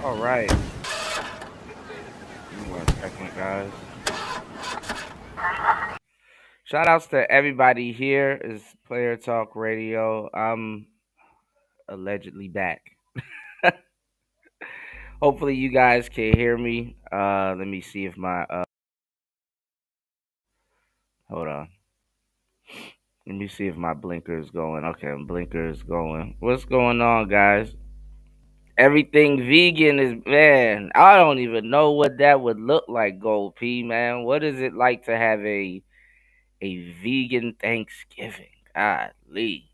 All right. Give me 1 second, guys. Shout outs to everybody here. Is Player Talk Radio. I'm allegedly back. Hopefully you guys can hear me. Let me see if my hold on. Let me see if my blinker is going. Okay, blinker is going. What's going on, guys? Everything vegan is, man. I don't even know what that would look like, Gold P, man. What is it like to have a vegan Thanksgiving? Golly.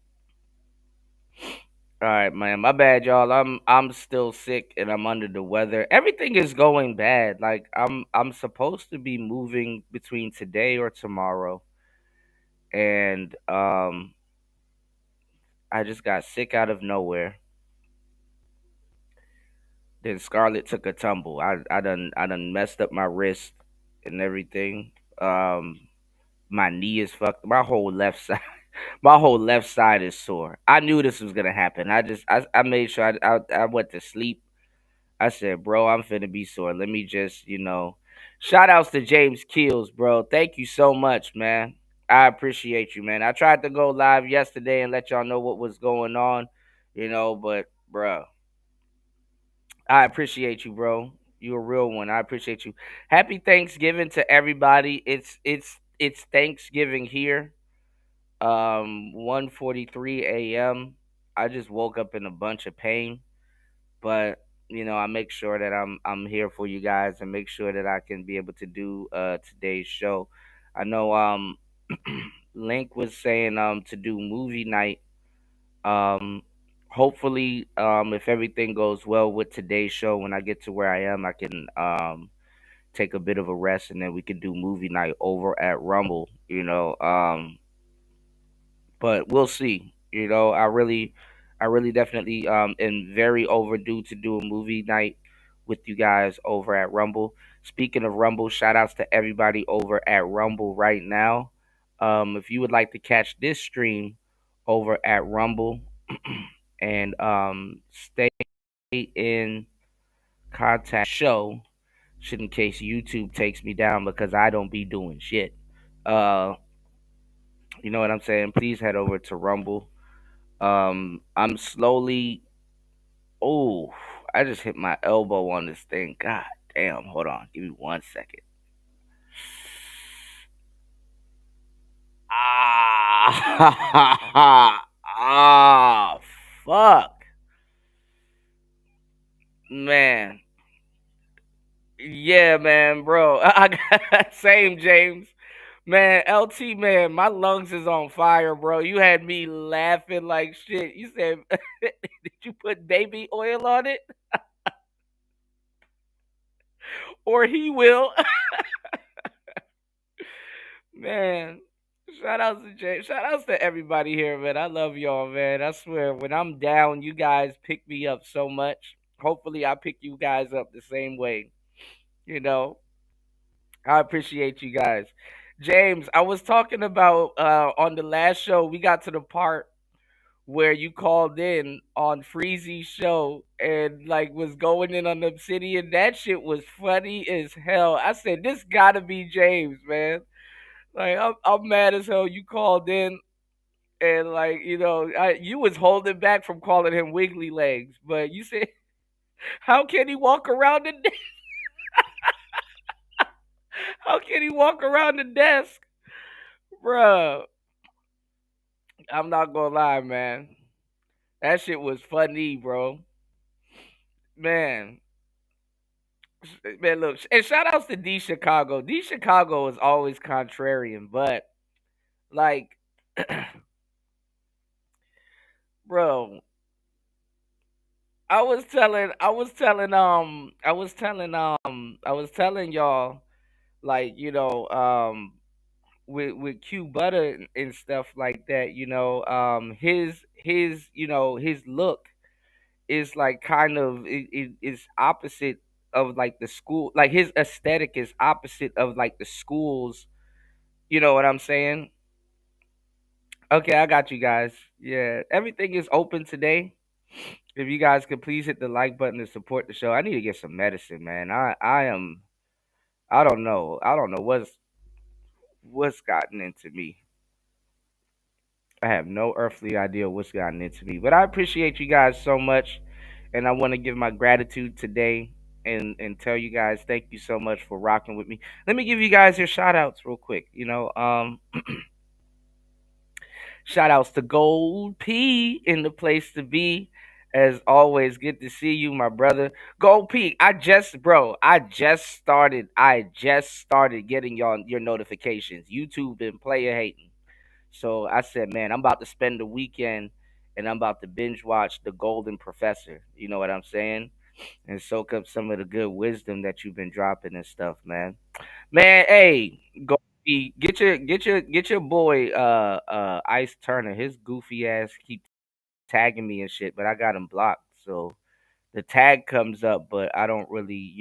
All right, man. My bad, y'all. I'm still sick and I'm under the weather. Everything is going bad. Like I'm supposed to be moving between today or tomorrow, and I just got sick out of nowhere. Then Scarlett took a tumble. I done messed up my wrist and everything. My knee is fucked. My whole left side, my whole left side is sore. I knew this was gonna happen. I made sure I went to sleep. I said, bro, I'm finna be sore. Let me just, shout outs to James Keels, bro. Thank you so much, man. I appreciate you, man. I tried to go live yesterday and let y'all know what was going on, but, bro, I appreciate you, bro. You a real one. I appreciate you. Happy Thanksgiving to everybody. It's Thanksgiving here. 1:43 a.m. I just woke up in a bunch of pain, but I make sure that I'm here for you guys and make sure that I can be able to do today's show. I know Link was saying to do movie night. Um Hopefully if everything goes well with today's show, when I get to where I am, I can take a bit of a rest and then we can do movie night over at Rumble, but we'll see. I really definitely am very overdue to do a movie night with you guys over at Rumble. Speaking of Rumble, shout outs to everybody over at Rumble right now. If you would like to catch this stream over at Rumble and stay in contact show, should in case YouTube takes me down because I don't be doing shit. Uh, you know what I'm saying? Please head over to Rumble. I'm slowly. Oh, I just hit my elbow on this thing. God damn. Hold on. Give me 1 second. Ah, ah, fuck, man. Yeah, man, bro. I got same James. Man, LT, man, my lungs is on fire, bro. You had me laughing like shit. You said, did you put baby oil on it? Or he will. Man, shout outs to Jay. Shout outs to everybody here, man. I love y'all, man. I swear, when I'm down, you guys pick me up so much. Hopefully, I pick you guys up the same way. You know, I appreciate you guys. James, I was talking about on the last show, we got to the part where you called in on Freezy's show and like was going in on Obsidian. That shit was funny as hell. I said, this gotta be James, man. Like I'm mad as hell. You called in and like you was holding back from calling him Wiggly Legs, but you said, how can he walk around the how can he walk around the desk, bruh? I'm not gonna lie, man. That shit was funny, bro. Man, man, look, and shout outs to D Chicago. D Chicago is always contrarian, but like, bro, I was telling y'all, like, with Q Butter and stuff like that, his look is like kind of is opposite of like the school, like his aesthetic is opposite of like the schools. You know what I'm saying? Okay, I got you guys. Yeah, everything is open today. If you guys could please hit the like button to support the show. I need to get some medicine, man. I am I don't know. I don't know what's gotten into me. I have no earthly idea what's gotten into me. But I appreciate you guys so much, and I want to give my gratitude today and tell you guys thank you so much for rocking with me. Let me give you guys your shout outs real quick. Shout outs to Gold P in the place to be. As always, good to see you, my brother. Gold P, I just started getting y'all your notifications. YouTube been player hating. So I said, man, I'm about to spend the weekend and I'm about to binge watch The Golden Professor. You know what I'm saying? And soak up some of the good wisdom that you've been dropping and stuff, man. Man, hey, go get your boy Ice Turner. His goofy ass keep tagging me and shit, but I got him blocked. So the tag comes up, but I don't really,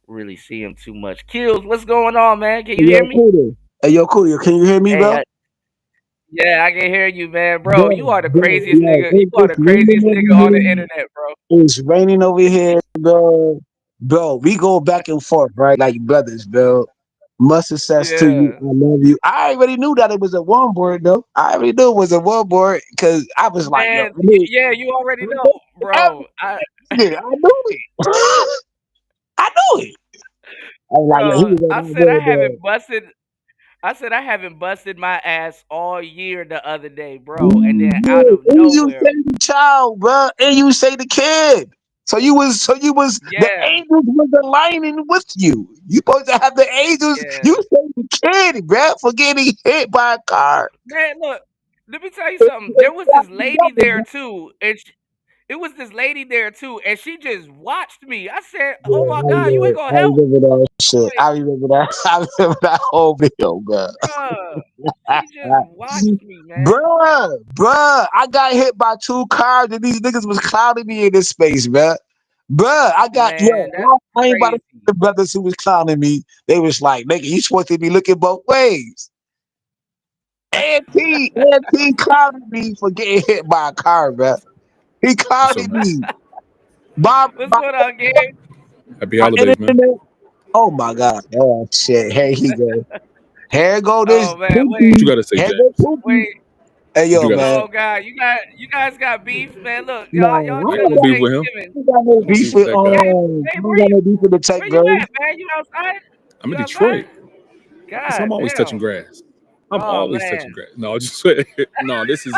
really see him too much. Kills, what's going on, man? Can Hey, you hear yo, me? Cooter. Hey, yo, Cooter. Can you hear me, Hey, bro? yeah, I can hear you, man, bro. Bro, You are the bro, craziest yo, nigga. You are it's the raining craziest over nigga on the here. internet, bro. It's raining over here, bro. Bro, we go back and forth, right? Like brothers, bro. Much success to you. Yeah, I love you. I already knew that it was a one board, though. I already knew it was a one board because I was like, yo, man. Yeah, you already know, bro. I knew it. I knew it. I knew it. I was like, yo, he Bro, was on I that said I way, haven't busted. I said I haven't busted my ass all year the other day, bro, and then out And of you nowhere, say the child, bro, and you say the kid. So you was the yeah, angels was aligning with you. You supposed to have the angels. yeah. You say the kid, bro, for getting hit by a car. Man, look, let me tell you something. There was this lady there too, and it was this lady there too, and she just watched me. I said, "Oh Yeah, my God, you ain't I gonna help?" remember that shit. Like, I remember that. I remember that whole video, bro. bruh, she just watched me, man. Bruh, I got hit by two cars and these niggas was clowning me in this space, bruh. Bruh, Man, that's I ain't about to see crazy. the brothers who was clowning me. They was like, nigga, you supposed to be looking both ways. Auntie clowned me for getting hit by a car, bruh. He What's clowned up, man? me. Bob, What's going on, Gabe? Happy my holidays, man. internet. Oh my god. Oh shit. Here he go. Here go this Oh man, What wait, you Pookie. got to say, Here go James? Pookie. wait. Hey What you yo, got to say? man. Oh God, you guys got beef, man. Look, y'all Nah, I I got ain't no jealous got beef with him. Thanksgiving. I ain't got I no got no beef beef with with that guy. Gabe, hey, I ain't got no beef with the tech where you bros. at, man? You outside? I'm You in outside? Detroit. Listen, I'm God always touching damn. grass. I'm Oh always touching man. grass. No, just no. This is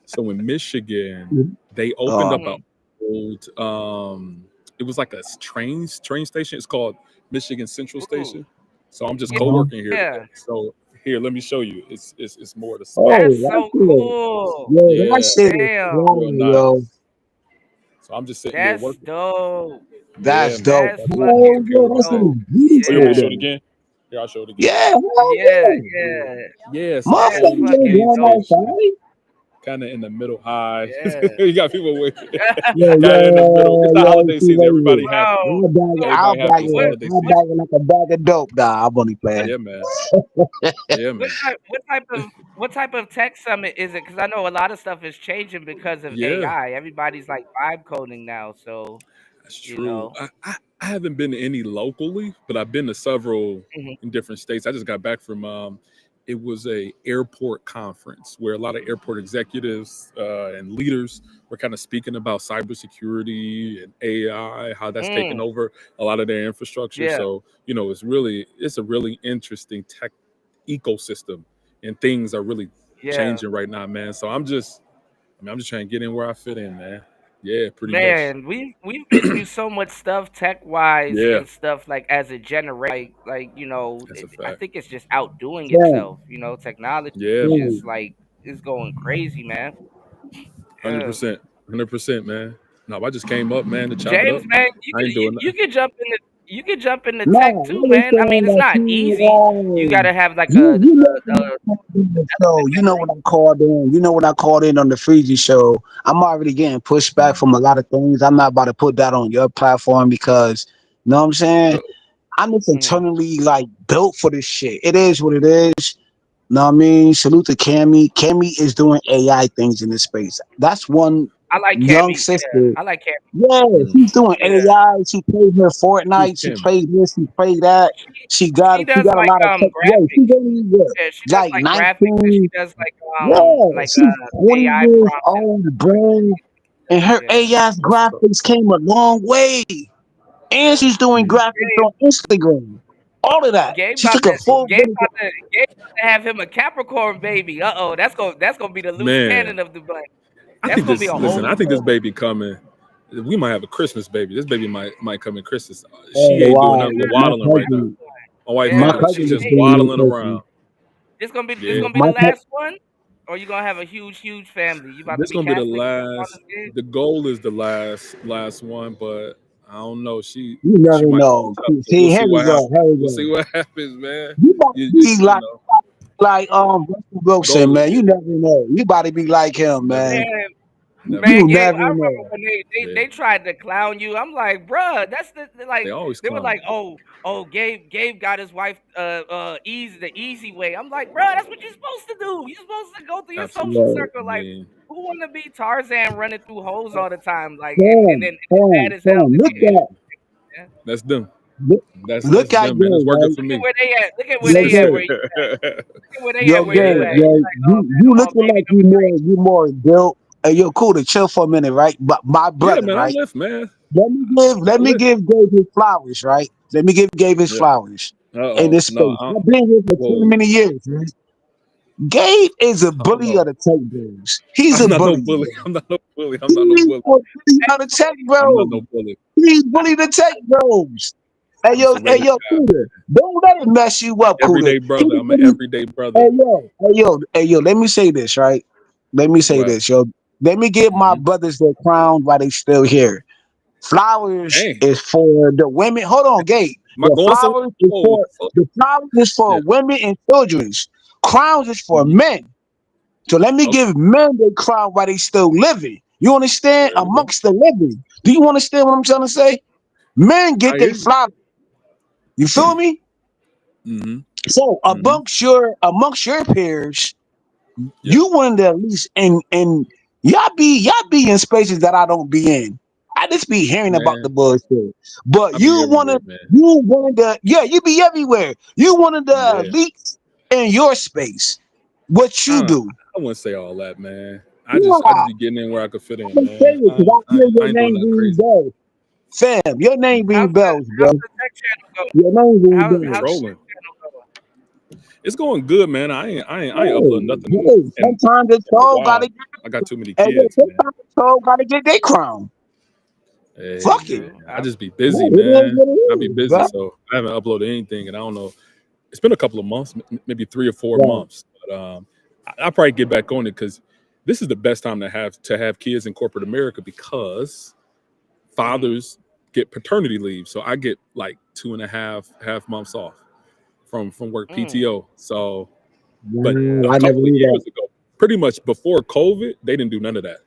So in Michigan, they opened Oh, up a Mhm. old It was like a train station. It's called Michigan Central Ooh. Station. So I'm just Yeah. uh-huh. co-working here today. Yeah. So here, let me show you. It's more the same. Oh, That's that's so it. cool. Yo, that Yeah, shit is Damn. real fire, yo. nice. So I'm just sitting there That's working. dope. Yeah, That's man. dope. That's I'm sitting at the fucking Hell computer yeah, that working. shit is dope. Oh, you want me beautiful to Yeah. show it though. again? Here, I'll show it again. Yeah, hell Yeah. yeah. Yeah. Yeah, it's an That's old Motherfuckers ain't fucking train going dope. station, outside. kind of in the middle. High, Yeah. you got people waiting, Yo, kind of in the middle. It's the yo, holiday see season. right here. Everybody happy. Bro. So I'll Everybody bag happy. It's the what it. holiday I'll what season. bag it like a bag of dope. Nah, I'm only playing. Yeah, man. Yeah, what man. type of tech summit is it? Because I know a lot of stuff is changing because of Yeah, AI. Everybody's like vibe coding now, so that's you true. know. I haven't been to any locally, but I've been to several Mhm. in different states. I just got back from it was a airport conference where a lot of airport executives and leaders were kind of speaking about cybersecurity and AI, how that's taken Mm, over a lot of their infrastructure. yeah, So it's a really interesting tech ecosystem, and things are really yeah. changing right now, man. So I'm just trying to get in where I fit in, man. Yeah, pretty much. Man, we've been through so much stuff tech wise Yeah, and stuff like as a generation. Like that's a I fact. think it's just outdoing Yeah, itself. Technology Yeah, is man. yeah. just like is going crazy, man. Hundred Yeah. percent, 100%, man. No, I just came up, man, to chop it James, up. man, I ain't doing you nothing. could jump in the you could jump into No, tech I too, was man. I mean, saying it's that not easy. You you, gotta have like you know when a I called in the show, you know when I called in, on the Freezy show, I'm already getting pushback Mm. from a lot of things. I'm not about to put that on your platform because, you know what I'm saying? Uh-oh. I'm just mm, internally like built for this shit. It is what it is. Know what I mean? Salute to Cammy. Cammy is doing AI things in this space. That's one I like young Cammy. Yeah, sister. I like Cammy. Yeah, Mm. she's doing Yeah, AI. She played her Who's Fortnite. She Kim? played this. She played that. she She got she she does got a like lot of tech. Yeah, she's graphics. only what, Yeah, she does like like graphics, and she 19. does Yeah, like she's 20 AI years prompts and old, stuff like brain, and her that. Yeah. AI's That's what's up. graphics came a long way. And she's doing Mm. graphics on Instagram. All of that. She took a full benefit. Gabe about to have him a Capricorn baby. Uh-oh, that's gonna be the loose Man, cannon of the bunch. I That's think gonna be this. a whole Listen, I new think this cousin. baby coming. We might have a Christmas baby. This baby might come in Christmas. Oh She ain't doing wow, nothing but my waddling right now. cousin, My wife my ain't Yeah, doing. but She's cousin is just hey, doing waddling it. Turkey. around. this Yeah, gonna be the My cousin, last one, or you gonna have a huge family? You about to this be gonna be the Catholic on last. this kid? The goal is the last one, but I don't know. you She never might be know. tough, but See, we'll here see we what go. happens. Here we We'll go. see what happens, man. You about to be You know, like Russell Wilson, goal is man. You big. never know. You about to be like him, Never man. know. Man, Never man, You know. Gabe, never I remember know. when Yeah, they tried to clown you. I'm like, bruh, that's they like always they were clown like, me. Gabe got his wife the easy way. I'm like, bruh, that's what you're supposed to do. You're supposed to go through your social Absolutely. Right. I circle. Like, mean, who wanna be Tarzan running through holes all the time? Like, and then mad as hell Fam. that Look they at man. that's them. look, That's look at them, man. It's game, working right? for Look at me. where they at. Look at where Your they at where game. you look at where they Your at where you game, Yeah. at. You right? like, oh man, You oh looking baby like number 3. you more built. And you're cool to chill for a minute, right? But my Yeah, brother, man. I right? lift, man. Let I me lift. give Gabe his flowers, right? Let me give Gabe his Yeah. flowers in Uh-oh. this No, space. I've been here for too whoa. many years, right? Gabe is a I don't bully of know. the tech bros. He's I'm a not no bully, bully. bro. I'm not no bully. I'm not no He's bully. a bully of the tech I'm not bros. no bully. He bully the tech bros. I'm just a Hey regular yo, guy. Cooter. Don't let it mess you up, Cooter. Everyday He brother. I'm an bully. everyday brother. Hey yo. Let me say this, right? Let me say What? this, yo. Let me give my Mm-hmm. brothers their crown while they still here. Flowers Dang. is for the women. Hold on, Gabe. Am I going somewhere? Whoa. Fuck. The flowers is Yeah. for women and children's. Crowns is for Mm-hmm. men. So let me Okay. give men their crown while they still living. You understand? There we go. Amongst the living. Do you understand what I'm trying to say? Men I get hear their you. flowers. You feel me? Mm-hmm. So Mm-hmm. amongst your peers, Yeah. you want to at least and y'all be in spaces that I don't be in. I just be hearing about the Man. bullshit. But I be everywhere, man. you wanted to yeah, you be everywhere. You one of the Yeah. elites in your space. What you I do. I wouldn't say all that, man. I just Yeah, be getting in where I could fit in, I'm man. saying because I hear I your ain't doing name nothing ring crazy. bells. Fam, your name ring bells, How's bro. the tech channel going? Your name ring It's How's the bells. rolling. tech channel going? It's going good, man. I ain't Hey, uploading nothing hey, sometimes the in a troll gotta while. get I got too many hey, yo, kids, man. sometimes the troll gotta get their crown. Hey, Fuck it. man. True. I just be Yeah, busy, it is man. what it I be is, busy, bro. so I haven't uploaded anything, and I don't know. It's been a couple of months, maybe 3 or 4 Right. months. But I'll probably get back on it because this is the best time to have kids in corporate America because Mm. fathers get paternity leave. So I get like 2.5 months off from work Mm. PTO. So, but Wow, Yeah. a I never couple of knew that. years ago, pretty much before COVID, they didn't do none of that.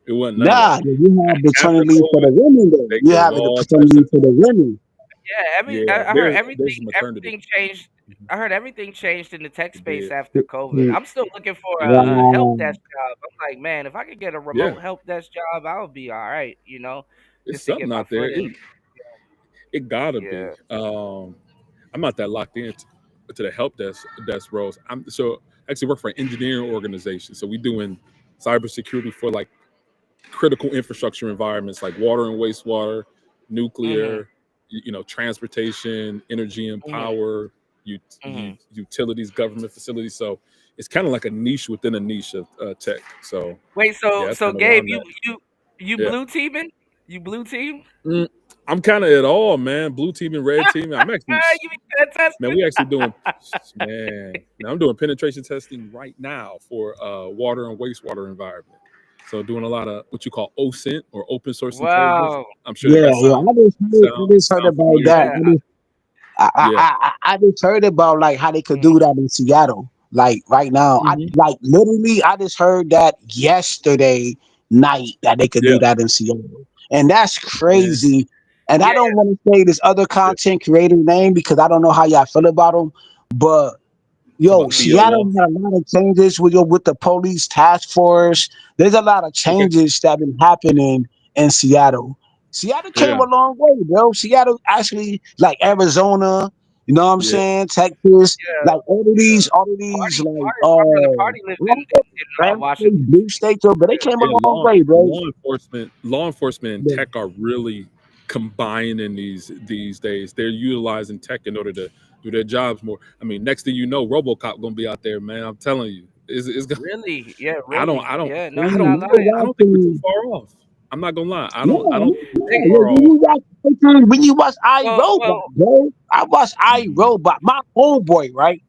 It wasn't none of that. Nah, you have After paternity leave for COVID, the women though. they You gave have the all paternity types of leave for the women. Yeah, yeah. I heard There's maternity. everything changed. I heard everything changed in the tech It space did. after COVID. Mm, I'm still looking for a help wow. desk job. I'm like, man, if I could get a Yeah, remote help desk job, I would be all right, it's just to get something my out there. foot in. It gotta be. Yeah. I'm not that locked to the help desk roles. I'm so actually work for an engineering organization. So we doing cybersecurity for like critical infrastructure environments like water and wastewater, Mhm. nuclear, transportation, energy and Mhm. power, Mhm. utilities, government facilities. So it's kind of like a niche within a niche of tech. So Wait, yeah, that's so kind of where Gabe, I'm at. you Yeah. blue teaming? You blue team? Mm, I'm kind of at all, man. Blue team and red team. I'm actually, You be pen man. testing? We actually doing, man. Now I'm doing penetration testing right now for water and wastewater environment. So doing a lot of what you call OSINT or open source intelligence. Wow. I'm sure Yeah, that yeah. I just heard sound about familiar to that. Yeah. you. Yeah. I just heard about like how they could do Mhm. that in Seattle. Like right now, I Hmm. like literally I just heard that yesterday night that they could do Yeah. that in Seattle, and that's Yeah. crazy. And I Yeah. don't want to say this other Yeah. content creator name because I don't know how y'all feel about them, but Talking Yo, about the Seattle law. had a lot of changes with the police task force. There's a lot of Okay. changes that have been happening in Seattle. Seattle came Yeah. a long way, bro. Seattle actually like Arizona, you know what I'm Yeah. saying? Texas, Yeah, like yeah. all of these like My brother Party lives in red Washington. states, blue states, but they came a Yeah, long way, bro. law enforcement and Yeah. tech are really combining these days. They're utilizing tech in order to do their jobs more. I mean, next thing you know, RoboCop gonna be out there, man. I'm telling you, it's gonna, Really? Yeah, I don't really. I don't Yeah, no, I you're don't not think lying. I don't think we're too far off. I'm not gonna lie. Yeah, I don't think we're too They, yeah. far off. When you watch iRobot, well, bro, I watched Mhm. iRobot. My homeboy, right?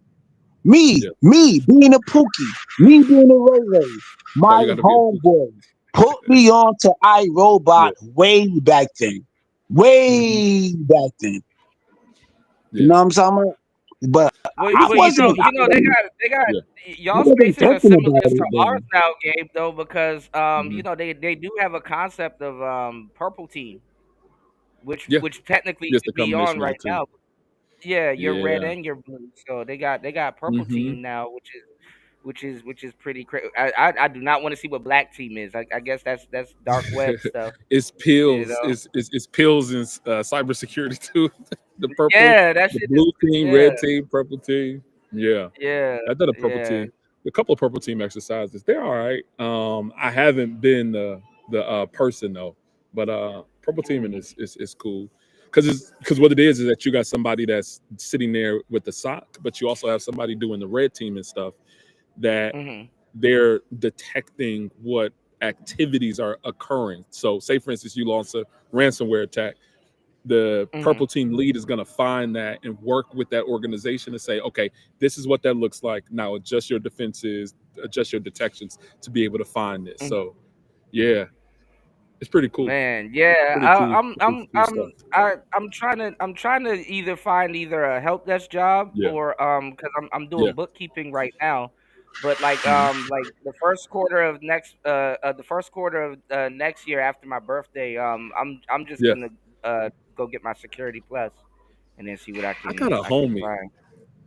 Yeah. Me being a Pookie, me being a Ray Ray, No, my you gotta be a Pookie. homeboy put me on to iRobot Yeah. way back then. Hmm. Way back then. You Yeah. know what I'm talking about? But I well, wasn't, I wasn't, Yeah. y'all I wasn't spaces are thinking similar about to it ours then. now, Gabe, though, because Hmm. they do have a concept of purple team, Yeah. which technically Just the could be on combination of the right two. now. Yeah, you're red Yeah. and you're blue, so they got purple Hmm. team now, which is pretty crazy. I do not want to see what black team is. I guess that's dark web stuff, It's you pills. know. It's pills in cybersecurity too. The purple, Yeah, that the shit is blue team, yeah, red team, purple team. Yeah, yeah, I did a purple yeah. team. A couple of purple team exercises. They're all right. I haven't been the person though, but purple teaming is cool because what it is that you got somebody that's sitting there with the sock, but you also have somebody doing the red team and stuff that Mhm. they're detecting what activities are occurring. So, say for instance, you launch a ransomware attack, the Mhm. purple team lead is going to find that and work with that organization to say, okay, this is what that looks like. Now adjust your defenses, adjust your detections to be able to find this. Mhm. So, yeah, it's pretty cool. Man, yeah, Pretty cool. Cool stuff. I'm trying to either find either a help desk job Yeah. or because I'm Yeah. doing bookkeeping right now, but Mhm. like the first quarter of next year after my birthday, I'm just Yeah. gonna go get my security plus and then see what I got a I can homie. find.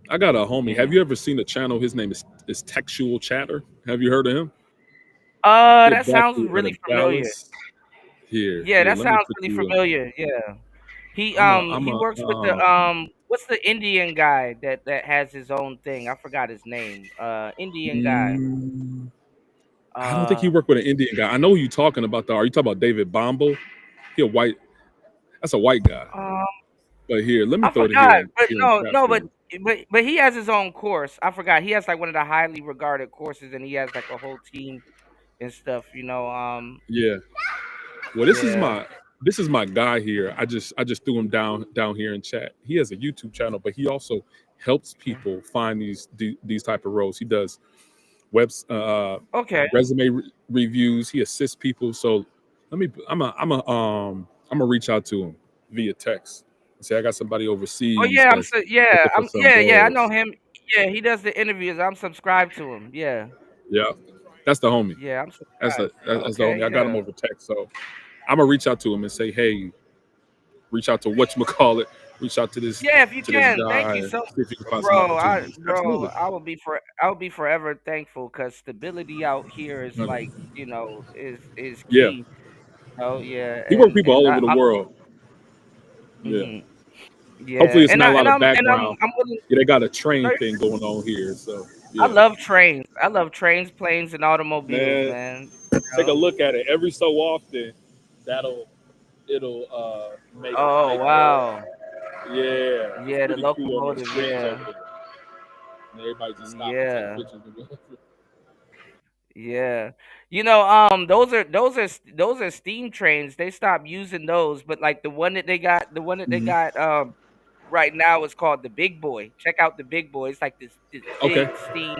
I got a homie. Have Hmm. you ever seen the channel? His name is Textual Chatter. Have you heard of him? He That sounds actually out really of familiar. Dallas. Here, Yeah, here. that Let me sounds put really you in. familiar. Yeah. I'm He a works with the what's the Indian guy that has his own thing? I forgot his name. Indian guy. mm, I don't think he Uh worked with an Indian guy. I know who you talking about though. Are you talking about David Bombo? He a white. That's a white guy. um But here, let me I throw it forgot. But here in chat no, for you. but he has his own course. I forgot. He has like one of the highly regarded courses and he has like a whole team and stuff, you know. Yeah. Well, Yeah. this is my guy here. I just threw him down here in chat. He has a YouTube channel, but he also helps people find these type of roles. He does webs Okay. resume reviews. He assists people. So let me. I'm gonna reach out to him via text and say I got somebody Oh overseas yeah, that's looking for some yeah, I know roles. him. Yeah, he does the interviews. I'm subscribed to him. Yeah. Yeah, that's the homie. Yeah, I'm That's subscribed. that's the homie. Okay, I got him yeah. over text. So I'm gonna reach out to him and say, hey, reach out to whatchamacallit, reach out Yeah, if you to this can, thank guy, you so, see if you can find some opportunities. bro. Absolutely. I will be forever thankful because stability out here is Okay. like is Yeah. key. Oh yeah, He worked with people and all over the world. Yeah. mhm. Hopefully Yeah, it's not a lot of and background. I'm willing. Yeah, they got a train No, thing going on here. So I yeah. love trains. I love trains, planes, and automobiles, Man, man. take a You know? look at it. Every so often that'll it'll Oh make the wow. yeah. It's Yeah, the pretty cool on those locomotive. screens Yeah, over there. And everybody just stop and take yeah. pictures and go. Yeah. Those are steam trains. They stopped using those, but like the one that they Mhm. got right now is called the Big Boy. Check out the Big Boy. It's like this Okay. big steam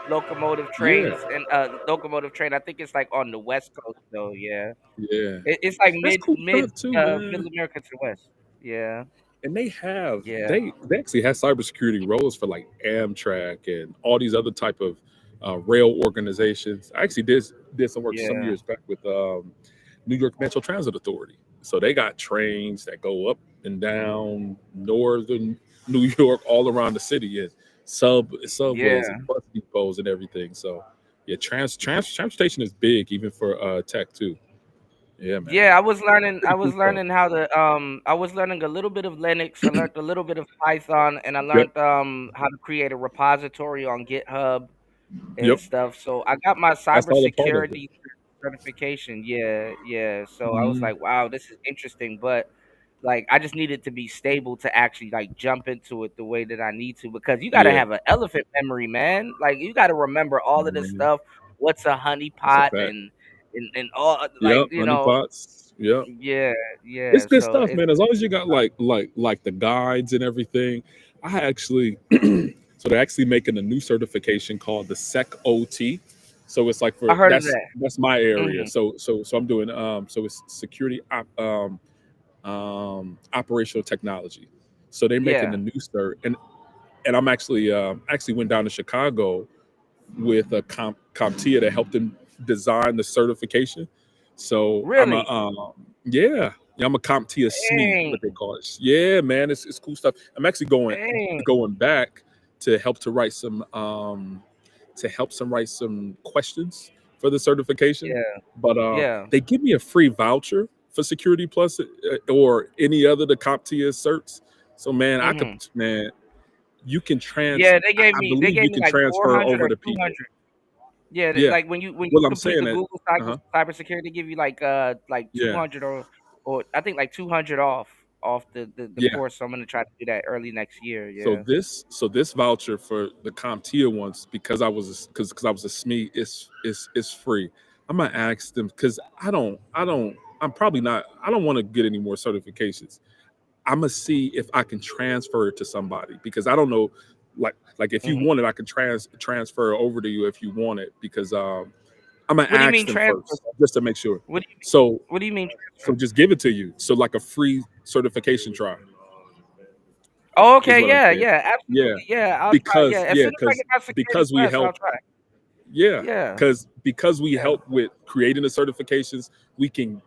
locomotive Yeah. trains and locomotive train. I think it's like on the West Coast though, yeah. Yeah. It's like That's cool stuff too, man. middle America to West. Yeah. And Yeah. they actually have cybersecurity roles for like Amtrak and all these other type of rail organizations. I actually did some work some Yeah. years back with New York Metro Transit Authority. So they got trains that go up and down northern New York, all around the city. And subways Yeah. and bus depots and everything. So yeah, transportation is big even for tech too. Yeah, man. Yeah, I was learning. I Pretty cool was stuff. learning how to. I was learning a little bit of Linux. I learned a little bit of Python, and I Yep. learned how to create a repository on GitHub Yep. and stuff. So I got my That's all a part of it. cybersecurity certification. Yeah, yeah. So I was Mhm. like, wow, this is interesting. But like, I just needed to be stable to actually like jump into it the way that I need to because you got to Yeah. have an elephant memory, man. Like you got to remember all of this Mhm. stuff. What's a That's a honeypot fact. and all like Yep. Honey pots. Yep. yeah, It's yeah. good So stuff, it's man. As long as you got like the guides and everything. I actually so they're actually making a new certification called the Sec OT. So it's like I for heard of that. that's my area. Hmm. So I'm doing so it's security operational technology. So they're making Yeah, a new cert, and I'm actually went down to Chicago with a CompTIA that helped them design the certification. So really. yeah, I'm a CompTIA SME, Dang, what they call it. Yeah, man, it's cool stuff. I'm actually dang. going back to help to write some questions for the certification. Yeah, But yeah. they give me a free voucher for Security Plus or any other the CompTIA certs. So man, Hmm. you can Yeah, they gave I me believe you can like transfer 400 over or to people. 200. Yeah, Yeah. like when you Well, I'm complete saying the that. Google Uh-huh. cybersecurity, they give you like Yeah. 200 or I think like 200 off the Yeah. course. So I'm gonna try to do that early next year. So Yeah. this voucher for the CompTIA ones because I was a SME is free. I'm gonna ask them because I'm probably not I don't want to get any more certifications. I'm gonna see if I can transfer it to somebody because I don't know like if you Hmm. want it I can transfer it over to you if you want it because I'm gonna What do you ask mean them transfer? first just to make sure. What do you So What do you mean so transfer? just give it to you. So like a free certification trial Oh, is okay. what I'm Yeah, saying. yeah, Yeah, absolutely. Yeah, I'll try. Yeah, as soon as I get my security because we plus, I'll help. try. Yeah, Yeah, because we yeah. help with creating the certifications, we can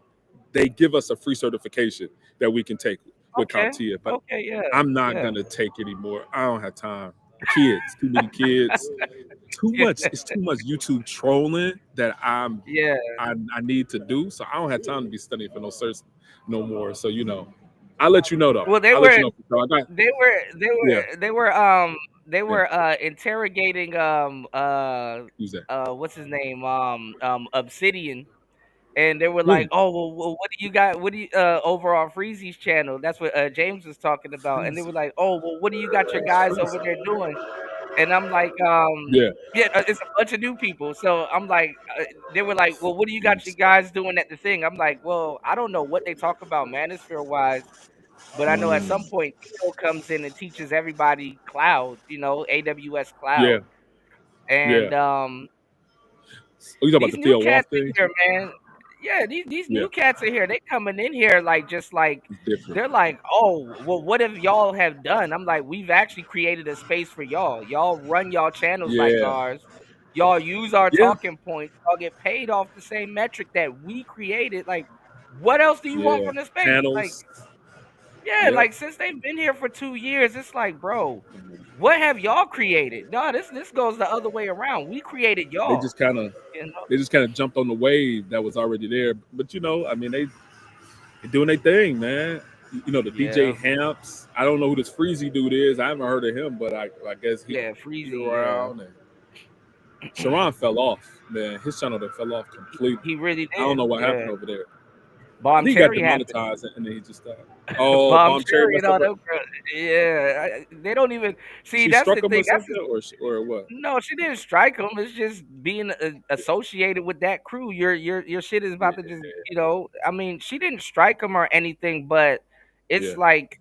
they give us a free certification that we can take with Okay. CompTIA. But Okay. Yeah. I'm not Yeah. gonna take anymore. I don't have time. Kids, too many kids, too Yeah. much. It's too much YouTube trolling that Yeah. I need to do. So I don't have time to be studying for no certs no more. So I'll let you know though. Well, I'll let you know. For sure. I got they were they yeah were they were um they yeah. were interrogating Who's that? what's his name Obsidian, and they were like, Mm, oh well, what do you got, what do you over on Freezy's channel, that's what James was talking about, and they were Freezy. like, oh well, what do you got your Who's guys over Freezy? there doing? And I'm like, Yeah. yeah, it's a bunch of new people. So I'm like, they were like, well, what do you got your Freezy. guys doing at the thing? I'm like, well, I don't know what they talk about manosphere wise, but I know at some Mm, point Theo comes in and teaches everybody cloud, AWS yeah. cloud. Yeah. And Oh, you talking about these the new Theo cats Walk in thing? here, man. Yeah, these Yeah. new cats in here, they coming in here like just like It's different. they're like, oh, well, what have y'all have done? I'm like, we've actually created a space for y'all. Y'all run y'all channels like Yeah. ours. Y'all use our Yeah. talking points. Y'all get paid off the same metric that we created. Like, what else do you want Yeah. from the space? Like, Channels. yeah, Yep. like since they've been here for 2 years, it's like, bro, what have y'all created? No, this goes the other way around. We created They y'all. just kind of You know? they just kind of jumped on the wave that was already there. But I mean, they doing their thing, man. The DJ Yeah, Hamps. I don't know who this Freezy dude is. I haven't heard of him, but I guess yeah, he Freezy, yeah. around. And Sharon fell off, man. His channel that fell off completely. He really I don't did. know what Yeah. happened over there. I Bomb think he got Cherry happened. demonetized and then he just stopped. Oh, Bomb Bomb Cherry Cherry and messed up all with. them girls. Yeah, they don't even see. She That's the struck him or thing. That's something, or what? no. She didn't strike him. It's just being associated with that crew. Your shit is Yeah, about to just I mean, she didn't strike him or anything, but yeah, it's like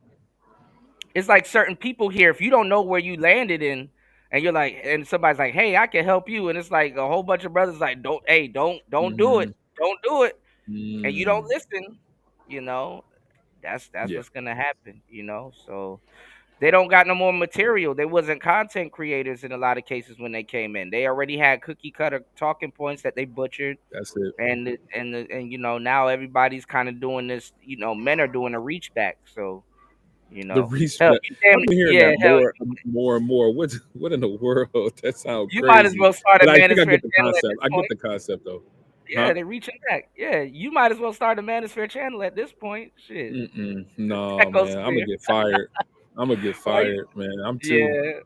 it's like certain people here. If you don't know where you landed in, and you're like, and somebody's like, "Hey, I can help you," and it's like a whole bunch of brothers like, "Don't, hey, don't do it, mm, don't do it," and you don't mm, listen. You know, that's yeah. what's gonna happen. So they don't got no more material. They wasn't content creators in a lot of cases when they came in. They already had cookie cutter talking points that they butchered, That's it. and now everybody's kind of doing this. Men are doing a reach back. So You The know, hell, respect. you damn I've been hearing yeah, that hell, more and more. What in the world? That sounds you might as crazy. well start a But I think I manosphere get the channel at concept. this I get point. the concept though. Yeah, Huh? they're reaching back. Yeah, you might as well start a manosphere channel at this point. Shit, Mm-mm. No, man. I'm gonna ecosphere. get fired. I'm gonna get Why you? fired, man. Yeah,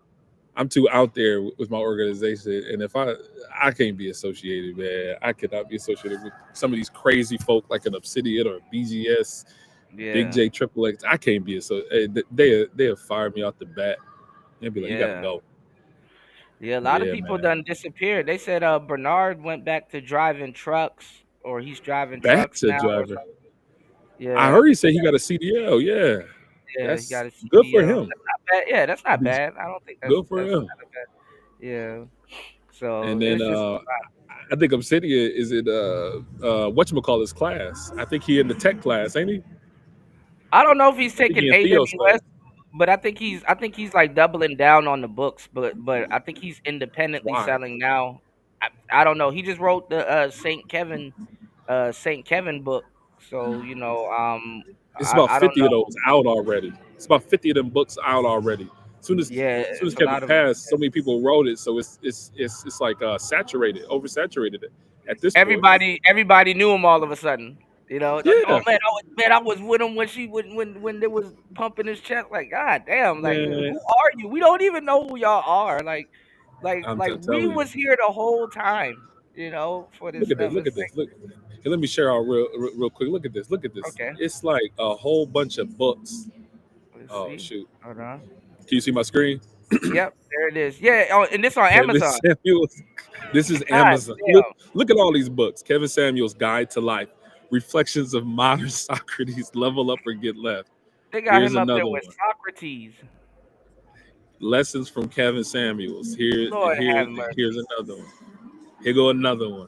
I'm too out there with my organization, and if I can't be associated, man. I cannot be associated with some of these crazy folk like an Obsidian or a BGS, Big yeah, J Triple X. I can't be so. They'll fire me off the bat. They'll be like, you got to yeah. go. Yeah, a lot of Yeah, people man. done disappeared. They said Bernard went back to driving trucks, or he's driving Back trucks to now or driver. something. I Yeah, I heard he think said he got a CDL. Yeah, he that's got a good for CDL. him. That's not bad. Yeah, that's not He's bad. I don't think good for that's him. not a bad. Yeah. So And then it's just I think Obsidian is in whatchamacallit's class. I think he in the tech class, ain't he? I don't know if he's I think taking he in Theo's AWS, class. but I think he's like doubling down on the books, but I think he's independently Why? selling now. I don't know. He just wrote the Saint Kevin book. So, It's about I don't 50 of know. those out already. It's about 50 of them books out already. Yeah, Soon as it's a Kevin lot of passed, so many people wrote it, so it's like saturated, oversaturated it at this point. everybody knew him all of a sudden. Like, oh Yeah, man, I was with him when she when they was pumping his chest. Like, God damn, like who man. are you? We don't even know who y'all are. Like we Telling you. was here the whole time, for this Look at this. stuff. Look It's at this. Look. Hey, let me share out real quick. Look at this. Look at like, this. okay, It's like a whole bunch of books. let's Oh see. shoot. Hold on. Can you see my screen? Yep, there it is. Yeah, and this on Kevin Amazon. Samuels. This is God Amazon. damn, Look at all these books. Kevin Samuels' Guide to Life. Reflections of Modern Socrates. Level Up or Get Left. they got Here's him up there another with one. Socrates. Lessons from Kevin Samuels. Lord have Here's mercy. another one. Here go another one.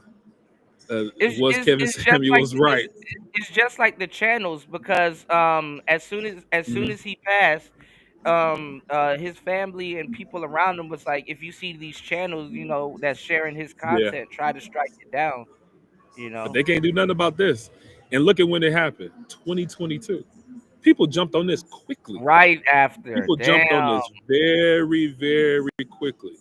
It's Was it's Kevin it's just like Samuels because right? it's just like the channels because as soon as Mhm. he passed, his family and people around him was like, if you see these channels, that's sharing his Yeah, content, try to strike it down. You but know, they can't do nothing about this. And look at when it happened. 2022. People jumped on this quickly. right after. People jumped on Damn, this very quickly.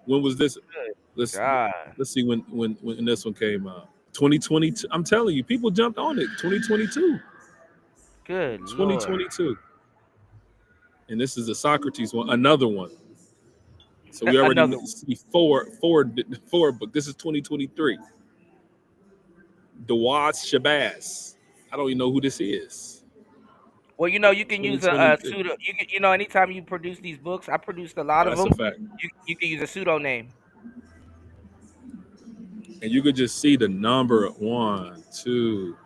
When was this? good Let's God, let's see when this one came out. 2022. I'm telling you, people jumped on it. 2022. good Lord, 2022. And this is the Socrates one, another one. So we already another one. see four book. This is 2023. Dawaz Shabazz. I don't even know who this is. Well, you can use a 2023. pseudo. Anytime you produce these books, I produced a lot Oh, of that's a them. fact. You can use a pseudo name. And you could just see the number one, two,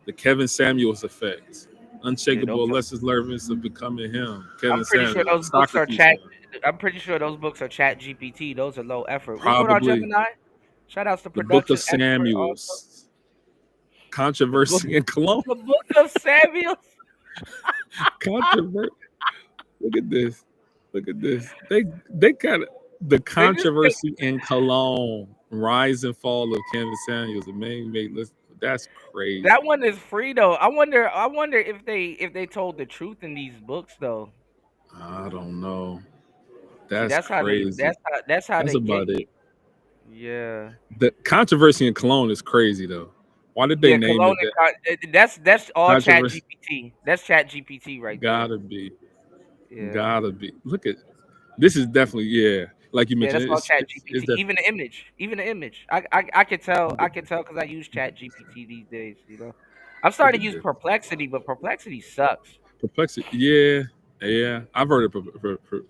the Kevin Samuels effect. Yeah, those Unshakable are. lessons learned of becoming him. I'm Kevin pretty sure Samuels. those books are Socrates chat. one. I'm pretty sure those books are Chat GPT. Those are low effort. We do it on Probably Gemini. Shout outs to the book of production expert. Also, Samuels. the book, Controversy and Cologne. the book of Samuel. Controversy. Look at this. Look at this. They kind of the They just took controversy in Cologne. Rise and fall of Kevin Samuels. The main mate. That's crazy. that one is free though. I wonder if they told the truth in these books though. I don't know. See, That's crazy. that's how That's they get about you. it. Yeah. The controversy in Cologne is crazy though. Why did they Yeah, name Cologne it that? that's all Chat Controversy GPT. That's Chat GPT right there. gotta be, Yeah. gotta be. Look at this is definitely yeah. Like you Yeah, mentioned, that's all Chat it's GPT. definitely Even the image. I could tell. look I at could tell because I use Chat GPT these days. I'm look starting to at use this Perplexity, but Perplexity sucks. perplexity. Yeah, yeah. I've heard of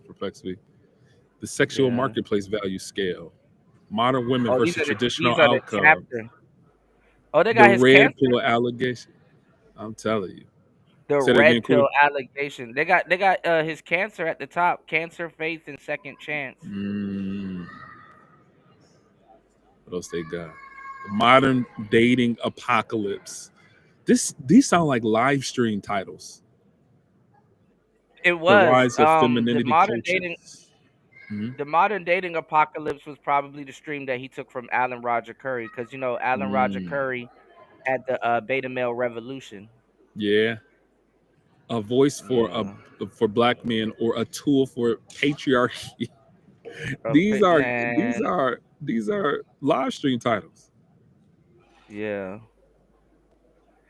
perplexity. The sexual Yeah. marketplace value scale. Modern women Oh, these versus are the traditional these are the outcome. chapter. Oh, they The got his red cancer. pill allegation. I'm telling you. The Say that again, red Queen. pill allegation. They got his cancer at the top. Cancer, faith, and second chance. Mm, what else they got? Modern dating apocalypse. These sound like live stream titles. It The was rise of femininity cultures. Mhm. the modern dating apocalypse was probably the stream that he took from Alan Roger Curry because Alan Roger Mm, Curry had the beta male revolution. yeah, a voice Yeah. for black men, or a tool for patriarchy. these Okay, are these man. are these are live stream titles. Yeah.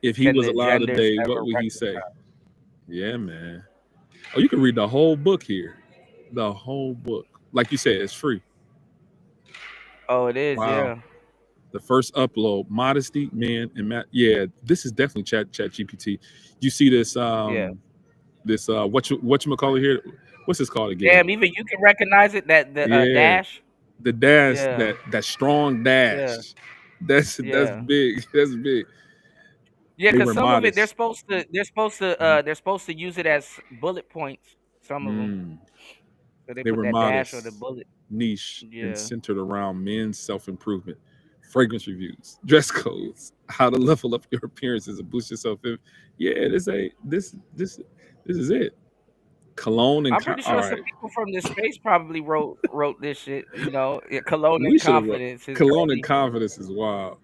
If he Can was the alive genders today, what ever would he say? reconcile? Yeah, man. Oh, you can read the whole book here. The whole book. Like you said, it's free. Oh, it is. Wow. Yeah. The first upload, modesty, man, and Matt. Yeah, this is definitely chat GPT. You see this Yeah. what you call it here? What's this called again? Damn. Even you can recognize it. That the Yeah, dash. the dash, Yeah. that strong Yeah. dash. That's Yeah. big. That's big. Yeah. They Because were some of it modest. Mhm. they're supposed to use it as bullet points. Some of them. Mm. So they They put were that dash or the modest, bullet. niche, and Yeah. centered around men's self improvement, fragrance reviews, dress codes, how to level up your appearances and boost yourself. Yeah, this is it. Cologne and I'm pretty all sure some right. people from this space probably wrote this shit. Yeah, Cologne We and should have wrote Confidence is cologne and early. confidence is wild.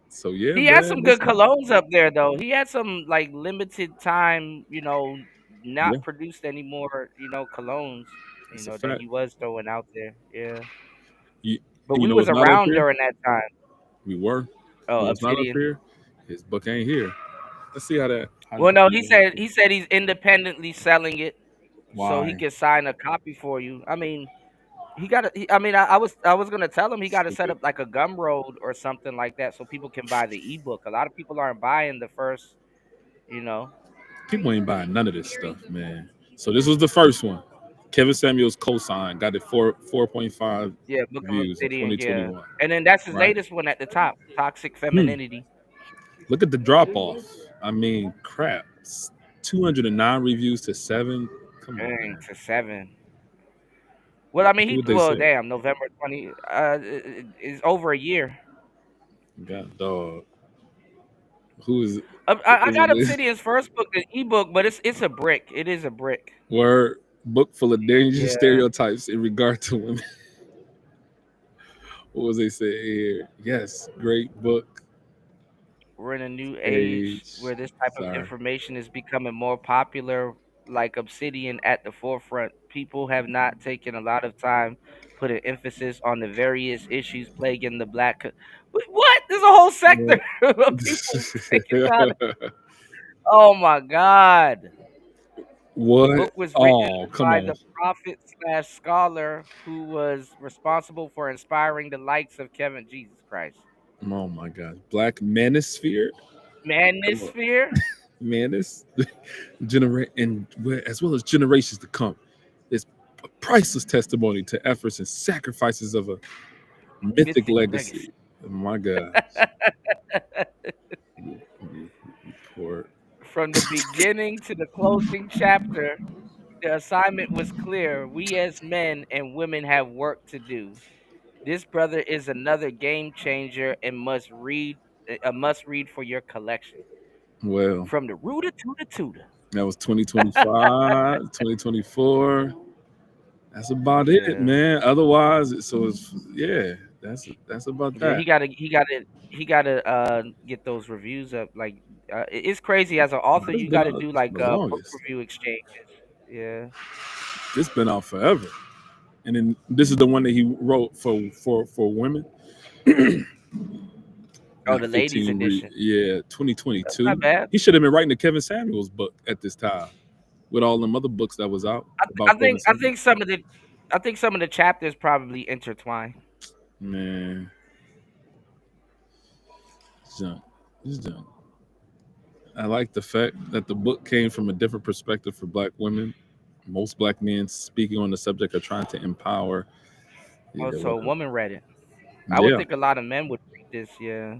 So yeah, He had man. some good Listen, colognes up there though. He had some like limited time, yeah, not produced anymore, colognes, that's a that fact. he was throwing out there. Yeah. You, But and you we know was what's not up around here? during that time. We were. Oh, You know what's not up Obsidian. here? His book ain't here. Let's see how Well, that no, do he that. said he said he's independently selling it so he Why? can sign a copy for you. I mean, he got to. I mean, I was gonna tell him he got to set Stupid. up like a Gumroad or something like that so people can buy the ebook. A lot of people aren't buying the first, you know. People ain't buying none of this stuff, man. So this was the first one. Kevin Samuels co-signed, got it 4.5 Yeah, Book of views in Obsidian. Yeah, 2021. and then that's his Right. latest one at the top, Toxic Hmm. Femininity. Look at the drop off. I mean, crap. 209 reviews to 7. Come on, Dang, man. to 7. Well, I mean, What would they well, say? damn, November 20 is over a year. God dog. Who is I is got it? Obsidian's first book, the ebook, but it's a brick. It is a brick. Word book full of dangerous Yeah, stereotypes in regard to women. What was they say here? Yes, great book. we're in a new age Age. where this type of Sorry. information is becoming more popular, like Obsidian at the forefront. People have not taken a lot of time putting emphasis on the various issues plaguing the What? There's a whole sector What? of people taking time. Oh my God. The What? book was written Oh, come by on. the prophet slash scholar who was responsible for inspiring the likes of Kevin Jesus Christ. Oh my gosh. Black manosphere? Come on. Manosphere? Manis? Generate and as well as generations to come. It's a priceless testimony to efforts and sacrifices of a mythic Mythic legacy. legacy. Oh my gosh. Report. From the beginning to the closing chapter, the assignment was clear. We as men and women have work to do. This brother is another game changer and a must read for your collection. Well, From the rooter to the tutor. that was 2025, 2024. That's about it, Yeah. man. Otherwise, so it's yeah, that's about Yeah, that. he gotta get those reviews up. Like, it's crazy as an Oh, author. it's You been gotta out do for like the book longest. review exchanges. Yeah. It's been out forever. And then this is the one that he wrote for women. Oh, Got the ladies 15 edition. yeah, That's not 2022. bad. He should have been writing the Kevin Samuels book at this time with all them other books that was out I about Kevin think I Samuels. think some of the I think some of the chapters probably intertwine. Man, junk. It's junk. I like the fact that the book came from a different perspective for black women. Most black men speaking on the subject are trying to empower. Oh, Yeah, so a whatever. woman read it. I would Yeah. think a lot of men would read this. Yeah.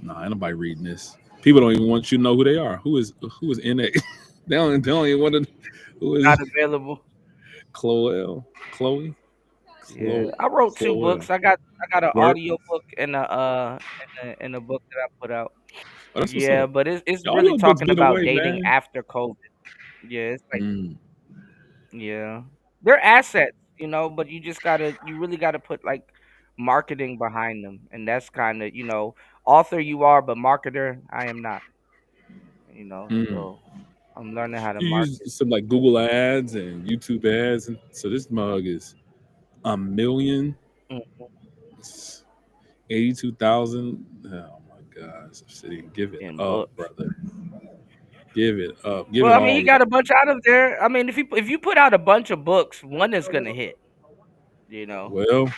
Nah, ain't nobody reading this. People don't even want you to know who they are. Who is in it? They don't even want to. Who is Not available. Chloe? Chloe? Yeah. I wrote two Chloe. books. I got an Work. audio book and a book that I put out. Oh, that's what's Yeah, up. but it's The really audio books talking be the about way, dating man. after COVID. Yeah, it's like, Mm, yeah. They're assets, but you really gotta put like marketing behind them. And that's kinda, author you are, but marketer I am not, mm. so I'm learning how to You use market. some like Google ads and YouTube ads, and so this mug is a million Mm, 82,000. Oh my gosh, City, give it in up, books. brother. Give it up. Give Well, it I mean, he all got up. a bunch out of there. I mean, if you put out a bunch of books, one is gonna hit. You know, Well,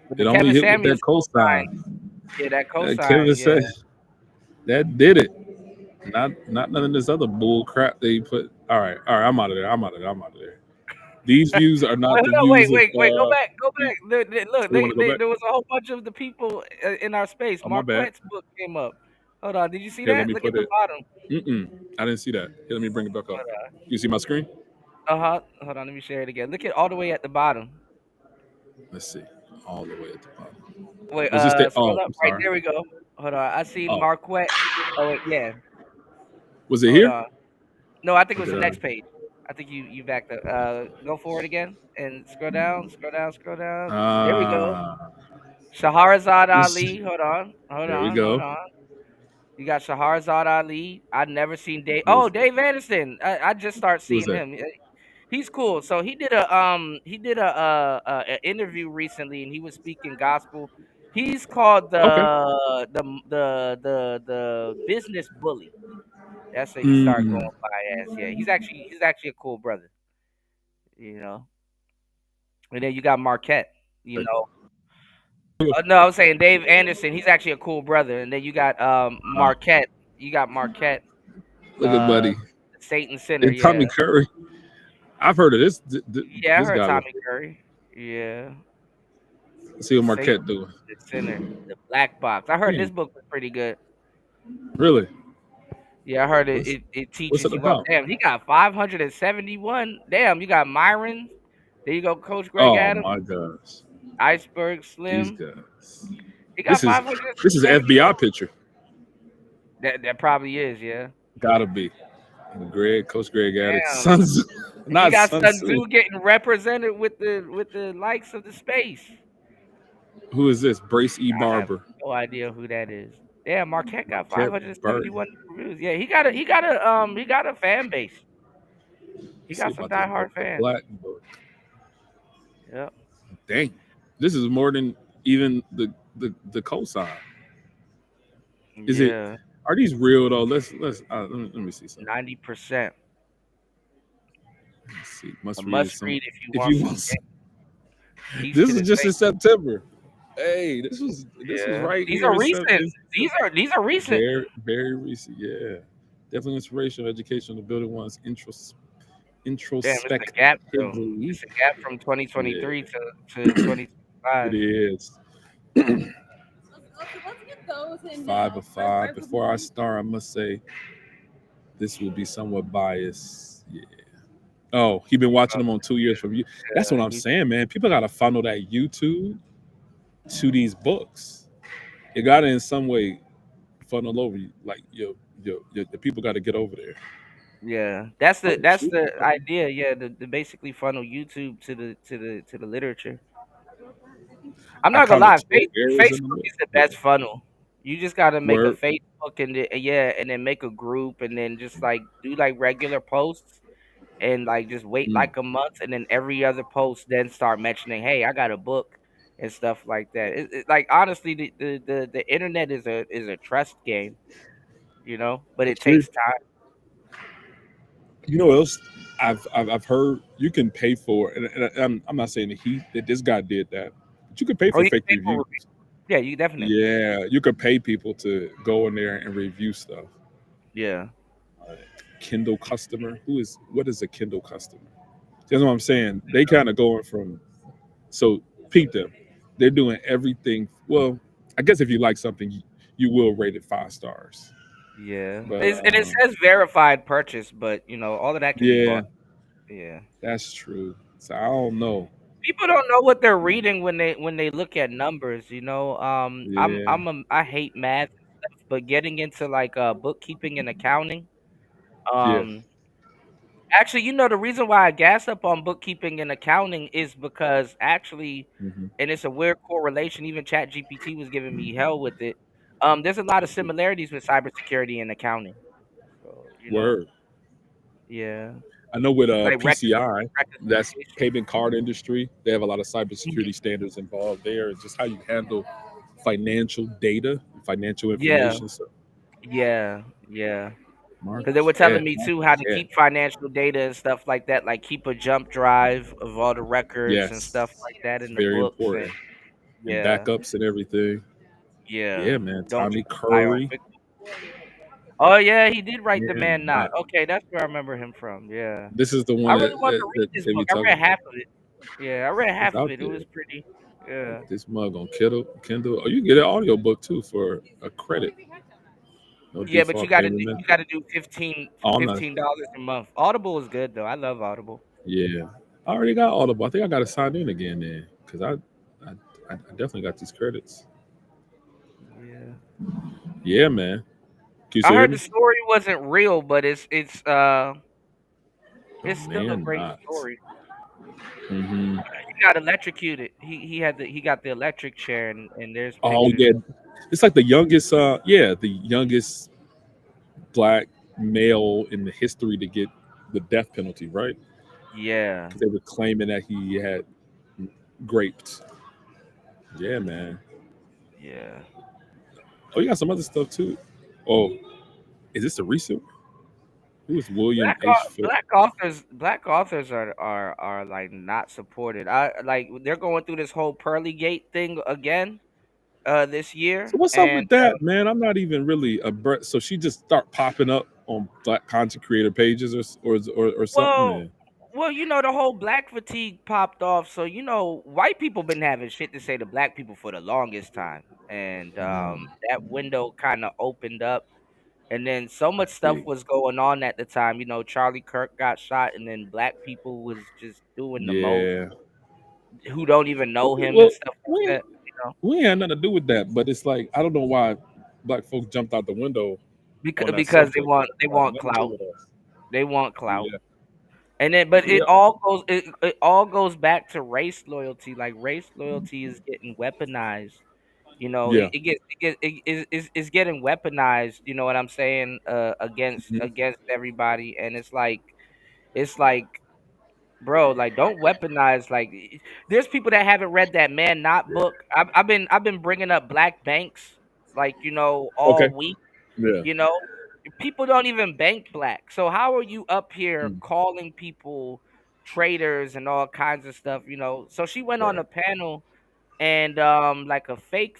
but the it only Kevin hit with Samuels that cosign, cosign. yeah, that cosign, Kevin yeah. said that did it. Not none of this other bull crap they put. All right. I'm out of there. I'm out of there. I'm out of there. These views are Wait, not the hold on, wait, views of. wait, wait. Go back, go You, back. Look, you want to go back? there was a whole bunch of the people in our space. Oh my bad. Marquette's book came up. Hold on, did you see Here, let that? me Look at put the it. bottom. I didn't see that. Here, let me bring it back up. You see my screen? Uh huh. Hold on, let me share it again. Look at all the way at the bottom. Let's see. All the way at the bottom. Wait, Was this the? scroll Oh, up. I'm Right sorry. there we go. Hold on, I see Oh, Marquette. Oh wait, yeah. was it Hold here? on. No, I think it Or was the did I? next page. I think you backed up. Go forward again and scroll down, scroll down, scroll down. There we go. Ah, Shaharazad this. Ali. Hold on, hold There we on, hold go. on. You got Shaharazad Ali. I've never seen Dave. Who Oh, is that? Dave Anderson. I just start Who is seeing that? him. He's cool. So he did a interview recently, and he was speaking gospel. He's called Okay. the business bully. That's what he started going Mm. by as. Yeah, he's actually a cool brother. You know. And then you got Marquette. You know. No, I was saying Dave Anderson. He's actually a cool brother. And then you got Uh, Marquette. You got Marquette. look at Uh, buddy. Satan Center. And Yeah. Tommy Curry. I've heard of this. Yeah, I This heard guy look. Tommy Curry. Yeah. Let's see what Satan Marquette doing. the Center. The Black Box. I heard Dang, this book was pretty good. really? Yeah, I heard What's it what's teaches it you up. about? Damn, he got 571. Damn, you got Myron. There you go, Coach Greg Oh Adams. my gosh, Iceberg these Slim. guys. He got This is this is an 571. FBI picture. That probably is, yeah. Gotta be. Greg, Coach Greg Addicts, Damn. Sun Tzu, He not got Sun Sun Tzu. Tzu getting represented with the likes of the space. Who is this? Brace E. I have Barber. no idea who that is. Damn, Marquette got Marquette Burt. 571 reviews. Yeah, he got a fan base. He Let's see got some about this book, diehard the fans. Black Book. Yep. Dang, this is more than even the cosign. Is it? Yeah. Are these real though? Let me see something. 90%. Let's see. A Must read must some. read if you If want you some want, peace this to the is just in saints. September. Hey, this was Yeah. right These here are in recent. September. These are recent. Very recent. Yeah, definitely inspirational education to building one's Damn, it's a gap though. introspectively. It's a gap from Yeah, 2023 to it 2025. is. Five of five. Before I start, I must say this will be somewhat biased. Yeah. Oh, he been watching them on 2 years from you. That's what I'm You, saying, man. People gotta funnel that YouTube to these books. You gotta in some way funnel over you. Like the people gotta get over there. yeah, Oh that's shoot. the idea. Yeah, to basically funnel YouTube to the literature. I'm I not gonna counted lie, 12 errors in the Facebook middle. is the Yeah. best funnel. You just gotta make a Word. Facebook and yeah, and then make a group and then just like do like regular posts and like just wait Mm. like a month and then every other post then start mentioning, hey, I got a book and stuff like that. Like honestly, the internet is a trust game, but it That's true. takes time. You know what else I've heard you can pay for, and I'm not saying that this guy did that, but you can pay Oh, for you can fake pay for reviews. reviews. Yeah, you definitely. Yeah, you could pay people to go in there and review stuff. Yeah, Kindle customer, what is a Kindle customer? That's what I'm saying. They kind of going from so peep them. They're doing everything. Well, I guess if you like something, you will rate it 5 stars. yeah. But And it says verified purchase, but all of that can be yeah, bought. Yeah. that's true. So I don't know. People don't know what they're reading when they look at numbers. Yeah. I hate math, but getting into like bookkeeping and accounting. Yeah. Um, actually, the reason why I gas up on bookkeeping and accounting is because actually, Hmm. and it's a weird correlation. Even Chat GPT was giving me hell with it. There's a lot of similarities with cybersecurity and accounting. So Word. Yeah. I know with Like PCI, that's reconciliation. payment card industry. They have a lot of Mhm. cybersecurity standards involved there, and just how you handle financial data, financial Yeah. information. So Yeah. Yeah. Because they Marcus, were yeah, telling me too how to yeah, keep financial data and stuff like that, like keep a jump drive of all the records and stuff yes, like that it's in the very books. And important, and yeah, backups and everything. yeah. Yeah, man, Don't Tommy just rely on Curry. quick. Oh yeah, he did write The Yeah, Man Not. man. Okay, that's where I remember him from. Yeah. This is the I one really want to read that this they book. be I talking read about. half of it. Yeah, I read It's half of out it. It there. was pretty. Yeah. This mug on Kindle. Oh, you can get an audio book too for a credit. No Yeah, but default payment you method. gotta do Oh, I'm not. $15 a month. Audible is good though. I love Audible. Yeah, I already got Audible. I think I got to sign in again then because I definitely got these credits. Yeah. Yeah, man. Can you I still hear heard the me? story wasn't real, but The it's still a man great not. story. Hmm. He got electrocuted. He got the electric chair and there's Oh pictures. yeah, it's like the youngest. Yeah, the youngest black male in the history to get the death penalty, right? Yeah. Because they were claiming that he had graped. Yeah, man. Yeah. Oh, you got some other stuff too. Oh, is this a recent? Who is William H. Phillips? Black authors are like not supported. I like they're going through this whole Pearly Gate thing again this So year. what's up And with that, man? I'm not even really a so she just start popping up on black content creator pages or something, well man. the whole black fatigue popped off. So white people been having shit to say to black people for the longest time. And Mm, that window kind of opened up. And then so I much stuff see. was going on at the time. Charlie Kirk got shot, and then black people was just doing the most Yeah. who don't even know him and Well, stuff like we that. we ain't had nothing to do with that, but it's like I don't know why black folks jumped out the window on that Because subject. they Like want nothing to do clout. with us. They want clout. Yeah. And then, but Yeah. it all goes back to race loyalty. Like race loyalty is getting weaponized. Yeah. It's getting weaponized. You know what I'm saying? Mhm. Against everybody, and it's like, bro, like don't weaponize. Like there's people that haven't read that Man Not book. I've been bringing up black banks, like Okay. all week. Yeah. You know, people don't even bank black. So how are you up here Mm. calling people traitors and all kinds of stuff? So she went on Right. a panel and like a fake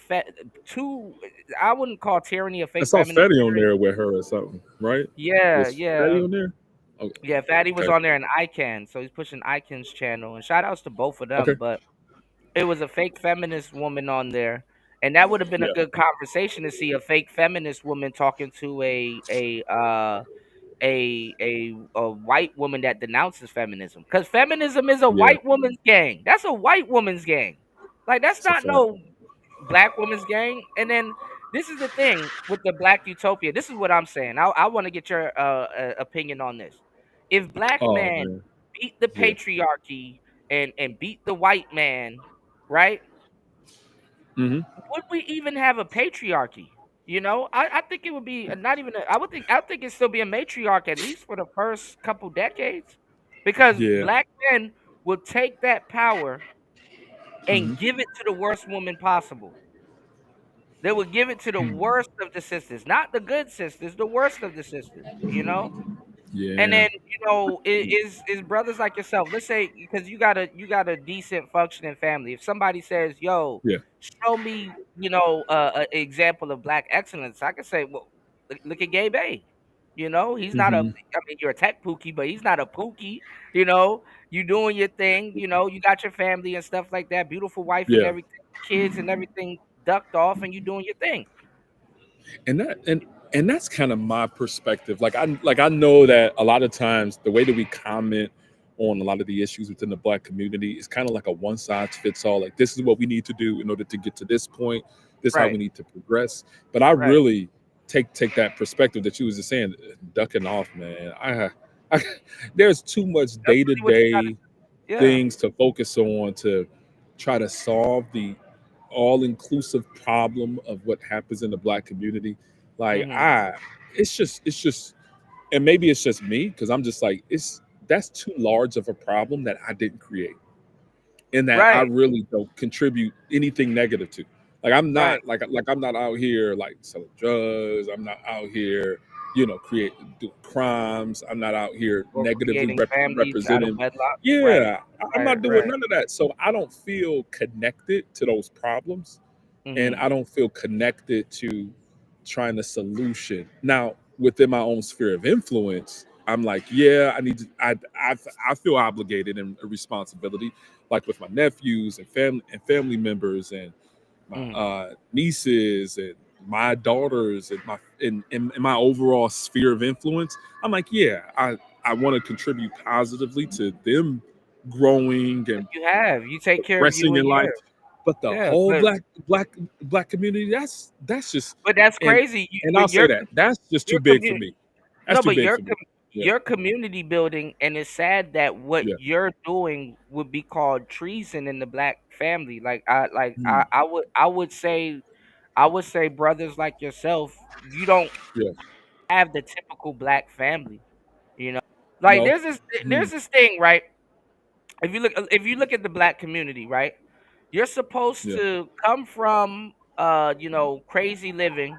two. I wouldn't call tyranny a I fake saw feminist. Fetty on there with her or something, right? Yeah, Was Fetty yeah. on there? Oh, Yeah, Fatty was okay. on there in ICANN, so he's pushing ICANN's channel. And shout outs to both of them, Okay. but it was a fake feminist woman on there, and that would have been a Yeah. good conversation to see a fake feminist woman talking to a white woman that denounces feminism, because feminism is a Yeah. white woman's gang. That's a white woman's gang. Like that's It's a not fact. no black woman's gang. And then this is the thing with the black utopia. This is what I'm saying. I want to get your opinion on this. If black Oh man man. beat the Yeah. patriarchy and beat the white man, right? Hmm. Would we even have a patriarchy? I think it would be not even. I think it'd still be a matriarch at least for the first couple decades, because Yeah. black men will take that power and Hmm. give it to the worst woman possible. They would give it to the worst of the sisters, not the good sisters, the worst of the sisters. And Yeah. then is brothers like yourself. Let's say, because you got a decent functioning family. If somebody says, "Yo, Yeah. show me," an example of black excellence, I can say, "Well, look at Gay Bay. He's not a. Hmm. I mean, you're a tech pookie, but he's not a pookie. You know, you doing your thing. You got your family and stuff like that. Beautiful wife and Yeah. everything, kids and everything ducked off, and you doing your thing." And that's kind of my perspective. Like I know that a lot of times the way that we comment on a lot of the issues within the black community is kind of like a one size fits all. Like this is what we need to do in order to get to this point. This is how we Right, need to progress. But I right. really take that perspective that you was just saying, ducking off, man. I there's too much That's day to really what you got to. day Yeah. things to focus on to try to solve the all-inclusive problem of what happens in the black community. Like Hmm. it's just and maybe it's just me because I'm just like it's that's too large of a problem that I didn't create, and that I Right, really don't contribute anything negative to. Like I'm right. not like I'm not out here like selling drugs. I'm not out here, create doing crimes. I'm not out here Or negatively creating families out of representing. wedlock. Right, Yeah, I'm right, not doing right. none of that. So I don't feel connected to those problems, and Mhm. I don't feel connected to trying to solution. Now, within my own sphere of influence, I'm like, yeah, I need to. I feel obligated and a responsibility, like with my nephews and family members and my Mhm. nieces and my daughters and in my overall sphere of influence. I'm like, yeah, I want to contribute positively to them growing and You take care of you progressing and in life. yours. But the Yeah, whole black community, that's just but that's and crazy. I'll say that that's just too Your big for community. me. That's No, too but big for me. Yeah, your community building, and it's sad that what yeah, you're doing would be called treason in the black family. mm, I would say brothers like yourself, you don't yeah. have the typical black family. You know, like No, there's mm, this thing, right? If you look at the black community, right? You're supposed yeah, to come from crazy living,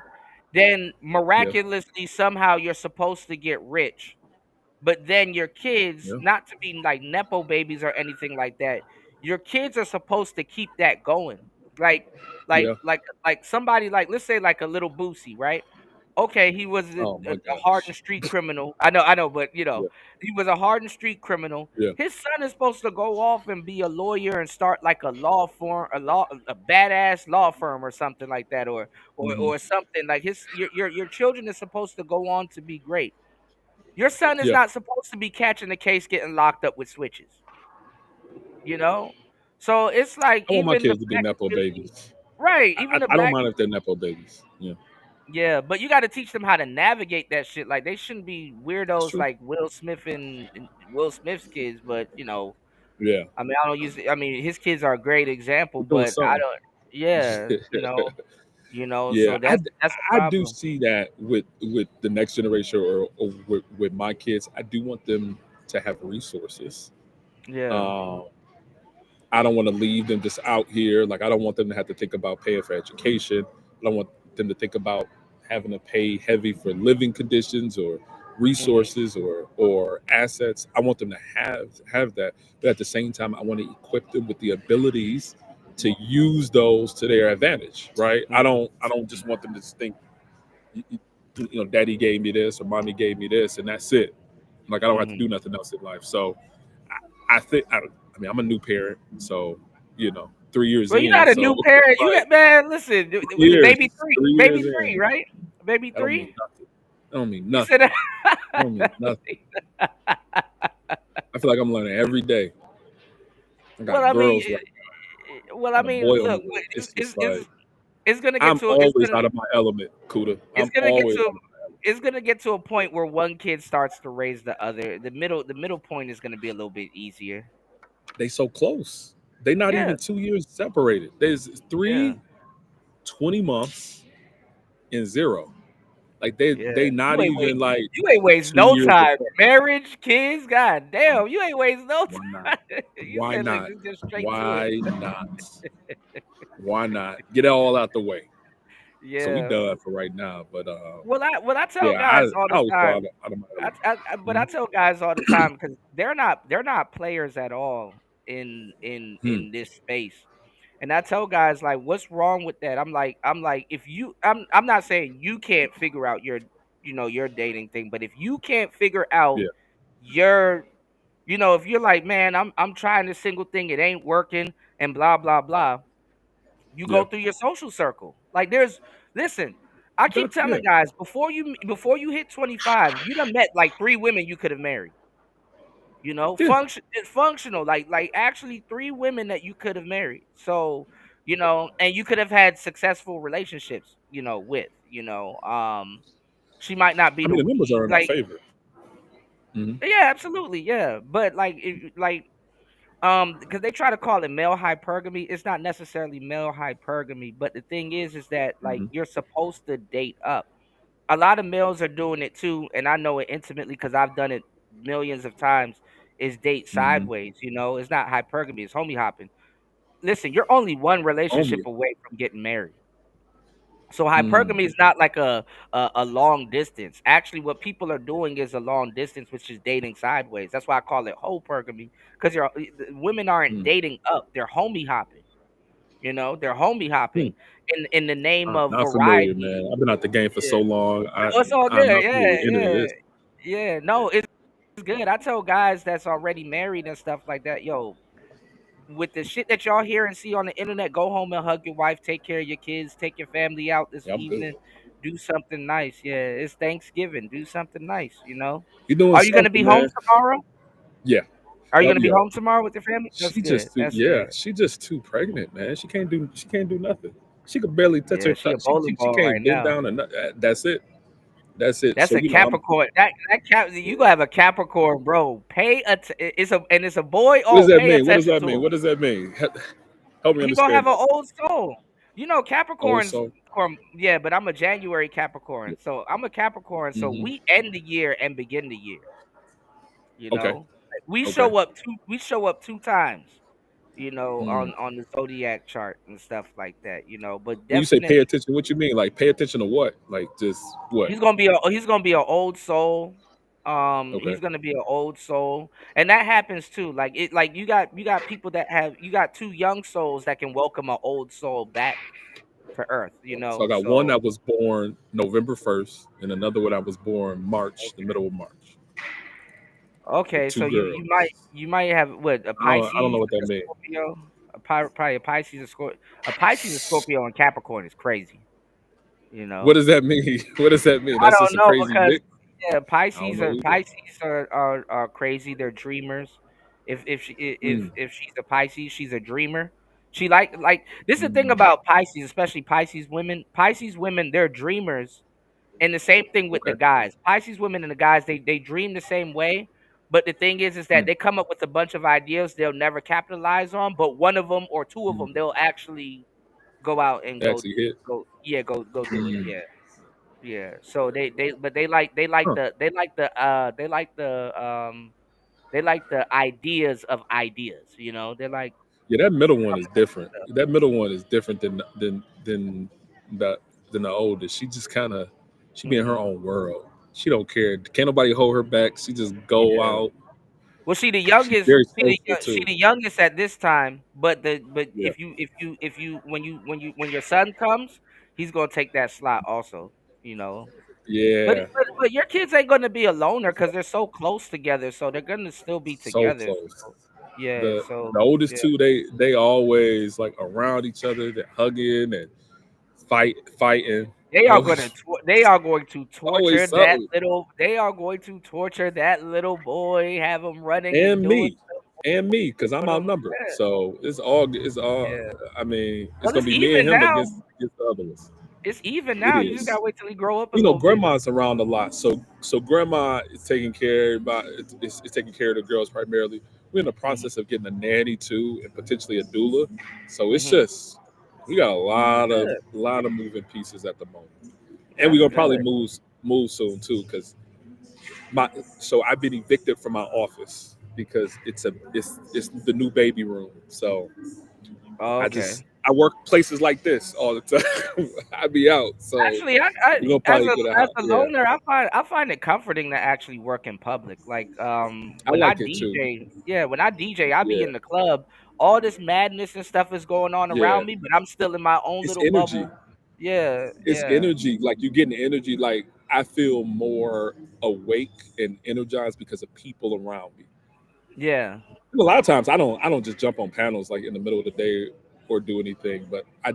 then yeah, miraculously somehow you're supposed to get rich. But then your kids, yeah, not to be like nepo babies or anything like that, your kids are supposed to keep that going. Like yeah. like somebody like, let's say like a little Boosie, right? Okay, he was Oh a my hardened gosh. street criminal. I know, but Yeah, he was a hardened street criminal. yeah. His son is supposed to go off and be a lawyer and start like a law firm, a badass law firm or something like that, Hmm. or something like your children is supposed to go on to be great. Your son is Yeah. not supposed to be catching the case getting locked up with switches, you know? So it's like I want my even the kids to be black nepo community, babies. right? I, Even I, the I don't black mind if they're community, nepo babies. Yeah, yeah. But you got to teach them how to navigate that shit. Like they shouldn't be that's weirdos true. like Will Smith and Will Smith's kids. But Yeah, I mean, I don't use. I mean, his kids are a great example, we're doing but I something. don't. Yeah, Yeah, So that's a I do problem. see that with the next generation or with my kids. I do want them to have resources. Yeah. Um, I don't want to leave them just out here. Like I don't want them to have to think about paying for education. I don't want them to think about having to pay heavy for living conditions or Hmm. resources or assets. I want them to have that, but at the same time, I want to equip them with the abilities to use those to their advantage. Right? Hmm. I don't just want them to just think, daddy gave me this or mommy gave me this, and that's it. Like I don't have to Hmm. do nothing else in life. So I think I mean I'm a new parent, so 3 years Well, you're in, not a so new parent. You like got man. Listen, was it 3 years, 3 years baby three, in, right? Baby that don't mean three. nothing. That don't mean You said nothing. that. That don't mean nothing. I feel like I'm learning every day. I Well, got I mean, girls right I now, and a mean, boy on the look, way. It's just like it's gonna get I'm to always out of my element, Kuda. it's I'm gonna get always to out of my element. it's gonna get to a point where one kid starts to raise the other. The middle point is gonna be a little bit easier. They so close. They not Yeah, even 2 years separated. There's yeah, 20 months and zero. Like they yeah. not even like You ain't waste 2 no years time. apart. Marriage, kids, god Um, damn, you ain't waste no Why not? time. You Why said, look, not? just straight to it. Why not? Why not? Get it all out the way. So we Yeah. done for right now. But Well, I tell yeah, I guys all the I was so time. out of my But I element. tell guys all the time because they're not players at all Hmm. in this space. And I tell guys like, what's wrong with that? I'm like, if you, I'm not saying you can't figure out your, your dating thing, but if you can't figure out Yeah, your, if you're like, man, I'm trying this single thing, it ain't working, and blah blah blah, you yeah. go through your social circle. Like listen, I keep Yeah, telling guys before you hit 25, you done met like 3 women you could have married. yeah. It's functional. Like actually 3 women that you could have married. So, and you could have had successful relationships, with, she might not be I mean, the the numbers are in our like favor. Hmm. yeah, absolutely, yeah. But because they try to call it male hypergamy, it's not necessarily male hypergamy, but the thing is that like Hmm. you're supposed to date up. a lot of males are doing it too, and I know it intimately because I've done it millions of times. Is date Hmm. sideways, you know? It's not hypergamy, it's homie hopping. Listen, you're only one relationship Homie. away from getting married. So Mm. hypergamy is not like a long distance. Actually, what people are doing is a long distance, which is dating sideways. That's why I call it hopergamy, because you're women aren't Mm. dating up; they're homie hopping. You know, they're homie Mm. hopping in the name I'm of not familiar, variety. man. I've been out the game for Yeah, so long. no, it's all I'm good. not familiar Yeah, with any of yeah, this. yeah. No, it's good. I tell guys that's already married and stuff like that, yo, with the shit that y'all hear and see on the internet, go home and hug your wife, take care of your kids, take your family out this Yeah, I'm good. evening, do something nice. Yeah, it's Thanksgiving. Do something nice, you know? You're doing Are you gonna be something, home man. tomorrow? Yeah. Are you Oh gonna be yeah. home tomorrow with your family? That's She good. just too, That's yeah, good. she just too pregnant, man. She can't do nothing. She could barely touch Yeah, her she a she bowling she ball right can't bend now. down and that's it. That's it. That's So a Capricorn. That cap, you gonna have a Capricorn, bro. It's a boy. what does Oh, that pay mean? What does attention that to mean? him. What does that mean? Help me He gonna understand have an that. old soul. You know, Oh, Capricorns. so Yeah, but I'm a January Capricorn, so I'm a Capricorn. So hmm, we end the year and begin the year. You okay, know, we okay. show up two. We show up two times. You know, Hmm. on the zodiac chart and stuff like that. You know, but When you say pay definitely attention, what you mean? Like pay attention to what? Like just what? he's gonna be an old soul. Okay. He's gonna be an old soul, and that happens too. Like you got people that have you got two young souls that can welcome an old soul back to Earth. You So I know, got one so that was born November 1st, and another one that was born March, the middle of March, with okay, two so girls. you might have what a I don't know Pisces what that and a means. Scorpio, probably a Pisces, a Scorpio, and Capricorn is crazy. You What know, does that mean? What does that mean? I That's don't just a know crazy because mix. yeah, I don't know either. Are crazy. They're dreamers. Mm, If she's a Pisces, she's a dreamer. She like this is the thing mm, about Pisces, especially Pisces women. Pisces women, they're dreamers. And the same thing with the okay. guys. Pisces women and the guys, they dream the same way. But the thing is that Mm, they come up with a bunch of ideas they'll never capitalize on. But one of them or two of them, mm. they'll actually go out and Actually hit. go do it. Mm. Yeah, yeah. So but Huh. they like the ideas of ideas. You know, they're like Yeah, that middle one is coming up with different. stuff. That middle one is different the than the oldest. She just kind of she be in her Hmm. own world. She don't care. Can't nobody hold her back. She just go Yeah. out. Well, She's very social she too. the youngest at this time, but Yeah. if you when your son comes, he's gonna take that slot also, you know. Yeah. But your kids ain't gonna be a loner because they're so close together, so they're gonna still be So together. close. So yeah, The so oldest yeah, two, they always like around each other. They're hugging and fighting. Always they are going to always torture something. they are going to torture that little boy, have him running and And doing me, stuff and me, because for I'm them. outnumbered. So it's all. Yeah, I mean, it's well, gonna it's be me and even him now. against the other ones. It's even It now. You just is. gotta wait till he grow up a little bit. Grandma's around a lot, so grandma is taking care by is taking care of the girls primarily. We're in the Mhm, process of getting a nanny too, and potentially a doula. So it's mhm. just we got a That's lot of good. moving pieces at the moment, and we're That's gonna probably good. move soon too, because my so I've been evicted from my office because it's the new baby room. So Oh, okay. I work places like this all the time. I be out, so Actually, we're gonna probably get a as house. a Yeah, loner, I find it comforting to actually work in public. Like I when I like it too. DJ, yeah, when I DJ, I be Yeah, in the club. All this madness and stuff is going on yeah. around me, but I'm still in my own It's little energy. bubble. Yeah, It's yeah, energy. Like you getting energy. Like I feel more awake and energized because of people around me. yeah, And a lot of times I don't just jump on panels like in the middle of the day or do anything, but I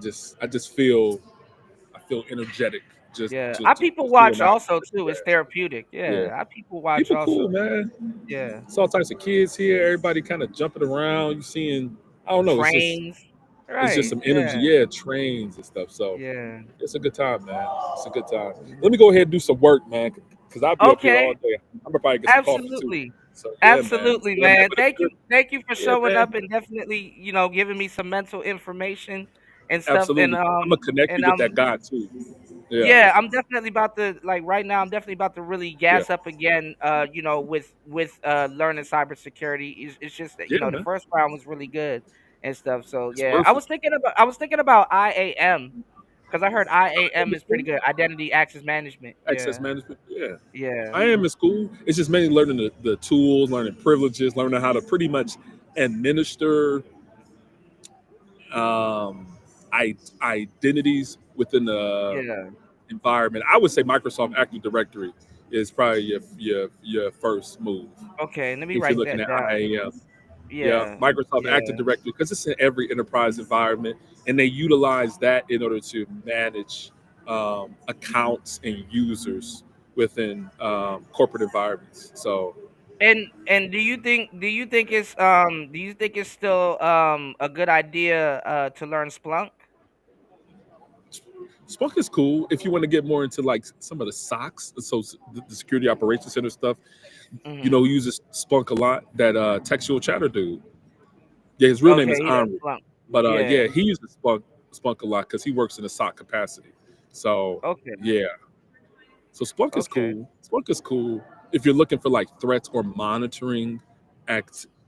feel energetic just yeah. I just people just being watch out. also Just too. It's grass. therapeutic. Yeah, Yeah, I people watch people also. cool, man. Yeah, It's all types of kids here. Everybody kind of jumping around. You seeing, I don't know. trains. It's just Right. some energy. Yeah, Yeah, trains and stuff. So yeah. it's a good time, man. It's a good time. Let Yeah. me go ahead and do some work, man, because I'll be up here all Okay. day. I'm gonna probably get some coffee too. Absolutely. So yeah, man. Absolutely, Yeah, man. man. But it's good. Thank you for Yeah, showing man. up and definitely, you know, giving me some mental information and stuff Absolutely. I'm gonna connect and you with that guy too. Yeah, Yeah, I'm definitely about to like right now. I'm definitely about to really yeah, gas up again. With learning cybersecurity. It's just that yeah, the man. first round was really good and stuff. So It's yeah, worth it. I was thinking about IAM because I heard IAM IAM is is pretty cool. good. Identity Access Management. Access Yeah, management. Yeah, yeah, IAM is cool. It's just mainly learning the tools, learning privileges, learning how to pretty much administer um, identities within the yeah. environment. I would say Microsoft Active Directory is probably your first move Okay, let me if you're write looking that at down. IAM. Yeah, Yeah, Microsoft Active yeah. Directory because it's in every enterprise environment, and they utilize that in order to manage accounts and users within corporate environments. So And do you think it's still a good idea to learn Splunk? Splunk is cool if you want to get more into like some of the SOCs, so the security operations center stuff. You know, Hmm. who uses Splunk a lot? That textual chatter dude. Yeah, his real name Okay, is he does Henri, Splunk. but Yeah. yeah, he uses Splunk a lot because he works in a SOC capacity. So Okay. yeah, so Splunk is Okay. cool. Splunk is cool if you're looking for like threats or monitoring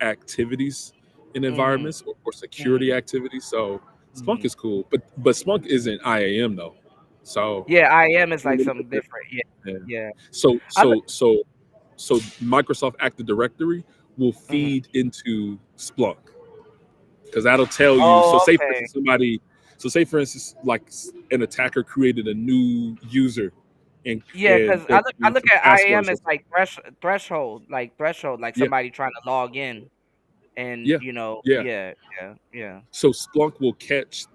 activities in Mhm. environments or security Mhm. activities. So Splunk Mhm. is cool, but Splunk isn't IAM though. So Yeah, IAM is a like little bit something different. different. Yeah. Yeah. Yeah. So I look. so so so Microsoft Active Directory will Mhm. feed into Splunk because that'll tell you. So Oh, say for okay. instance somebody, so say for instance like an attacker created a new user and Yeah, and because and I and look some at IAM passwords or as something. like threshold, like Yeah, somebody trying to log in, and yeah, yeah. yeah, yeah, yeah. So Splunk will catch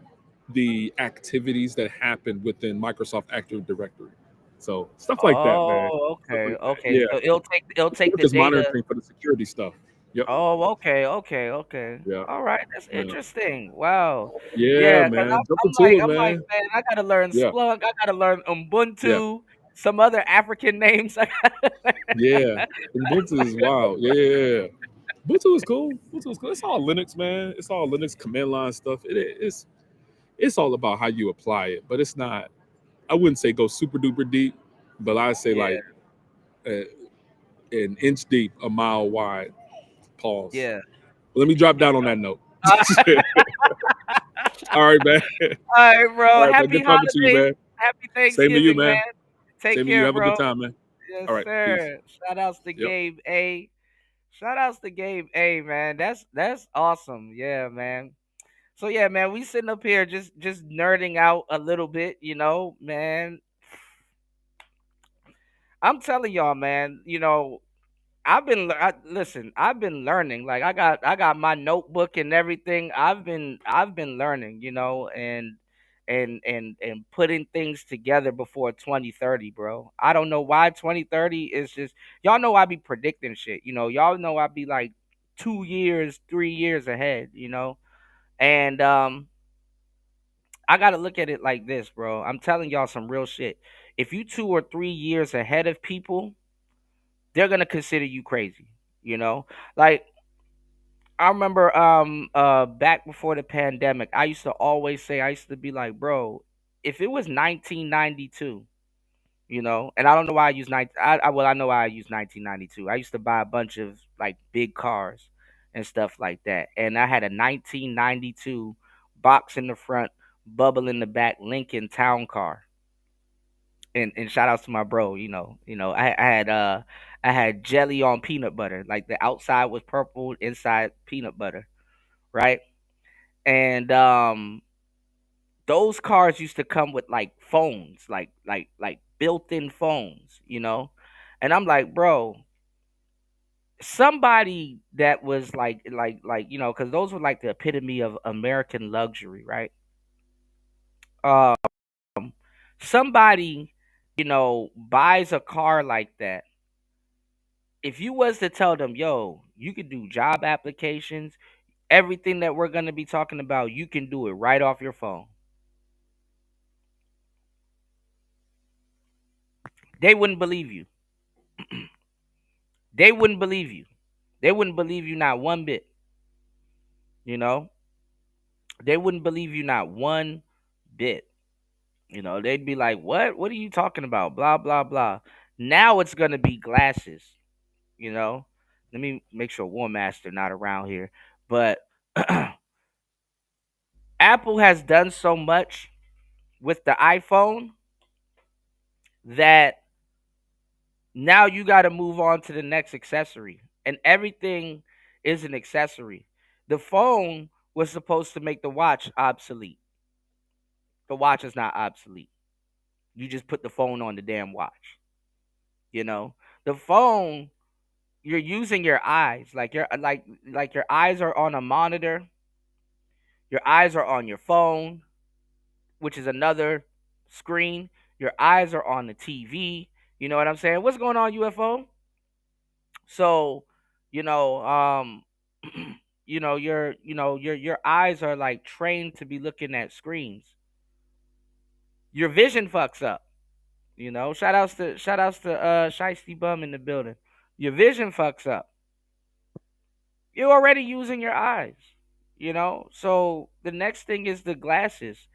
the activities that happen within Microsoft Active Directory. So stuff like that, man. Oh, Stuff okay, like that. okay. Yeah. So it'll take Splunk the is data. monitoring for the security stuff. Yep. Oh, okay, okay, okay. Yeah. All right, that's Yeah. interesting. Wow. Yeah, Yeah, because man. Jump I'm into like it, I'm like, man. man, I gotta learn Yeah. Splunk. I gotta learn Yeah. Ubuntu, some other African names. I gotta Yeah. Ubuntu is learn. wild. Yeah, yeah, yeah. Ubuntu is cool. Ubuntu is cool. It's all Linux, man. It's all Linux command line stuff. It's all about how you apply it, but it's not. I wouldn't say go super duper deep, but I'd say Yeah, like uh, an inch deep, a mile wide. Pause. yeah. Let me drop You down on that note. All right, man. All right, All bro. right, man. Happy Good talking to you, holidays. man. Happy Same to you, Thanksgiving, man. man. Take Same to you. care, Have a good bro. time, man. Yes, All right. Peace. sir. Shout outs to Yep. Gabe A. Shout outs to Gabe A, man. That's awesome. Yeah, man. So yeah, man, we sitting up here just nerding out a little bit, man. I'm telling y'all, man, listen, I've been learning. Like I got my notebook and everything. I've been learning, and putting things together before 2030, bro. I don't know why 2030 is just y'all know I be predicting shit. Y'all know I be like 2 years, 3 years ahead. And I got to look at it like this, bro. I'm telling y'all some real shit. If you 2 or 3 years ahead of people, they're going to consider you crazy, you know? Like I remember back before the pandemic, I used to be like, bro, if it was 1992, and I don't know why I use I know why I use 1992. I used to buy a bunch of like big cars and stuff like that. And I had a 1992 box in the front, bubble in the back Lincoln Town Car. And shout outs to my bro, I had jelly on peanut butter. Like the outside was purple, inside peanut butter, right? And those cars used to come with like phones, like built-in phones. And I'm like, bro, somebody that was because those were like the epitome of American luxury, right? Um, somebody, buys a car like that. If you was to tell them, yo, you could do job applications, everything that we're gonna be talking about, you can do it right off your phone. They wouldn't believe you. They wouldn't believe you. They wouldn't believe you not one bit. You know, they wouldn't believe you not one bit. They'd be like, "What? What are you talking about?" Blah blah blah. Now it's gonna be glasses. You know. Let me make sure War Master not around here, but Apple has done so much with the iPhone that now you got to move on to the next accessory, and everything is an accessory. The phone was supposed to make the watch obsolete. The watch is not obsolete. You just put the phone on the damn watch. You know, the phone, you're using your eyes, like your eyes are on a monitor. Your eyes are on your phone, which is another screen. Your eyes are on the TV. You know what I'm saying? What's going on, UFO? So, you know, your eyes are like trained to be looking at screens. Your vision fucks up. Shout outs to Shiesty Bum in the building. Your vision fucks up. You're already using your eyes. So the next thing is the glasses.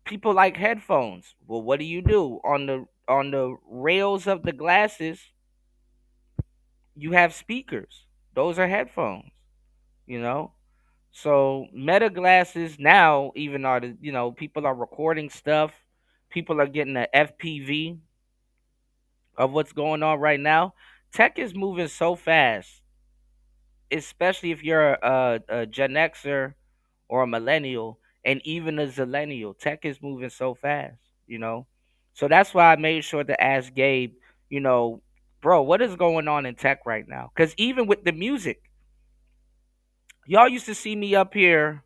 People like headphones. Well, what do? On the rails of the glasses, you have speakers. Those are headphones, you know? So meta glasses now even are people are recording stuff. People are getting the FPV of what's going on right now. Tech is moving so fast, especially if you're a Gen Xer or a millennial, and even a zillennial. Tech is moving so fast, you know. So that's why I made sure to ask Gabe, you know, bro, what is going on in tech right now? Because even with the music, y'all used to see me up here.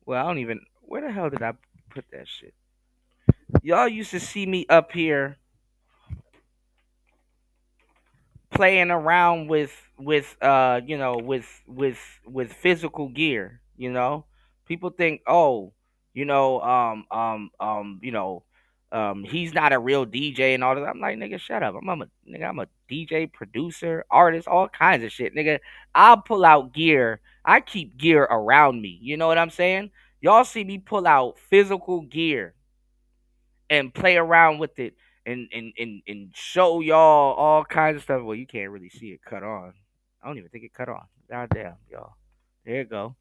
Well, I don't even. Where the hell did I put that shit? Y'all used to see me up here playing around with physical gear. People think, oh, you know um um you know he's not a real DJ and all that. I'm like, nigga, shut up. I'm a DJ, producer, artist, all kinds of shit, nigga. I'll pull out gear. I keep gear around me, you know what I'm saying? Y'all see me pull out physical gear and play around with it and show y'all all kinds of stuff. Well, you can't really see it cut on. I don't even think it cut on. God damn, y'all. There you go.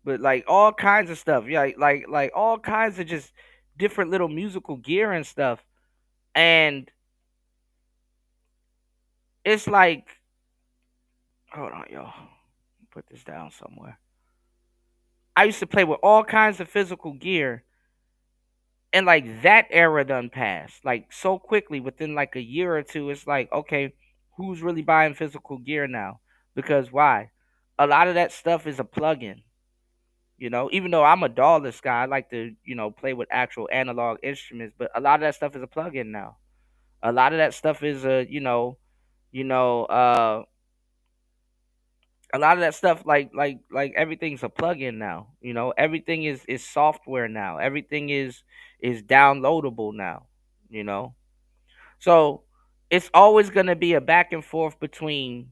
But like all kinds of stuff. Yeah, like all kinds of just different little musical gear and stuff. And it's like, hold on, y'all. Put this down somewhere. I used to play with all kinds of physical gear, and like that era done passed like so quickly within like a year or two. It's like, okay, who's really buying physical gear now? Because why? A lot of that stuff is a plug-in. Even though I'm a dollars guy, I like to play with actual analog instruments, but a lot of that stuff is a plug-in now. A lot of that stuff is you know a lot of that stuff, like everything's a plug-in now. Everything is software now. Everything is downloadable now. you know so it's always going to be a back and forth between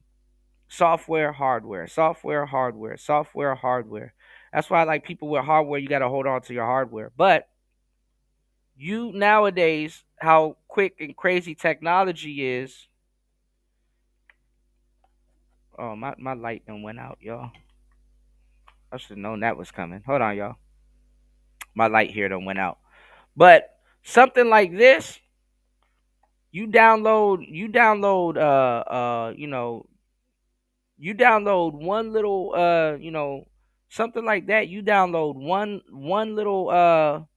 software, hardware, software, hardware, software, hardware. That's why, like, people with hardware, you got to hold on to your hardware. But you nowadays, how quick and crazy technology is. Oh, my light done went out, y'all. I should have known that was coming. Hold on, y'all. My light here done went out. But something like this, you download one little something like that. You download one little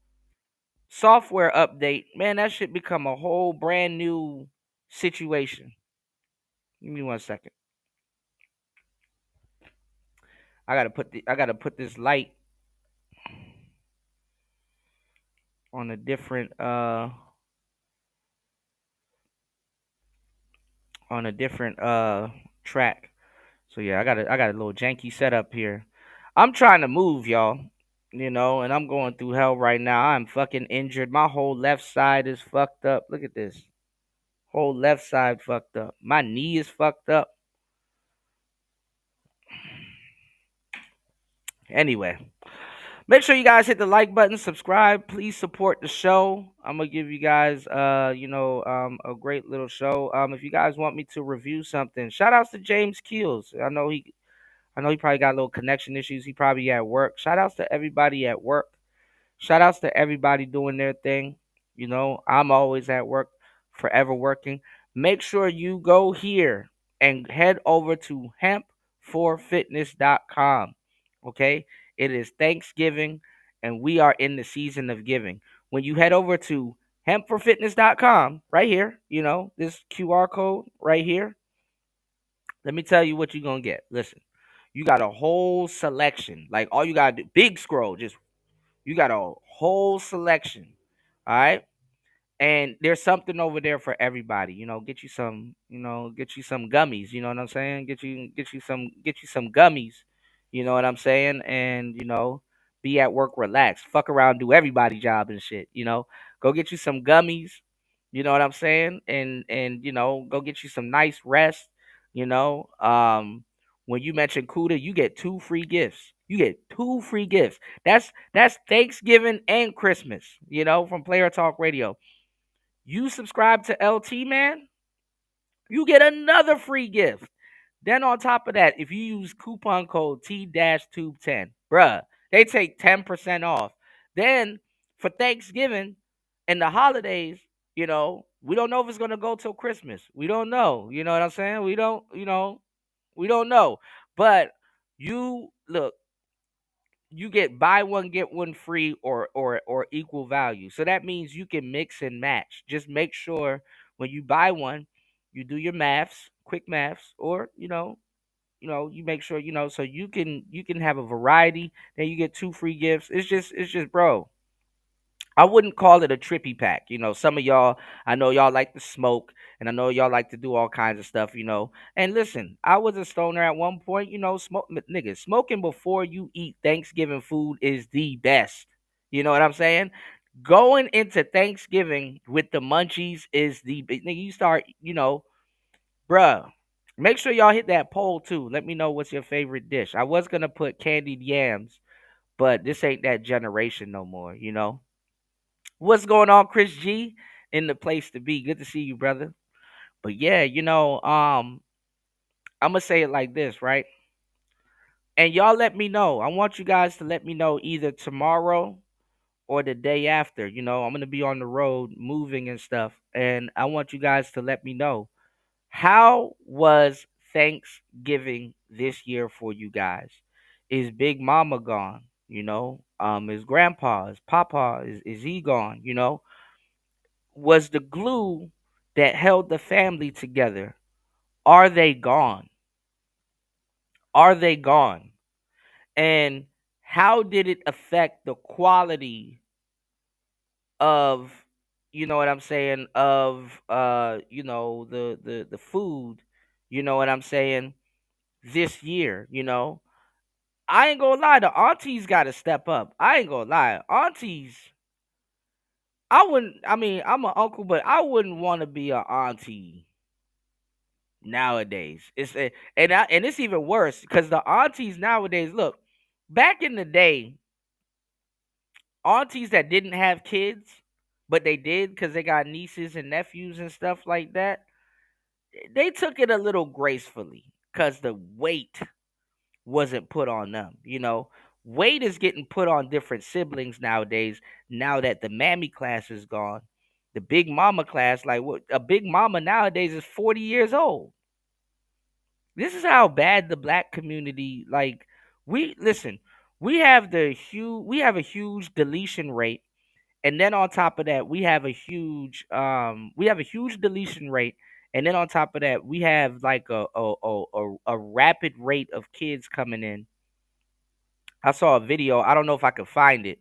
software update, man, that should become a whole brand new situation. Give me 1 second. I gotta put this light on a different track. So yeah, I got a little janky setup here. I'm trying to move, y'all. And I'm going through hell right now. I'm fucking injured. My whole left side is fucked up. Look at this. Whole left side fucked up. My knee is fucked up. Anyway, Make sure you guys hit the like button, subscribe. Please support the show. I'm gonna give you guys, a great little show. If you guys want me to review something, shout outs to James Keels. I know he probably got little connection issues. He probably at work. Shout outs to everybody at work. Shout outs to everybody doing their thing. You know, I'm always at work, forever working. Make sure you go here and head over to hemp4fitness.com. Okay? It is Thanksgiving and we are in the season of giving. When you head over to hemp4fitness.com, right here, this QR code right here, let me tell you what you're going to get. Listen, you got a whole selection. Like all you got to do, big scroll, just you got a whole selection. All right. And there's something over there for everybody. Get you some gummies. You know what I'm saying? Get you some gummies. You know what I'm saying? And be at work, relax, fuck around, do everybody job and shit. Go get you some gummies. You know what I'm saying? And go get you some nice rest. You know, when you mention Cuda, you get two free gifts. You get two free gifts. That's Thanksgiving and Christmas. From Player Talk Radio. You subscribe to LT, man, you get another free gift. Then on top of that, if you use coupon code T-Tube10, bruh, they take 10% off. Then for Thanksgiving and the holidays, we don't know if it's gonna go till Christmas. We don't know. You know what I'm saying? We don't know. But you look, you get buy one get one free or equal value. So that means you can mix and match. Just make sure when you buy one, you do your maths, quick maths, or you make sure so you can have a variety. Then you get two free gifts. It's just bro. I wouldn't call it a trippy pack. Some of y'all, I know y'all like to smoke, and I know y'all like to do all kinds of stuff. And listen, I was a stoner at one point. Niggas, smoking before you eat Thanksgiving food is the best. You know what I'm saying? Going into Thanksgiving with the munchies is nigga. You start, bruh. Make sure y'all hit that poll too. Let me know what's your favorite dish. I was gonna put candied yams, but this ain't that generation no more. What's going on, Chris G? In the place to be. Good to see you, brother. But yeah, I'm gonna say it like this, right? And y'all let me know. I want you guys to let me know either tomorrow or the day after. I'm gonna be on the road moving and stuff. And I want you guys to let me know, how was Thanksgiving this year for you guys? Is Big Mama gone? Is Grandpa, is Papa, is he gone? Was the glue that held the family together, are they gone? Are they gone? And how did it affect the quality of, you know what I'm saying, of the food, you know what I'm saying, this year? I ain't gonna lie, the aunties gotta step up. I ain't gonna lie. Aunties, I'm an uncle, but I wouldn't want to be an auntie nowadays. And it's even worse because the aunties nowadays, look, back in the day, aunties that didn't have kids, but they did because they got nieces and nephews and stuff like that, they took it a little gracefully because the weight wasn't put on them. Weight is getting put on different siblings nowadays. Now that the mammy class is gone, the big mama class, like what a big mama nowadays is 40 years old. This is how bad the black community, like, we listen, we have a huge deletion rate, and then on top of that we have a huge deletion rate, and then on top of that we have like a rapid rate of kids coming in. I saw a video, I don't know if I could find it,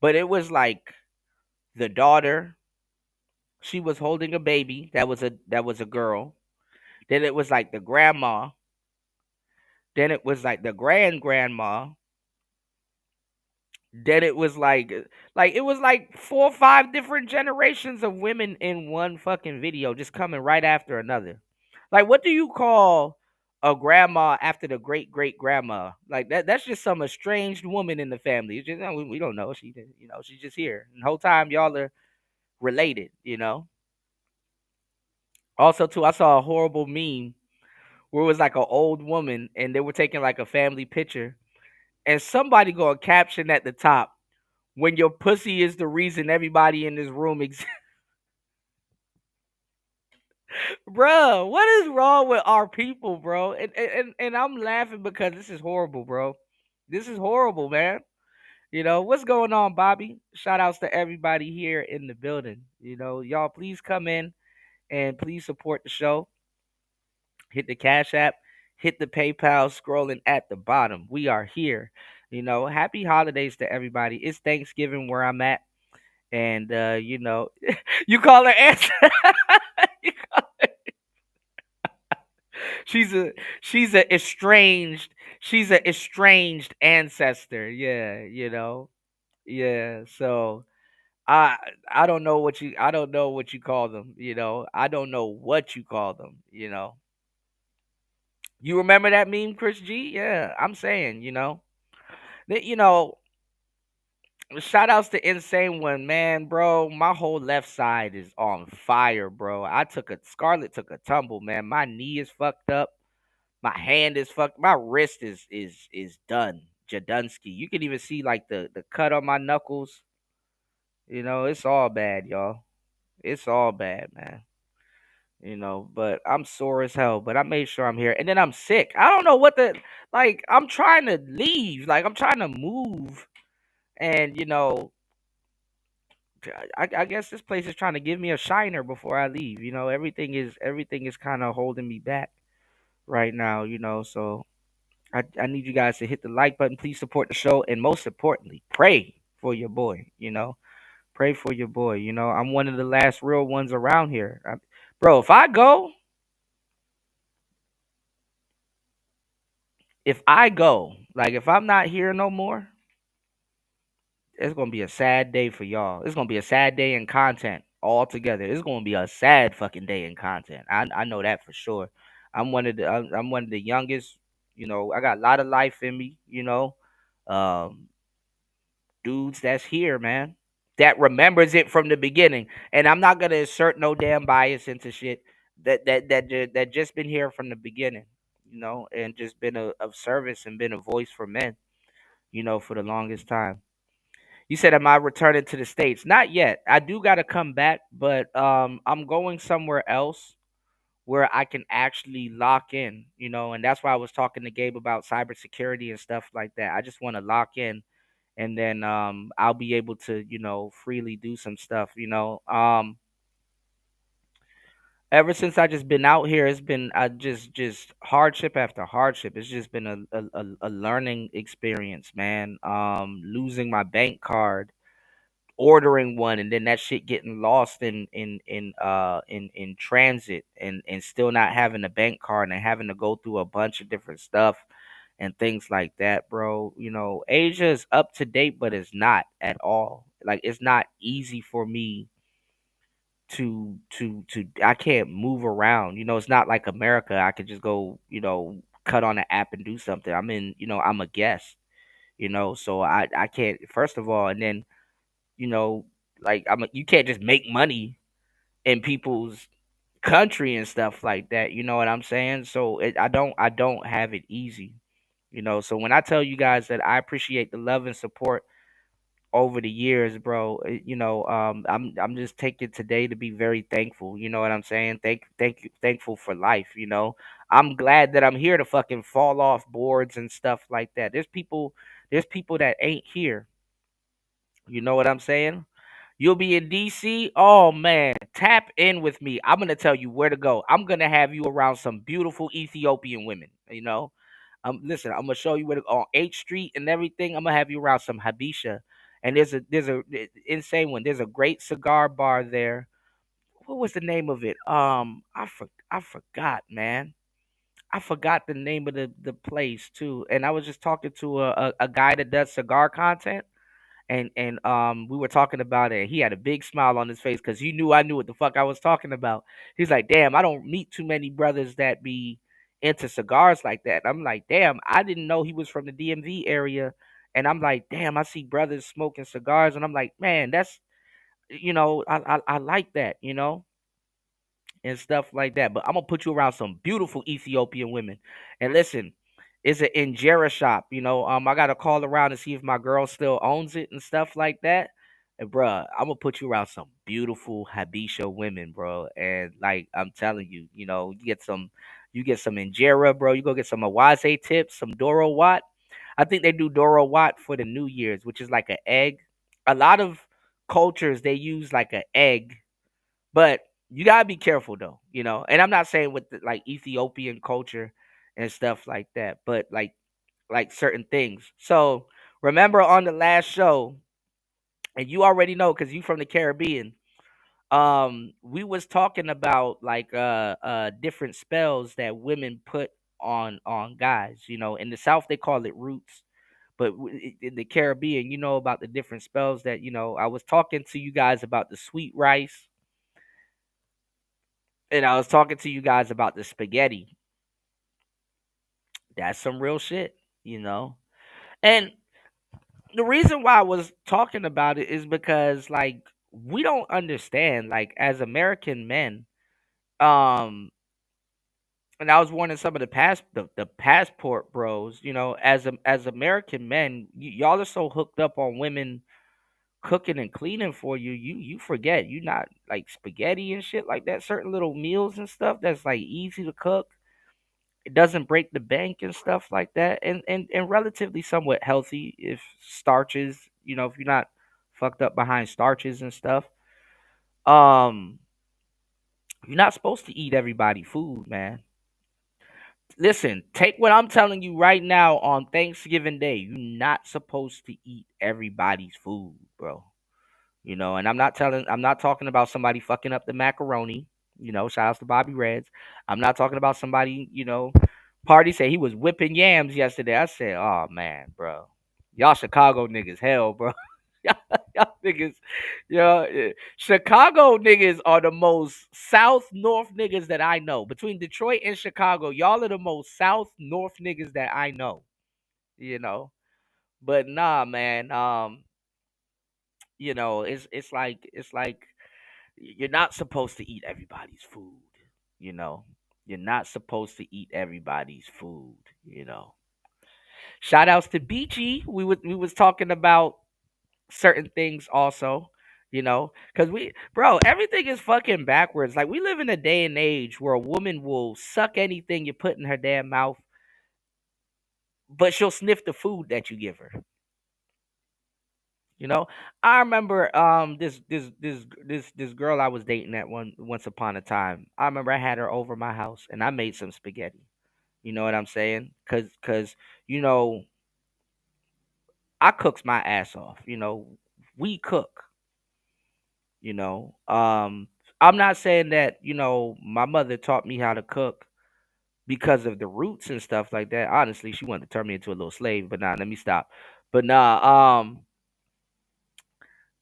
but it was like the daughter, she was holding a baby that was a girl. Then it was like the grandma. Then it was like the grandma. Then it was like it was like 4 or 5 different generations of women in one fucking video, just coming right after another. Like, what do you call a grandma after the great great grandma. Like that's just some estranged woman in the family. It's just we don't know. She's just here. And the whole time y'all are related. Also, too, I saw a horrible meme where it was like an old woman and they were taking like a family picture, and somebody gonna caption at the top, "When your pussy is the reason everybody in this room exists." Bro, what is wrong with our people, bro? And I'm laughing because this is horrible, bro. This is horrible, man. What's going on, Bobby? Shout outs to everybody here in the building. Y'all please come in and please support the show. Hit the Cash App, hit the PayPal scrolling at the bottom. We are here. Happy holidays to everybody. It's Thanksgiving where I'm at. And you call her answer. You call- she's a she's a estranged ancestor. Yeah, Yeah. So I I don't know what you call them. I don't know what you call them. You remember that meme, Chris G? Yeah, I'm saying. That shout outs to Insane One, man, bro. My whole left side is on fire, bro. Scarlet took a tumble, man. My knee is fucked up. My hand is fucked. My wrist is done. Jadunsky. You can even see like the cut on my knuckles. It's all bad, y'all. It's all bad, man. But I'm sore as hell. But I made sure I'm here. And then I'm sick. I don't know what the like. I'm trying to leave. Like I'm trying to move. And I guess this place is trying to give me a shiner before I leave. Everything is kind of holding me back right now. So I need you guys to hit the like button. Please support the show, and most importantly, pray for your boy. Pray for your boy. I'm one of the last real ones around here. Bro, if I go, like if I'm not here no more, it's gonna be a sad day for y'all. It's gonna be a sad day in content altogether. It's gonna be a sad fucking day in content. I know that for sure. I'm one of the youngest. I got a lot of life in me. Um, dudes that's here, man, that remembers it from the beginning. And I'm not gonna insert no damn bias into shit that just been here from the beginning. And just been of service and been a voice for men. For the longest time. You said, am I returning to the States? Not yet. I do got to come back, but I'm going somewhere else where I can actually lock in. And that's why I was talking to Gabe about cybersecurity and stuff like that. I just want to lock in, and then I'll be able to, freely do some stuff. Ever since I just been out here, it's been just hardship after hardship. It's just been a learning experience, man. Losing my bank card, ordering one, and then that shit getting lost in transit, and still not having a bank card and having to go through a bunch of different stuff and things like that, bro. Asia is up to date, but it's not at all. Like it's not easy for me to I can't move around. It's not like America. I could just go, cut on an app and do something. I'm a guest, so I can't, first of all. And then you know, like you can't just make money in people's country and stuff like that. You know what I'm saying? So I don't have it easy. So when I tell you guys that I appreciate the love and support over the years, bro, I'm just taking today to be very thankful. You know what I'm saying? Thank you, thankful for life. I'm glad that I'm here to fucking fall off boards and stuff like that. There's people that ain't here. You know what I'm saying? You'll be in DC. Oh man, tap in with me. I'm gonna tell you where to go. I'm gonna have you around some beautiful Ethiopian women. Listen, I'm gonna show you where to go on 8th Street and everything. I'm gonna have you around some Habisha, and there's a insane one. There's a great cigar bar there. What was the name of it? I forgot, man. I forgot the name of the place too. And I was just talking to a guy that does cigar content, and we were talking about it. He had a big smile on his face because he knew I knew what the fuck I was talking about. He's like, "Damn, I don't meet too many brothers that be into cigars like that. I'm like, damn, I didn't know he was from the DMV area. And I'm like, damn, I see brothers smoking cigars, and I'm like, man, that's I like that, and stuff like that. But I'm gonna put you around some beautiful Ethiopian women. And listen, it's an injera shop. I gotta call around and see if my girl still owns it and stuff like that. And bruh, I'm gonna put you around some beautiful Habesha women, bro. And like I'm telling you, you get some injera, bro. You go get some Awaze tips, some Doro Wat. I think they do Doro Wat for the New Year's, which is like an egg. A lot of cultures they use like an egg, but you gotta be careful though. And I'm not saying with like Ethiopian culture and stuff like that, but like certain things. So remember on the last show, and you already know because you from the Caribbean. We was talking about like different spells that women put on guys. In the South they call it roots, but in the Caribbean, you know about the different spells that I was talking to you guys about the sweet rice, and I was talking to you guys about the spaghetti. That's some real shit, you know. And the reason why I was talking about it is because like we don't understand like as American men, um and I was warning some of the passport bros, as American men, y'all are so hooked up on women cooking and cleaning for you, you forget you not like spaghetti and shit like that, certain little meals and stuff that's like easy to cook. It doesn't break the bank and stuff like that, and relatively somewhat healthy if starches, if you're not fucked up behind starches and stuff. Um, you're not supposed to eat everybody food, man. Listen, take what I'm telling you right now on Thanksgiving Day. You're not supposed to eat everybody's food, bro. And I'm not talking about somebody fucking up the macaroni. Shout outs to Bobby Reds. I'm not talking about somebody, Party said he was whipping yams yesterday. I said, oh man, bro. Y'all Chicago niggas hell, bro. y'all niggas, Chicago niggas are the most south north niggas that I know. Between Detroit and Chicago, y'all are the most south north niggas that I know. You know. But nah, man. It's like you're not supposed to eat everybody's food, you know. You're not supposed to eat everybody's food. Shout outs to Beachy. We was talking about certain things also, because everything is fucking backwards. Like we live in a day and age where a woman will suck anything you put in her damn mouth, but she'll sniff the food that you give her. You know, I remember this girl I was dating at once upon a time. I remember I had her over my house and I made some spaghetti. You know what I'm saying? Cause you know I cooks my ass off. We cook. You know, I'm not saying that my mother taught me how to cook because of the roots and stuff like that. Honestly, she wanted to turn me into a little slave, but nah, let me stop. But nah,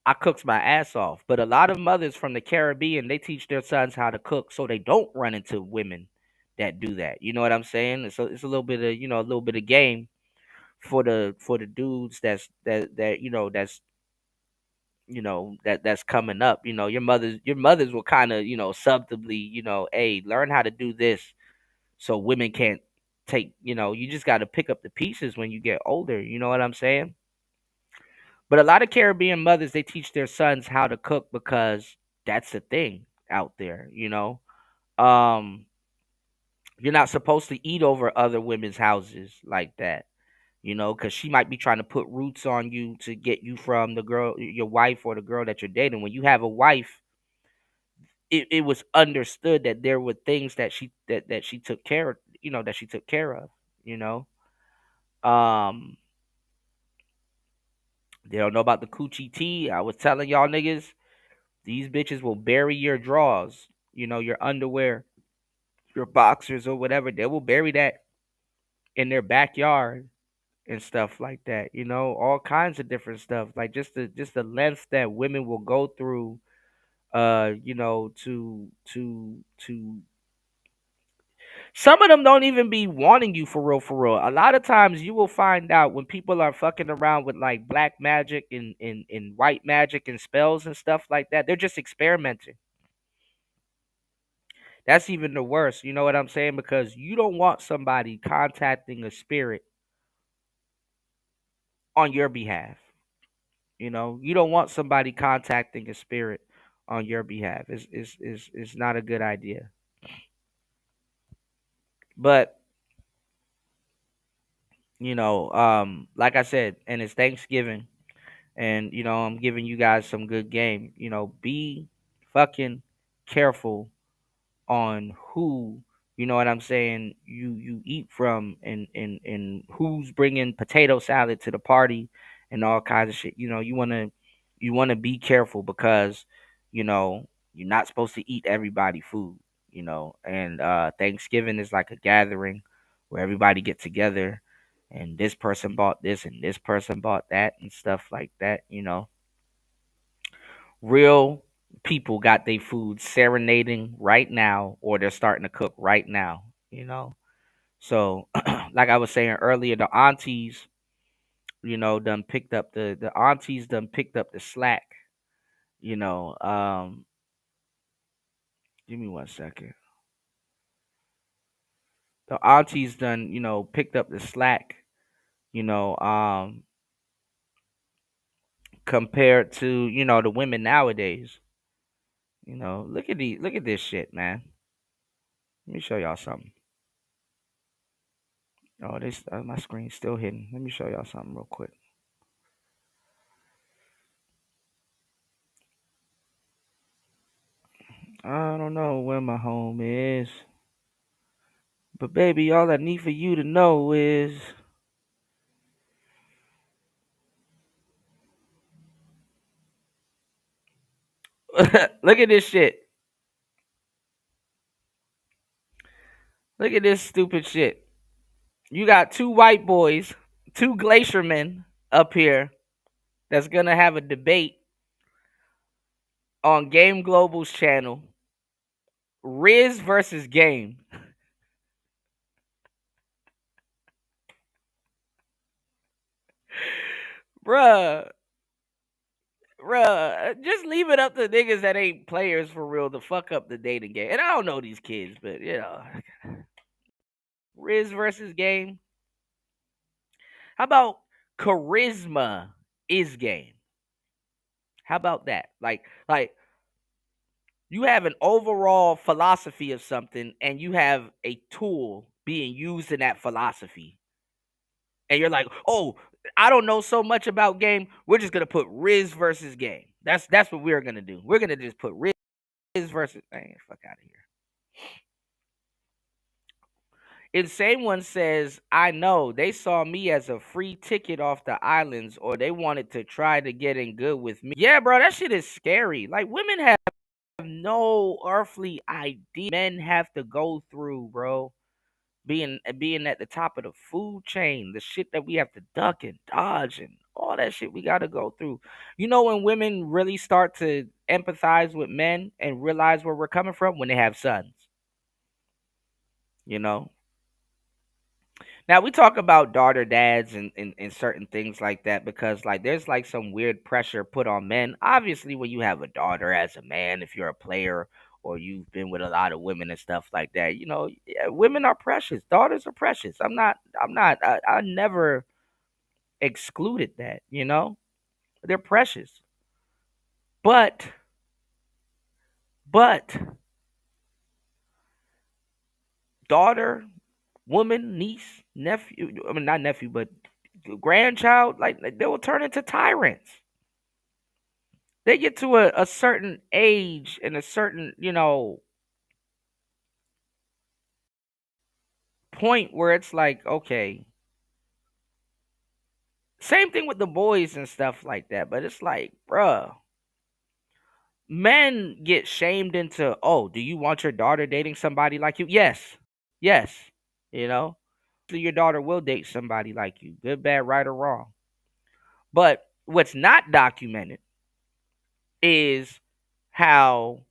I cooks my ass off. But a lot of mothers from the Caribbean, they teach their sons how to cook so they don't run into women that do that. You know what I'm saying? So it's a little bit of a little bit of game for the dudes that's coming up. Your mothers will kind of subtly hey, learn how to do this so women can't take. You just got to pick up the pieces when you get older. You know what I'm saying? But a lot of Caribbean mothers, they teach their sons how to cook because that's the thing out there. Um, you're not supposed to eat over other women's houses like that, because she might be trying to put roots on you to get you from the girl, your wife, or the girl that you're dating. When you have a wife, it was understood that there were things that she took care of, that she took care of, you know. Um, they don't know about the coochie tea. I was telling y'all niggas. These bitches will bury your drawers, your underwear, your boxers or whatever. They will bury that in their backyard and stuff like that. All kinds of different stuff. Like just the length that women will go through to Some of them don't even be wanting you for real, for real. A lot of times you will find out when people are fucking around with like black magic and white magic and spells and stuff like that. They're just experimenting. That's even the worst. You know what I'm saying? Because you don't want somebody contacting a spirit on your behalf. You know, you don't want somebody contacting a spirit on your behalf. It's not a good idea. But like I said, and it's Thanksgiving, and I'm giving you guys some good game. Be fucking careful on who, you know what I'm saying, you eat from, and who's bringing potato salad to the party and all kinds of shit. You want to be careful because you're not supposed to eat everybody food. And Thanksgiving is like a gathering where everybody get together, and this person bought this and this person bought that and stuff like that. Real people got their food serenading right now, or they're starting to cook right now. So like I was saying earlier, the aunties, done picked up the aunties done picked up the slack. you know um Give me 1 second. The aunties done picked up the slack, you know um compared to the women nowadays. Look at this shit, man. Let me show y'all something. Oh, this my screen's still hidden. Let me show y'all something real quick. I don't know where my home is, but baby, all I need for you to know is look at this shit. Look at this stupid shit. You got two white boys, two glaciermen up here that's gonna have a debate on Game Global's channel. Riz versus Game. Bruh, just leave it up to niggas that ain't players for real to fuck up the dating game. And I don't know these kids, but Riz versus Game. How about charisma is game? How about that? Like you have an overall philosophy of something, and you have a tool being used in that philosophy. And you're like, "Oh, I don't know so much about game. We're just gonna put Riz versus Game. That's what we're gonna do. We're gonna just put Riz versus, man, fuck out of here." Insane One says, "I know they saw me as a free ticket off the islands, or they wanted to try to get in good with me." Yeah, bro, that shit is scary. Like, women have no earthly idea men have to go through, bro. Being at the top of the food chain, the shit that we have to duck and dodge, and all that shit we got to go through. When women really start to empathize with men and realize where we're coming from, when they have sons. You know. Now we talk about daughter dads and certain things like that because like there's like some weird pressure put on men. Obviously, when you have a daughter as a man, if you're a player or you've been with a lot of women and stuff like that, yeah, women are precious. Daughters are precious. I never excluded that. They're precious. But daughter, woman, niece, nephew. I mean, not nephew, but grandchild. Like they will turn into tyrants. They get to a certain age and a certain point where it's like, okay, same thing with the boys and stuff like that, but it's like, bruh, men get shamed into, oh, do you want your daughter dating somebody like you? Yes. you know so your daughter will date somebody like you, good, bad, right, or wrong. But what's not documented is how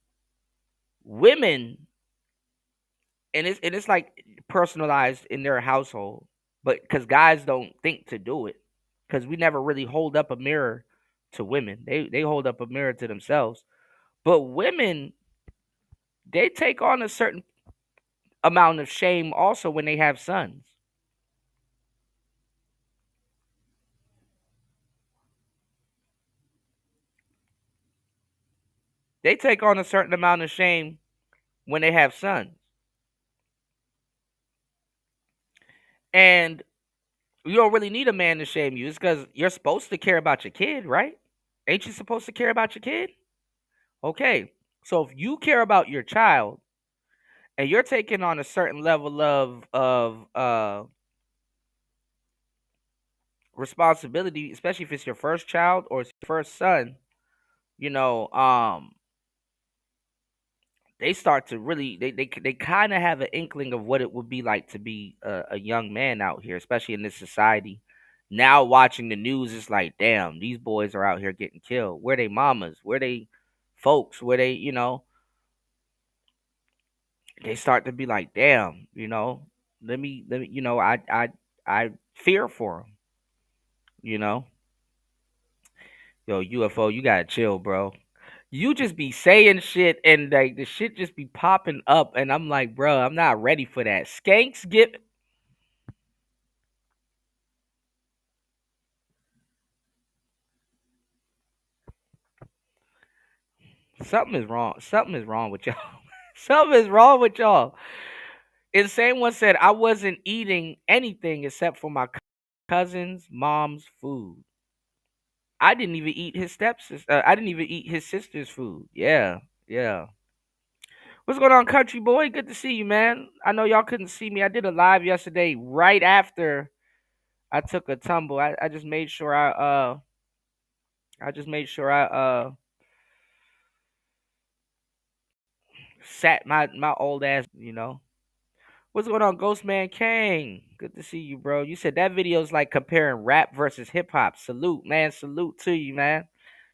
women and it's like personalized in their household, but because guys don't think to do it, because we never really hold up a mirror to women. They hold up a mirror to themselves. But women, they take on a certain amount of shame also when they have sons. They take on a certain amount of shame when they have sons. And you don't really need a man to shame you. It's because you're supposed to care about your kid, right? Ain't you supposed to care about your kid? Okay. So if you care about your child and you're taking on a certain level of responsibility, especially if it's your first child or it's your first son, you know, they start to really they kind of have an inkling of what it would be like to be a young man out here, especially in this society. Now watching the news, it's like, damn, these boys are out here getting killed. Where they mamas? Where they folks? Where they, they start to be like, damn, let me, I fear for them, you know. Yo, UFO, you gotta chill, bro. You just be saying shit and like the shit just be popping up, and I'm like, bro, I'm not ready for that. Skanks get something is wrong. Something is wrong with y'all. Something is wrong with y'all. Insane one said I wasn't eating anything except for my cousin's mom's food. I didn't even eat his stepsister. I didn't even eat his sister's food. Yeah, yeah. What's going on, country boy? Good to see you, man. I know y'all couldn't see me. I did a live yesterday right after I took a tumble. I just made sure I just made sure I sat my old ass, you know. What's going on, Ghost Man Kang? Good to see you, bro. You said that video's like comparing rap versus hip hop. Salute, man. Salute to you, man.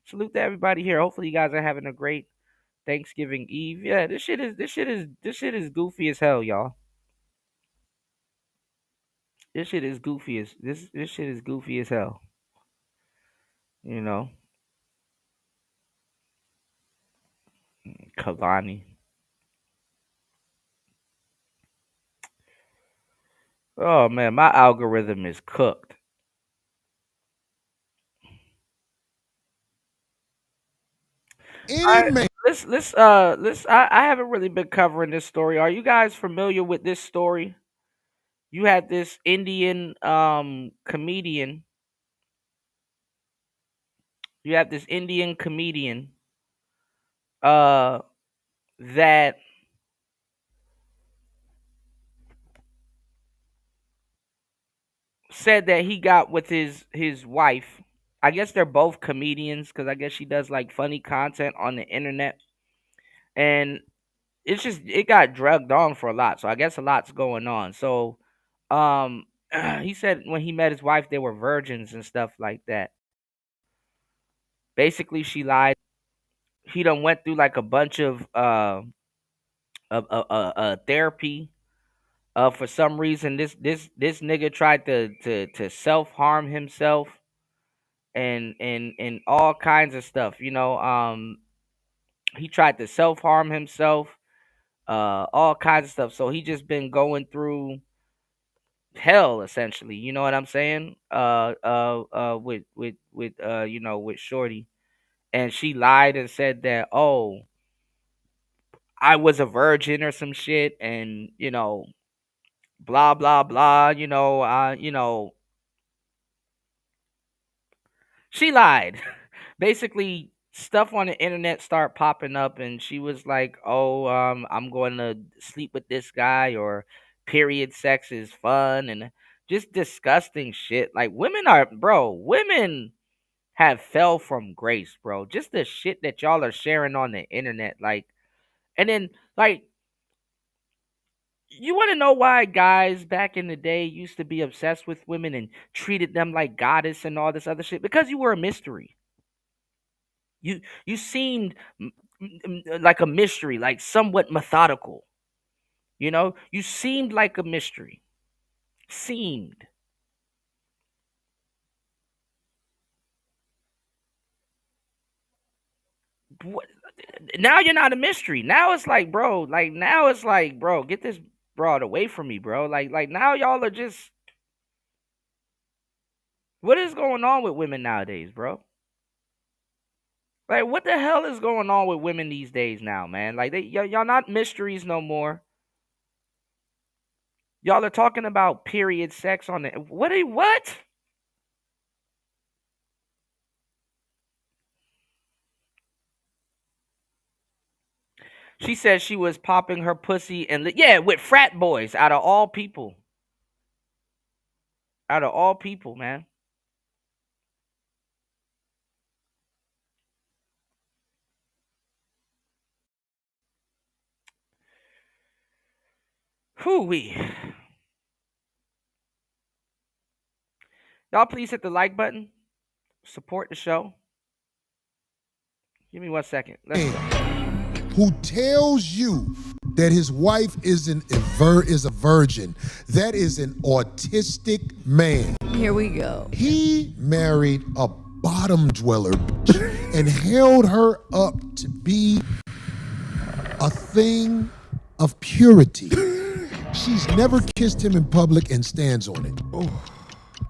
Salute to everybody here. Hopefully you guys are having a great Thanksgiving Eve. Yeah, this shit is goofy as hell, y'all. This shit is goofy as hell. You know, Kalani. Oh man, my algorithm is cooked. All right, Any man. let's. I haven't really been covering this story. Are you guys familiar with this story? You had this Indian comedian. You have this Indian comedian uh that said that he got with his wife. I guess they're both comedians because I guess she does like funny content on the internet, and it got drugged on for a lot. So I guess a lot's going on. So um he said when he met his wife they were virgins and stuff like that. Basically she lied. He done went through like a bunch of therapy. For some reason this nigga tried to self harm himself and all kinds of stuff. He tried to self harm himself, all kinds of stuff. So he just been going through hell essentially. You know what I'm saying? With Shorty, and she lied and said that, oh, I was a virgin or some shit, and blah blah blah. She lied. Basically, stuff on the internet start popping up, and she was like, "Oh, I'm going to sleep with this guy," or "period sex is fun," and just disgusting shit. Like women have fell from grace, bro. Just the shit that y'all are sharing on the internet, like, and then like. You want to know why guys back in the day used to be obsessed with women and treated them like goddess and all this other shit? Because you were a mystery. You seemed like a mystery, like somewhat methodical. You know, you seemed like a mystery. Seemed. What? Now you're not a mystery. Now it's like, bro, get this broad away from me, bro. Like now y'all are just, what is going on with women nowadays, bro? Like, what the hell is going on with women these days now, man? Like, y'all not mysteries no more. Y'all are talking about period sex on the what? She said she was popping her pussy and yeah, with frat boys out of all people. Out of all people, man. Hoo-wee. Y'all please hit the like button. Support the show. Give me 1 second. Let's go. Who tells you that his wife is a virgin? That is an autistic man. Here we go. He married a bottom dweller and held her up to be a thing of purity. She's never kissed him in public and stands on it.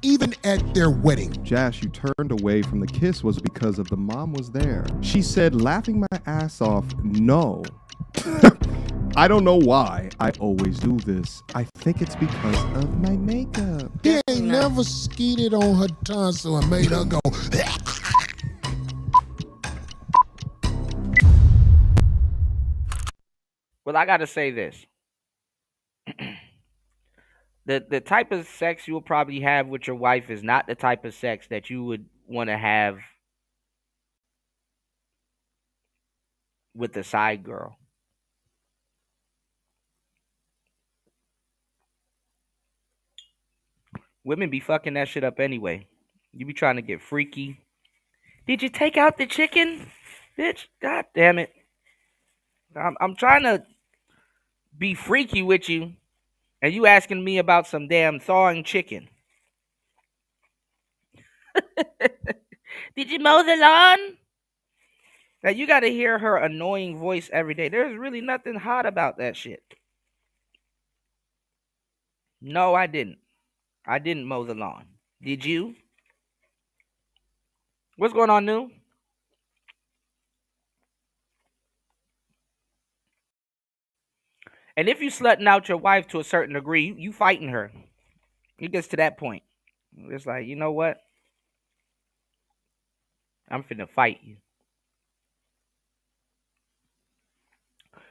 Even at their wedding. Josh, you turned away from the kiss was because of the mom was there. She said, laughing my ass off, no. I don't know why I always do this. I think it's because of my makeup. He ain't never skeeted on her tonsil and made her go. Well, I gotta say this. The type of sex you will probably have with your wife is not the type of sex that you would want to have with the side girl. Women be fucking that shit up anyway. You be trying to get freaky. Did you take out the chicken? Bitch, god damn it. I'm trying to be freaky with you, and you asking me about some damn thawing chicken. Did you mow the lawn? Now you gotta hear her annoying voice every day. There's really nothing hot about that shit. No, I didn't. I didn't mow the lawn. Did you? What's going on, New? And if you slutting out your wife to a certain degree, you fighting her. It gets to that point. It's like, you know what? I'm finna fight you.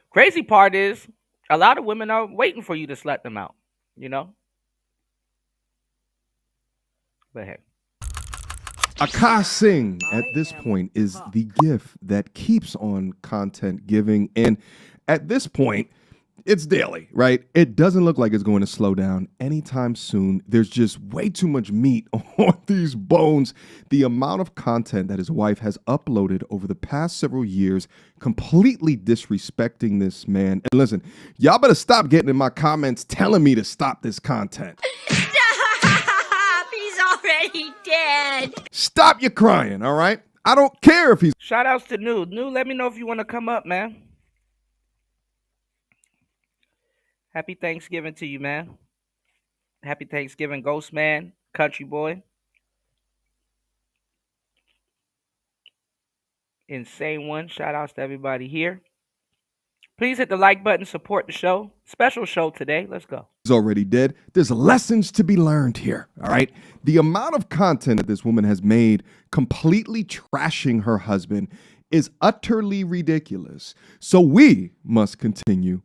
Crazy part is, a lot of women are waiting for you to slut them out. You know? But hey. Akash Singh at this point is the gift that keeps on content giving. And at this point, it's daily, right? It doesn't look like it's going to slow down anytime soon. There's just way too much meat on these bones. The amount of content that his wife has uploaded over the past several years, completely disrespecting this man. And listen, y'all better stop getting in my comments telling me to stop this content. Stop! He's already dead. Stop your crying, all right? I don't care if he's... Shout outs to New. New, let me know if you want to come up, man. Happy Thanksgiving to you, man. Happy Thanksgiving, Ghost Man, Country Boy. Insane One. Shout outs to everybody here. Please hit the like button, support the show. Special show today. Let's go. He's already dead. There's lessons to be learned here, all right? The amount of content that this woman has made completely trashing her husband is utterly ridiculous. So we must continue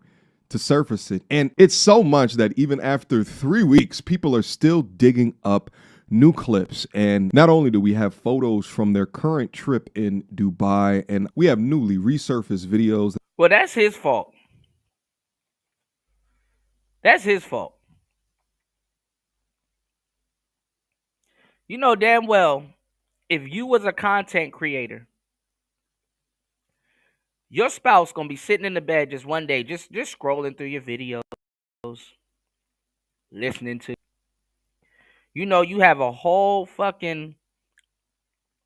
to surface it. And it's so much that even after 3 weeks, people are still digging up new clips. And not only do we have photos from their current trip in Dubai, and we have newly resurfaced videos. Well, that's his fault. That's his fault. You know damn well, if you was a content creator, your spouse gonna be sitting in the bed just one day, just scrolling through your videos, listening to. You have a whole fucking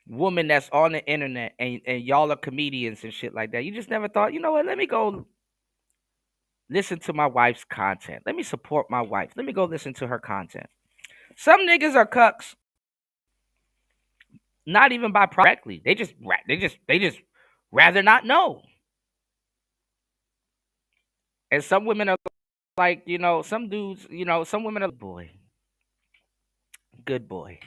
woman that's on the internet, and y'all are comedians and shit like that. You just never thought, you know what? Let me go listen to my wife's content. Let me support my wife. Let me go listen to her content. Some niggas are cucks, not even by directly. They just rather not know. And some women are like, some dudes, some women are boy, good boy.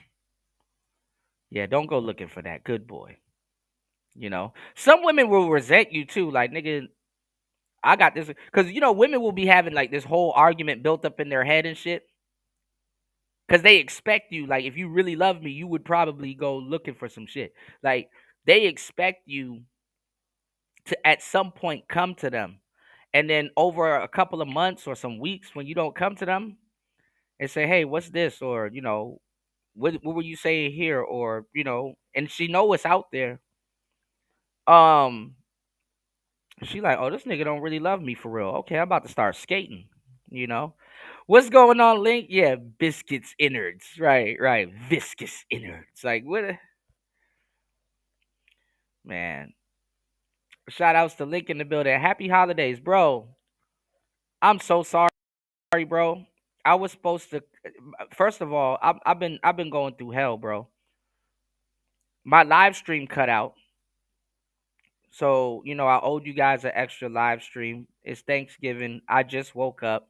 Yeah, don't go looking for that. Good boy. Some women will resent you too. Like, nigga, I got this. Because, women will be having like this whole argument built up in their head and shit. Because they expect you, like, if you really love me, you would probably go looking for some shit. Like, they expect you to at some point come to them. And then over a couple of months or some weeks, when you don't come to them and say, hey, what's this? Or, what were you saying here? Or, and she know it's out there. She like, oh, this nigga don't really love me for real. Okay, I'm about to start skating. You know, what's going on, Link? Yeah, biscuits innards. Right, viscous innards. Like, what? Man, shout outs to Link in the building. Happy holidays, bro. I'm so sorry, bro. I was supposed to. First of all, I've been going through hell, bro. My live stream cut out. So, I owed you guys an extra live stream. It's Thanksgiving. I just woke up.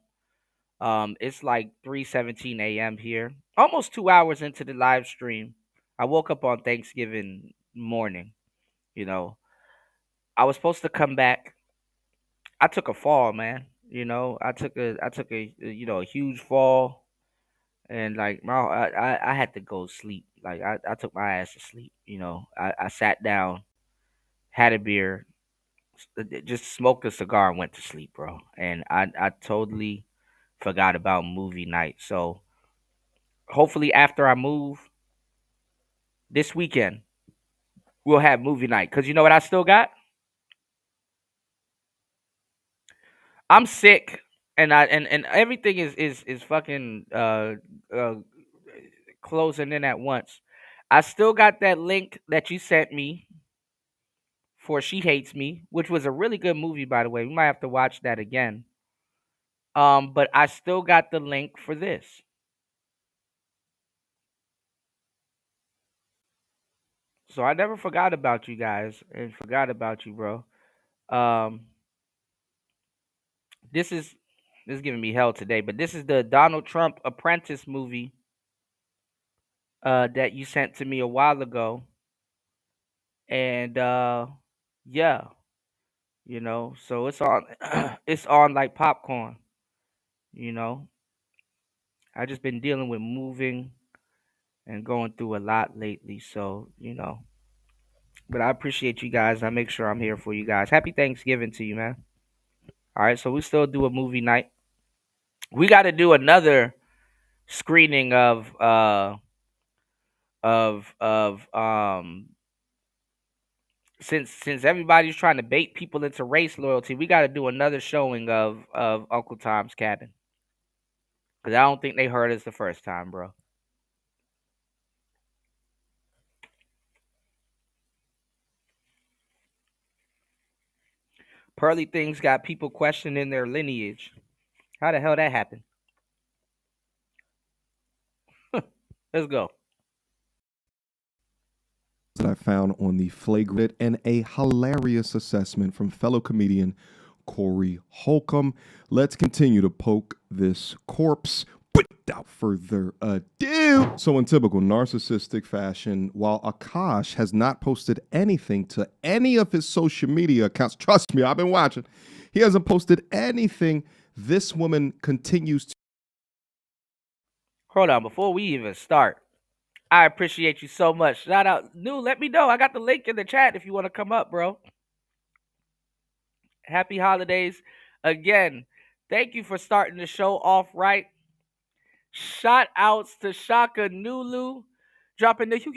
It's like 3:17 a.m. here. Almost 2 hours into the live stream. I woke up on Thanksgiving morning. You know, I was supposed to come back. I took a fall, man. I took a a huge fall, and like I had to go sleep. Like I took my ass to sleep. I sat down, had a beer, just smoked a cigar, and went to sleep, bro. And I totally forgot about movie night. So hopefully after I move this weekend, we'll have movie night. Cause you know what I still got? I'm sick, and and everything is fucking uh closing in at once. I still got that link that you sent me for She Hates Me, which was a really good movie, by the way. We might have to watch that again. But I still got the link for this. So I never forgot about you guys and forgot about you, bro. Um, this is this is giving me hell today, but this is the Donald Trump Apprentice movie that you sent to me a while ago, and yeah, so it's on it's on like popcorn. You know, I just been dealing with moving and going through a lot lately, so but I appreciate you guys. I make sure I'm here for you guys. Happy Thanksgiving to you, man. All right, so we still do a movie night. We got to do another screening of since everybody's trying to bait people into race loyalty. We got to do another showing of Uncle Tom's Cabin, because I don't think they heard us the first time, bro. Pearly things got people questioning their lineage. How the hell that happened? Let's go. That I found on the flagrant and a hilarious assessment from fellow comedian Corey Holcomb. Let's continue to poke this corpse without further ado. So in typical narcissistic fashion, while Akash has not posted anything to any of his social media accounts, trust me, I've been watching, he hasn't posted anything. This woman continues to. Hold on, before we even start, I appreciate you so much. Shout out, New. Let me know. I got the link in the chat if you want to come up, bro. Happy holidays again. Thank you for starting the show off right. Shout outs to Shaka Nulu, dropping the huge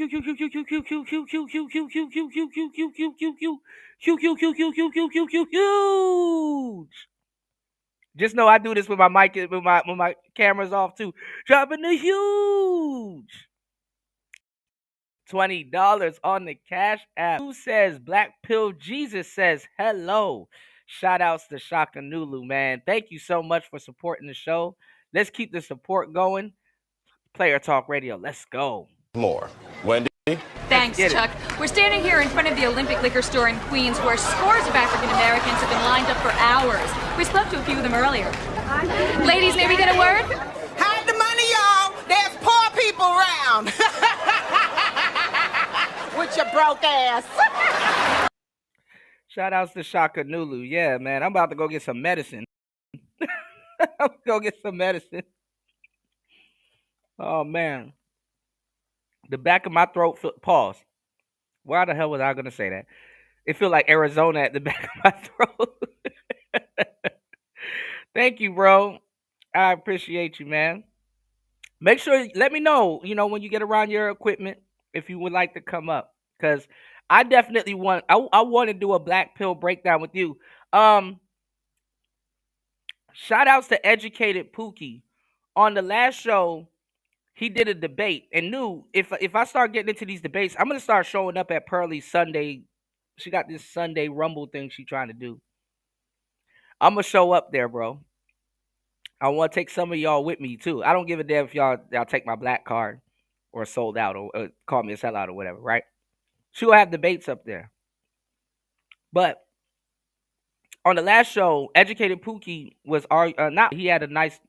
Just know I do this with my mic with my cameras off too. Dropping the huge $20 on the Cash App. Who says Black Pill Jesus says hello. Shout outs to Shaka Nulu, man. Thank you so much for supporting the show. Let's keep the support going. Player Talk Radio. Let's go. More. Wendy? Thanks, get it. Chuck. We're standing here in front of the Olympic Liquor Store in Queens where scores of African Americans have been lined up for hours. We spoke to a few of them earlier. Ladies, may we get a word? Hide the money, y'all. There's poor people around. With your broke ass. Shout outs to Shaka Nulu. Yeah, man. I'm about to go get some medicine. I'm gonna go get some medicine. Oh man. The back of my throat pause. Why the hell was I gonna say that? It feel like Arizona at the back of my throat. Thank you, bro. I appreciate you, man. Make sure let me know, when you get around your equipment if you would like to come up. Cause I definitely I want to do a black pill breakdown with you. Shout outs to Educated Pookie. On the last show, he did a debate and knew if I start getting into these debates, I'm gonna start showing up at Pearlie's Sunday. She got this Sunday Rumble thing she trying to do. I'm gonna show up there, bro. I want to take some of y'all with me too. I don't give a damn if y'all take my black card or sold out or call me a sellout or whatever, right? She will have debates up there. But on the last show, Educated Pookie was not. He had a nice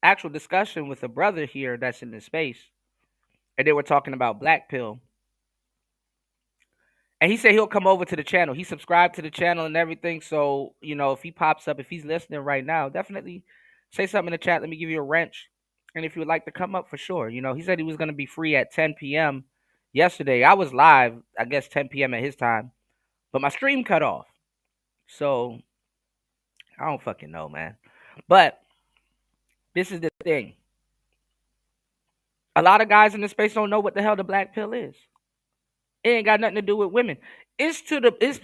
actual discussion with a brother here that's in the space, and they were talking about black pill. And he said he'll come over to the channel. He subscribed to the channel and everything. So, if he pops up, if he's listening right now, definitely say something in the chat. Let me give you a wrench. And if you would like to come up for sure. He said he was going to be free at 10 p.m. yesterday. I was live, I guess 10 p.m. at his time. But my stream cut off. So, I don't fucking know, man. But this is the thing. A lot of guys in this space don't know what the hell the black pill is. It ain't got nothing to do with women. It's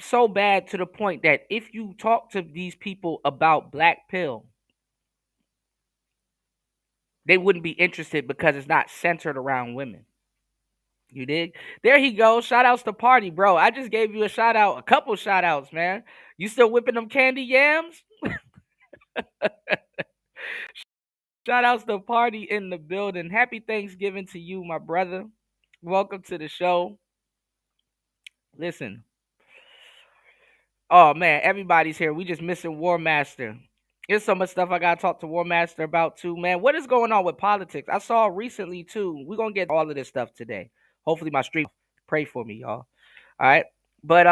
so bad to the point that if you talk to these people about black pill, they wouldn't be interested because it's not centered around women. You dig? There he goes. Shout outs to Party, bro. I just gave you a couple shout outs, man. You still whipping them candy yams? Shout outs to Party in the building. Happy Thanksgiving to you, my brother. Welcome to the show. Listen. Oh man, everybody's here. We just missing War Master. There's so much stuff I gotta talk to War Master about too, man. What is going on with politics? I saw recently too. We're gonna get all of this stuff today. Hopefully my stream pray for me, y'all. All right. But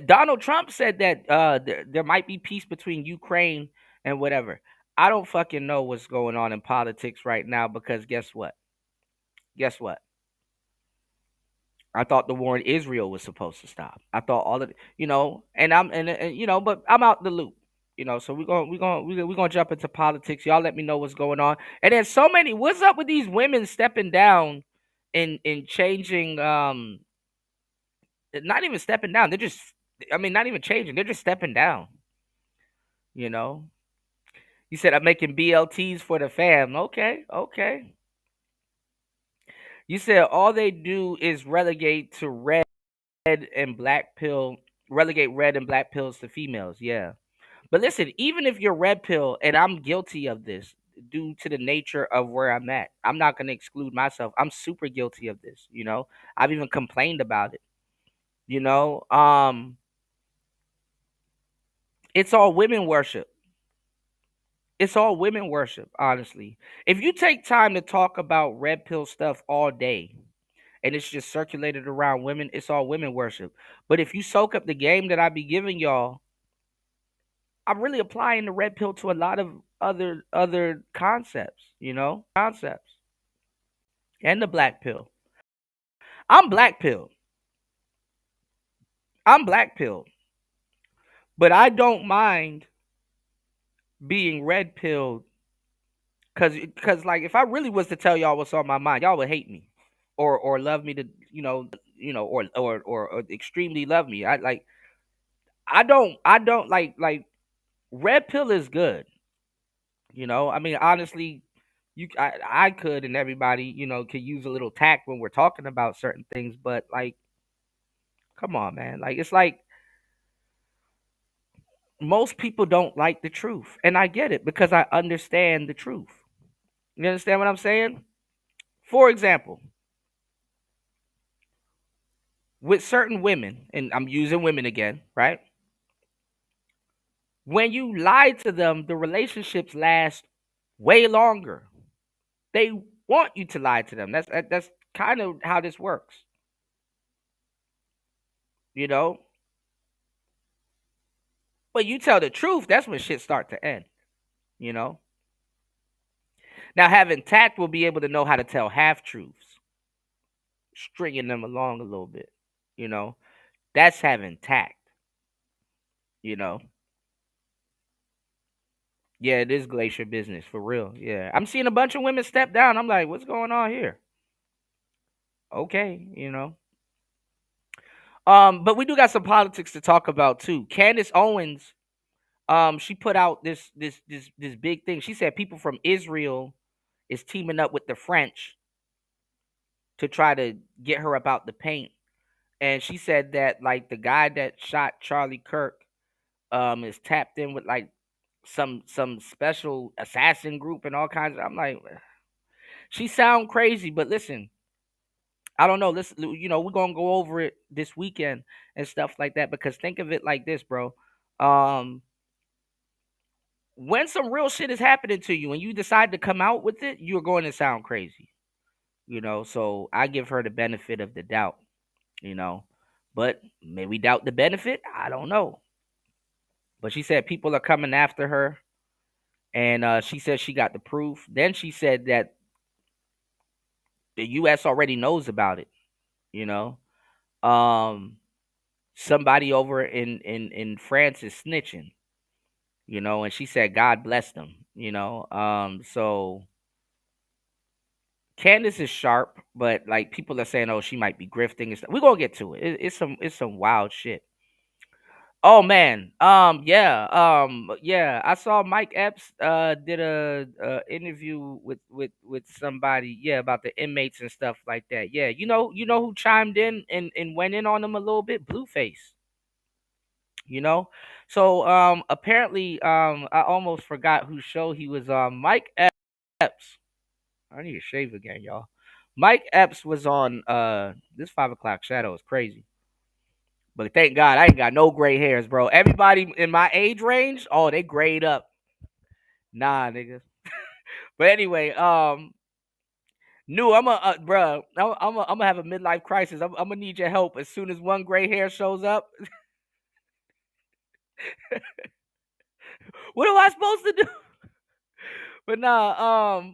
Donald Trump said that there might be peace between Ukraine and whatever. I don't fucking know what's going on in politics right now because guess what? Guess what? I thought the war in Israel was supposed to stop. I thought all of but I'm out the loop. So we're gonna jump into politics. Y'all let me know what's going on. And then so many. What's up with these women stepping down in changing? Not even stepping down. They're just. I mean, not even changing. They're just stepping down. You know. You said I'm making BLTs for the fam. Okay. You said all they do is relegate and black pill, relegate red and black pills to females. Yeah. But listen, even if you're red pill, and I'm guilty of this due to the nature of where I'm at, I'm not going to exclude myself. I'm super guilty of this. I've even complained about it. You know, it's all women worship. It's all women worship, honestly. If you take time to talk about red pill stuff all day, and it's just circulated around women, it's all women worship. But if you soak up the game that I be giving y'all, I'm really applying the red pill to a lot of other concepts, concepts. And the black pill. I'm black pill. I'm black pill. But I don't mind being red pilled cuz like if I really was to tell y'all what's on my mind, y'all would hate me or love me to, or extremely love me. I don't like red pill is good. I mean, honestly, I could, and everybody, could use a little tact when we're talking about certain things. But like, come on, man. Like, it's like most people don't like the truth, and I get it because I understand the truth. You understand what I'm saying? For example, with certain women, and I'm using women again, right? When you lie to them, the relationships last way longer. They want you to lie to them. That's kind of how this works, you know. But you tell the truth, that's when shit start to end, you know. Now having tact will be able to know how to tell half truths, stringing them along a little bit, you know. That's having tact, you know. Yeah, it is glacier business for real. Yeah, I'm seeing a bunch of women step down. I'm like, what's going on here? Okay, you know. But we do got some politics to talk about too. Candace Owens, she put out this big thing. She said people from Israel is teaming up with the French to try to get her about the paint. And she said that like the guy that shot Charlie Kirk is tapped in with like some special assassin group and all kinds of. I'm like, she sound crazy, but listen, I don't know. Listen, we're gonna go over it this weekend and stuff like that because think of it like this, bro. Um, when some real shit is happening to you and you decide to come out with it, you're going to sound crazy, So I give her the benefit of the doubt, you know. But may we doubt the benefit? I don't know. But she said people are coming after her, and she said she got the proof. Then she said that the U.S. already knows about it, you know. Um, somebody over in France is snitching, and she said God bless them, so Candace is sharp, but like people are saying, oh, she might be grifting and stuff. We're gonna get to it. It's some wild shit. Oh man, yeah. I saw Mike Epps did a interview with somebody, yeah, about the inmates and stuff like that. Yeah, who chimed in and went in on them a little bit? Blueface. You know, so apparently I almost forgot whose show he was on. Mike Epps. I need to shave again, y'all. Mike Epps was on this 5 o'clock shadow is crazy. But thank God I ain't got no gray hairs, bro. Everybody in my age range, oh, they grayed up. Nah, nigga. But anyway, new, bro. I'm gonna have a midlife crisis. I'm gonna need your help as soon as one gray hair shows up. What am I supposed to do? But nah,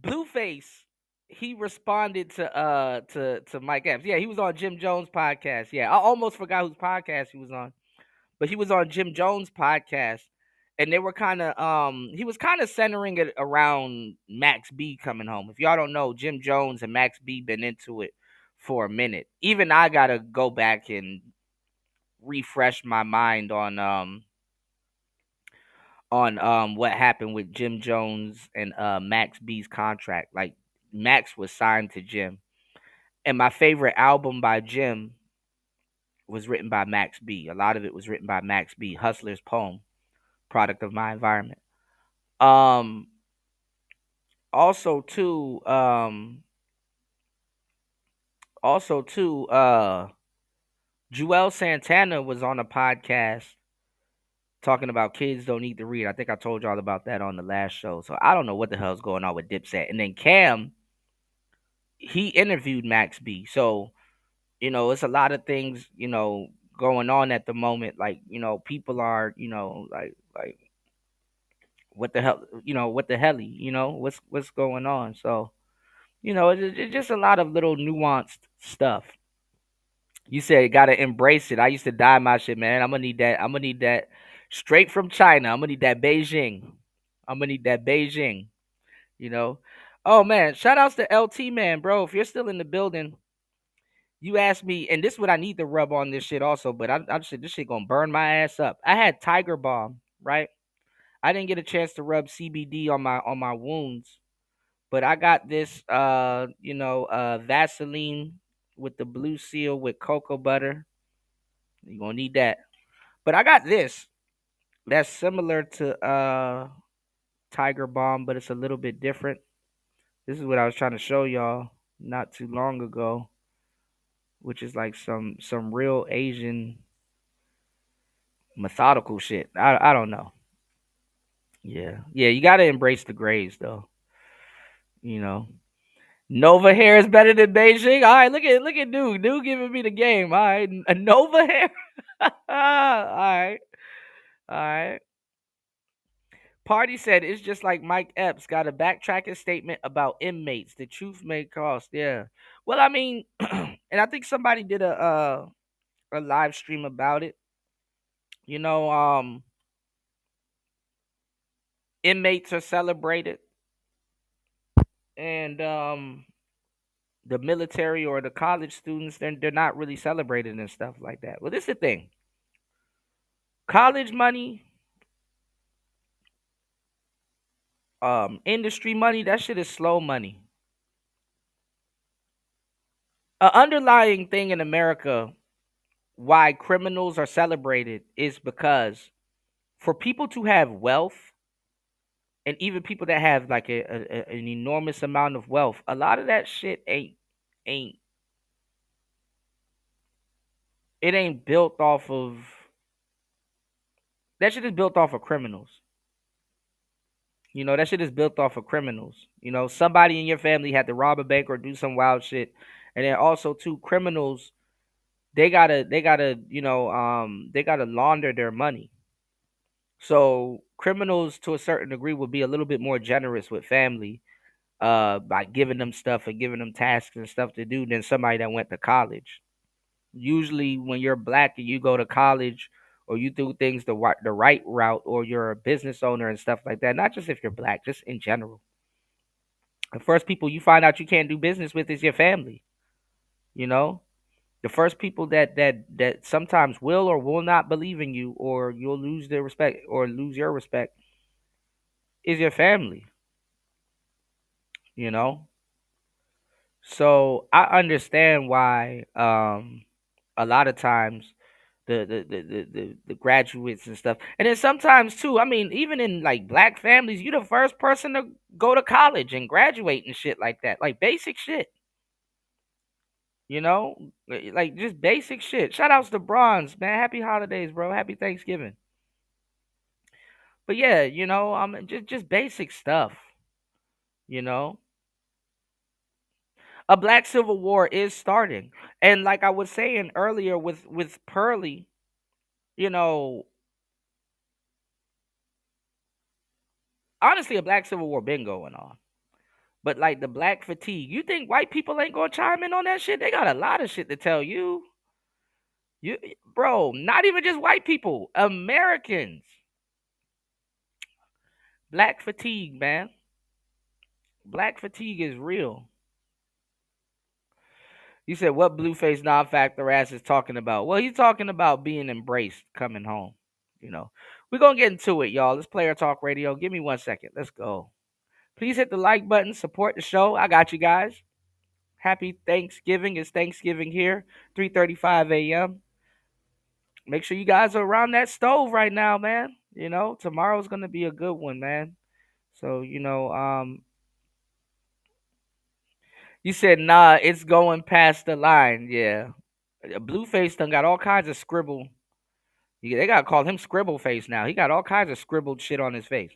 Blueface, he responded to Mike Epps. Yeah, he was on Jim Jones' podcast. Yeah, I almost forgot whose podcast he was on. But he was on Jim Jones' podcast, and they were kind of he was kind of centering it around Max B coming home. If y'all don't know, Jim Jones and Max B been into it for a minute. Even I gotta go back and refresh my mind on what happened with Jim Jones and Max B's contract. Like Max was signed to Jim, and my favorite album by Jim was written by Max B. A lot of it was written by Max B. Hustler's Poem, product of my environment. Um, also too, Joel Santana was on a podcast talking about kids don't need to read. I think I told y'all about that on the last show. So I don't know what the hell's going on with Dipset. And then Cam, he interviewed Max B. So, it's a lot of things, going on at the moment. Like, people are, like what the hell, what's going on. So, it's just a lot of little nuanced stuff. You said gotta embrace it. I used to dye my shit, man. I'm gonna need that. I'm gonna need that straight from China. I'm gonna need that Beijing. I'm gonna need that Beijing. You know. Oh man, shout outs to LT man, bro. If you're still in the building, You asked me, and this is what I need to rub on this shit also, but I said this shit gonna burn my ass up. I had Tiger Balm, right? I didn't get a chance to rub CBD on my wounds, but I got this Vaseline with the blue seal with cocoa butter. You're gonna need that. But I got this that's similar to Tiger Balm, but it's a little bit different. This is what I was trying to show y'all not too long ago, which is like some real Asian methodical shit. I don't know. Yeah. Yeah, you gotta embrace the grays though. You know. Nova hair is better than Beijing. All right, look at Dude. Dude giving me the game. All right. A Nova hair. All right. All right. Party said it's just like Mike Epps got a backtracking statement about inmates. The truth may cost. Yeah. Well, I mean, and I think somebody did a live stream about it. You know, inmates are celebrated, and the military or the college students they're not really celebrated and stuff like that. Well, this is the thing. College money, industry money, that shit is slow money. An underlying thing in America why criminals are celebrated is because for people to have wealth and even people that have like an enormous amount of wealth, a lot of that shit ain't it ain't built off of that shit is built off of criminals. You know, that shit is built off of criminals. You know, somebody in your family had to rob a bank or do some wild shit. And then also too, criminals, they gotta launder their money. So criminals to a certain degree would be a little bit more generous with family, by giving them stuff and giving them tasks and stuff to do than somebody that went to college. Usually when you're black and you go to college or you do things the right route or you're a business owner and stuff like that, not just if you're black, just in general. The first people you find out you can't do business with is your family, you know? The first people that sometimes will or will not believe in you or you'll lose their respect or lose your respect is your family, you know? So I understand why a lot of times the graduates and stuff. And then sometimes too, I mean, even in like black families, you the first person to go to college and graduate and shit like that. Like basic shit. You know? Like just basic shit. Shout outs to Bronze, man. Happy holidays, bro. Happy Thanksgiving. But yeah, just basic stuff, you know. A black civil war is starting. And like I was saying earlier with Pearly, you know, honestly, a black civil war been going on. But like the black fatigue, you think white people ain't gonna chime in on that shit? They got a lot of shit to tell you. You, bro, not even just white people, Americans. Black fatigue, man. Black fatigue is real. You said what Blueface non-factor ass is talking about? Well, he's talking about being embraced, coming home. You know, we're gonna get into it, y'all. Let's Player Talk Radio. Give me 1 second. Let's go. Please hit the like button. Support the show. I got you guys. Happy Thanksgiving. It's Thanksgiving here. 3:35 a.m. Make sure you guys are around that stove right now, man. You know, tomorrow's gonna be a good one, man. So, you said nah, it's going past the line. Yeah. Blueface done got all kinds of scribble. They gotta call him Scribble Face now. He got all kinds of scribbled shit on his face.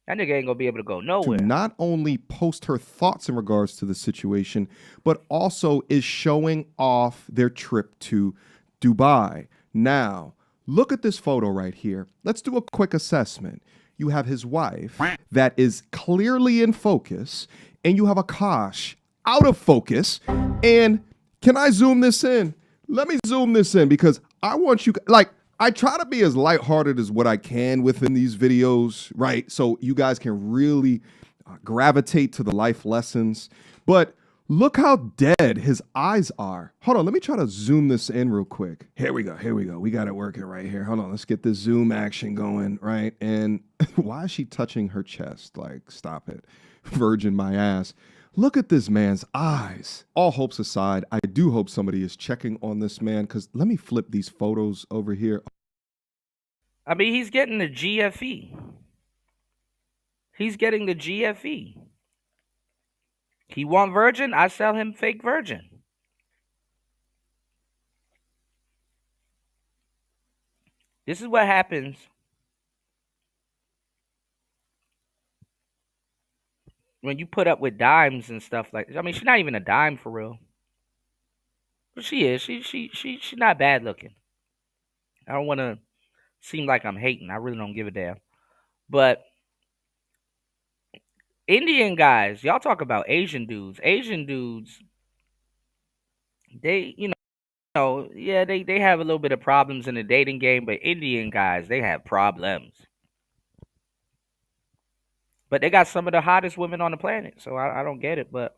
That nigga ain't gonna be able to go To nowhere. not only post her thoughts in regards to the situation, but also is showing off their trip to Dubai. Now, look at this photo right here. Let's do a quick assessment. You have his wife that is clearly in focus, and you have Akash out of focus. And can I zoom this in? Let me zoom this in because I want you, like, I try to be as lighthearted as what I can within these videos, right? So you guys can really gravitate to the life lessons. But Look how dead his eyes are. Hold on, let me try to zoom this in real quick. Here we go. Here we go. We got it working right here. Hold on, let's get this zoom action going, right? And why is she touching her chest? Like, stop it. Virgin my ass. Look at this man's eyes. All hopes aside, I do hope somebody is checking on this man, because let me flip these photos over here. I mean, he's getting the GFE. He's getting the GFE. He want virgin, I sell him fake virgin. This is what happens when you put up with dimes and stuff like. I mean, she's not even a dime for real, but she is. She's not bad looking. I don't want to seem like I'm hating. I really don't give a damn. But Indian guys, y'all talk about Asian dudes. Asian dudes, they, yeah, they have a little bit of problems in the dating game, but Indian guys, they have problems. But they got some of the hottest women on the planet, so I don't get it. But,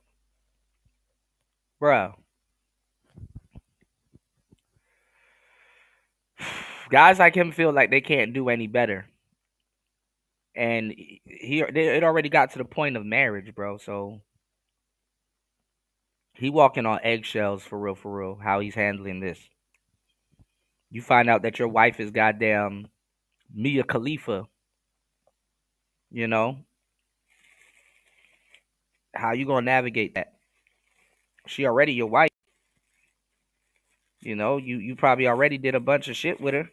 bruh, guys like him feel like they can't do any better. And it already got to the point of marriage, bro. So he walking on eggshells for real, how he's handling this. You find out that your wife is goddamn Mia Khalifa, you know? How you gonna navigate that? She already your wife. You probably already did a bunch of shit with her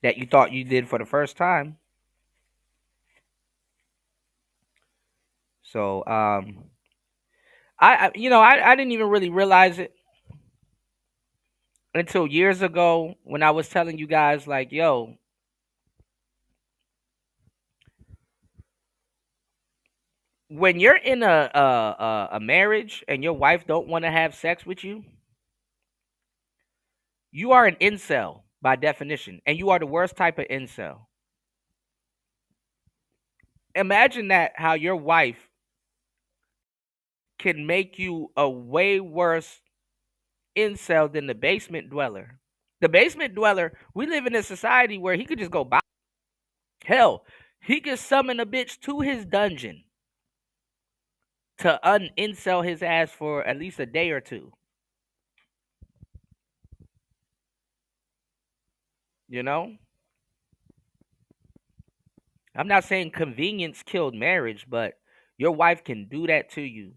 that you thought you did for the first time. So I didn't even really realize it until years ago when I was telling you guys like, yo, when you're in a marriage and your wife don't want to have sex with you, you are an incel by definition, and you are the worst type of incel. Imagine that, how your wife can make you a way worse incel than the basement dweller. The basement dweller, we live in a society where he could just go buy. Hell, he could summon a bitch to his dungeon to unincel his ass for at least a day or two. You know? I'm not saying convenience killed marriage, but your wife can do that to you.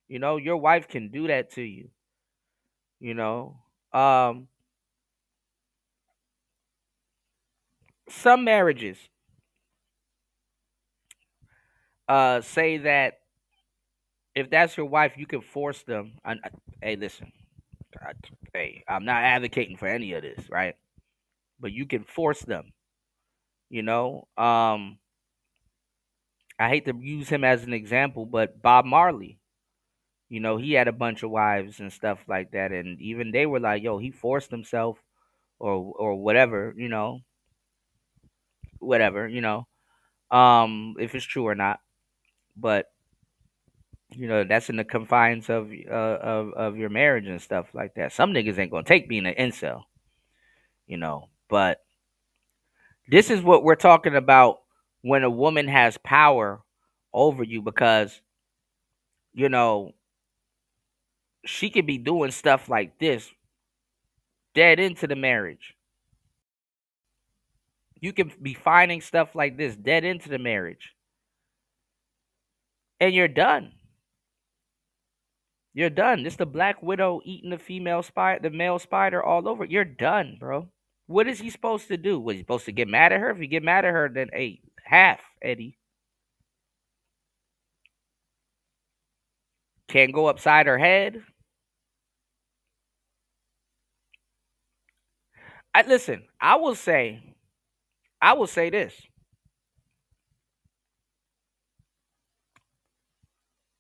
Your wife can do that to you. You know? Some marriages say that if that's your wife, you can force them. Hey, listen. Hey, I'm not advocating for any of this, right? But you can force them. You know, I hate to use him as an example, but Bob Marley, he had a bunch of wives and stuff like that, and even they were like, "Yo, he forced himself," or whatever, whatever, if it's true or not. But that's in the confines of your marriage and stuff like that. Some niggas ain't gonna take being an incel, But this is what we're talking about when a woman has power over you, because you know she could be doing stuff like this dead into the marriage. You can be finding stuff like this dead into the marriage, and you're done. You're done. It's the Black Widow eating the male spider all over. You're done, bro. What is he supposed to do? Was he supposed to get mad at her? If you get mad at her, then hey, half, Eddie. Can't go upside her head. Listen, I will say this.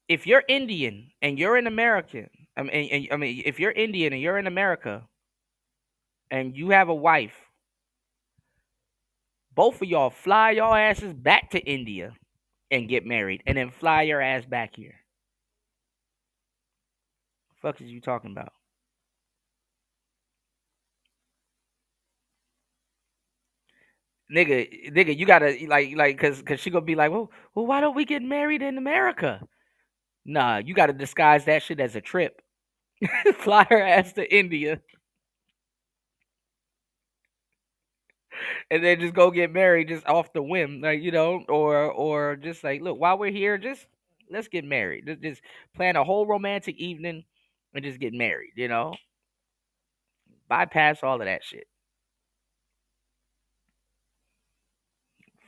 If you're Indian and you're an American, if you're Indian and you're in America and you have a wife, both of y'all fly y'all asses back to India and get married, and then fly your ass back here. Fuck is you talking about? Nigga, you gotta cause she gonna be like, well, why don't we get married in America? Nah, you gotta disguise that shit as a trip. Fly her ass to India and then just go get married just off the whim, like or just like, look, while we're here, just let's get married. Just plan a whole romantic evening and just get married. Bypass all of that shit.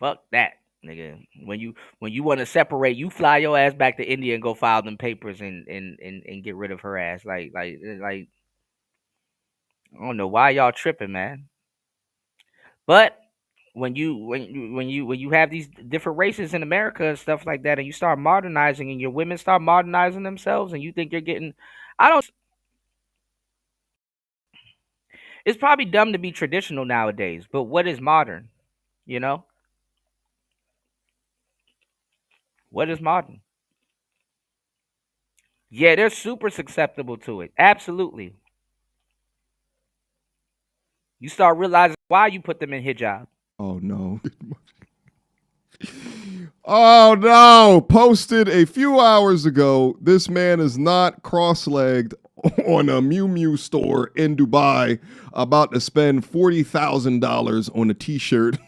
Fuck that, nigga. When you want to separate, you fly your ass back to India and go file them papers and get rid of her ass. Like I don't know why y'all tripping, man. But when you have these different races in America and stuff like that, and you start modernizing, and your women start modernizing themselves, and you think you're getting, I don't. It's probably dumb to be traditional nowadays, but what is modern? You know, what is modern? Yeah, they're super susceptible to it. Absolutely. You start realizing why you put them in hijab. Oh no. Oh no. Posted a few hours ago. This man is not cross-legged on a Miu Miu store in Dubai about to spend $40,000 on a t-shirt.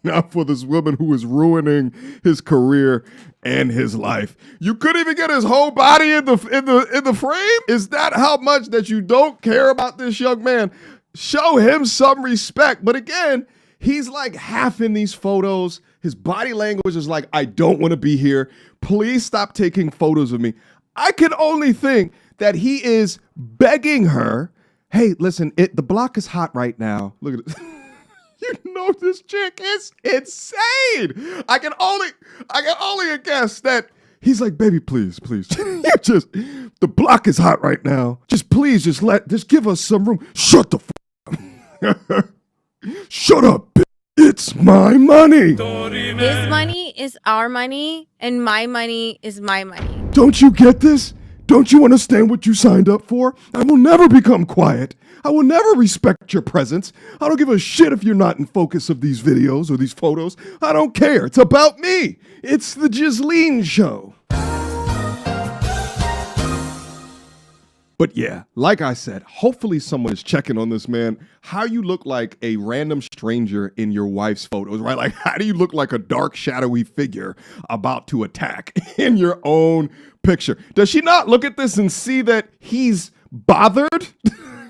Now for this woman who is ruining his career and his life. You couldn't even get his whole body in the frame? Is that how much that you don't care about this young man? Show him some respect. But again, he's like half in these photos. His body language is like, I don't want to be here. Please stop taking photos of me. I can only think that he is begging her, hey, listen, the block is hot right now. Look at it. You know this chick is insane. I can only guess that he's like, baby, please. You just, the block is hot right now. Just please, just give us some room. Shut the fuck. Shut up, bitch. It's my money. His money is our money, and my money is my money. Don't you get this? Don't you understand what you signed up for? I will never become quiet. I will never respect your presence. I don't give a shit if you're not in focus of these videos or these photos. I don't care. It's about me. It's the Ghislaine show. But yeah, like I said, hopefully someone is checking on this man. How you look like a random stranger in your wife's photos, right? Like, how do you look like a dark, shadowy figure about to attack in your own picture? Does she not look at this and see that he's bothered?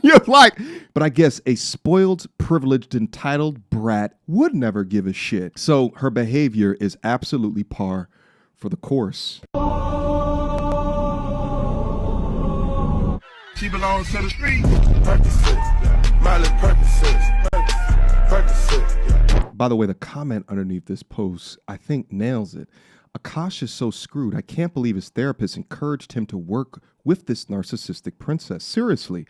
You're like, but I guess a spoiled, privileged, entitled brat would never give a shit. So her behavior is absolutely par for the course. She belongs to the street. Percocets, Miley Percocets, Percocets. By the way, the comment underneath this post, I think nails it. Akash is so screwed. I can't believe his therapist encouraged him to work with this narcissistic princess. Seriously,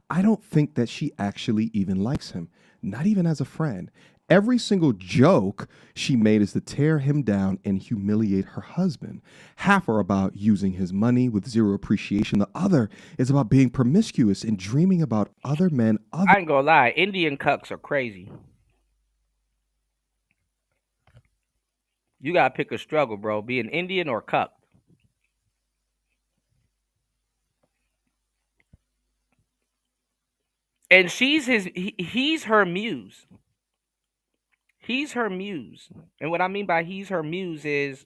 I don't think that she actually even likes him, not even as a friend. Every single joke she made is to tear him down and humiliate her husband. Half are about using his money with zero appreciation. The other is about being promiscuous and dreaming about other men. I ain't gonna lie, Indian cucks are crazy. You gotta pick a struggle, bro. Be an Indian or cuck. And he's her muse. He's her muse. And what I mean by he's her muse is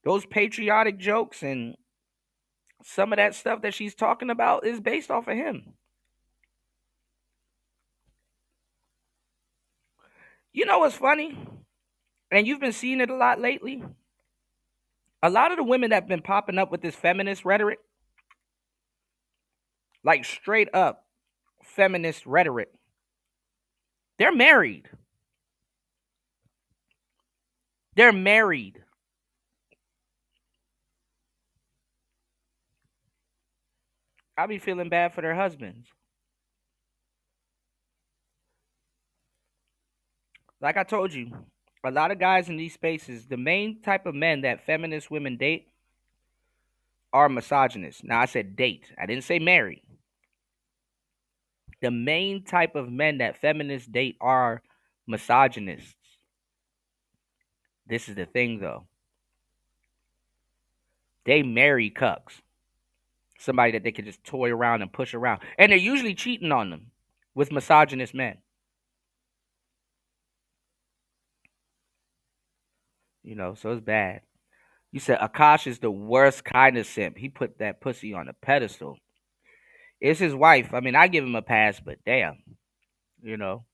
those patriotic jokes and some of that stuff that she's talking about is based off of him. You know what's funny? And you've been seeing it a lot lately. A lot of the women that have been popping up with this feminist rhetoric, like straight up feminist rhetoric, they're married. They're married. I be feeling bad for their husbands. Like I told you, a lot of guys in these spaces, the main type of men that feminist women date are misogynists. Now, I said date. I didn't say marry. The main type of men that feminists date are misogynists. This is the thing, though. They marry cucks. Somebody that they can just toy around and push around. And they're usually cheating on them with misogynist men. You know, so it's bad. You said Akash is the worst kind of simp. He put that pussy on a pedestal. It's his wife. I mean, I give him a pass, but damn, you know,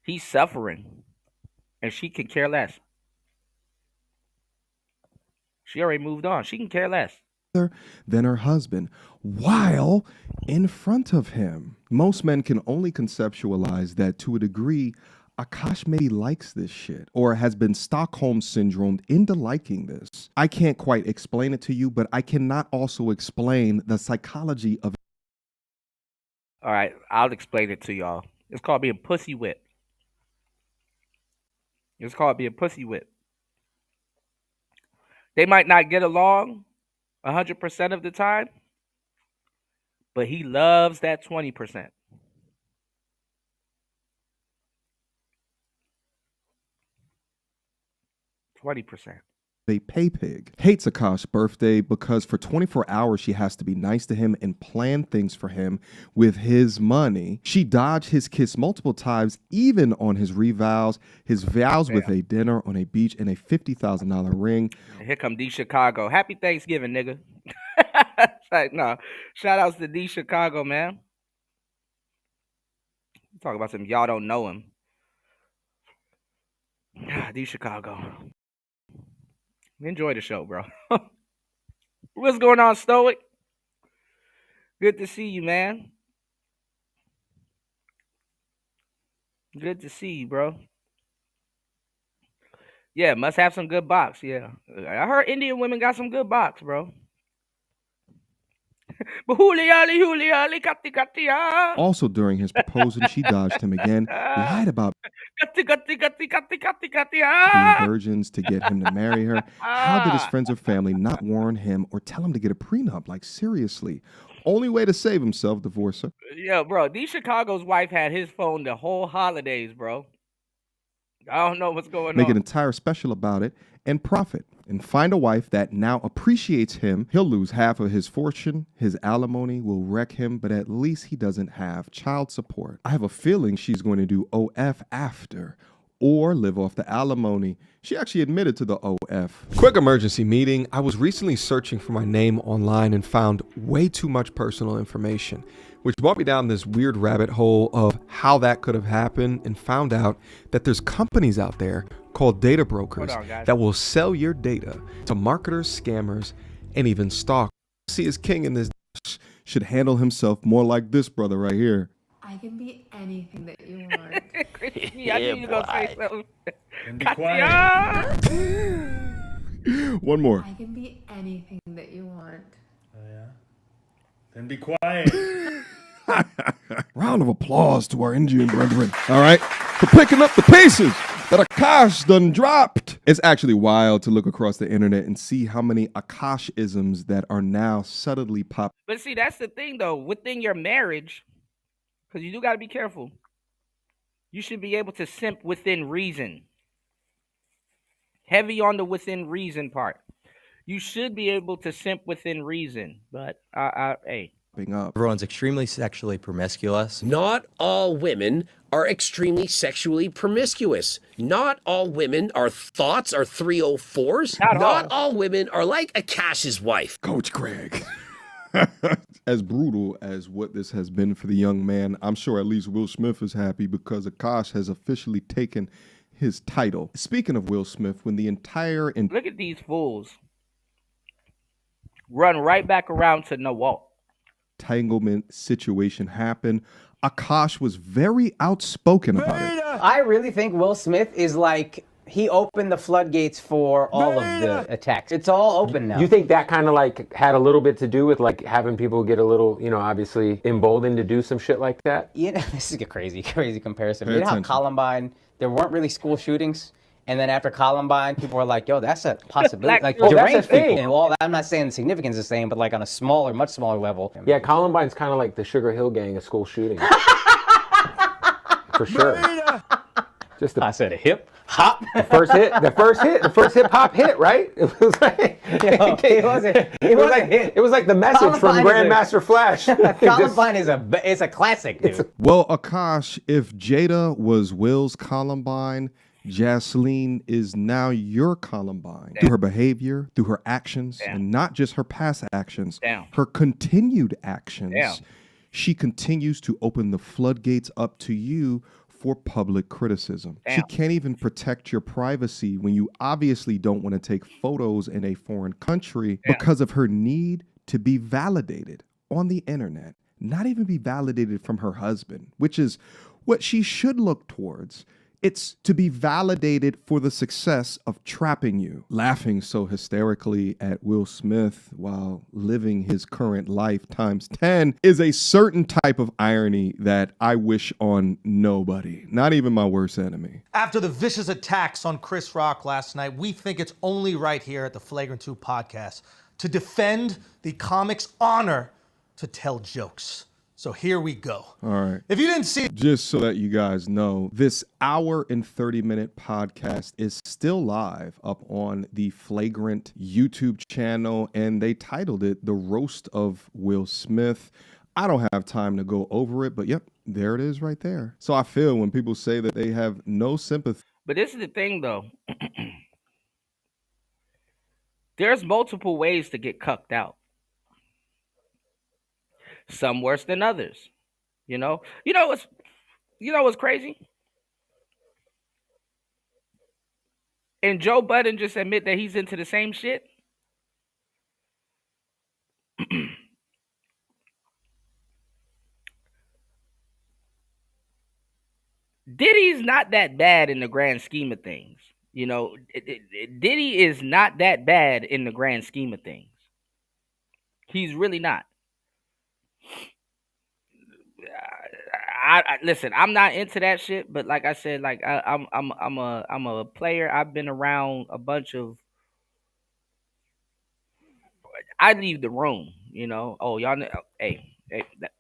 he's suffering, and she can care less. She already moved on. She can care less. Than her husband while in front of him. Most men can only conceptualize that to a degree. Akash maybe likes this shit or has been Stockholm syndromed into liking this. I can't quite explain it to you, but I cannot also explain the psychology of. All right, I'll explain it to y'all. It's called being pussy whipped. It's called being pussy whipped. They might not get along 100% of the time, but he loves that 20%. A pay pig hates Akash's birthday because for 24 hours she has to be nice to him and plan things for him with his money. She dodged his kiss multiple times, even on his revows, his vows with a dinner on a beach and a $50,000 ring. Here come D Chicago. Happy Thanksgiving, nigga. Like, no, shout outs to D Chicago, man. Talk about some y'all don't know him. D Chicago. Enjoy the show, bro. What's going on, Stoic? Good to see you, man. Good to see you, bro. Yeah, must have some good box. Yeah, I heard Indian women got some good box, bro. Also, during his proposal, she dodged him again, lied about being virgins to get him to marry her. How did his friends or family not warn him or tell him to get a prenup? Like, seriously. Only way to save himself, divorce her. Yeah, bro. D Chicago's wife had his phone the whole holidays, bro. I don't know what's going on. Make an entire special about it and profit. And find a wife that now appreciates him. He'll lose half of his fortune. His alimony will wreck him, but at least he doesn't have child support. I have a feeling she's going to do OF after or live off the alimony. She actually admitted to the OF. Quick emergency meeting. I was recently searching for my name online and found way too much personal information, which brought me down this weird rabbit hole of how that could have happened, and found out that there's companies out there called data brokers that will sell your data to marketers, scammers, and even stalkers. See, his king in this should handle himself more like this brother right here. I can be anything that you want. I knew you were gonna say something. And be quiet. One more. I can be anything that you want. Oh, yeah? Then be quiet. Round of applause to our Indian brethren, all right, for picking up the pieces that Akash done dropped. It's actually wild to look across the internet and see how many Akash-isms that are now subtly popping. But see, that's the thing, though. Within your marriage, because you do got to be careful, you should be able to simp within reason. Heavy on the within reason part. You should be able to simp within reason. But, hey. Everyone's extremely sexually promiscuous. Not all women are extremely sexually promiscuous. Not all women are thoughts are 304s. Not all women are like Akash's wife. Coach Greg. As brutal as what this has been for the young man, I'm sure at least Will Smith is happy because Akash has officially taken his title. Speaking of Will Smith, when the entire... Look at these fools. Run right back around to Nawalt. Entanglement situation happened, Akash was very outspoken about it. I really think Will Smith is like, he opened the floodgates for all of the attacks. It's all open now. You think that kind of like had a little bit to do with like having people get a little, you know, obviously emboldened to do some shit like that? You know, this is a crazy comparison. You know how Columbine, there weren't really school shootings, And then after Columbine, people were like, yo, that's a possibility. Like, that's a deranged thing. people. And well, I'm not saying the significance is the same, but like on a smaller, much smaller level. Yeah, Columbine's kind of like the Sugar Hill Gang of school shootings. For sure. I said a hip hop. The first hip hop hit, right? It was like it was like the message Columbine from Grandmaster Flash. Columbine is a classic, dude. Well, Akash, if Jada was Will's Columbine, Jasleen is now your Columbine. Through her behavior, through her actions, and not just her past actions, her continued actions, she continues to open the floodgates up to you for public criticism. She can't even protect your privacy when you obviously don't want to take photos in a foreign country because of her need to be validated on the internet. Not even be validated from her husband, which is what she should look towards. It's to be validated for the success of trapping you. Laughing so hysterically at Will Smith while living his current life times 10 is a certain type of irony that I wish on nobody, not even my worst enemy. After the vicious attacks on Chris Rock last night, we think it's only right here at the Flagrant 2 podcast to defend the comic's honor to tell jokes. So here we go. All right. If you didn't see, just so that you guys know, this hour and 30-minute podcast is still live up on the Flagrant YouTube channel, and they titled it The Roast of Will Smith. I don't have time to go over it, but yep, there it is right there. So I feel when people say that they have no sympathy. But this is the thing, though. There's multiple ways to get cucked out. Some worse than others. You know what's crazy? And Joe Budden just admit that he's into the same shit. Diddy's not that bad in the grand scheme of things. You know, Diddy is not that bad in the grand scheme of things. He's really not. I listen. I'm not into that shit, but like I said, like I'm a player. I've been around a bunch of. I leave the room, you know. Oh, y'all know. Hey,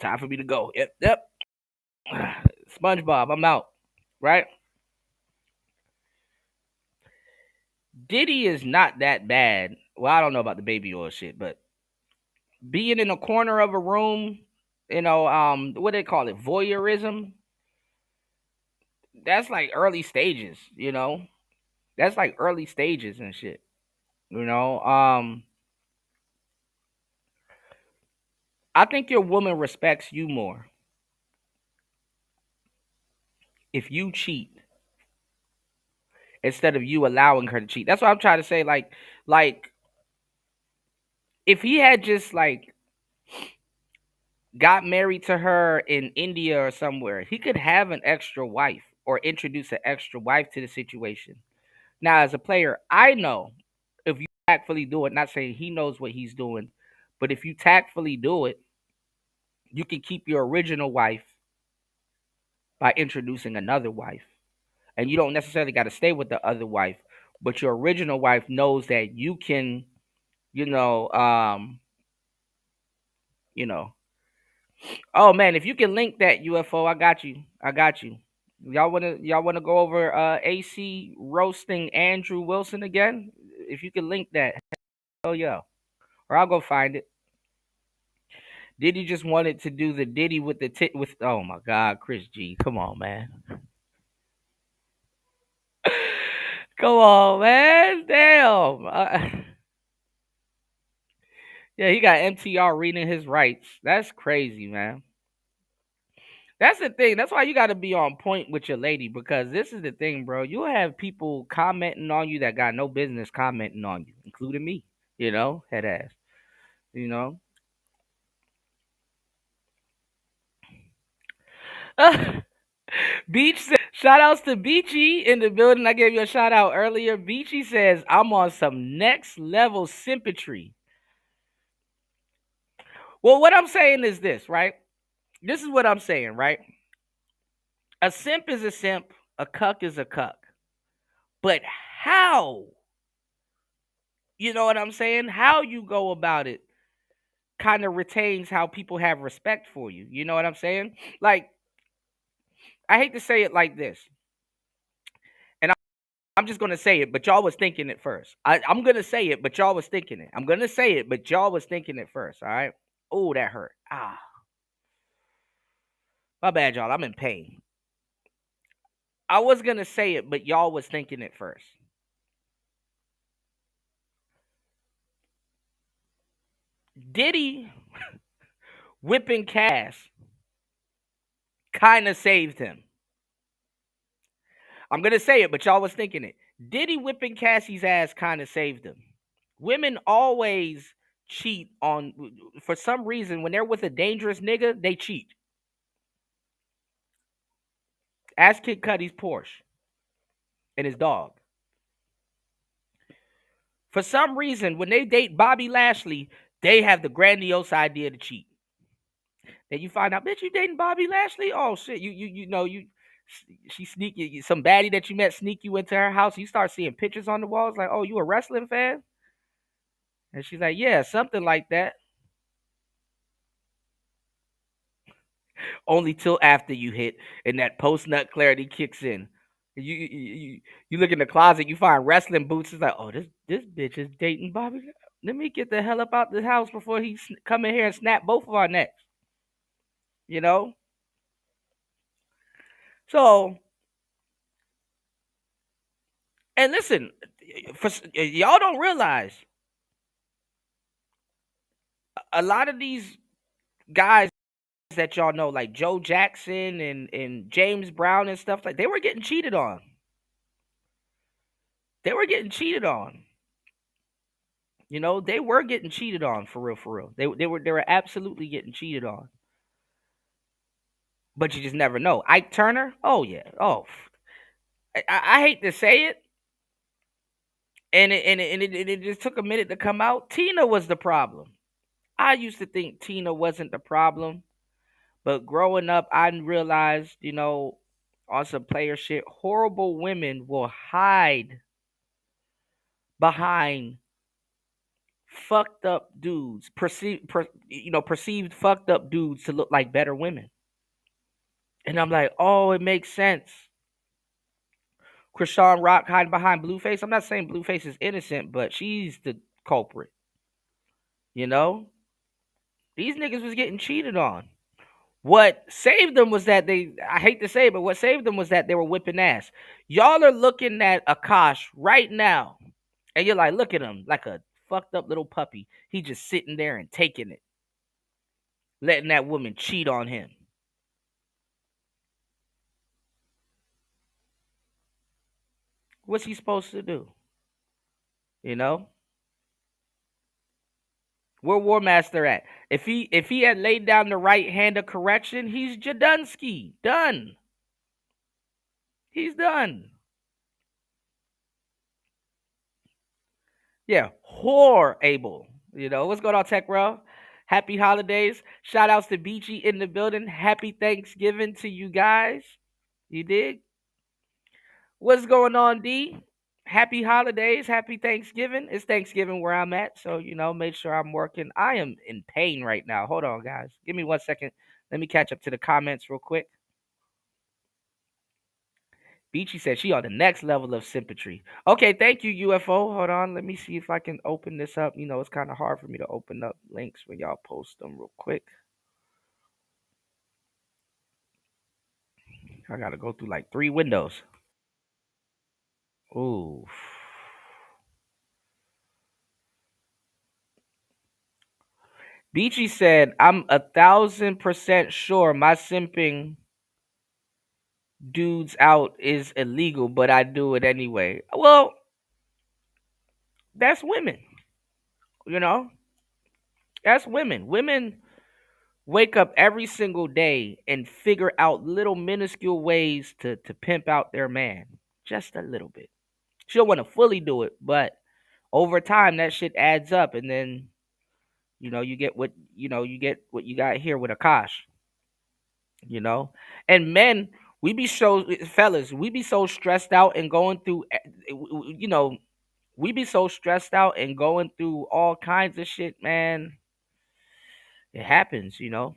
time for me to go. Yep. SpongeBob, I'm out. Right? Diddy is not that bad. Well, I don't know about the baby oil shit, but being in a corner of a room, you know, what do they call it? Voyeurism. That's like early stages, you know. That's like early stages and shit. You know, I think your woman respects you more if you cheat instead of you allowing her to cheat. That's what I'm trying to say. Like if he had just like got married to her in India or somewhere, he could have an extra wife or introduce an extra wife to the situation. Now, as a player, I know if you tactfully do it, not saying he knows what he's doing, but if you tactfully do it, you can keep your original wife by introducing another wife. And you don't necessarily got to stay with the other wife, but your original wife knows that you can, oh man, if you can link that UFO, I got you. Y'all wanna go over AC roasting Andrew Wilson again? If you can link that, hell yeah. Or I'll go find it. Diddy just wanted to do the Diddy with the with oh my god, Chris G. Come on, man. Come on, man. Damn. Yeah, he got MTR reading his rights. That's crazy, man. That's the thing. That's why you got to be on point with your lady, because this is the thing, bro. You'll have people commenting on you that got no business commenting on you, including me, head ass, Beach says, shout outs to Beachy in the building. I gave you a shout out earlier. Beachy says, I'm on some next level sympatry. Well, what I'm saying is this, right? This is what I'm saying, right? A simp is a simp. A cuck is a cuck. But how? You know what I'm saying? How you go about it kind of retains how people have respect for you. You know what I'm saying? Like, I hate to say it like this, and I'm just gonna say it, but y'all was thinking it first. I'm gonna say it, but y'all was thinking it. I'm gonna say it, but y'all was thinking it first. All right. Oh, that hurt. Ah, my bad, y'all. I'm in pain. I was gonna say it, but y'all was thinking it first. Diddy whipping Cass kind of saved him. I'm gonna say it, but y'all was thinking it. Diddy whipping Cassie's ass kind of saved him. Women always cheat on, for some reason, when they're with a dangerous nigga, they cheat. Ask Kid Cudi's Porsche and his dog. For some reason, when they date Bobby Lashley, they have the grandiose idea to cheat. Then you find out, bitch, you dating Bobby Lashley? Oh shit, you know you. She sneak you, some baddie that you met sneak you into her house. You start seeing pictures on the walls, like, oh, you a wrestling fan? And she's like, yeah, something like that. Only till after you hit and that post nut clarity kicks in. You look in the closet, you find wrestling boots. It's like, oh, this bitch is dating Bobby. Let me get the hell up out this house before he come in here and snap both of our necks. You know. So, and listen, y'all don't realize a lot of these guys that y'all know, like Joe Jackson and James Brown and stuff, like, they were getting cheated on. They were getting cheated on. You know, they were getting cheated on, for real, for real. They were absolutely getting cheated on. But you just never know. Ike Turner, oh yeah, oh, I hate to say it, and it just took a minute to come out. Tina was the problem. I used to think Tina wasn't the problem, but growing up, I realized, you know, on some player shit, horrible women will hide behind fucked up dudes, perceived fucked up dudes to look like better women. And I'm like, oh, it makes sense. Krishan Rock hiding behind Blueface. I'm not saying Blueface is innocent, but she's the culprit. You know? These niggas was getting cheated on. What saved them was that I hate to say it, but what saved them was that they were whipping ass. Y'all are looking at Akash right now, and you're like, look at him, like a fucked up little puppy. He just sitting there and taking it, letting that woman cheat on him. What's he supposed to do? You know? Where War Master at? If he had laid down the right hand of correction, he's Jadunsky. Done. He's done. Yeah, horrible. You know, what's going on, Tech Raw? Happy holidays. Shout outs to Beachy in the building. Happy Thanksgiving to you guys. You dig? What's going on, D? Happy holidays. Happy Thanksgiving. It's Thanksgiving where I'm at, so, you know, make sure I'm working. I am in pain right now. Hold on, guys. Give me 1 second. Let me catch up to the comments real quick. Beachy said she on the next level of sympatry. Okay, thank you, UFO. Hold on. Let me see if I can open this up. You know, it's kind of hard for me to open up links when y'all post them real quick. I got to go through like 3 windows. Ooh. Beachy said, I'm 1,000% sure my simping dudes out is illegal, but I do it anyway. Well, that's women. You know? That's women. Women wake up every single day and figure out little minuscule ways to pimp out their man. Just a little bit. She don't want to fully do it, but over time that shit adds up, and then, you know, you get what you got here with Akash. You know? And men We be so fellas, we be so stressed out and going through you know, we be so stressed out and going through all kinds of shit, man. It happens, you know.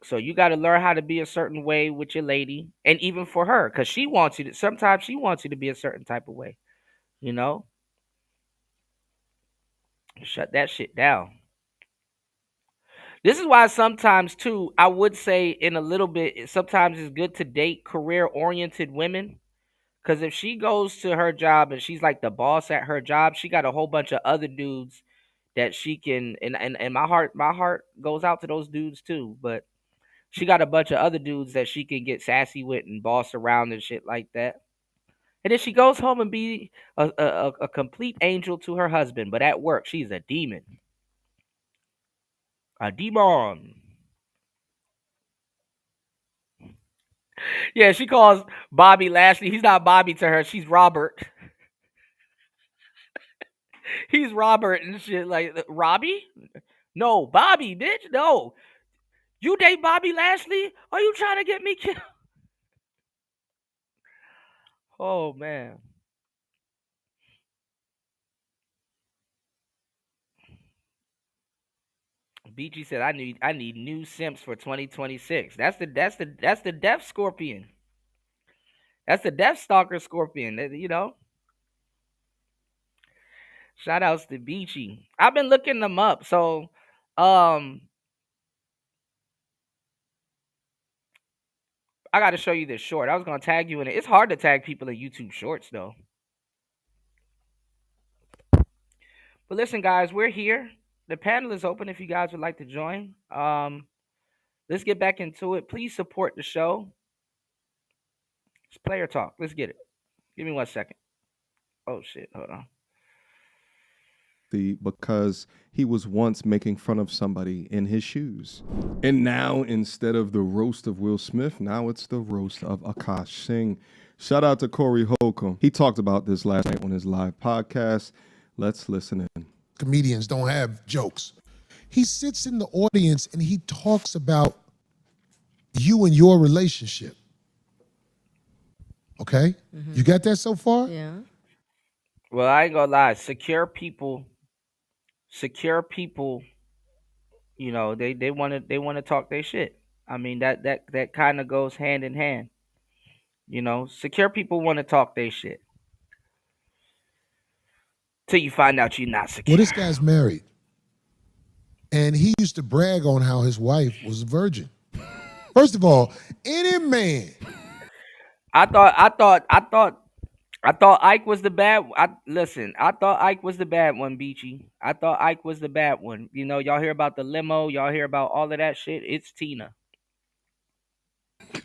So you got to learn how to be a certain way with your lady, and even for her, because she wants you to. Sometimes she wants you to be a certain type of way. You know, shut that shit down. This is why sometimes too, I would say in a little bit, sometimes it's good to date career oriented women. Because if she goes to her job and she's like the boss at her job, she got a whole bunch of other dudes that she can. And my heart goes out to those dudes too. But she got a bunch of other dudes that she can get sassy with and boss around and shit like that. And then she goes home and be a complete angel to her husband, but at work she's a demon. A demon. Yeah, she calls Bobby Lashley. He's not Bobby to her. She's Robert. He's Robert and shit. Like Robbie? No, Bobby, bitch. No. You date Bobby Lashley? Are you trying to get me killed? Oh man. BG said I need new simps for 2026. That's the Death Scorpion. That's the Death Stalker Scorpion. You know. Shout outs to Beachy. I've been looking them up. So um I gotta show you this short. I was gonna tag you in it. It's hard to tag people in YouTube shorts though. But listen, guys, we're here. The panel is open if you guys would like to join. Let's get back into it. Please support the show. It's player talk. Let's get it. Give me 1 second. Oh shit, hold on. Because he was once making fun of somebody in his shoes. And now, instead of the roast of Will Smith, now it's the roast of Akash Singh. Shout out to Corey Holcomb. He talked about this last night on his live podcast. Let's listen in. Comedians don't have jokes. He sits in the audience and he talks about you and your relationship. Okay? You got that so far? Yeah. Well, I ain't gonna lie. Secure people, you know, they wanna talk their shit. I mean that kind of goes hand in hand. You know, secure people want to talk their shit till you find out you're not secure. Well, this guy's married. And he used to brag on how his wife was a virgin. First of all, any man. I thought Ike was the bad. I thought Ike was the bad one, Beachy. I thought Ike was the bad one. You know, y'all hear about the limo, y'all hear about all of that shit. It's Tina.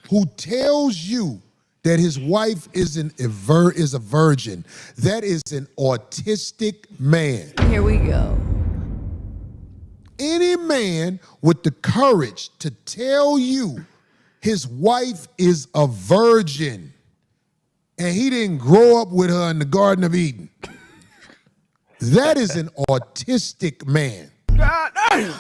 Who tells you that his wife is a virgin. That is an autistic man. Here we go. Any man with the courage to tell you his wife is a virgin and he didn't grow up with her in the Garden of Eden, that is an autistic man. God damn.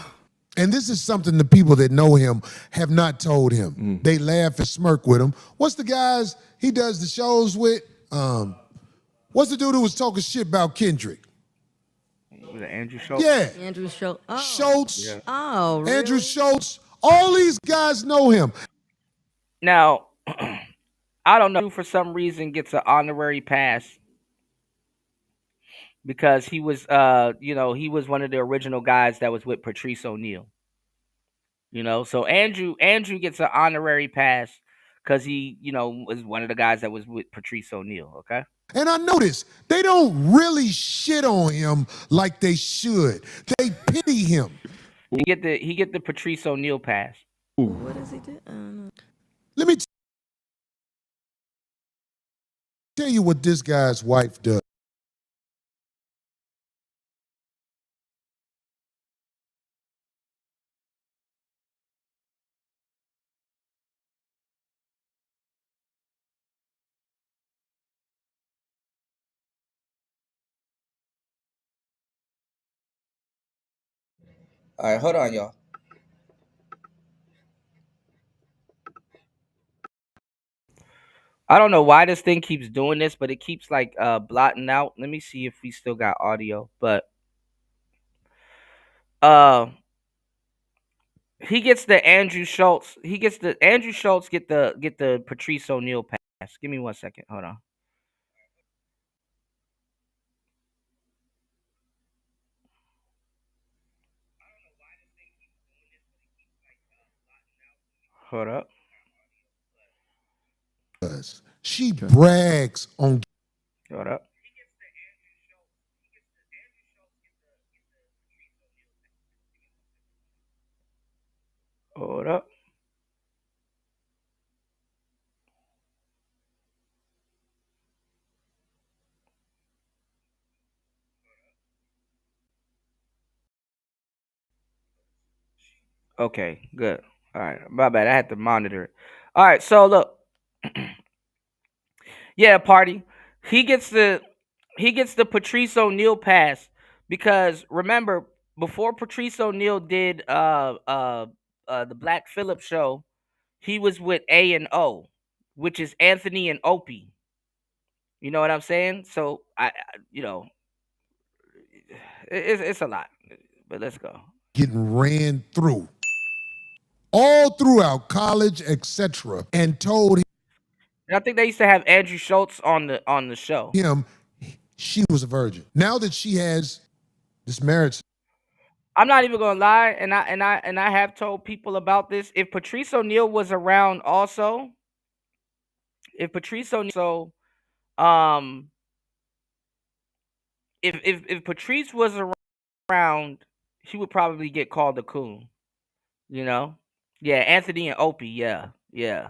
And this is something the people that know him have not told him. They laugh and smirk with him. What's the guys he does the shows with? What's the dude who was talking shit about Kendrick? Was it Andrew Schultz? Yeah. Andrew Schultz. Oh. Schultz. Yeah. Oh, really? Andrew Schultz. All these guys know him. Now, I don't know, for some reason gets an honorary pass because he was he was one of the original guys that was with Patrice O'Neal. You know, so Andrew gets an honorary pass because he, was one of the guys that was with Patrice O'Neal, okay? And I noticed they don't really shit on him like they should. They pity him. He get the Patrice O'Neal pass. What does he do? I don't know. Let me tell you what this guy's wife does. All right, hold on, y'all. I don't know why this thing keeps doing this, but it keeps like blotting out. Let me see if we still got audio. But uh he gets the Andrew Schultz. He gets the Andrew Schultz get the Patrice O'Neal pass. Give me 1 second. Hold on. Hold up. She brags on. Hold up. Hold up. Okay, good. All right, my bad. I had to monitor it. All right, so look, yeah, party. He gets the he gets the Patrice O'Neal pass because remember before Patrice O'Neal did the Black Phillip show, he was with A and O, which is Anthony and Opie. You know what I'm saying? So you know, it's a lot, but let's go. Getting ran through all throughout college, etc., and told And I think they used to have Andrew Schultz on the show. him she was a virgin. Now that she has this marriage, I'm not even gonna lie, and I have told people about this. If Patrice O'Neal was around, also, if Patrice O'Neal, um, if Patrice was around, he would probably get called a coon. You know? Yeah, Anthony and Opie. Yeah, yeah.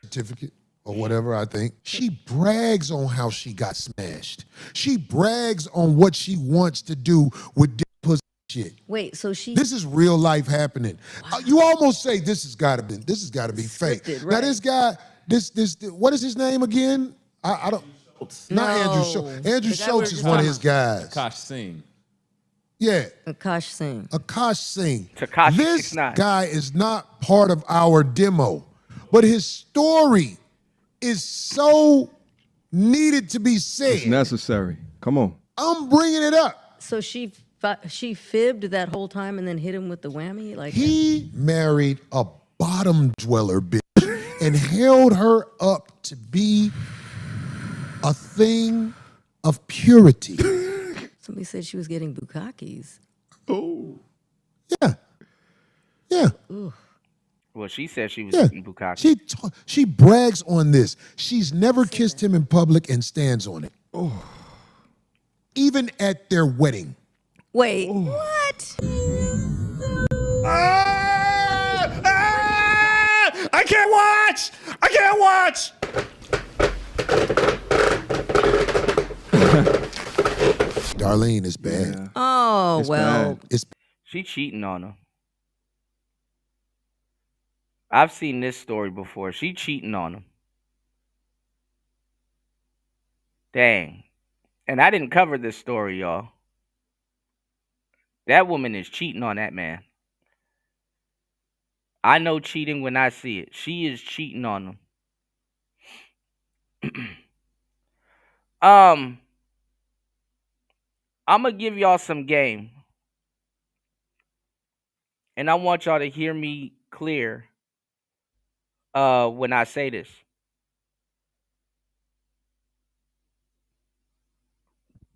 certificate or whatever, I think. She brags on how she got smashed. She brags on what she wants to do with dick pussy shit. Wait, so she This is real life happening. You almost say this has got to be fake. Scripted, Now right. this guy, this what is his name again? I don't. Not Andrew Schultz. Andrew The guy we Schultz were is just one of talking his about. guys. Akash Singh. Yeah. Akash Singh. Akash Singh. Tekashi This 6ix9ine. guy is not part of our demo, but his story is so needed to be It's said. necessary. Come on. I'm bringing it up. So she fibbed that whole time and then hit him with the whammy? Like He married a bottom dweller bitch and held her up to be a thing of purity. somebody said she was getting bukakis. Oh. Yeah. Yeah. Well, she said she was Yeah. eating bukkake. She brags on this. She's never kissed him in public and stands on it. Oh. Even at their wedding. Wait, what? I can't watch! I can't watch! Darlene is bad. Oh, It's well. bad. It's She cheating on him. I've seen this story before. She cheating on him. Dang. And I didn't cover this story, y'all. That woman is cheating on that man. I know cheating when I see it. She is cheating on him. I'm gonna give y'all some game. And I want y'all to hear me clear when I say this.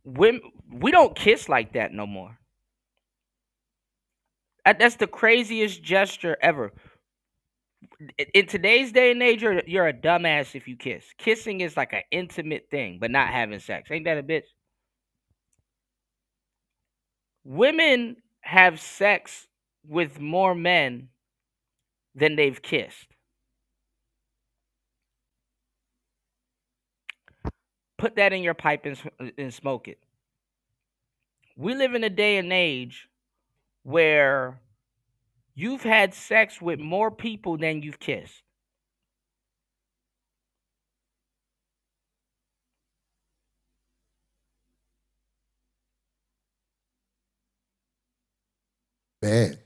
Women, we don't kiss like that no more. That's the craziest gesture ever. In today's day and age, you're a dumbass if you kiss. Kissing is like an intimate thing, but not having sex. Ain't that a bitch? Women have sex with more men than they've kissed. Put that in your pipe and smoke it. We live in a day and age where you've had sex with more people than you've kissed. bad.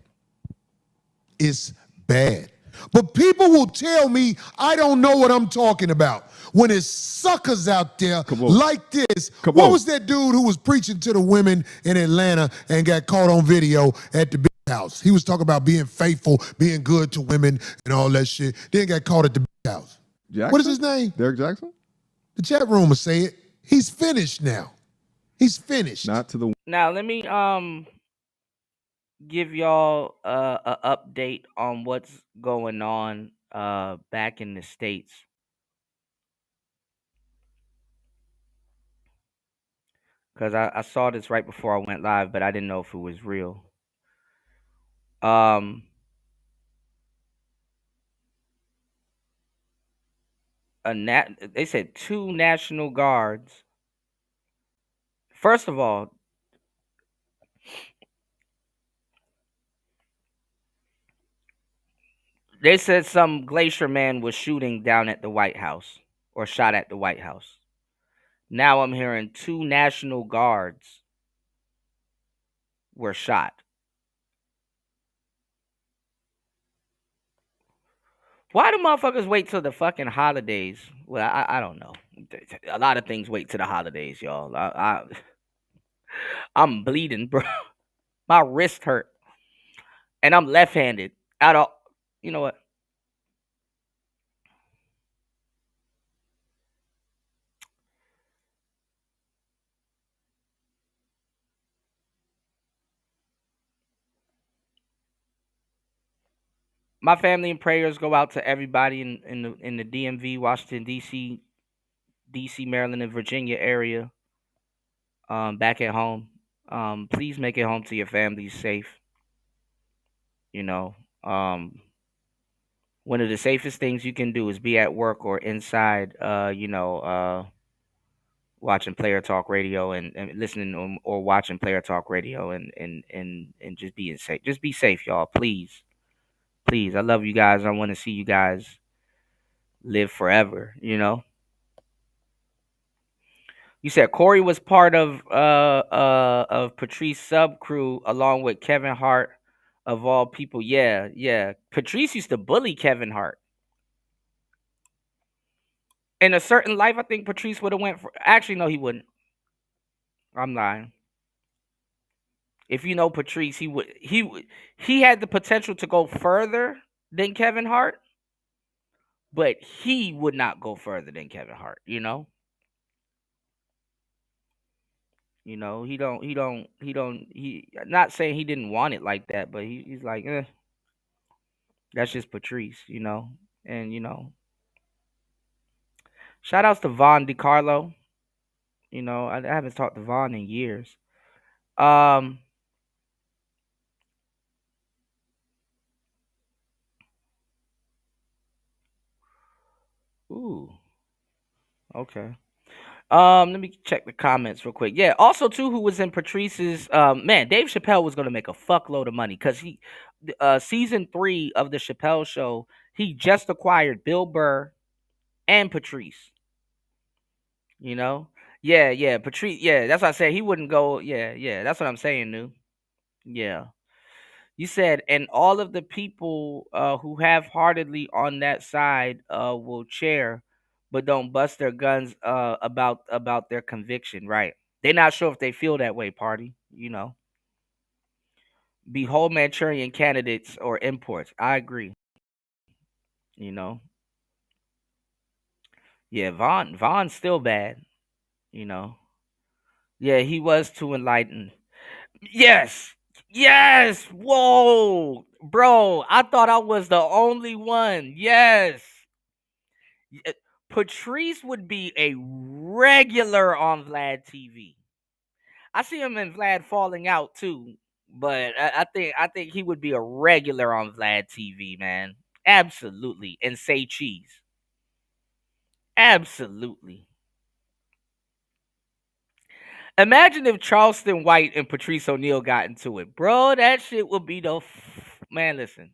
It's bad. But people will tell me I don't know what I'm talking about. When it's suckers out there like this. What was that dude who was preaching to the women in Atlanta and got caught on video at the big house? He was talking about being faithful, being good to women and all that shit. Then got caught at the big house. Jackson? What is his name? Derek Jackson? The chat room will say it. He's finished now. He's finished. Not to the Now let me give y'all a update on what's going on back in the States. Because I saw this right before I went live, but I didn't know if it was real. They said 2 National Guards. First of all, they said some glacier man was shooting down at the White House or shot at the White House. Now I'm hearing 2 National Guards were shot. Why do motherfuckers wait till the fucking holidays? Well, I don't know. A lot of things wait till the holidays, y'all. I'm bleeding, bro. My wrist hurt. And I'm left-handed. You know what? My family and prayers go out to everybody in the DMV, Washington D.C., Maryland, and Virginia area. Back at home. Please make it home to your families safe. You know, one of the safest things you can do is be at work or inside. Watching Player Talk Radio and listening or watching Player Talk Radio and just being safe. Just be safe, y'all. Please. Please. I love you guys. I want to see you guys live forever, you know? You said Corey was part of Patrice sub crew along with Kevin Hart of all people. Yeah, yeah. Patrice used to bully Kevin Hart. In a certain life, I think Patrice would have went for. Actually, no, he wouldn't. I'm lying. If you know Patrice, he had the potential to go further than Kevin Hart, but he would not go further than Kevin Hart. You know. You know, he not saying he didn't want it like that, but he's like, that's just Patrice, you know. And, you know, shout outs to Vaughn DiCarlo. You know, I haven't talked to Vaughn in years. Ooh. Okay. Let me check the comments real quick. Yeah, also too, who was in Patrice's man, Dave Chappelle was gonna make a fuckload of money because season 3 of the Chappelle show, he just acquired Bill Burr and Patrice. You know? Yeah, Patrice, yeah, that's what I said. He wouldn't go, yeah, that's what I'm saying, New. Yeah. You said, and all of the people who half-heartedly on that side will cheer, but don't bust their guns about their conviction, right? They're not sure if they feel that way, party. You know, be whole Manchurian candidates or imports. I agree. You know, yeah, Vaughn's still bad. You know, yeah, he was too enlightened. Yes, yes. Whoa, bro, I thought I was the only one. Yes. Patrice would be a regular on Vlad TV. I see him and Vlad falling out too, but I think he would be a regular on Vlad TV, man. Absolutely, and say cheese. Absolutely. Imagine if Charleston White and Patrice O'Neal got into it, bro. That shit would be man. Listen.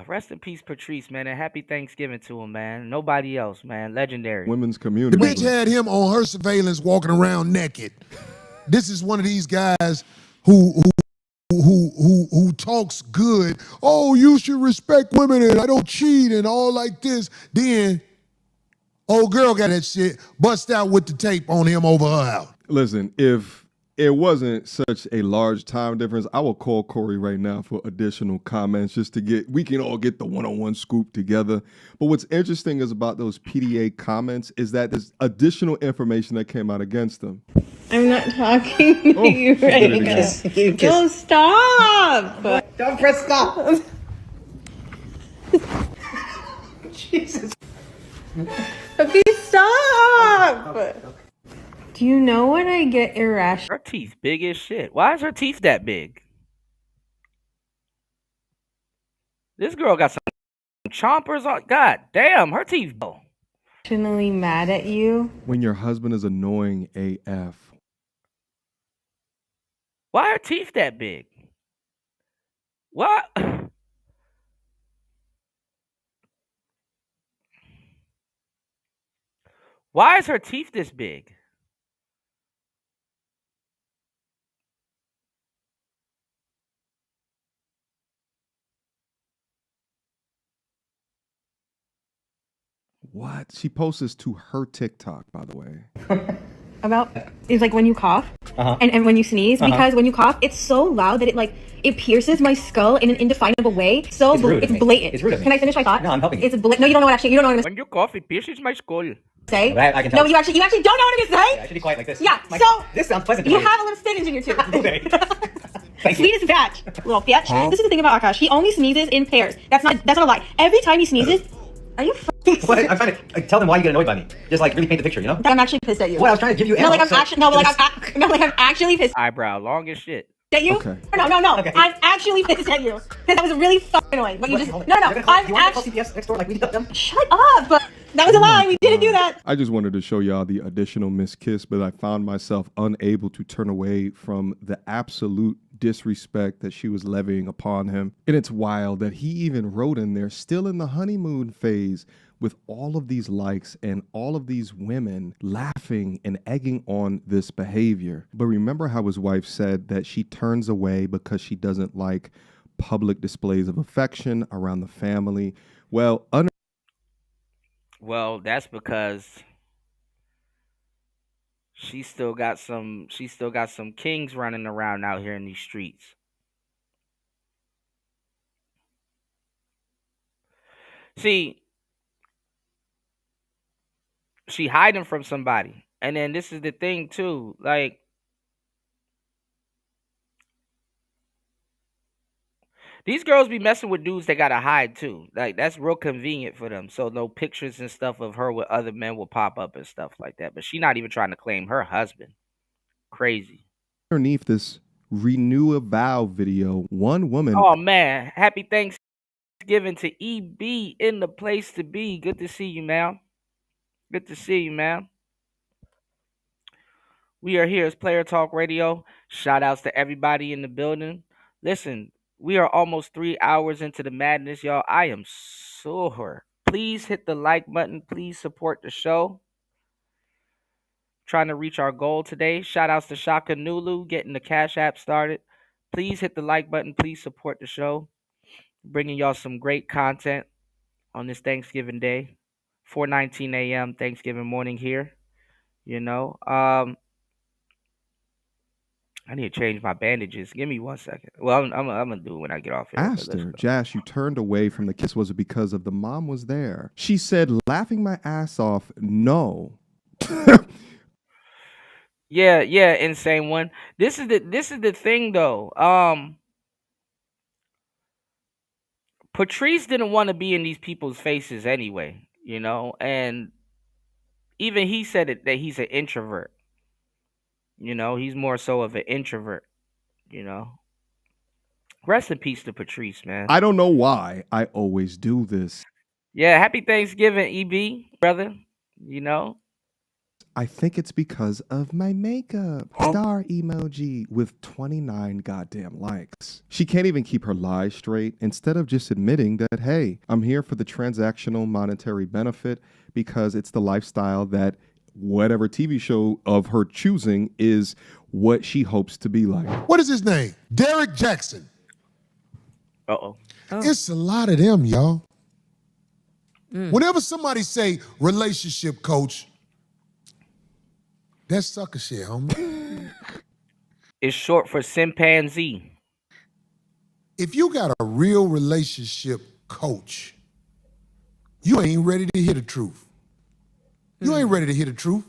Rest in peace, Patrice, man, and happy Thanksgiving to him, man. Nobody else, man. Legendary. women's The community. bitch had him on her surveillance walking around naked. this is one of these guys who talks good. Oh, you should respect women and I don't cheat and all like this. Then old girl got that shit, bust out with the tape on him over her house. Listen, if it wasn't such a large time difference, I will call Corey right now for additional comments just to we can all get the one-on-one scoop together. But what's interesting is about those PDA comments is that there's additional information that came out against them. I'm not talking to you right now. Don't stop. Don't press stop. Jesus. Okay, stop. Do you know when I get irrational? Her teeth big as shit. Why is her teeth that big? This girl got some chompers on. God damn, her teeth. Irrationally mad at you? When your husband is annoying AF. Why are her teeth that big? What? Why is her teeth this big? What? She posts this to her TikTok, by the way. About is like when you cough and when you sneeze, because when you cough, it's so loud that it pierces my skull in an indefinable way. So it's blatant. It's rude of me. Can I finish my thought? No, I'm helping you. It's no, you don't know what actually. You don't know what I'm gonna When you cough, it pierces my skull. say. I can tell. No, you actually don't know what I'm gonna say. Yeah, I should be quiet like this. Yeah. So this sounds pleasant to you me. have a little spinach in your tooth. Okay. Thank you. Sweetest batch, little bitch. This is the thing about Akash. He only sneezes in pairs. That's not a lie. Every time he sneezes, are you? What? I'm trying to tell them why you get annoyed by me. Just like really paint the picture, you know? I'm actually pissed at you. What? I was trying to give you. No, like I'm actually I'm actually pissed Eyebrow long as shit. at you. Okay. No. Okay. I'm actually pissed at you because that was really fucking annoying. But you just no. I'm actually. CPS next door like we did them. Shut up! That was a lie. We didn't do that. I just wanted to show y'all the additional missed kiss, but I found myself unable to turn away from the absolute disrespect that she was levying upon him. And it's wild that he even wrote in there, still in the honeymoon phase, with all of these likes and all of these women laughing and egging on this behavior. But remember how his wife said that she turns away because she doesn't like public displays of affection around the family. Well, Well, that's because she still got some kings running around out here in these streets. See, she hiding from somebody. And then this is the thing too, like these girls be messing with dudes that gotta hide too. Like that's real convenient for them. So no pictures and stuff of her with other men will pop up and stuff like that. But she not even trying to claim her husband. Crazy. underneath this renew a vow video, one woman. Oh man, happy Thanksgiving to EB in the place to be. Good to see you, ma'am. Good to see you, ma'am. We are here as Player Talk Radio. Shout outs to everybody in the building. Listen, we are almost 3 hours into the madness, y'all. I am sore. Please hit the like button. Please support the show. Trying to reach our goal today. Shout outs to Shaka Nulu getting the Cash App started. Please hit the like button. Please support the show. Bringing y'all some great content on this Thanksgiving Day. 4:19 a.m. Thanksgiving morning here. You know, I need to change my bandages. Give me 1 second. Well, I'm gonna do it when I get off here. Asked her, Josh, you turned away from the kiss. Was it because of the mom was there? She said, laughing my ass off, no. Yeah, insane one. This is the thing though. Patrice didn't want to be in these people's faces anyway, you know, and even he said it that he's an introvert. You know, he's more so of an introvert, you know. Rest in peace to Patrice, man. I don't know why I always do this. Yeah, happy Thanksgiving, EB, brother. You know. I think it's because of my makeup. Star emoji with 29 goddamn likes. She can't even keep her lies straight. Instead of just admitting that, hey, I'm here for the transactional monetary benefit because it's the lifestyle that whatever TV show of her choosing is what she hopes to be like. What is his name? Derek Jackson. Uh-oh. It's a lot of them, y'all. Whenever somebody say relationship coach, that's sucker shit, homie. It's short for chimpanzee. If you got a real relationship coach, you ain't ready to hear the truth. You ain't ready to hear the truth.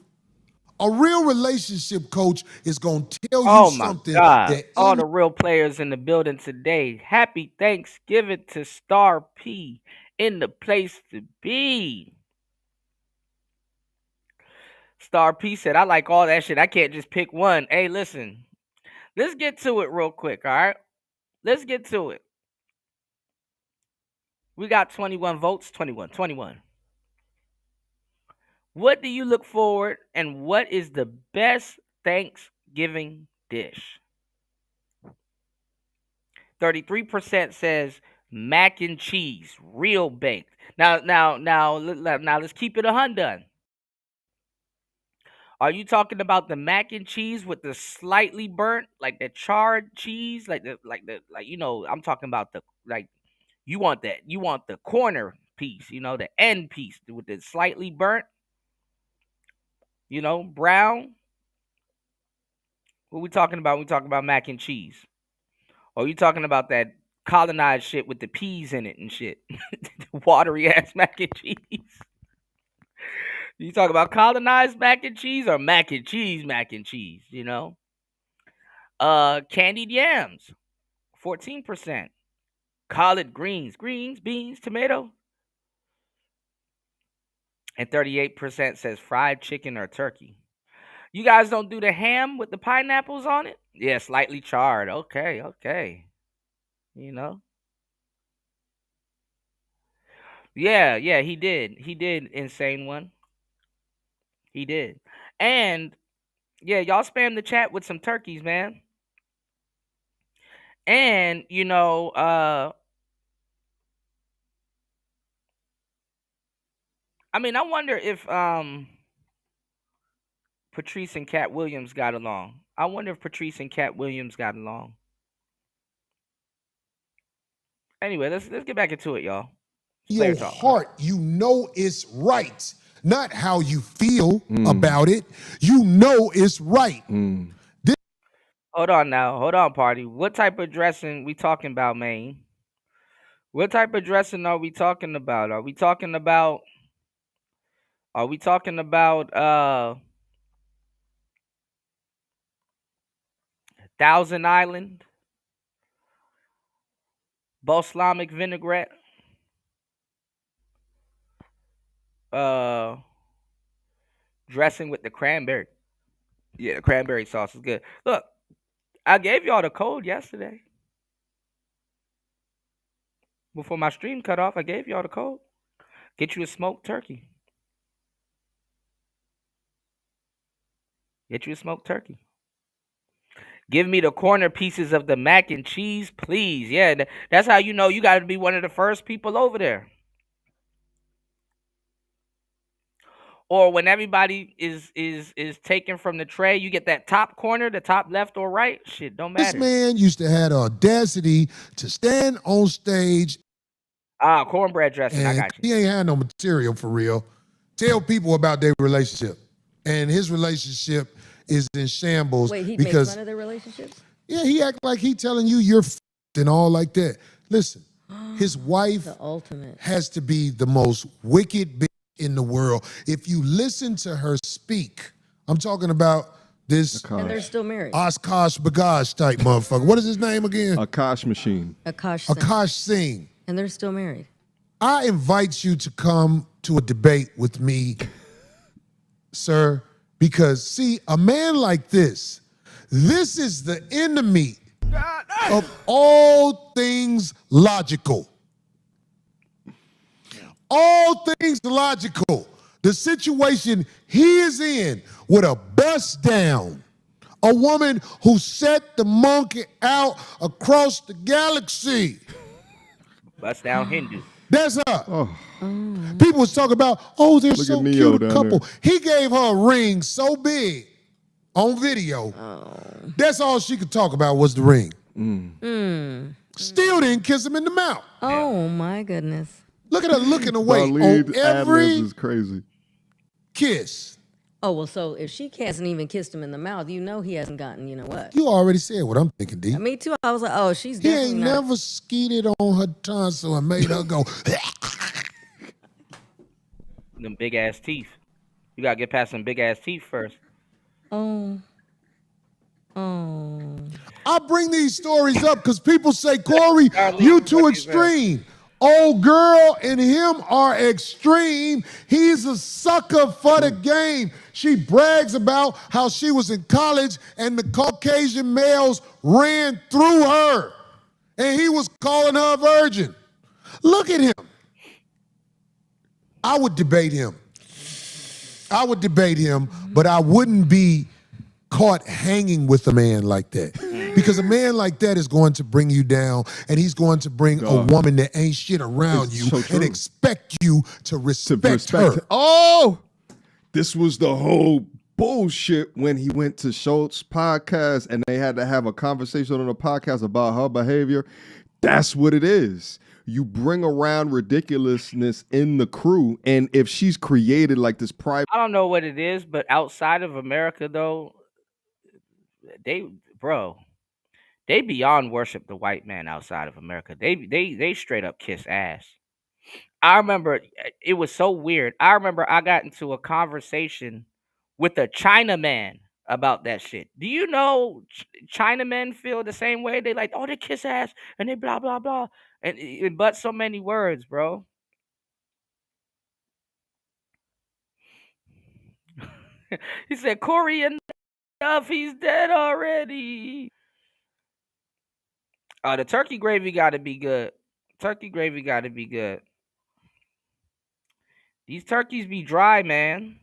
A real relationship coach is going to tell you Oh my something God. that All the real players in the building today. Happy Thanksgiving to Star P in the place to be. Star P said, I like all that shit. I can't just pick one. Hey, listen. Let's get to it real quick, all right? Let's get to it. We got 21 votes. 21. What do you look forward and what is the best Thanksgiving dish? 33% says mac and cheese, real baked. Now, let's keep it 100. Are you talking about the mac and cheese with the slightly burnt, like the charred cheese, like I'm talking about the you want the corner piece, the end piece with the slightly burnt, brown. What we talking about? We talking about mac and cheese. Or you talking about that colonized shit with the peas in it and shit? Watery ass mac and cheese. You talk about colonized mac and cheese or mac and cheese, Candied yams, 14%. Collard greens, beans, tomato. And 38% says fried chicken or turkey. You guys don't do the ham with the pineapples on it? Yeah, slightly charred. Okay. Yeah, he did. He did, insane one. He did. And yeah, y'all spam the chat with some turkeys, man. And I wonder if Patrice and Cat Williams got along. Anyway, let's get back into it, y'all. your heart, you know it's right. Not how you feel about it. You know it's right. Hold on, party. What type of dressing we talking about, man? What type of dressing are we talking about? Are we talking about Thousand Island, balsamic vinaigrette, dressing with the cranberry? Yeah, the cranberry sauce is good. Look, I gave y'all the code yesterday. Before my stream cut off, I gave y'all the code. Get you a smoked turkey. Give me the corner pieces of the mac and cheese, please. Yeah, that's how you know you got to be one of the first people over there. Or when everybody is taken from the tray, you get that top corner, the top left or right. Shit, don't matter. This man used to have the audacity to stand on stage. Cornbread dressing. I got you. He ain't had no material for real. Tell people about their relationship. And his relationship is in shambles. Wait, he because makes fun of their relationships? Yeah, he act like he telling you you're and all like that. Listen, his wife The ultimate. has to be the most wicked bitch in the world. If you listen to her speak, I'm talking about this And they're still married. Oshkosh Bagash type motherfucker. What is his name again? Akash Machine. Akash Singh. And they're still married. I invite you to come to a debate with me, sir, because see, a man like this is the enemy of all things logical. All things logical. The situation he is in with a bust down, a woman who set the monkey out across the galaxy. Bust down Hindu. That's her. People was talking about, oh, they're Look so at Neo cute a down couple. there. He gave her a ring so big on video. That's all she could talk about was the ring. Still didn't kiss him in the mouth. Oh my goodness. Look at her looking away on Darlene ad-libs every is crazy. kiss. Oh, well, so if she hasn't even kissed him in the mouth, you know he hasn't gotten, what? You already said what I'm thinking, D. Me too. I was like, oh, she's He definitely ain't not. never skeeted on her tonsil and made her go. Them big ass teeth. You gotta get past some big ass teeth first. Oh. I bring these stories up because people say, Corey, you too extreme. Old girl and him are extreme. He's a sucker for the game. She brags about how she was in college and the Caucasian males ran through her. And he was calling her a virgin. Look at him. I would debate him. But I wouldn't be caught hanging with a man like that. Because a man like that is going to bring you down, and he's going to bring a woman that ain't shit around you and expect you to respect her. Oh, this was the whole bullshit when he went to Schultz's podcast and they had to have a conversation on a podcast about her behavior. That's what it is. You bring around ridiculousness in the crew, and if she's created like this private, I don't know what it is, but outside of America, though, they beyond worship the white man outside of America. They straight up kiss ass. I remember it was so weird. I remember I got into a conversation with a Chinaman about that shit. Do you know Chinamen feel the same way? They like, oh, they kiss ass and they blah blah blah, and but so many words, bro. He said, Corey enough, he's dead already. The turkey gravy got to be good. Turkey gravy got to be good. These turkeys be dry, man.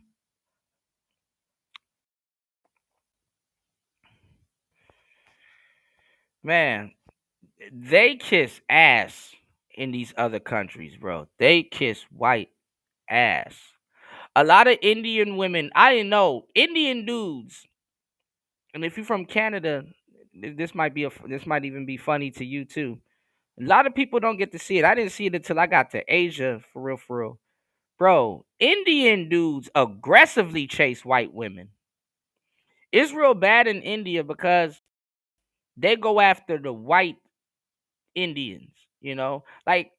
Man, they kiss ass in these other countries, bro. They kiss white ass. A lot of Indian women, I didn't know, Indian dudes. And if you're from Canada, this might even be funny to you too. A lot of people don't get to see it. I didn't see it until I got to Asia, for real, for real. Bro, Indian dudes aggressively chase white women. It's real bad in India because they go after the white Indians, like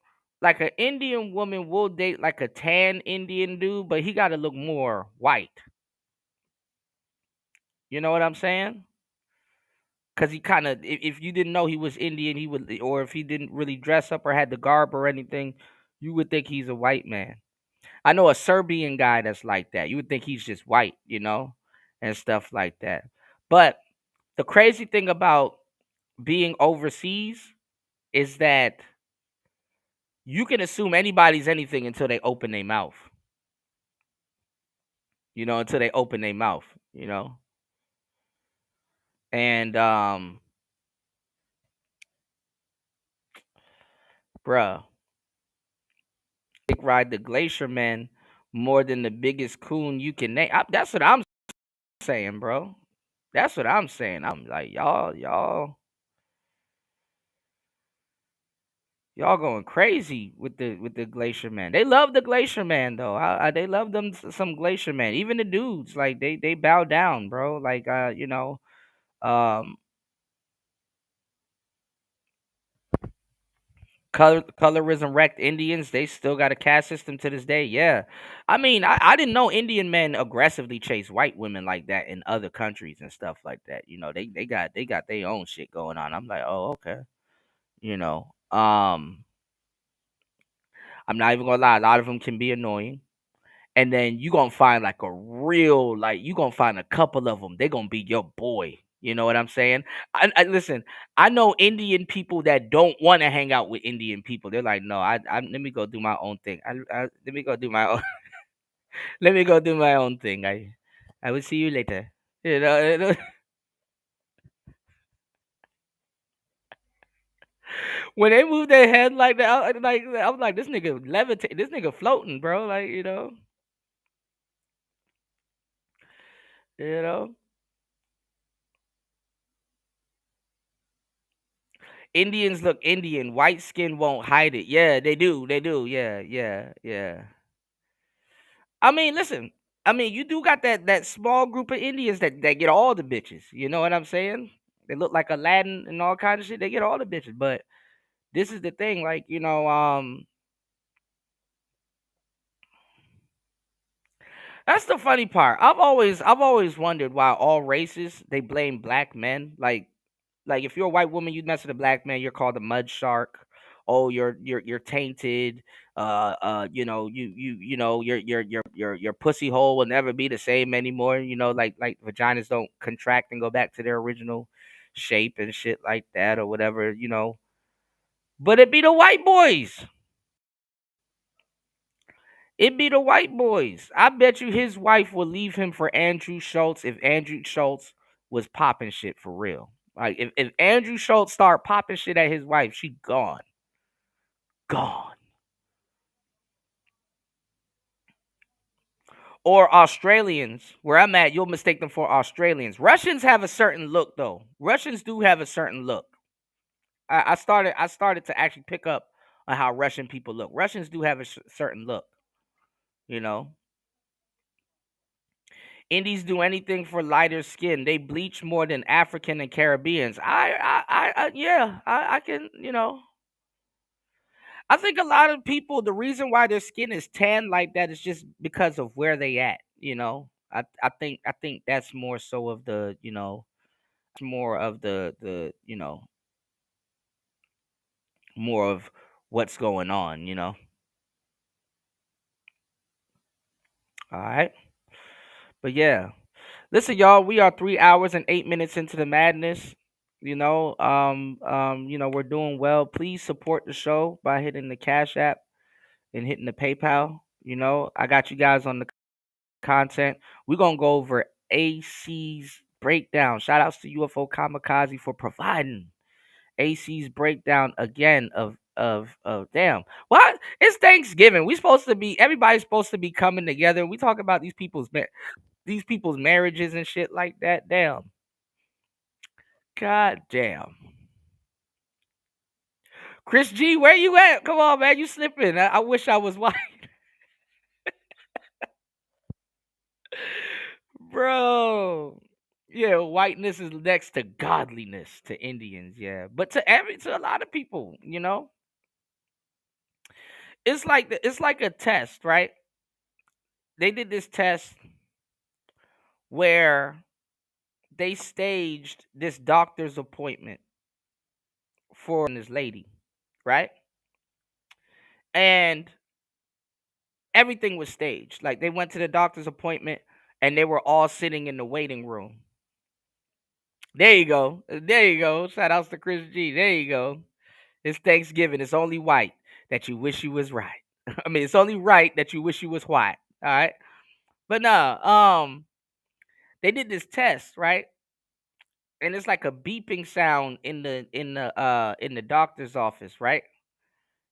an Indian woman will date like a tan Indian dude, but he got to look more white. You know what I'm saying? Because he kind of, if you didn't know he was Indian, he would, or if he didn't really dress up or had the garb or anything, you would think he's a white man. I know a Serbian guy that's like that. You would think he's just white, and stuff like that. But the crazy thing about being overseas is that you can assume anybody's anything until they open their mouth. Until they open their mouth, And bruh, they ride the Glacier Man more than the biggest coon you can name. That's what I'm saying, bro. That's what I'm saying. I'm like, y'all going crazy with the Glacier Man. They love the Glacier Man though. They love them some Glacier Man. Even the dudes, like they bow down, bro. Like um colorism wrecked Indians, they still got a caste system to this day. Yeah. I mean, I didn't know Indian men aggressively chase white women like that in other countries and stuff like that. They got their own shit going on. I'm like, oh, okay. You know. I'm not even gonna lie, a lot of them can be annoying. And then you gonna find like a real, like you gonna find a couple of them. They gonna be your boy. You know what I'm saying? I listen. I know Indian people that don't want to hang out with Indian people. They're like, no, I let me go do my own thing. Let me go do my own. Let me go do my own thing. I will see you later. When they move their head like that, I'm like, this nigga levitate, this nigga floating, bro. You know. Indians look Indian. White skin won't hide it. Yeah, they do. They do. Yeah, yeah, yeah. I mean, listen. I mean, you do got that small group of Indians that get all the bitches. You know what I'm saying? They look like Aladdin and all kinds of shit. They get all the bitches. But this is the thing, like, that's the funny part. I've always wondered why all races they blame black men. Like if you're a white woman, you mess with a black man, you're called a mud shark. Oh, you're tainted. Your pussy hole will never be the same anymore. Like vaginas don't contract and go back to their original shape and shit like that or whatever. But it be the white boys. It be the white boys. I bet you his wife would leave him for Andrew Schultz if Andrew Schultz was popping shit for real. Like if Andrew Schultz start popping shit at his wife, she gone. Gone. Or Australians, where I'm at, you'll mistake them for Australians. Russians have a certain look though. Russians do have a certain look. I started to actually pick up on how Russian people look. Russians do have a certain look, you know. Indies do anything for lighter skin. They bleach more than African and Caribbeans. Yeah, I can, I think a lot of people, the reason why their skin is tan like that is just because of where they at. I think that's more so of more of the more of what's going on. All right. But yeah. Listen, y'all, we are 3 hours and 8 minutes into the madness. We're doing well. Please support the show by hitting the Cash App and hitting the PayPal. I got you guys on the content. We're gonna go over AC's breakdown. Shout outs to UFO Kamikaze for providing AC's breakdown again of damn. What? It's Thanksgiving. Everybody's supposed to be coming together. We talk about these people's marriages and shit like that. Damn. God damn. Chris G, where you at? Come on, man. You slipping. I wish I was white. Bro. Yeah, whiteness is next to godliness to Indians, yeah. But to a lot of people. It's like a test, right? They did this test where they staged this doctor's appointment for this lady, right? And everything was staged. Like they went to the doctor's appointment and they were all sitting in the waiting room. There you go. There you go. Shout outs to Chris G. There you go. It's Thanksgiving. It's only white that you wish you was right. I mean, it's only right that you wish you was white. All right. But no, they did this test, right? And it's like a beeping sound in the doctor's office, right?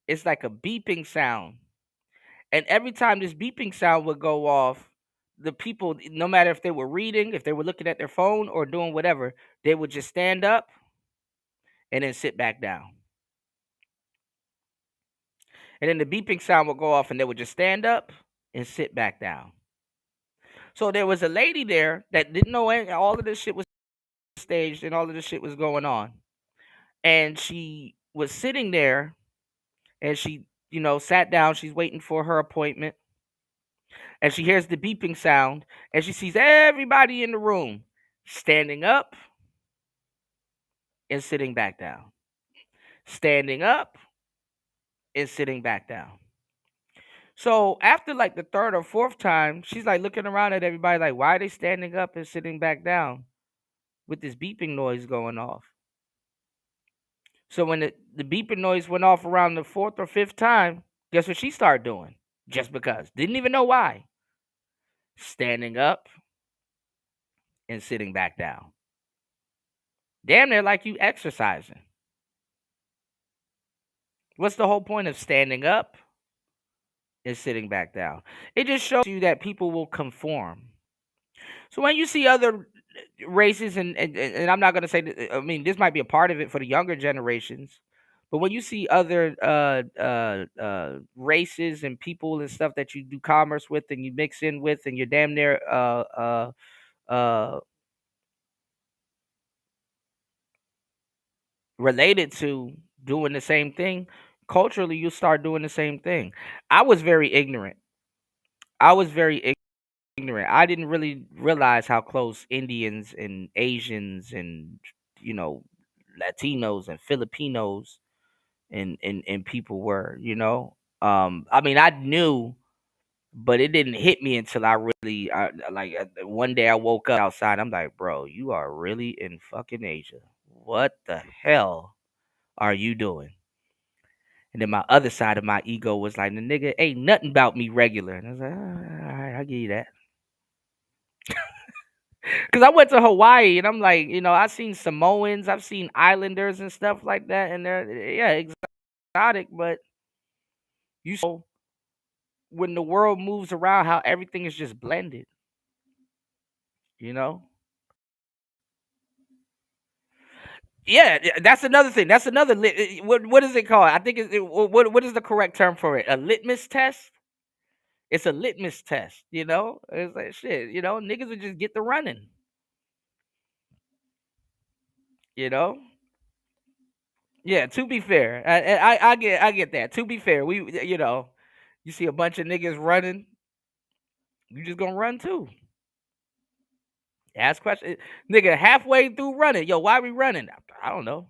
It's like a beeping sound. And every time this beeping sound would go off, the people, no matter if they were reading, if they were looking at their phone or doing whatever, they would just stand up and then sit back down. And then the beeping sound would go off and they would just stand up and sit back down. So there was a lady there that didn't know all of this shit was staged and all of this shit was going on. And she was sitting there and she sat down. She's waiting for her appointment. And she hears the beeping sound and she sees everybody in the room standing up and sitting back down. Standing up and sitting back down. So after like the third or fourth time, she's like looking around at everybody like, why are they standing up and sitting back down with this beeping noise going off? So when the beeping noise went off around the fourth or fifth time, guess what she started doing? Just because. Didn't even know why. Standing up and sitting back down. Damn near like you exercising. What's the whole point of standing up and sitting back down? It just shows you that people will conform. So when you see other races, and I'm not gonna say that, I mean, this might be a part of it for the younger generations, but when you see other races and people and stuff that you do commerce with and you mix in with and you're damn near uh related to doing the same thing, culturally you start doing the same thing. I was very ignorant. I was very ignorant. I didn't really realize how close Indians and Asians and you know Latinos and Filipinos and people were, you know. I mean, I knew, but it didn't hit me until I really one day I woke up outside. I'm like, bro, you are really in fucking Asia. What the hell are you doing? And then my other side of my ego was like, the nigga ain't nothing about me regular. And I was like, all right, I'll give you that. Because I went to Hawaii and I'm like, you know, I've seen Samoans, I've seen Islanders and stuff like that. And they're, yeah, exotic, but you know, when the world moves around, how everything is just blended, you know? Yeah, that's another thing. That's another what is it called? I think what is the correct term for it? A litmus test? It's a litmus test, you know? It's like shit, you know, niggas would just get the running, you know? Yeah, to be fair. I get that. To be fair, we you know, you see a bunch of niggas running, you just gonna run too. Ask questions. Nigga halfway through running. Yo, why we running? I don't know.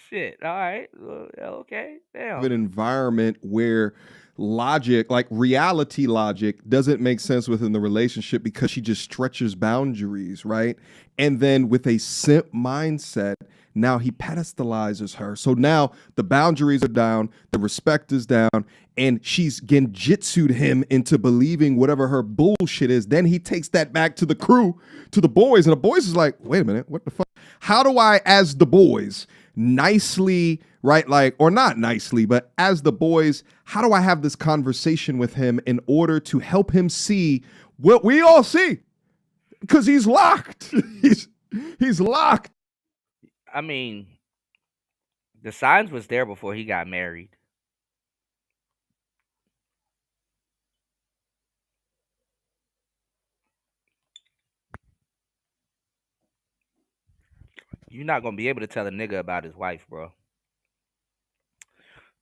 Shit. All right. Well, okay. An Damn. environment where logic, like reality logic, doesn't make sense within the relationship because she just stretches boundaries, right? And then with a simp mindset, now he pedestalizes her. So now the boundaries are down, the respect is down, and she's genjitsued him into believing whatever her bullshit is. Then he takes that back to the crew, to the boys, and the boys is like, wait a minute, what the fuck? How do I, as the boys, nicely, right? Like, or not nicely, but as the boys, how do I have this conversation with him in order to help him see what we all see? Because he's locked. he's locked. I mean, the signs was there before he got married. You're not gonna be able to tell a nigga about his wife, bro.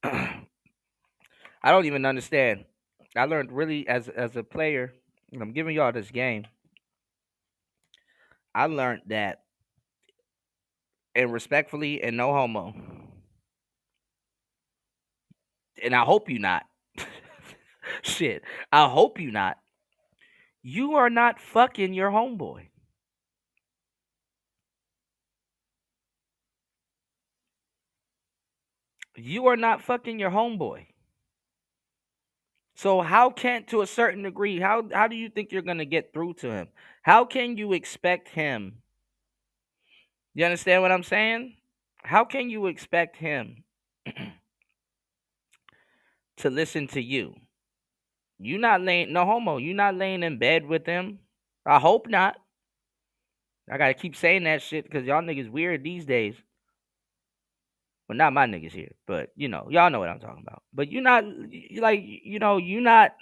I don't even understand. I learned really as a player, and I'm giving y'all this game. I learned that, and respectfully, and no homo, and I hope you not. Shit, I hope you not. You are not fucking your homeboy. You are not fucking your homeboy. So how can, to a certain degree, how do you think you're gonna get through to him? How can you expect him? You understand what I'm saying? How can you expect him to listen to you? You not laying, no homo. You not laying in bed with him. I hope not. I gotta keep saying that shit because y'all niggas weird these days. Well, not my niggas here, but you know, y'all know what I'm talking about. But you not like, you know, you not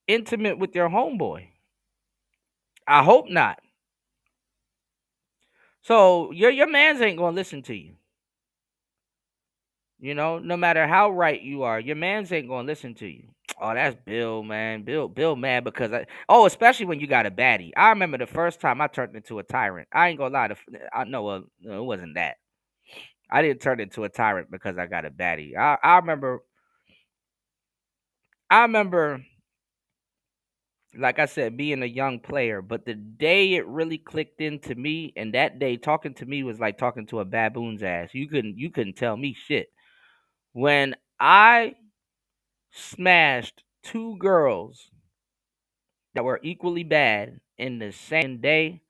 intimate with your homeboy. I hope not. So your mans ain't gonna listen to you. You know, no matter how right you are, your mans ain't gonna listen to you. Oh, that's Bill, man. Bill mad because especially when you got a baddie. I remember the first time I turned into a tyrant. I ain't gonna lie, I know no, it wasn't that. I didn't turn into a tyrant because I got a baddie. I remember, like I said, being a young player, but the day it really clicked into me, and that day talking to me was like talking to a baboon's ass. You couldn't tell me shit. When I smashed two girls that were equally bad in the same day,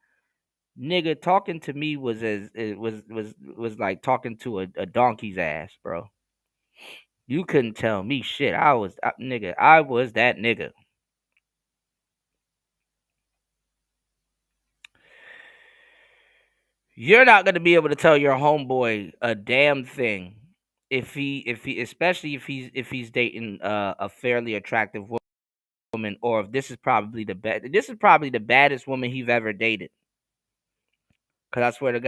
nigga, talking to me was as it was like talking to a donkey's ass, bro. You couldn't tell me shit. I was that nigga. You're not gonna be able to tell your homeboy a damn thing if he especially if he's dating a fairly attractive woman, or if this is probably the baddest woman he's ever dated. Cause I swear to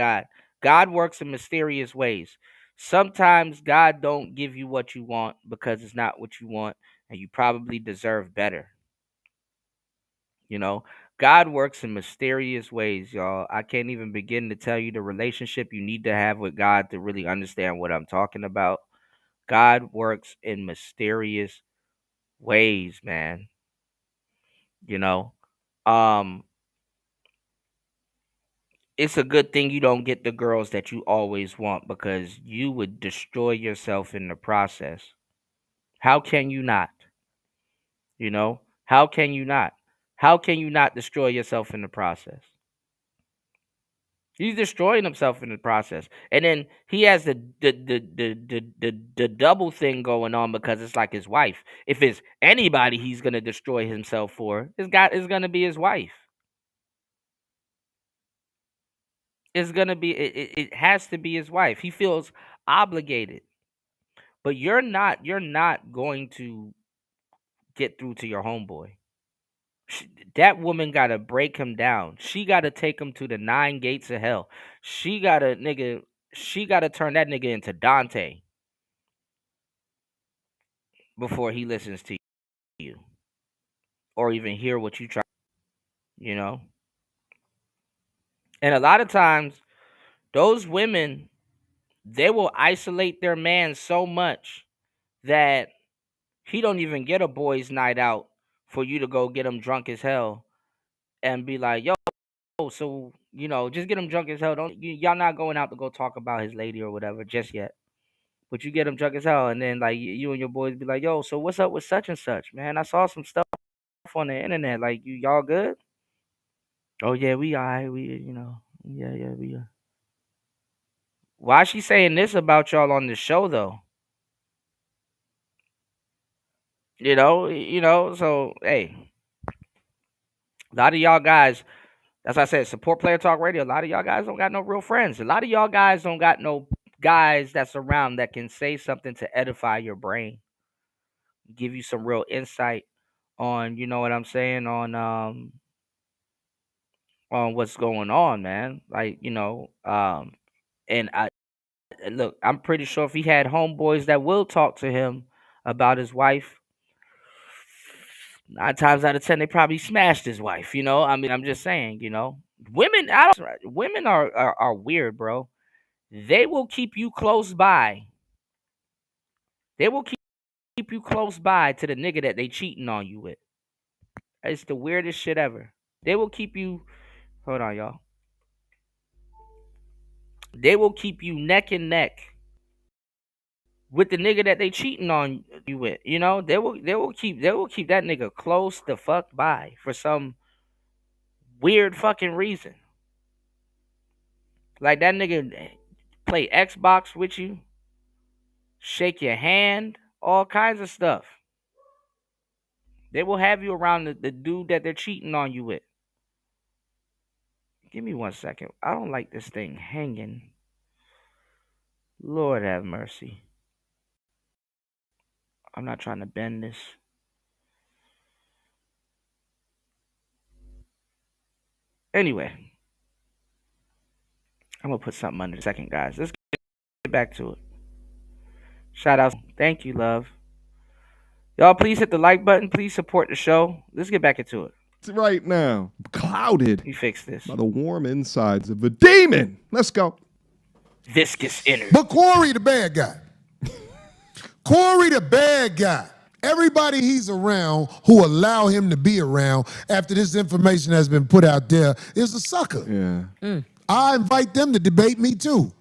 God works in mysterious ways. Sometimes God don't give you what you want because it's not what you want, and you probably deserve better. You know, God works in mysterious ways, y'all. I can't even begin to tell you the relationship you need to have with God to really understand what I'm talking about. God works in mysterious ways, man. You know, um, it's a good thing you don't get the girls that you always want because you would destroy yourself in the process. How can you not? You know, how can you not? How can you not destroy yourself in the process? He's destroying himself in the process, and then he has the double thing going on because it's like his wife. If it's anybody he's gonna destroy himself for, it's gonna be his wife. It's gonna be it has to be his wife. He feels obligated, but you're not going to get through to your homeboy. That woman gotta break him down. She gotta take him to the nine gates of hell. She gotta nigga. She gotta turn that nigga into Dante before he listens to you or even hear what you try. You know. And a lot of times, those women, they will isolate their man so much that he don't even get a boys' night out for you to go get him drunk as hell and be like, yo, so just get him drunk as hell. Y'all not going out to go talk about his lady or whatever just yet. But you get him drunk as hell, and then like you and your boys be like, yo, so what's up with such and such, man? I saw some stuff on the internet. Like, y'all good? Oh yeah, we alright. Yeah, we. Why is she saying this about y'all on the show though? So hey, a lot of y'all guys, that's why I said support Player Talk Radio. A lot of y'all guys don't got no real friends. A lot of y'all guys don't got no guys that's around that can say something to edify your brain, give you some real insight on, you know what I'm saying, on what's going on, man. Like, and I look, I'm pretty sure if he had homeboys that will talk to him about his wife, 9 times out of 10 they probably smashed his wife. I mean, I'm just saying. Women, women are weird, bro. They will keep you close by. They will keep you close by to the nigga that they cheating on you with. It's the weirdest shit ever. They will keep you. Hold on, y'all. They will keep you neck and neck with the nigga that they cheating on you with. They will keep that nigga close the fuck by for some weird fucking reason. Like that nigga play Xbox with you, shake your hand, all kinds of stuff. They will have you around the dude that they're cheating on you with. Give me 1 second. I don't like this thing hanging. Lord have mercy. I'm not trying to bend this. Anyway, I'm going to put something under the second, guys. Let's get back to it. Shout out. Thank you, love. Y'all, please hit the like button. Please support the show. Let's get back into it. Right now, clouded You fix this. by the warm insides of a demon. Let's go. Viscous energy. But Corey the bad guy. Corey the bad guy. Everybody he's around who allow him to be around after this information has been put out there is a sucker. Yeah. I invite them to debate me too.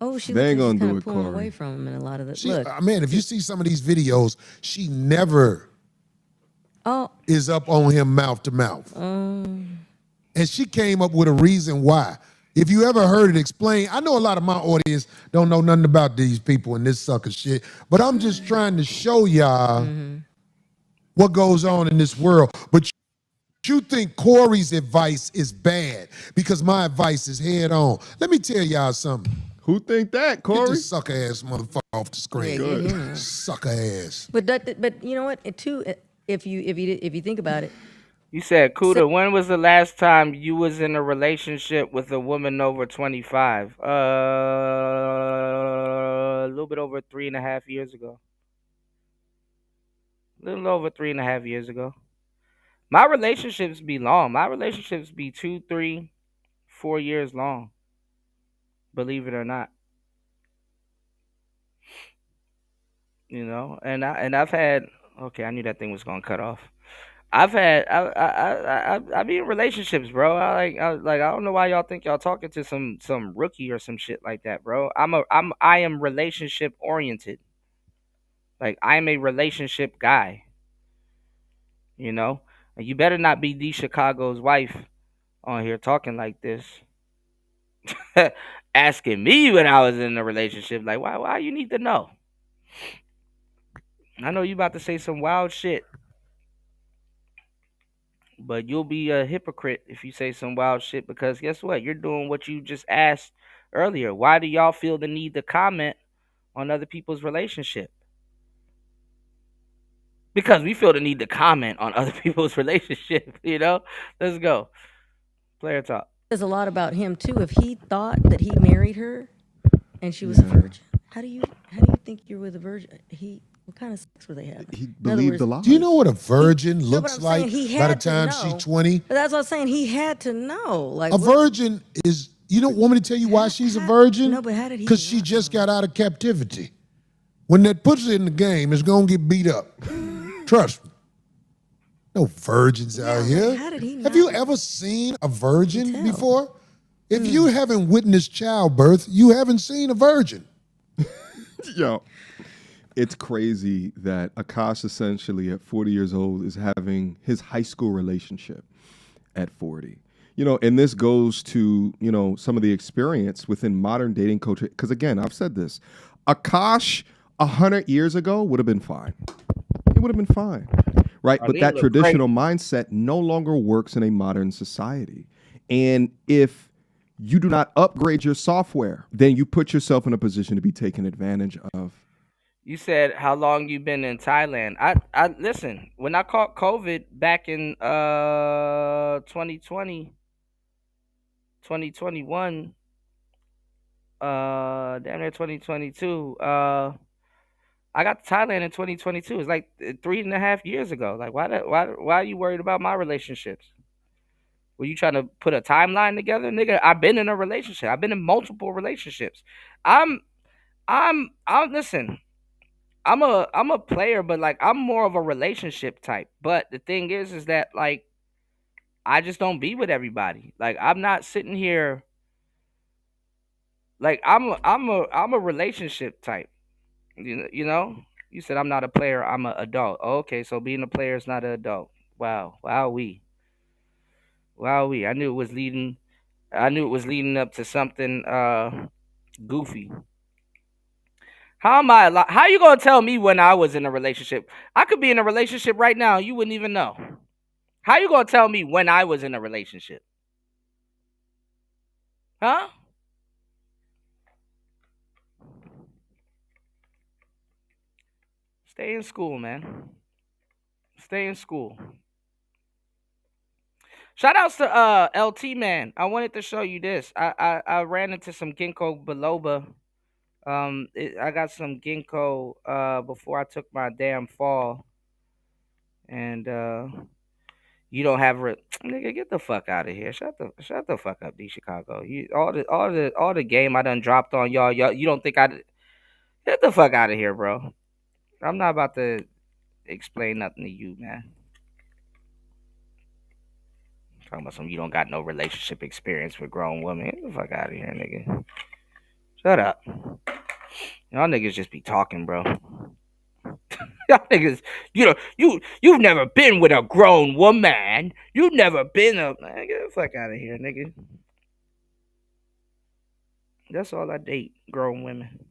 Oh, she They ain't looks like gonna she's do it, pulling Corey. away from him in a lot of the She, look. man, if you see some of these videos, she never Oh, is up on him mouth to mouth. And she came up with a reason why. If you ever heard it explained, I know a lot of my audience don't know nothing about these people and this sucker shit, but I'm just trying to show y'all what goes on in this world. But you think Corey's advice is bad because my advice is head on. Let me tell y'all something. Who think that, Corey? Get this sucker ass motherfucker off the screen. Yeah, get him out. Sucker ass. But you know what? Too, if you think about it, You said, Kuda, when was the last time you was in a relationship with a woman over 25? A little bit over 3.5 years ago. A little over 3.5 years ago. My relationships be long. My relationships be 2, 3, 4 years long. Believe it or not. You know, I've had. Okay, I knew that thing was gonna cut off. I've had I be in relationships, bro. I don't know why y'all think y'all talking to some rookie or some shit like that, bro. I am relationship oriented. Like I'm a relationship guy. You know, and you better not be D Chicago's wife on here talking like this, asking me when I was in a relationship. Like why you need to know? I know you about to say some wild shit. But you'll be a hypocrite if you say some wild shit because guess what? You're doing what you just asked earlier. Why do y'all feel the need to comment on other people's relationship? Because we feel the need to comment on other people's relationship, you know? Let's go. Player talk. says a lot about him too. If he thought that he married her and she was a virgin, how do you think you're with a virgin? What kind of sex were they having? He believed the lie. Do you know what a virgin looks I'm like saying, he by the had to time know. she's 20? But that's what I'm saying. He had to know. Like A virgin is, you don't want me to tell you why she's a virgin? No, but how did he Because she just got out of captivity. When that puts it in the game, it's going to get beat up. Trust me. No virgins out here. how did he Have you ever seen a virgin before? If you haven't witnessed childbirth, you haven't seen a virgin. Yo, it's crazy that Akash essentially at 40 years old is having his high school relationship at 40. You know, and this goes to, you know, some of the experience within modern dating culture. Because again, I've said this, Akash 100 years ago would have been fine. It would have been fine, right? But that traditional mindset no longer works in a modern society. And if you do not upgrade your software, then you put yourself in a position to be taken advantage of. You said how long you been in Thailand. I listen, when I caught COVID back in 2020, 2021, damn near 2022, I got to Thailand in 2022. It's like 3.5 years ago. Like why are you worried about my relationships? Were you trying to put a timeline together, nigga? I've been in a relationship. I've been in multiple relationships. I'm listen. I'm a player, but like I'm more of a relationship type. But the thing is that like I just don't be with everybody. Like I'm not sitting here. Like I'm a relationship type. You know. You said I'm not a player. I'm an adult. Okay, so being a player is not an adult. Wow. Wowee. I knew it was leading. I knew it was leading up to something goofy. How am I? How you gonna tell me when I was in a relationship? I could be in a relationship right now. You wouldn't even know. How you gonna tell me when I was in a relationship? Huh? Stay in school, man. Stay in school. Shout outs to LT man. I wanted to show you this. I ran into some ginkgo biloba. I got some ginkgo before I took my damn fall, and you don't have nigga, get the fuck out of here. Shut the fuck up, D Chicago. You all the game I done dropped on y'all. You don't think get the fuck out of here, bro. I'm not about to explain nothing to you, man. Talking about some you don't got no relationship experience with grown women. Get the fuck out of here, nigga. Shut up. Y'all niggas just be talking, bro. Y'all niggas, you've never been with a grown woman. You've never been a man. Get the fuck out of here, nigga. That's all I date, grown women.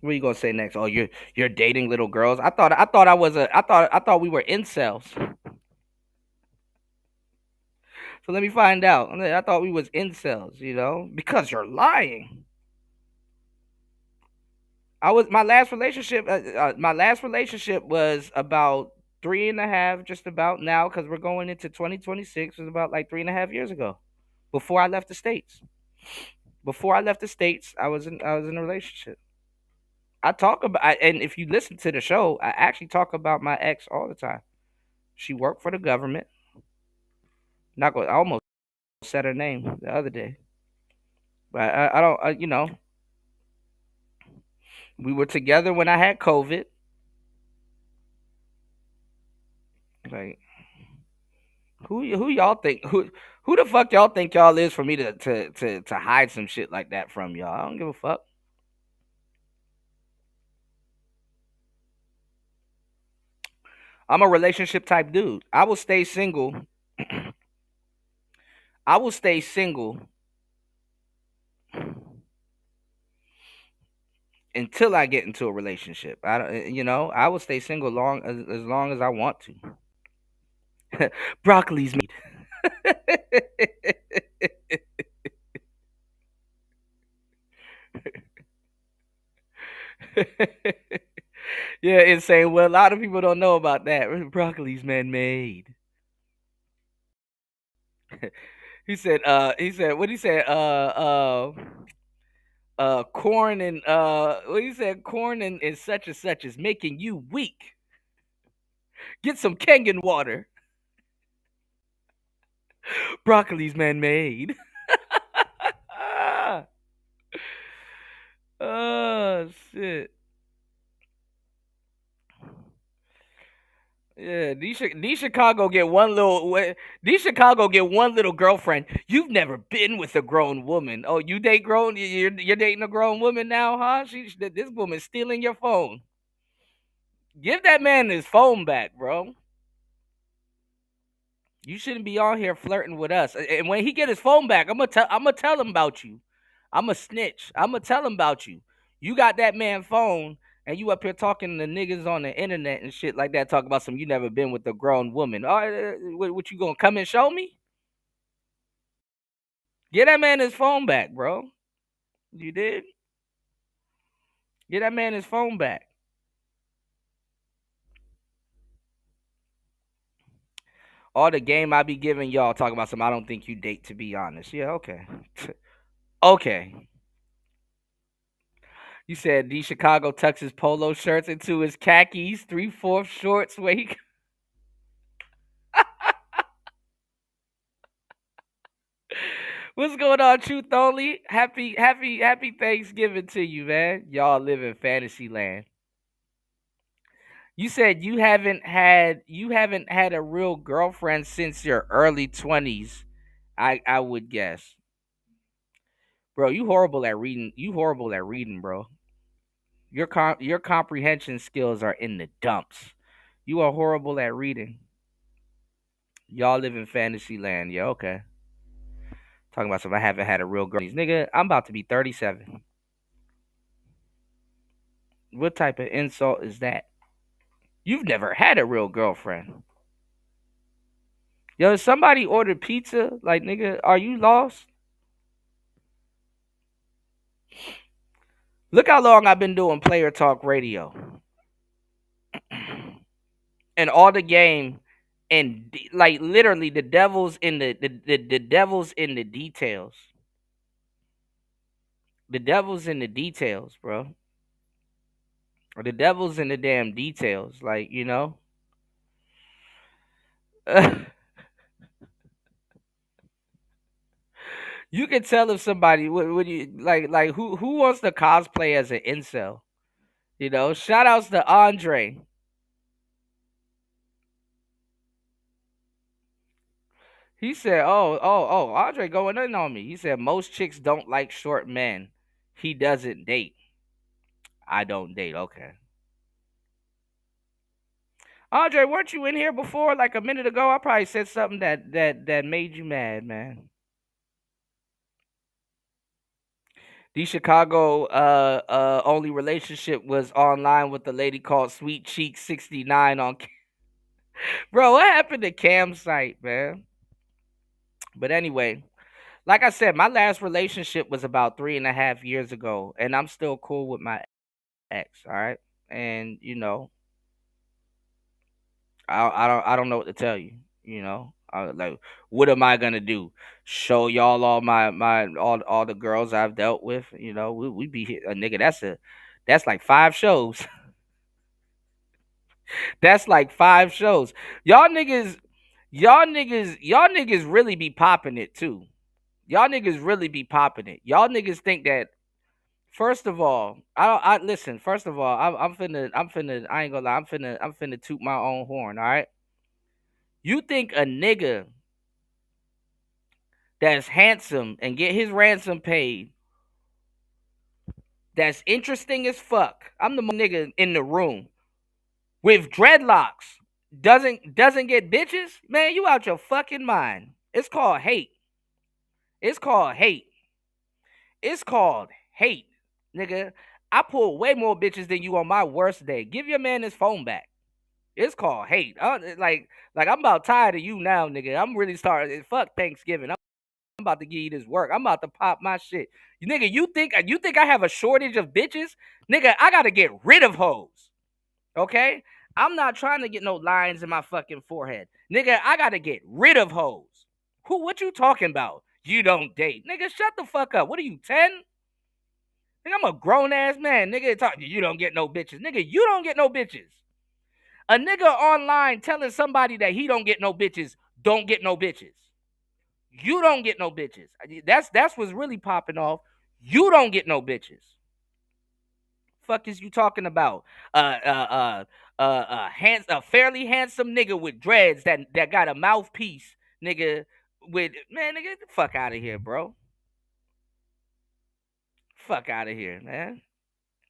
What are you gonna say next? Oh, you're dating little girls. I thought we were incels. So let me find out. I thought we was incels, because you're lying. I was my last relationship. My last relationship was about three and a half, just about now, because we're going into 2026. Was about like 3.5 years ago, before I left the states. Before I left the states, I was in a relationship. And if you listen to the show, I actually talk about my ex all the time. She worked for the government. Not going. I almost said her name the other day, but I don't. We were together when I had COVID. Like, who y'all think who the fuck y'all think y'all is for me to hide some shit like that from y'all? I don't give a fuck. I'm a relationship type dude. I will stay single. I will stay single until I get into a relationship. I don't, I will stay single long as I want to. Broccoli's meat. Yeah, insane. Well, a lot of people don't know about that. Broccoli's man made. He said what he said corn and what he said corn and such and such is making you weak. Get some Kangen water. Broccoli's man made. Oh shit. Yeah, these Chicago get these Chicago get one little girlfriend. You've never been with a grown woman. Oh, you date grown? You're dating a grown woman now, huh? This woman's stealing your phone. Give that man his phone back, bro. You shouldn't be on here flirting with us. And when he get his phone back, I'm gonna tell him about you. I'm a snitch. I'm gonna tell him about you. You got that man phone, and you up here talking to niggas on the internet and shit like that. Talk about some you never been with a grown woman. All right, what you gonna come and show me? Get that man his phone back, bro. You did. Get that man his phone back. All the game I be giving y'all talking about some. I don't think you date, to be honest. Yeah, okay. Okay. You said D Chicago tucks his polo shirts into his khakis, 3/4 shorts. Wait, what's going on, Truth Only? Happy Thanksgiving to you, man. Y'all live in fantasy land. You said you haven't had a real girlfriend since your early 20s. I would guess, bro. You horrible at reading. You horrible at reading, bro. Your comprehension skills are in the dumps. You are horrible at reading. Y'all live in fantasy land. Yeah, okay. Talking about something I haven't had a real girl. Nigga, I'm about to be 37. What type of insult is that? You've never had a real girlfriend. Yo, somebody ordered pizza? Like, nigga, are you lost? Look how long I've been doing player talk radio. And all the game and like literally the devil's in the devil's in the details. The devil's in the details, bro. The devil's in the damn details. Like, you can tell if somebody would you like who wants to cosplay as an incel. Shout outs to Andre. He said, "Oh, Andre going in on me." He said, "Most chicks don't like short men. He doesn't date. I don't date." Okay. Andre, weren't you in here before, like a minute ago? I probably said something that made you mad, man. The Chicago only relationship was online with a lady called Sweet Cheek 69 on. Bro, what happened to Campsite, man? But anyway, like I said, my last relationship was about 3.5 years ago, and I'm still cool with my ex. All right, and I don't know what to tell you. Like, what am I gonna do? Show y'all all all the girls I've dealt with? We be a nigga. That's like 5 shows. That's like 5 shows. Y'all niggas, y'all niggas really be popping it too. Y'all niggas really be popping it. Y'all niggas think that. First of all, I listen. First of all, I'm finna. I ain't gonna lie. I'm finna toot my own horn. All right. You think a nigga that's handsome and get his ransom paid, that's interesting as fuck? I'm the nigga in the room with dreadlocks. Doesn't get bitches? Man, you out your fucking mind. It's called hate. It's called hate. It's called hate, nigga. I pull way more bitches than you on my worst day. Give your man his phone back. It's called hate. Like I'm about tired of you now, nigga. I'm really starting. Fuck Thanksgiving. I'm about to give you this work. I'm about to pop my shit. Nigga, you think I have a shortage of bitches? Nigga, I gotta get rid of hoes. Okay? I'm not trying to get no lines in my fucking forehead. Nigga, I gotta get rid of hoes. What you talking about? You don't date. Nigga, shut the fuck up. What are you, 10? Nigga, I'm a grown ass man. Nigga, you don't get no bitches. Nigga, you don't get no bitches. A nigga online telling somebody that he don't get no bitches, don't get no bitches. You don't get no bitches. That's what's really popping off. You don't get no bitches. Fuck is you talking about? A fairly handsome nigga with dreads that got a mouthpiece, nigga. Nigga, get the fuck out of here, bro. Fuck out of here, man.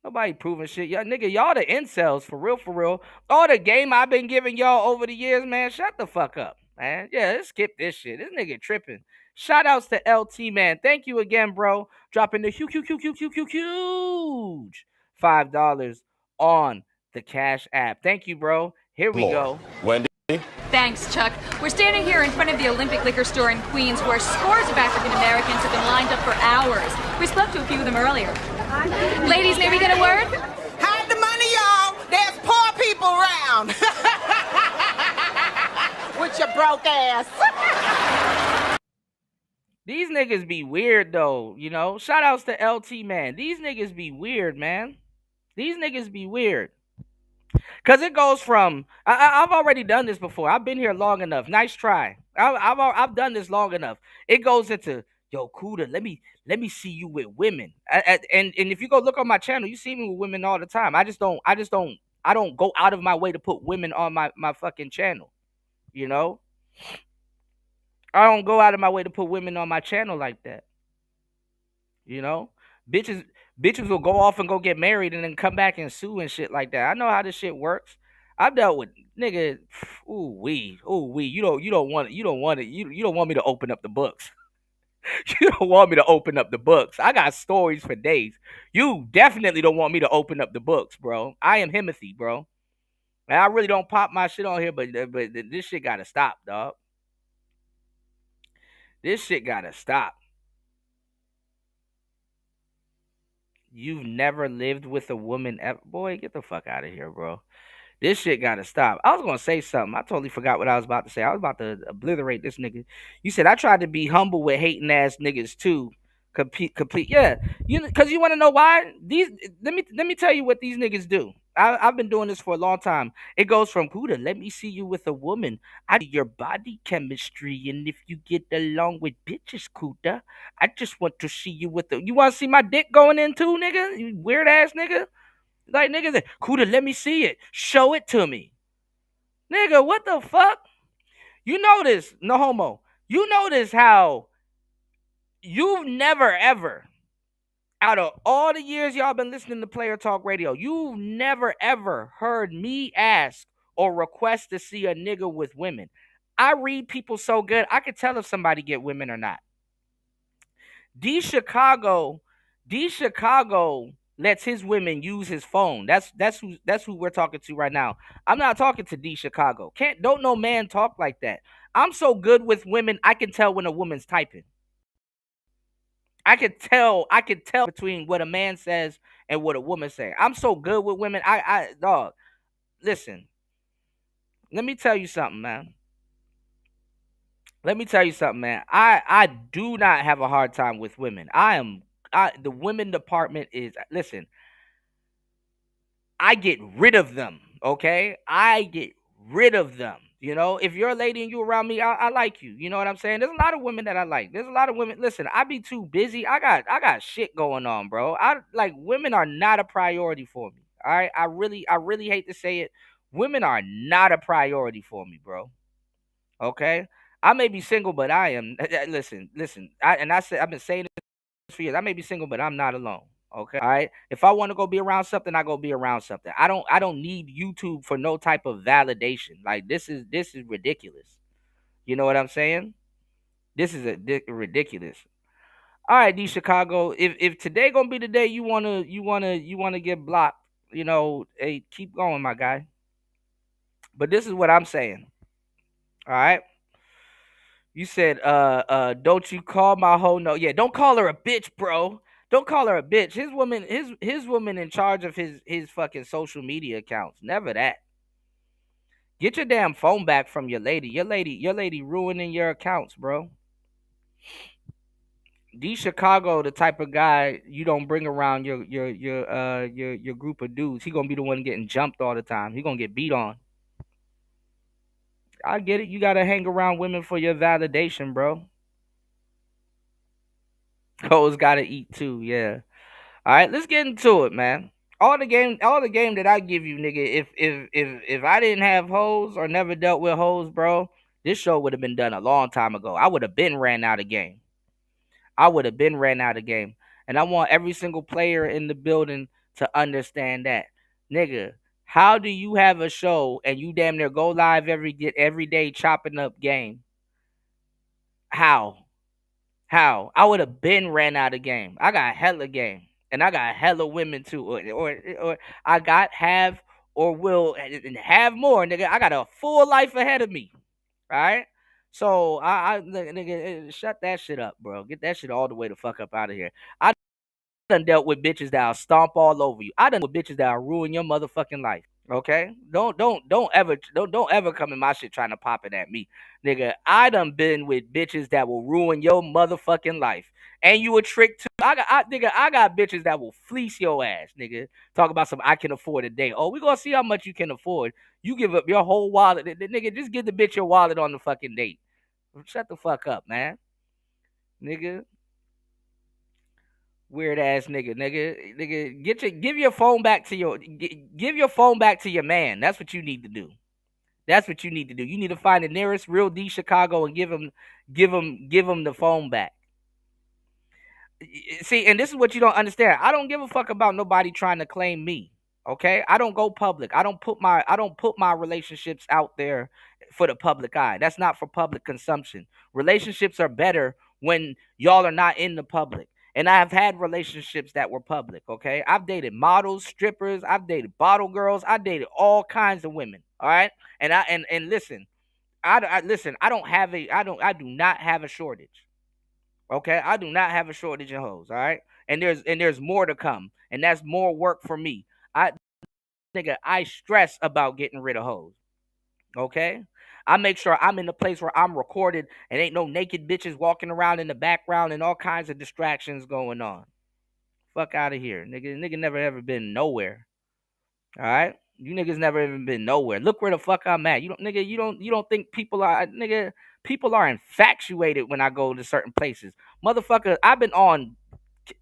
Nobody proving shit. Y'all nigga, y'all the incels for real, for real. All the game I've been giving y'all over the years, man. Shut the fuck up, man. Yeah, let's skip this shit. This nigga tripping. Shout outs to LT, man. Thank you again, bro. Dropping the huge $5 on the Cash App. Thank you, bro. Here we go. Wendy? Thanks, Chuck. We're standing here in front of the Olympic Liquor Store in Queens where scores of African Americans have been lined up for hours. We spoke to a few of them earlier. Ladies, may we get a word? Hide the money, y'all. There's poor people around. With your broke ass. These niggas be weird, though, Shout outs to LT, man. These niggas be weird, man. These niggas be weird. Because it goes from, I've already done this before. I've been here long enough. Nice try. I've done this long enough. It goes into, yo, Kuda, let me see you with women. And if you go look on my channel, you see me with women all the time. I don't go out of my way to put women on my fucking channel. I don't go out of my way to put women on my channel like that. Bitches will go off and go get married and then come back and sue and shit like that. I know how this shit works. I've dealt with nigga. Ooh wee. You don't want it. You don't want me to open up the books. You don't want me to open up the books. I got stories for days. You definitely don't want me to open up the books, bro. I am Himothy, bro. And I really don't pop my shit on here, but this shit gotta stop, dog. This shit gotta stop. You've never lived with a woman ever. Boy, get the fuck out of here, bro. This shit gotta stop. I was gonna say something. I totally forgot what I was about to say. I was about to obliterate this nigga. You said I tried to be humble with hating ass niggas too. Complete. Yeah. Cause you wanna know why? Let me tell you what these niggas do. I've been doing this for a long time. It goes from Kuda, let me see you with a woman. I do your body chemistry, and if you get along with bitches, Kuda, I just want to see you with you wanna see my dick going in too, nigga? You weird ass nigga? Like niggas, Kuda, let me see it. Show it to me. Nigga, what the fuck? You notice, no homo. You notice how you've never ever, out of all the years y'all been listening to Player Talk Radio, you've never ever heard me ask or request to see a nigga with women. I read people so good, I could tell if somebody get women or not. D Chicago, D Chicago lets his women use his phone. That's who we're talking to right now. I'm not talking to D Chicago. Don't no man talk like that. I'm so good with women, I can tell when a woman's typing. I could tell between what a man says and what a woman says. I'm so good with women. Dog, listen. Let me tell you something, man. Let me tell you something, man. I do not have a hard time with women. The women department is, listen, I get rid of them, okay? I get rid of them. You know, if you're a lady and you around me, I like you. You know what I'm saying? There's a lot of women that I like. There's a lot of women. Listen, I be too busy. I got shit going on, bro. I like women are not a priority for me. All right. I really hate to say it. Women are not a priority for me, bro. Okay. I may be single, but I am. Listen. I've been saying this for years. I may be single, but I'm not alone. Okay. All right. If I want to go be around something, I go be around something. I don't need YouTube for no type of validation. Like this is ridiculous. You know what I'm saying? This is ridiculous. All right, D Chicago. If today gonna be the day you wanna get blocked, hey, keep going, my guy. But this is what I'm saying. All right. You said, don't you call my hoe no. Yeah, don't call her a bitch, bro. Don't call her a bitch. His woman in charge of his fucking social media accounts. Never that. Get your damn phone back from your lady. Your lady ruining your accounts, bro. D Chicago, the type of guy you don't bring around your group of dudes. He gonna be the one getting jumped all the time. He gonna get beat on. I get it. You gotta hang around women for your validation, bro. Hoes gotta eat too, yeah. All right, let's get into it, man. All the game that I give you, nigga. If I didn't have hoes or never dealt with hoes, bro, this show would have been done a long time ago. I would have been ran out of game. I would have been ran out of game. And I want every single player in the building to understand that, nigga. How do you have a show and you damn near go live every day chopping up game? How? How? I would have been ran out of game. I got hella game. And I got hella women too. Or I got have or will and have more, nigga. I got a full life ahead of me. All right? So nigga, shut that shit up, bro. Get that shit all the way the fuck up out of here. I done dealt with bitches that'll stomp all over you. I done with bitches that'll ruin your motherfucking life. Okay, don't ever come in my shit trying to pop it at me, nigga. I done been with bitches that will ruin your motherfucking life, and you a trick too. Nigga, I got bitches that will fleece your ass, nigga. Talk about some I can afford a day. Oh, we gonna see how much you can afford. You give up your whole wallet, nigga. Just give the bitch your wallet on the fucking date. Shut the fuck up, man, nigga. Weird ass nigga. Give your phone back to give your phone back to your man. That's what you need to do. That's what you need to do. You need to find the nearest real D Chicago and give him the phone back. See, and this is what you don't understand. I don't give a fuck about nobody trying to claim me. Okay? I don't go public. I don't put my relationships out there for the public eye. That's not for public consumption. Relationships are better when y'all are not in the public. And I've had relationships that were public, okay? I've dated models, strippers, I've dated bottle girls, I dated all kinds of women, all right? And listen, listen, I do not have a shortage. Okay, I do not have a shortage of hoes. All right, and there's more to come, and that's more work for me. I nigga, I stress about getting rid of hoes. Okay, I make sure I'm in a place where I'm recorded and ain't no naked bitches walking around in the background and all kinds of distractions going on. Fuck out of here, nigga. Nigga never ever been nowhere. All right. You niggas never even been nowhere. Look where the fuck I'm at. You don't, nigga. You don't think people are, nigga. People are infatuated when I go to certain places, motherfucker. I've been on,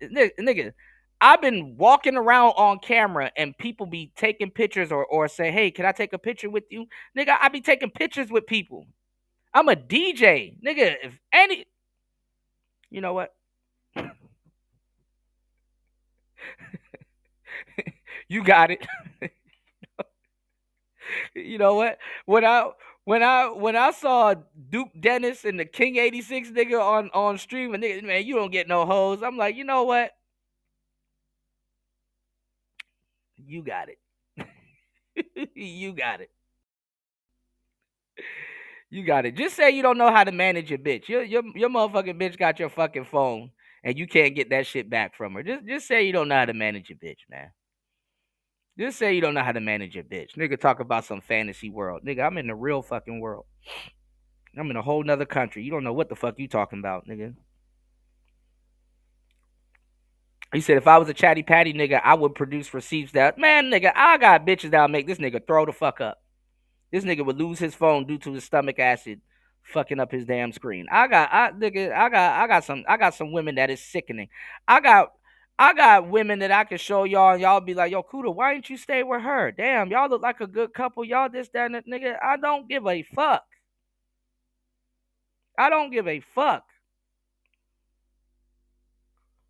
nigga. I've been walking around on camera and people be taking pictures or say, hey, can I take a picture with you, nigga? I be taking pictures with people. I'm a DJ, nigga. If any, you know what? You got it. You know what? When I when I saw Duke Dennis and the King 86 nigga on stream, and nigga, man, you don't get no hoes. I'm like, you know what? You got it. You got it. You got it. Just say you don't know how to manage your bitch. Your motherfucking bitch got your fucking phone and you can't get that shit back from her. Just say you don't know how to manage your bitch, man. Just say you don't know how to manage your bitch. Nigga talk about some fantasy world. Nigga, I'm in the real fucking world. I'm in a whole nother country. You don't know what the fuck you talking about, nigga. He said if I was a chatty patty nigga, I would produce receipts that man, nigga, I got bitches that'll make this nigga throw the fuck up. This nigga would lose his phone due to his stomach acid fucking up his damn screen. I got some women that is sickening. I got I got women that I can show y'all and y'all be like, yo, Kuda, why didn't you stay with her? Damn, y'all look like a good couple. Y'all this, that, and that, nigga. I don't give a fuck. I don't give a fuck.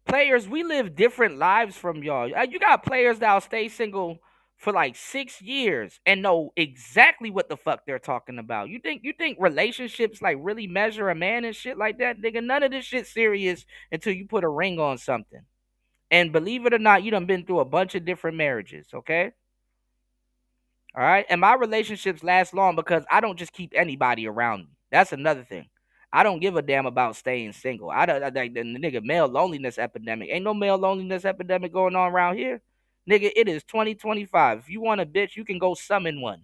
Players, we live different lives from y'all. You got players that'll stay single for like 6 years and know exactly what the fuck they're talking about. You think relationships like really measure a man and shit like that? Nigga, none of this shit serious until you put a ring on something. And believe it or not, you done been through a bunch of different marriages, okay? All right. And my relationships last long because I don't just keep anybody around me. That's another thing. I don't give a damn about staying single. I don't like the nigga male loneliness epidemic. Ain't no male loneliness epidemic going on around here. Nigga, it is 2025. If you want a bitch, you can go summon one.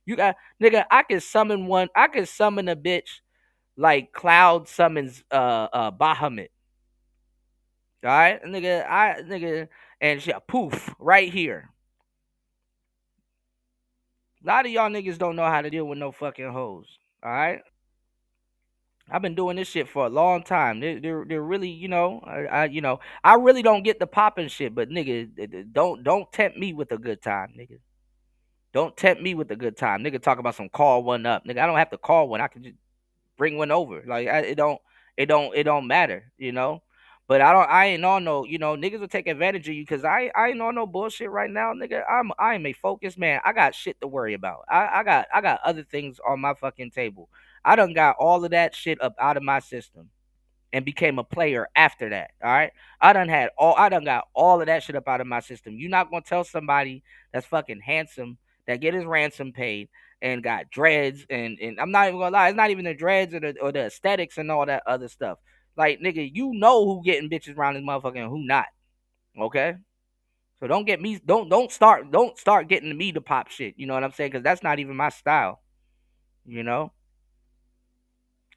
You got nigga, I can summon one. I can summon a bitch like Cloud summons Bahamut. All right? Nigga, and she poof right here. A lot of y'all niggas don't know how to deal with no fucking hoes. All right. I've been doing this shit for a long time. They're really, I really don't get the popping shit, but nigga, don't tempt me with a good time, nigga. Don't tempt me with a good time, nigga. Talk about some call one up, nigga. I don't have to call one. I can just bring one over. Like it don't matter, you know. But I ain't on no, niggas will take advantage of you because I ain't on no bullshit right now, nigga. I am a focused man. I got shit to worry about. I got other things on my fucking table. I done got all of that shit up out of my system and became a player after that. All right. I done got all of that shit up out of my system. You're not gonna tell somebody that's fucking handsome that get his ransom paid and got dreads and I'm not even gonna lie, it's not even the dreads or the aesthetics and all that other stuff. Like nigga, you know who getting bitches around this motherfucker and who not. Okay? So don't start getting me to pop shit. You know what I'm saying? Because that's not even my style. You know?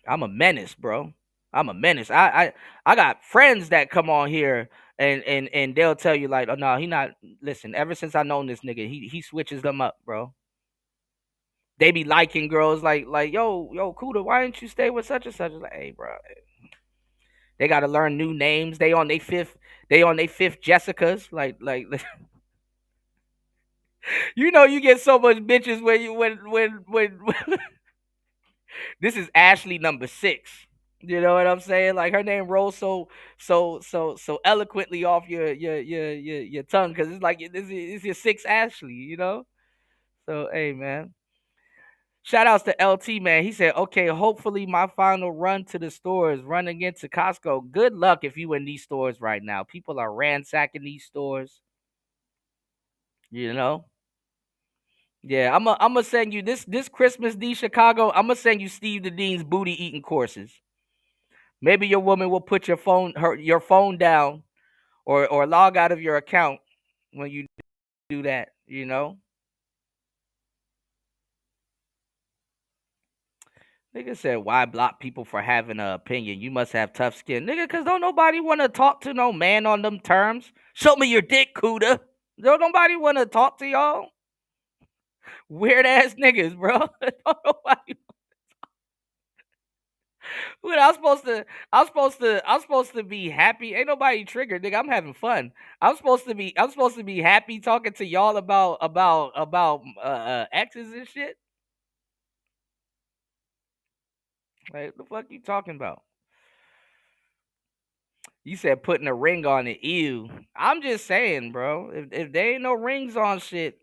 I'm a menace, bro. I'm a menace. I got friends that come on here and they'll tell you like, oh no, he not. Listen, ever since I known this nigga, he switches them up, bro. They be liking girls like yo Kuda, why didn't you stay with such and such? It's like, hey, bro, they got to learn new names. They on their fifth Jessicas. Like you get so much bitches when this is Ashley number 6. You know what I'm saying? Like her name rolls so eloquently off your tongue because it's like it's your 6th Ashley. You know. So hey man, shout outs to LT man. He said, okay, hopefully my final run to the stores, running into Costco. Good luck if you in these stores right now. People are ransacking these stores. You know. Yeah, I'm gonna send you this Christmas D Chicago. I'm gonna send you Steve the Dean's booty eating courses. Maybe your woman will put your phone down or log out of your account when you do that, you know? Nigga said, why block people for having an opinion? You must have tough skin. Nigga, because don't nobody want to talk to no man on them terms. Show me your dick, Cuda. Don't nobody want to talk to y'all. Weird ass niggas, bro. Don't nobody. What I'm supposed to be happy. Ain't nobody triggered, nigga. I'm having fun. I'm supposed to be happy talking to y'all about exes and shit. Like the fuck you talking about? You said putting a ring on it. Ew. I'm just saying, bro. If there ain't no rings on shit,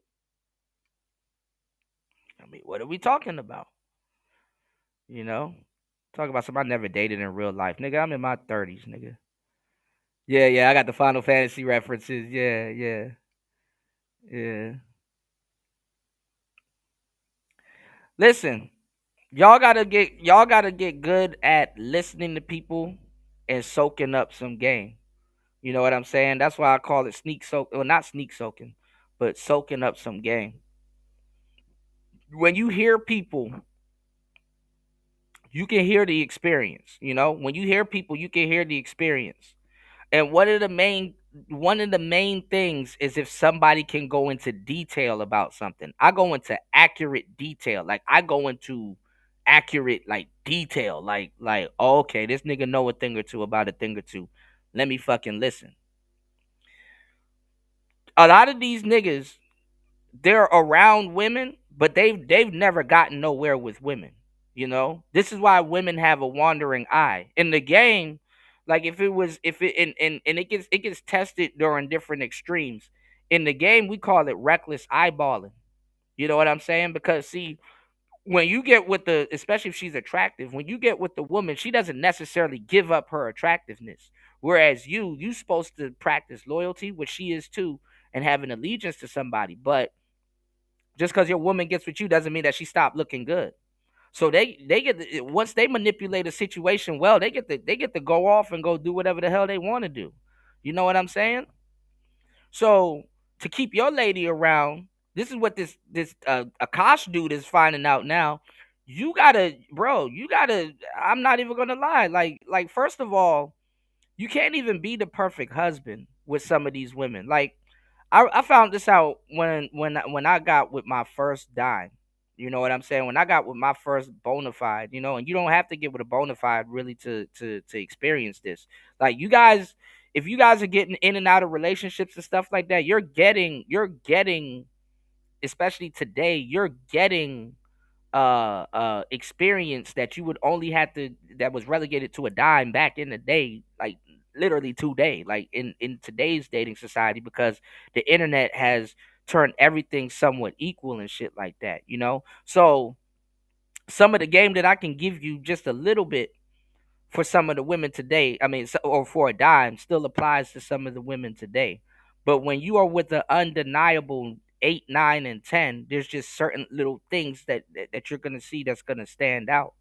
I mean, what are we talking about? You know, talk about somebody I never dated in real life, nigga. I'm in my 30s, nigga. Yeah, yeah, I got the Final Fantasy references. Yeah, yeah, yeah. Listen, y'all gotta get good at listening to people and soaking up some game. You know what I'm saying? That's why I call it sneak soak. Well, not sneak soaking, but soaking up some game. When you hear people, you can hear the experience. You know, when you hear people, you can hear the experience. And one of the main things is if somebody can go into detail about something. I go into accurate detail. Like I go into accurate like detail. Like okay, this nigga know a thing or two about a thing or two. Let me fucking listen. A lot of these niggas, they're around women, but they've never gotten nowhere with women. You know, this is why women have a wandering eye in the game. Like if it and it gets tested during different extremes. In the game, we call it reckless eyeballing. You know what I'm saying? Because see, when you get with the, especially if she's attractive, when you get with the woman, she doesn't necessarily give up her attractiveness. Whereas you supposed to practice loyalty, which she is too, and have an allegiance to somebody. But just because your woman gets with you doesn't mean that she stopped looking good. So they get once they manipulate a situation well, they get to go off and go do whatever the hell they want to do. You know what I'm saying? So to keep your lady around, this is what this Akash dude is finding out now. You gotta, bro. You gotta. I'm not even gonna lie. Like first of all, you can't even be the perfect husband with some of these women. Like I found this out when I got with my first dime. You know what I'm saying? When I got with my first bona fide, you know, and you don't have to get with a bona fide really to experience this. Like you guys, if you guys are getting in and out of relationships and stuff like that, you're getting, especially today, you're getting experience that you would only have to, that was relegated to a dime back in the day, like literally today, like in today's dating society, because the internet has turned everything somewhat equal and shit like that, you know. So some of the game that I can give you just a little bit for some of the women today, I mean, or for a dime, still applies to some of the women today. But when you are with the undeniable 8, 9, and 10, there's just certain little things that you're gonna see that's gonna stand out.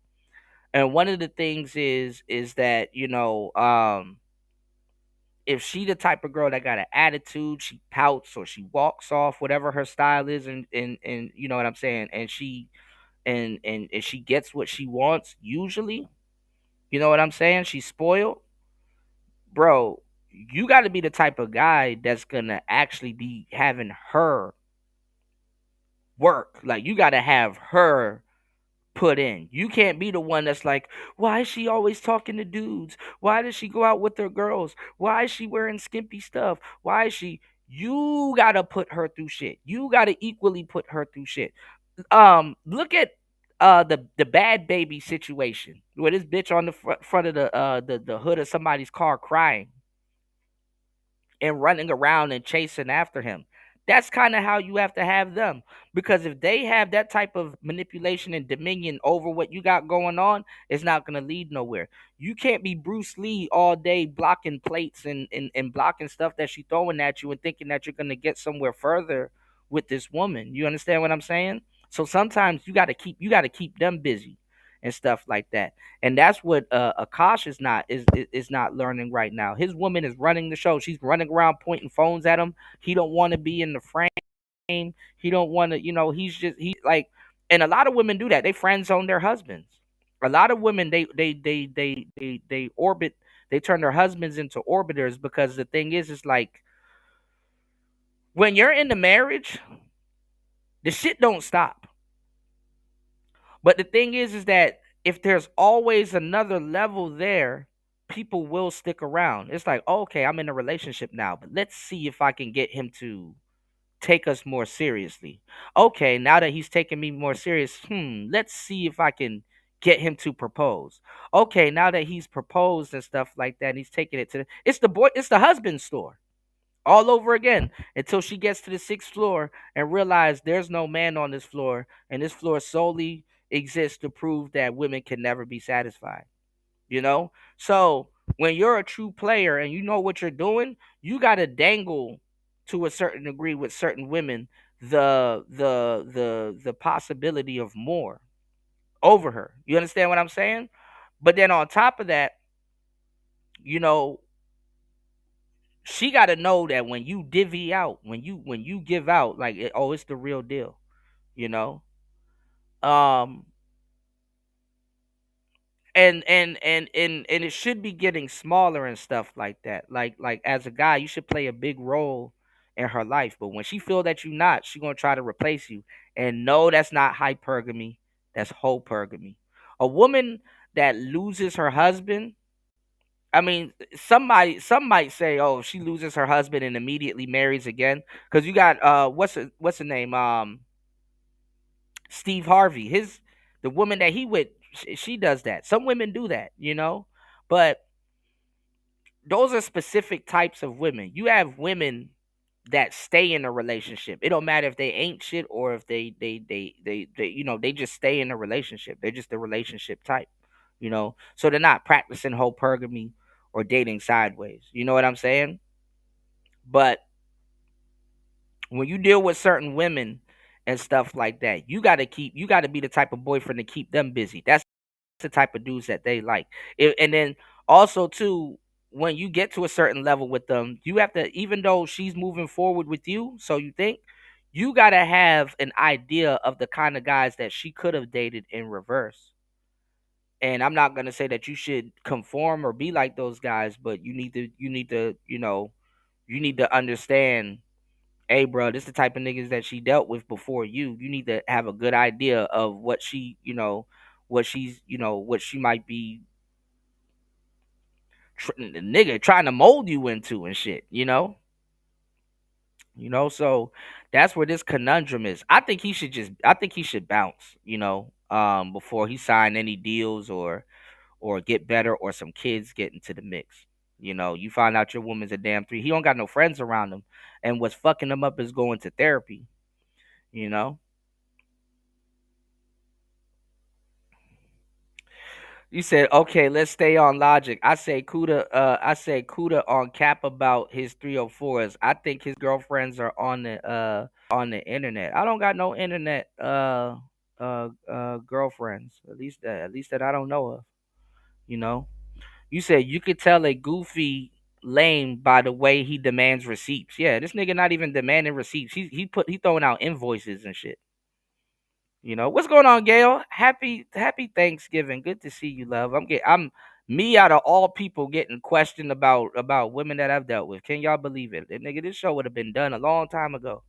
And one of the things is that, you know, if she the type of girl that got an attitude, she pouts or she walks off, whatever her style is, and you know what I'm saying, and and she gets what she wants usually, you know what I'm saying, she's spoiled, bro. You got to be the type of guy that's gonna actually be having her work. Like you got to have her put in. You can't be the one that's like, why is she always talking to dudes? Why does she go out with her girls? Why is she wearing skimpy stuff? Why is she? You gotta put her through shit. You gotta equally put her through shit. Look at the bad baby situation where this bitch on the front of the hood of somebody's car crying and running around and chasing after him. That's kind of how you have to have them. Because if they have that type of manipulation and dominion over what you got going on, it's not going to lead nowhere. You can't be Bruce Lee all day blocking plates and blocking stuff that she's throwing at you and thinking that you're going to get somewhere further with this woman. You understand what I'm saying? So sometimes you got to keep them busy and stuff like that. And that's what Akash is not learning right now. His woman is running the show. She's running around pointing phones at him. He don't want to be in the frame. He don't want to, you know, he like, and a lot of women do that. They friend zone their husbands. A lot of women they orbit, they turn their husbands into orbiters, because the thing is like when you're in the marriage, the shit don't stop. But the thing is that if there's always another level there, people will stick around. It's like, okay, I'm in a relationship now, but let's see if I can get him to take us more seriously. Okay, now that he's taking me more serious, let's see if I can get him to propose. Okay, now that he's proposed and stuff like that, and he's taking it to it's the husband store. all over again until she gets to the 6th floor and realize there's no man on this floor, and this floor solely exists to prove that women can never be satisfied. You know? So when you're a true player and you know what you're doing, you gotta dangle to a certain degree with certain women the possibility of more over her. You understand what I'm saying? But then on top of that, you know, she got to know that when you divvy out, when you give out, like oh, it's the real deal, you know. Um, and it should be getting smaller and stuff like that. Like as a guy, you should play a big role in her life. But when she feel that you not, she gonna try to replace you. And no, that's not hypergamy. That's hypergamy. A woman that loses her husband. I mean, some might say, oh, she loses her husband and immediately marries again. Because you got what's the name? Steve Harvey. The woman that he with, she does that. Some women do that, you know. But those are specific types of women. You have women that stay in a relationship. It don't matter if they ain't shit or if they you know, they just stay in a relationship. They're just the relationship type, you know. So they're not practicing hypergamy or dating sideways. You know what I'm saying? But when you deal with certain women and stuff like that, you got to be the type of boyfriend to keep them busy. That's the type of dudes that they like. And then also too, when you get to a certain level with them, you have to, even though she's moving forward with you, so you think, you got to have an idea of the kind of guys that she could have dated in reverse. And I'm not going to say that you should conform or be like those guys, but you need to, you know, you need to understand, hey, bro, this is the type of niggas that she dealt with before you. You need to have a good idea of what she, you know, what she's, you know, what she might be, nigga, trying to mold you into and shit, you know? You know, so that's where this conundrum is. I think he should bounce, you know, before he sign any deals or get better or some kids get into the mix. You know, you find out your woman's a damn three. He don't got no friends around him. And what's fucking him up is going to therapy, you know? You said, okay, let's stay on logic. I say Kuda on cap about his 304s. I think his girlfriends are on the internet. I don't got no internet girlfriends. At least that I don't know of. You know? You said you could tell a goofy lame by the way he demands receipts. Yeah, this nigga not even demanding receipts. He throwing out invoices and shit. You know what's going on, Gail? Happy Thanksgiving. Good to see you, love. I'm me out of all people getting questioned about women that I've dealt with. Can y'all believe it? Nigga, this show would have been done a long time ago.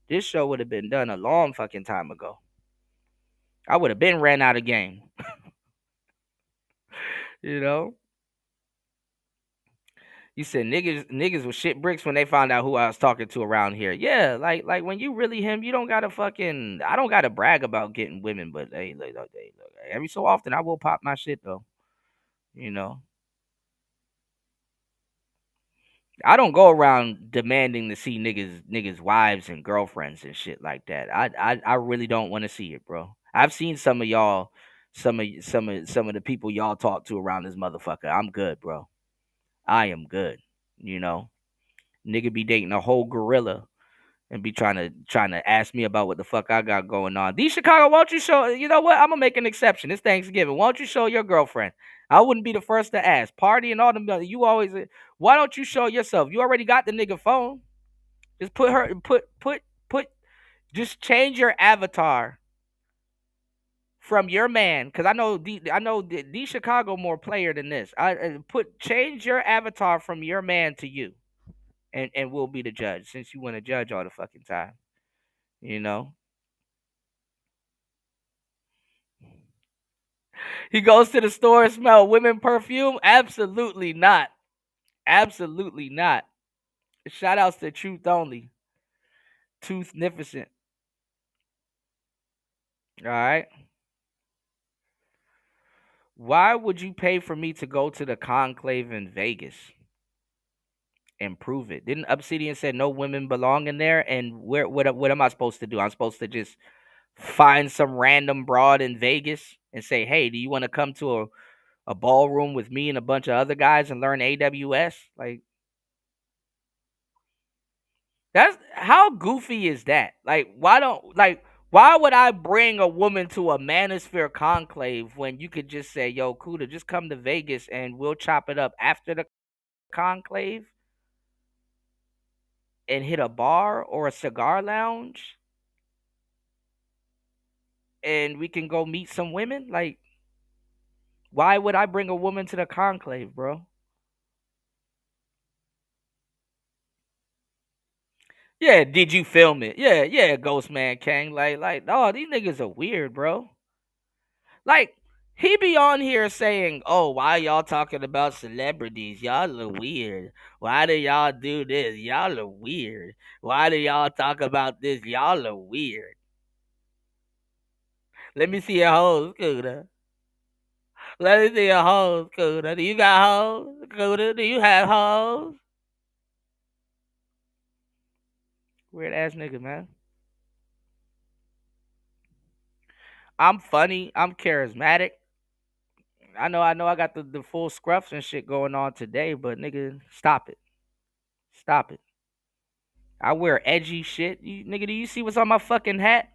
This show would have been done a long fucking time ago. I would have been ran out of game. You know. You said niggas was shit bricks when they found out who I was talking to around here. Yeah, like when you really him, you don't gotta fucking. I don't gotta brag about getting women, but hey, look, every so often I will pop my shit though. You know, I don't go around demanding to see niggas wives and girlfriends and shit like that. I really don't want to see it, bro. I've seen some of y'all, some of the people y'all talk to around this motherfucker. I'm good, bro. I am good. You know, nigga be dating a whole gorilla and be trying to ask me about what the fuck I got going on. D Chicago, won't you show? You know what? I'm gonna make an exception. It's Thanksgiving. Won't you show your girlfriend? I wouldn't be the first to ask. Party and all them. You always. Why don't you show yourself? You already got the nigga phone. Just put her. Put. Just change your avatar from your man, because I know D Chicago more player than this. Change your avatar from your man to you, and we'll be the judge since you want to judge all the fucking time. You know. He goes to the store and smell women perfume? Absolutely not. Absolutely not. Shout outs to Truth Only. Toothnificent. All right. Why would you pay for me to go to the conclave in Vegas? and prove it. Didn't Obsidian said no women belong in there? And what am I supposed to do? I'm supposed to just find some random broad in Vegas and say, hey, do you want to come to a ballroom with me and a bunch of other guys and learn AWS? Like, that's how goofy is that? Like, why would I bring a woman to a manosphere conclave when you could just say, yo, Kuda, just come to Vegas and we'll chop it up after the conclave and hit a bar or a cigar lounge and we can go meet some women? Like, why would I bring a woman to the conclave, bro? Yeah, did you film it? Yeah, Ghost Man Kang. Oh, these niggas are weird, bro. Like, he be on here saying, oh, why y'all talking about celebrities? Y'all are weird. Why do y'all do this? Y'all are weird. Why do y'all talk about this? Y'all are weird. Let me see your hoes, Kuda. Let me see your hoes, Kuda. Do you got hoes? Kuda, do you have hoes? Weird ass nigga, man. I'm funny. I'm charismatic. I got the full scruffs and shit going on today, but nigga, stop it. Stop it. I wear edgy shit. Nigga, do you see what's on my fucking hat?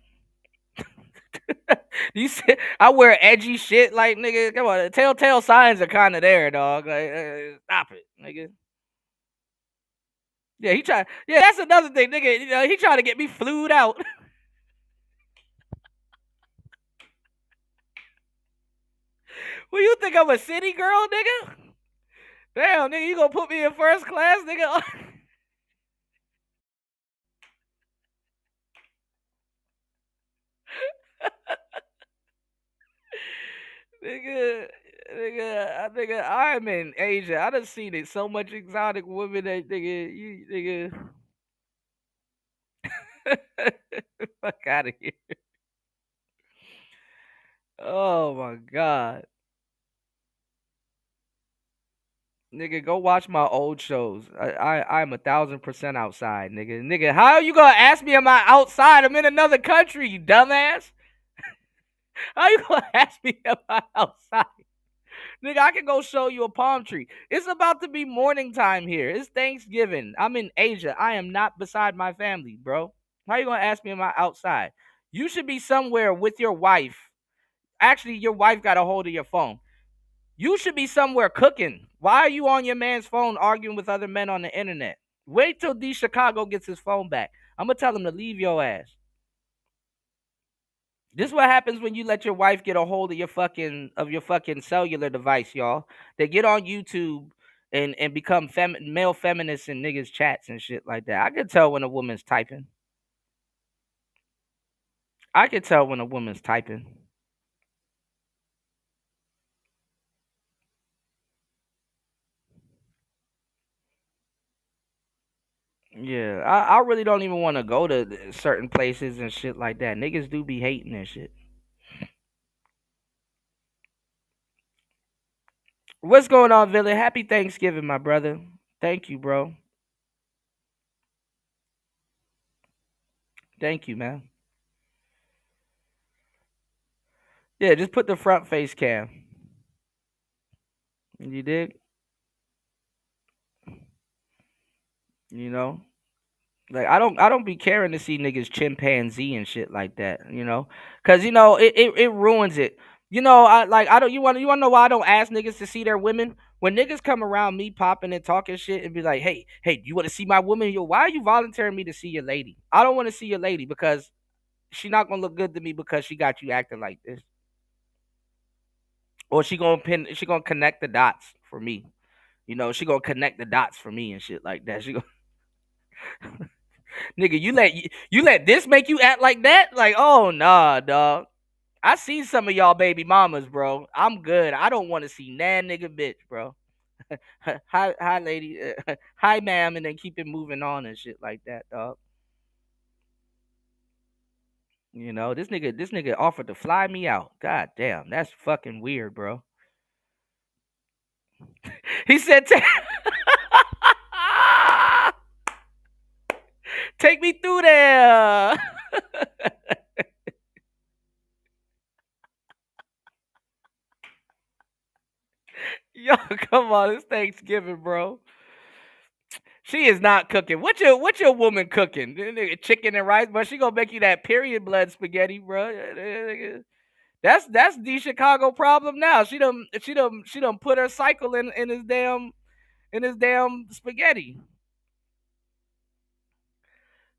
You see, I wear edgy shit. Like, nigga, come on. Telltale signs are kind of there, dog. Like, stop it, nigga. Yeah, he try. Yeah, that's another thing, nigga. You know, he trying to get me flued out. Well, you think I'm a city girl, nigga? Damn, nigga, you gonna put me in first class, nigga? nigga, nigga, I'm in Asia. I done seen it. So much exotic women that fuck out of here. Oh my god. Nigga, go watch my old shows. I'm 1,000% outside, nigga. Nigga, how you gonna ask me am I outside? I'm in another country, you dumbass. How you gonna ask me am I outside? Nigga, I can go show you a palm tree. It's about to be morning time here. It's Thanksgiving. I'm in Asia. I am not beside my family, bro. How you gonna ask me am I outside? You should be somewhere with your wife. Actually, your wife got a hold of your phone. You should be somewhere cooking. Why are you on your man's phone arguing with other men on the internet? Wait till D Chicago gets his phone back. I'm gonna tell him to leave your ass. This is what happens when you let your wife get a hold of your fucking cellular device, y'all. They get on YouTube and become male feminists in niggas chats and shit like that. I can tell when a woman's typing. I can tell when a woman's typing. Yeah, I really don't even want to go to certain places and shit like that. Niggas do be hating and shit. What's going on, Villa? Happy Thanksgiving, my brother. Thank you, bro. Thank you, man. Yeah, just put the front face cam. You dig? You know? Like I don't be caring to see niggas chimpanzee and shit like that, you know? Cause it ruins it. I don't you wanna know why I don't ask niggas to see their women? When niggas come around me popping and talking shit and be like, hey, do you wanna see my woman? Yo, why are you volunteering me to see your lady? I don't wanna see your lady because she not gonna look good to me because she got you acting like this. Or she gonna connect the dots for me. She gonna connect the dots for me and shit like that. She gonna nigga, you let this make you act like that? Like, oh nah, dog. I seen some of y'all baby mamas, bro. I'm good. I don't want to see nan nigga bitch, bro. Hi, lady. Hi, ma'am, and then keep it moving on and shit like that, dog. This nigga offered to fly me out. God damn, that's fucking weird, bro. He said, Take me through there. Yo, come on, it's Thanksgiving, bro. She is not cooking. What your woman cooking? Chicken and rice, but she gonna make you that period blood spaghetti, bro. That's the Chicago problem now. She done put her cycle in his damn spaghetti.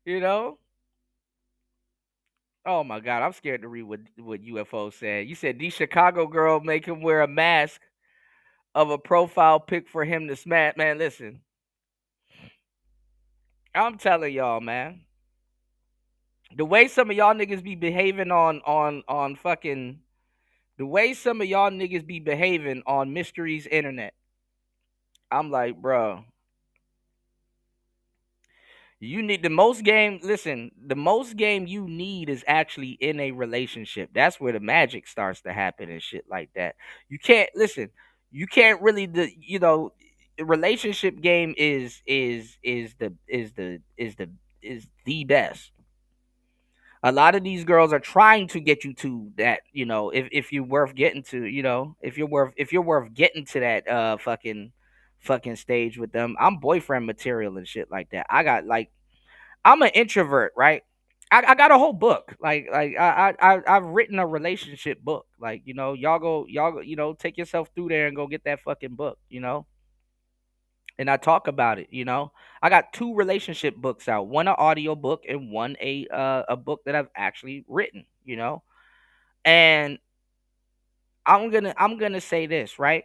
You know. Oh my God, I'm scared to read what UFO said. You said the Chicago girl make him wear a mask of a profile pic for him to smash. Man, listen, I'm telling y'all, man. The way some of y'all niggas be behaving on fucking the way some of y'all niggas be behaving on Mystery's internet. I'm like, bro, you need the most game. Listen, the most game you need is actually in a relationship. That's where the magic starts to happen and shit like that. You can't listen. You can't really the relationship game is the best. A lot of these girls are trying to get you to that, if you're worth getting to, if you're worth getting to that fucking stage with them. I'm boyfriend material and shit like that. I got like I'm an introvert, right? I got a whole book. I've written a relationship book. Like, y'all go, take yourself through there and go get that fucking book. And I talk about it. I got two relationship books out, one an audio book and one a book that I've actually written. And I'm gonna say this, right?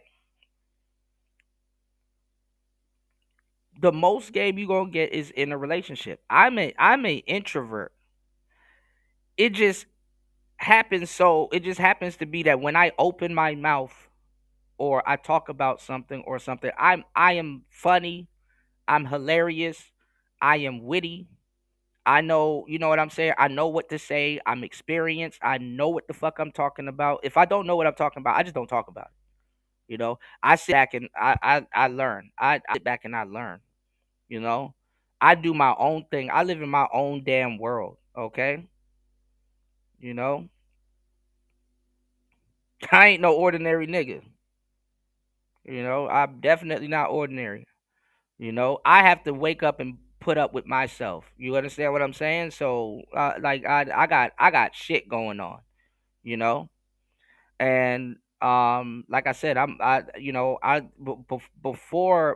The most game you gonna get is in a relationship. I'm a introvert. It just happens to be that when I open my mouth or I talk about something or something, I am funny, I'm hilarious, I am witty. I know, you know what I'm saying? I know what to say. I'm experienced. I know what the fuck I'm talking about. If I don't know what I'm talking about, I just don't talk about it. I sit back and I learn. I sit back and I learn. You know, I do my own thing. I live in my own damn world. Okay. You know, I ain't no ordinary nigga. I'm definitely not ordinary. I have to wake up and put up with myself. You understand what I'm saying? So, like, I got shit going on. You know, and like I said,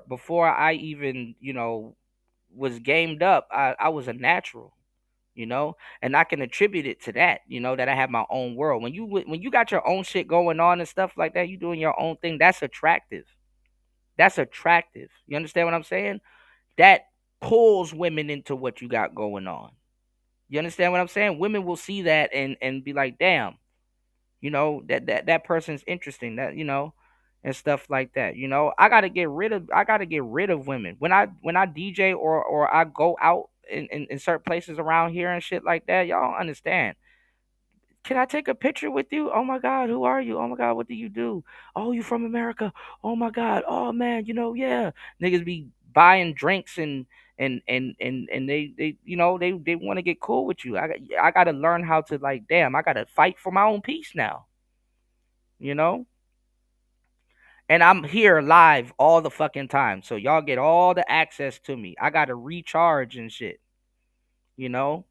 before I even was gamed up, I was a natural. And I can attribute it to that. That I have my own world. When you got your own shit going on and stuff like that, you doing your own thing. That's attractive. That's attractive. You understand what I'm saying? That pulls women into what you got going on. You understand what I'm saying? Women will see that and be like, damn, that person's interesting. And stuff like that. I gotta get rid of women. When I DJ or I go out in certain places around here and shit like that, y'all don't understand. Can I take a picture with you? Oh my God, who are you? Oh my God, what do you do? Oh, you from America? Oh my God. Oh man, yeah. Niggas be buying drinks and they want to get cool with you. I got to learn how to, like, damn, I got to fight for my own peace now, you know? And I'm here live all the fucking time. So y'all get all the access to me. I got to recharge and shit, you know?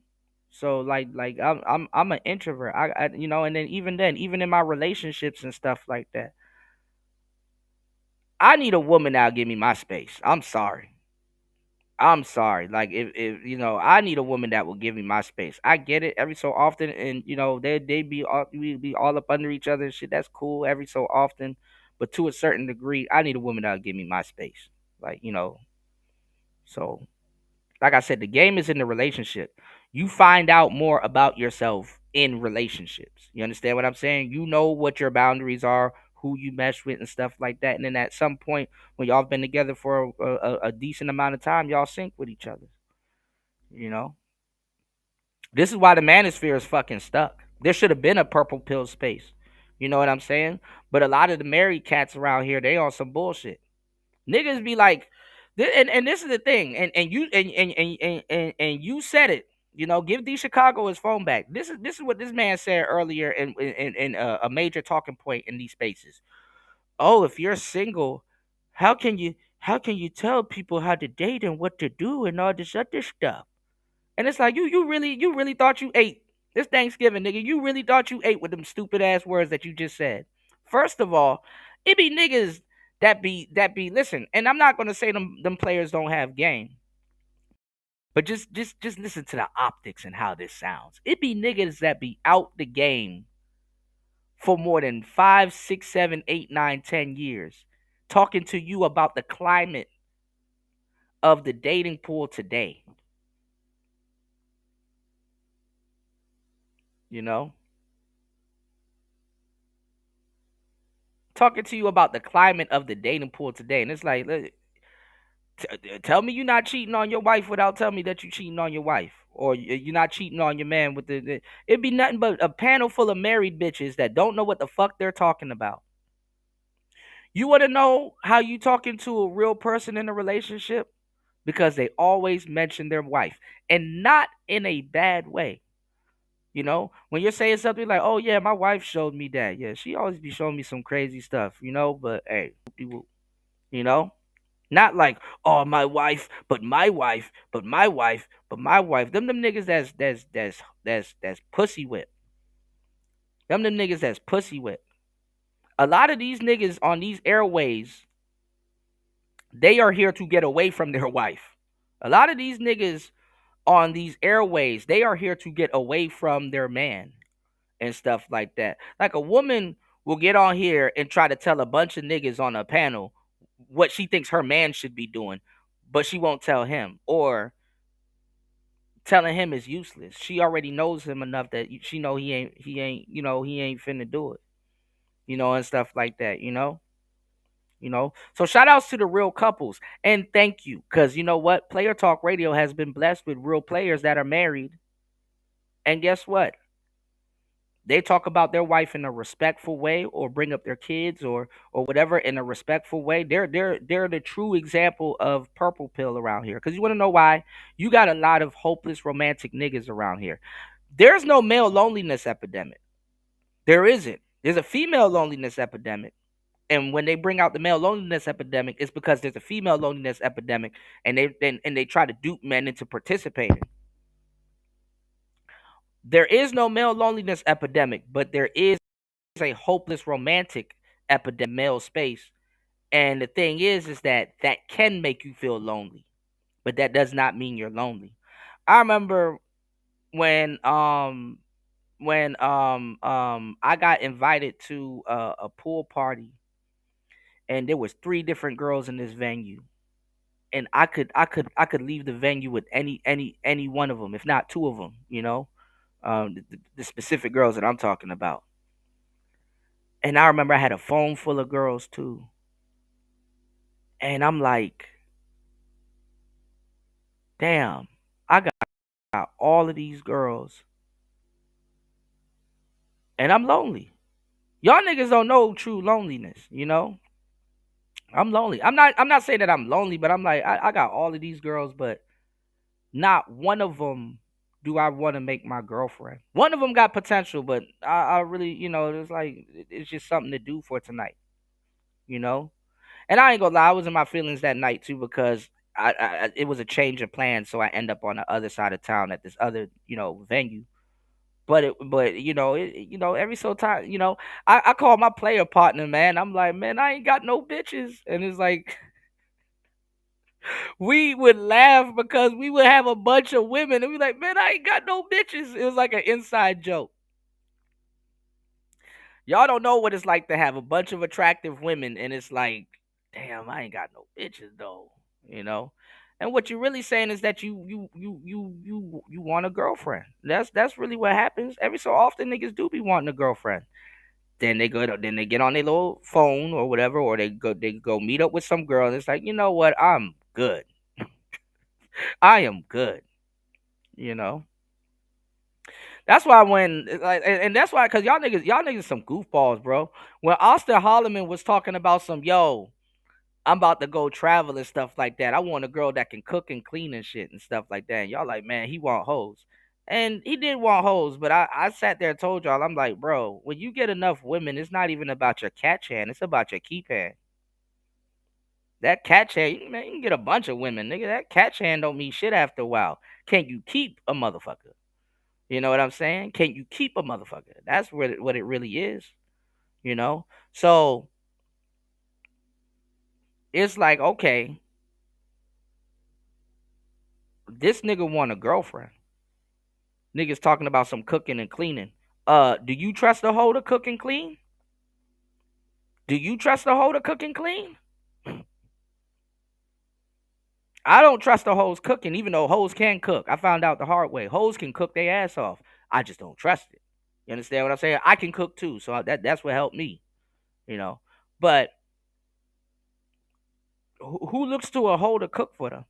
So like I'm an introvert. And then even in my relationships and stuff like that, I need a woman that'll give me my space. I'm sorry. I'm sorry. Like if I need a woman that will give me my space. I get it every so often, and we be all up under each other and shit. That's cool every so often, but to a certain degree, I need a woman that'll give me my space. Like so like I said, the game is in the relationship. You find out more about yourself in relationships. You understand what I'm saying? You know what your boundaries are, who you mesh with, and stuff like that. And then at some point, when y'all been together for a decent amount of time, y'all sync with each other. You know, this is why the manosphere is fucking stuck. There should have been a purple pill space. You know what I'm saying? But a lot of the married cats around here, they on some bullshit. Niggas be like, And this is the thing, and you and you said it. You know, give D Chicago his phone back. This is what this man said earlier in a major talking point in these spaces. Oh, if you're single, how can you tell people how to date and what to do and all this other stuff? And it's like you really thought you ate this Thanksgiving, nigga. You really thought you ate with them stupid ass words that you just said. First of all, it be niggas that be listen, and I'm not gonna say them players don't have game, but just listen to the optics and how this sounds. It be niggas that be out the game for more than 5, 6, 7, 8, 9, 10 years, talking to you about the climate of the dating pool today. You know? Talking to you about the climate of the dating pool today. And it's like, tell me you're not cheating on your wife without telling me that you're cheating on your wife. Or you're not cheating on your man with it'd be nothing but a panel full of married bitches that don't know what the fuck they're talking about. You want to know how you talking to a real person in a relationship? Because they always mention their wife, and not in a bad way. You know, when you're saying something like, "Oh yeah, my wife showed me that." Yeah, she always be showing me some crazy stuff, you know. But hey, whoop-de-whoop, you know, not like, "Oh my wife, but my wife, but my wife, but my wife." Them niggas that's pussy whip. Them niggas that's pussy whip. A lot of these niggas on these airways, they are here to get away from their wife. A lot of these niggas on these airways, they are here to get away from their man and stuff like that. Like a woman will get on here and try to tell a bunch of niggas on a panel what she thinks her man should be doing, but she won't tell him, or telling him is useless. She already knows him enough that she know he ain't finna do it, and stuff like that, So shout outs to the real couples, and thank you, because you know what? Player Talk Radio has been blessed with real players that are married. And guess what? They talk about their wife in a respectful way, or bring up their kids, or whatever in a respectful way. They're the true example of purple pill around here. Because you want to know why? You got a lot of hopeless romantic niggas around here. There's no male loneliness epidemic. There isn't. There's a female loneliness epidemic. And when they bring out the male loneliness epidemic, it's because there's a female loneliness epidemic, and they try to dupe men into participating. There is no male loneliness epidemic, but there is a hopeless romantic epidemic male space. And the thing is that can make you feel lonely, but that does not mean you're lonely. I remember when I got invited to a pool party, and there was 3 different girls in this venue, and I could leave the venue with any one of them, if not 2 of them, the specific girls that I'm talking about. And I remember I had a phone full of girls too. And I'm like, damn, I got all of these girls. And I'm lonely. Y'all niggas don't know true loneliness. I'm lonely. I'm not saying that I'm lonely, but I'm like, I got all of these girls, but not one of them do I want to make my girlfriend. One of them got potential, but I really, it's like, it's just something to do for tonight, you know? And I ain't gonna lie, I was in my feelings that night too, because it was a change of plans, so I end up on the other side of town at this other venue. But every so time, I call my player partner, man. I'm like, man, I ain't got no bitches, and it's like we would laugh because we would have a bunch of women, and we like, man, I ain't got no bitches. It was like an inside joke. Y'all don't know what it's like to have a bunch of attractive women, and it's like, damn, I ain't got no bitches though, you know. And what you're really saying is that you want a girlfriend. That's really what happens. Every so often, niggas do be wanting a girlfriend. Then they get on their little phone or whatever, or they go meet up with some girl, and it's like, you know what, I'm good. I am good. You know. That's why and that's why, cause y'all niggas some goofballs, bro. When Austin Holloman was talking about some, yo, I'm about to go travel and stuff like that. I want a girl that can cook and clean and shit and stuff like that. And y'all like, man, he want hoes. And he did want hoes, but I sat there and told y'all, I'm like, bro, when you get enough women, it's not even about your catch hand, it's about your keep hand. That catch hand, man, you can get a bunch of women, nigga. That catch hand don't mean shit after a while. Can you keep a motherfucker? You know what I'm saying? Can you keep a motherfucker? That's what it really is. You know? So it's like, okay, this nigga want a girlfriend. Niggas talking about some cooking and cleaning. Do you trust a hoe to cook and clean? Do you trust a hoe to cook and clean? I don't trust the hoes cooking, even though hoes can cook. I found out the hard way. Hoes can cook their ass off. I just don't trust it. You understand what I'm saying? I can cook too, so that's what helped me. You know, but who looks to a hoe to cook for them?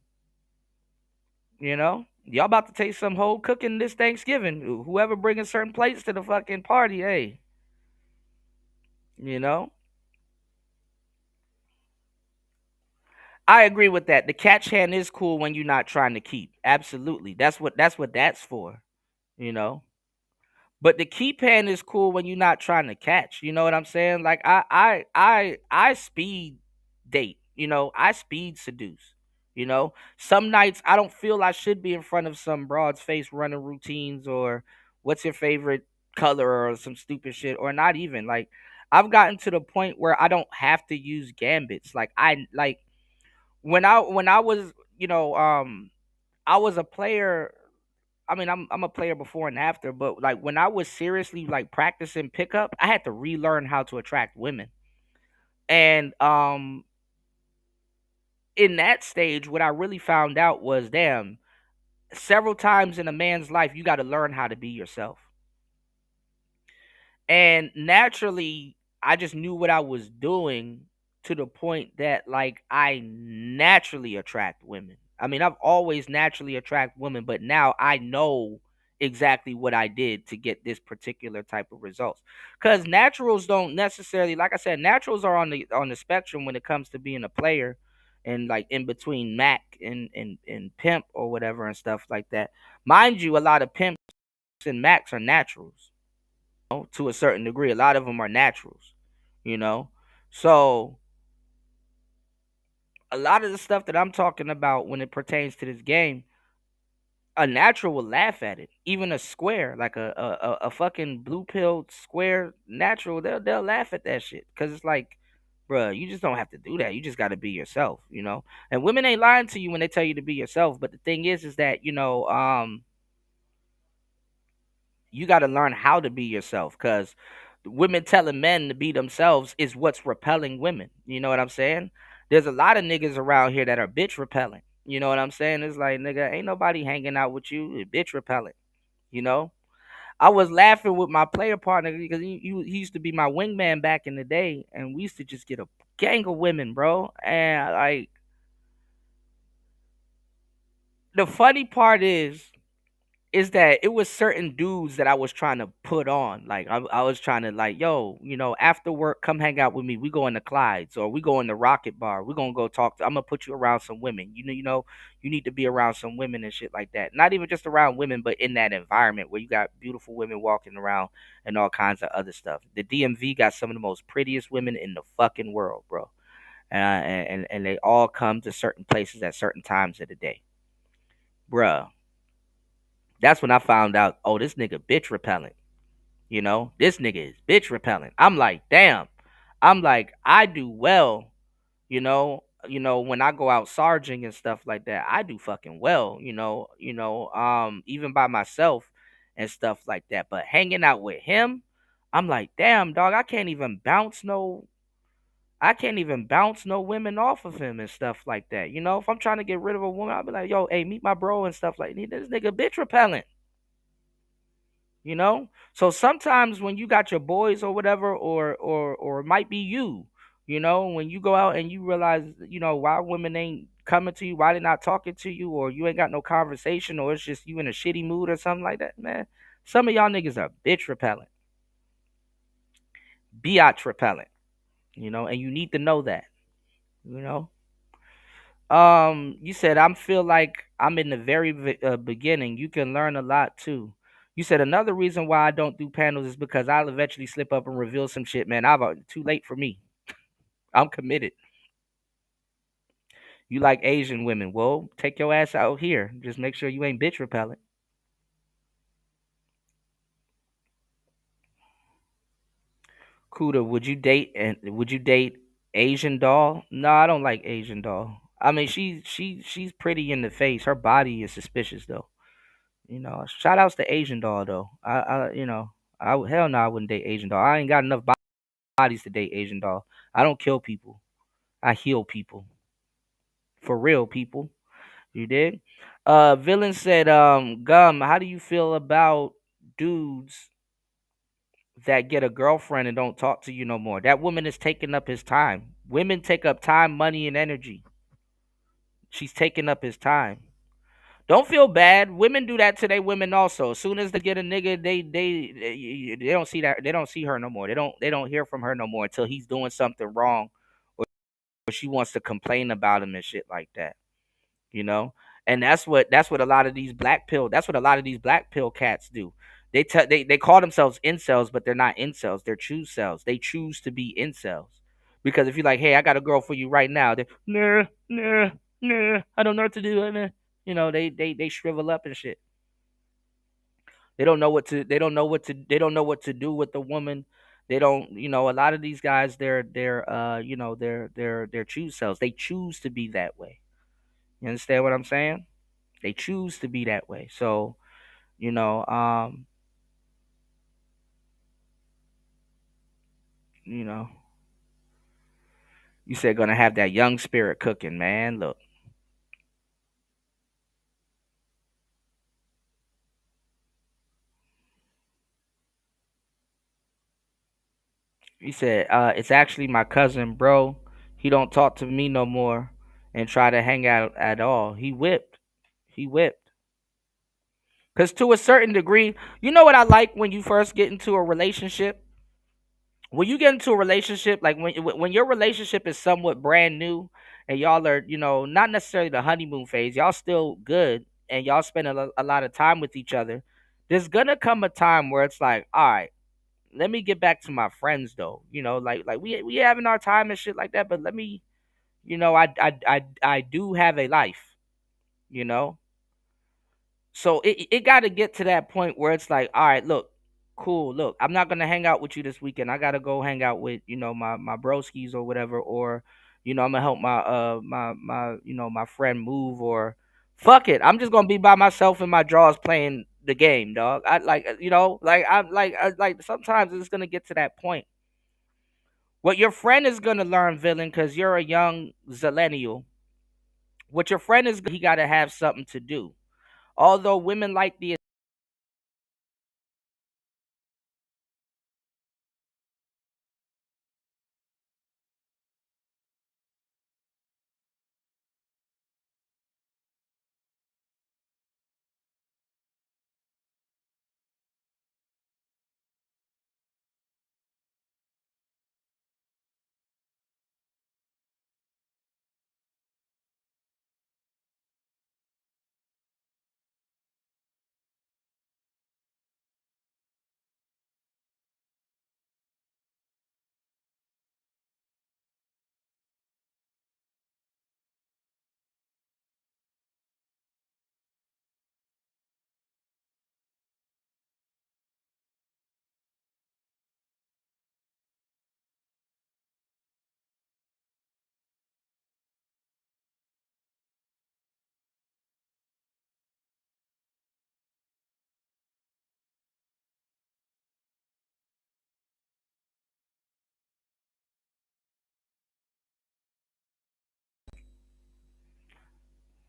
You know, y'all about to taste some hoe cooking this Thanksgiving. Whoever bringing certain plates to the fucking party, hey, you know. I agree with that. The catch hand is cool when you're not trying to keep. Absolutely. That's for, you know. But the keep hand is cool when you're not trying to catch. You know what I'm saying? Like I speed date, you know, I speed seduce. You know, some nights I don't feel I should be in front of some broad's face running routines or what's your favorite color or some stupid shit or not even like I've gotten to the point where I don't have to use gambits. Like I like when I was, you know, I was a player. I mean, I'm a player before and after, but like when I was seriously like practicing pickup, I had to relearn how to attract women. And in that stage, what I really found out was, damn, several times in a man's life, you got to learn how to be yourself. And naturally, I just knew what I was doing to the point that like I naturally attract women. I mean, I've always naturally attract women, but now I know exactly what I did to get this particular type of results. Cuz naturals don't necessarily, like I said, naturals are on the spectrum when it comes to being a player and like in between Mac and pimp or whatever and stuff like that. Mind you, a lot of pimps and Macs are naturals to a certain degree. A lot of them are naturals, you know. So a lot of the stuff that I'm talking about when it pertains to this game, a natural will laugh at it. Even a square, like a fucking blue pill square natural, they'll laugh at that shit because it's like, bruh, you just don't have to do that. You just got to be yourself, you know. And women ain't lying to you when they tell you to be yourself. But the thing is that you know, you got to learn how to be yourself because women telling men to be themselves is what's repelling women. You know what I'm saying? There's a lot of niggas around here that are bitch repelling. You know what I'm saying? It's like, nigga, ain't nobody hanging out with you. It's bitch repelling. You know? I was laughing with my player partner because he used to be my wingman back in the day, and we used to just get a gang of women, bro. And like, the funny part is that it was certain dudes that I was trying to put on. Like I was trying to like, yo, you know, after work, come hang out with me. We go in the Clydes or we go in the Rocket Bar. We're gonna go talk to I'm gonna put you around some women. You know, you need to be around some women and shit like that. Not even just around women, but in that environment where you got beautiful women walking around and all kinds of other stuff. The DMV got some of the most prettiest women in the fucking world, bro. And they all come to certain places at certain times of the day. Bruh, that's when I found out, oh, this nigga bitch repellent. You know, this nigga is bitch repellent. I'm like, damn. I'm like, I do well, when I go out sarging and stuff like that, I do fucking well, even by myself and stuff like that. But hanging out with him, I'm like, damn, dog, I can't even bounce no women off of him and stuff like that. You know, if I'm trying to get rid of a woman, I'll be like, yo, hey, meet my bro and stuff like that. This nigga bitch repellent. You know, so sometimes when you got your boys or whatever, or it might be you, when you go out and you realize, why women ain't coming to you, why they not talking to you, or you ain't got no conversation, or it's just you in a shitty mood or something like that, man. Some of y'all niggas are bitch repellent, biatch repellent, and you need to know that. You know. You said I feel like I'm in the very beginning. You can learn a lot too. You said another reason why I don't do panels is because I'll eventually slip up and reveal some shit, man. I've too late for me. I'm committed. You like Asian women? Well, take your ass out here. Just make sure you ain't bitch repellent. Kuda, would you date Asian doll? No, I don't like Asian doll. I mean, she's pretty in the face. Her body is suspicious though. Shout outs to Asian doll though. Hell no, I wouldn't date Asian doll. I ain't got enough bodies to date Asian doll. I don't kill people. I heal people. For real, people. You did? Villain said, Gum, how do you feel about dudes that get a girlfriend and don't talk to you no more? That woman is taking up his time. Women take up time, money, and energy. She's taking up his time. Don't feel bad. Women do that to their women also. As soon as they get a nigga, they don't see that, they don't see her no more. They don't hear from her no more until he's doing something wrong or she wants to complain about him and shit like that. You know? And that's what a lot of these black pill cats do. They call themselves incels, but they're not incels. They're choose cells. They choose to be incels. Because if you're like, hey, I got a girl for you right now, they nah, nah, nah, I don't know what to do. Nah. They shrivel up and shit. They don't know what to do with the woman. They don't, a lot of these guys, they're choose cells. They choose to be that way. You understand what I'm saying? They choose to be that way. So, you know, um, you know, you said gonna have that young spirit cooking, man. Look, he said, it's actually my cousin, bro. He don't talk to me no more and try to hang out at all. He whipped. He whipped. Cause to a certain degree, you know what I like when you first get into a relationship? When you get into a relationship, like when your relationship is somewhat brand new and y'all are, not necessarily the honeymoon phase, y'all still good and y'all spend a lot of time with each other. There's gonna come a time where it's like, all right, let me get back to my friends though. Like we having our time and shit like that, but let me, I do have a life, you know. So it got to get to that point where it's like, all right, look, cool, look, I'm not gonna hang out with you this weekend. I gotta go hang out with my broskies or whatever, or I'm gonna help my friend move, or fuck it, I'm just gonna be by myself in my drawers playing the game, dog. I like like sometimes it's gonna get to that point. What your friend is gonna learn, villain, because you're a young zillennial. What your friend is, he gotta have something to do. Although women like the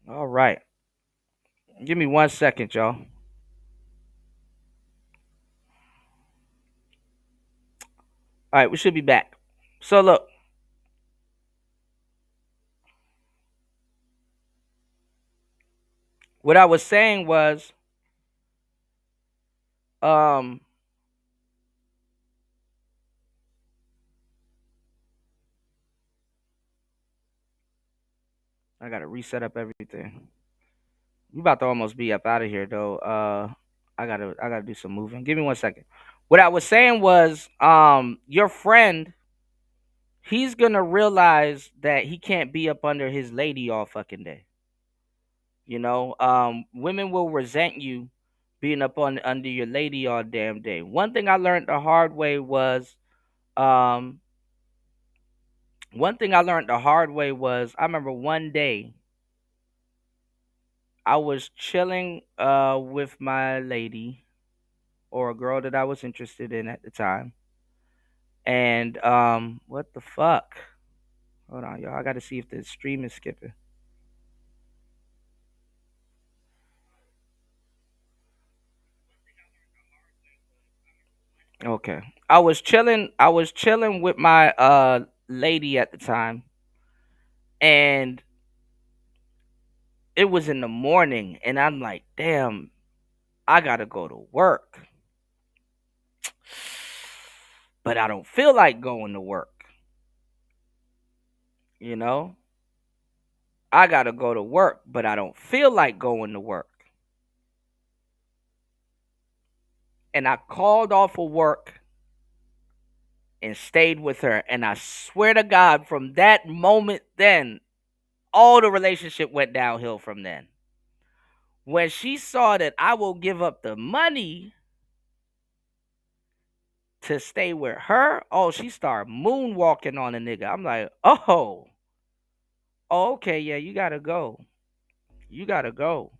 all right. Give me 1 second, y'all. All right, we should be back. So look, what I was saying was, um, I gotta reset up everything. We about to almost be up out of here though. I gotta do some moving. Give me 1 second. What I was saying was, your friend, he's gonna realize that he can't be up under his lady all fucking day. Women will resent you being up on under your lady all damn day. One thing I learned the hard way was, um, I remember one day I was chilling with my lady, or a girl that I was interested in at the time. And what the fuck? Hold on, y'all. I gotta see if the stream is skipping. Okay. I was chilling with my lady at the time, and it was in the morning, and I'm like, damn, I gotta go to work. But I don't feel like going to work, you know? I gotta go to work, but I don't feel like going to work. And I called off of work and stayed with her. And I swear to God, from that moment then, all the relationship went downhill from then. When she saw that I will give up the money to stay with her, oh, she started moonwalking on a nigga. I'm like, oh, okay, yeah, you gotta go. You gotta go.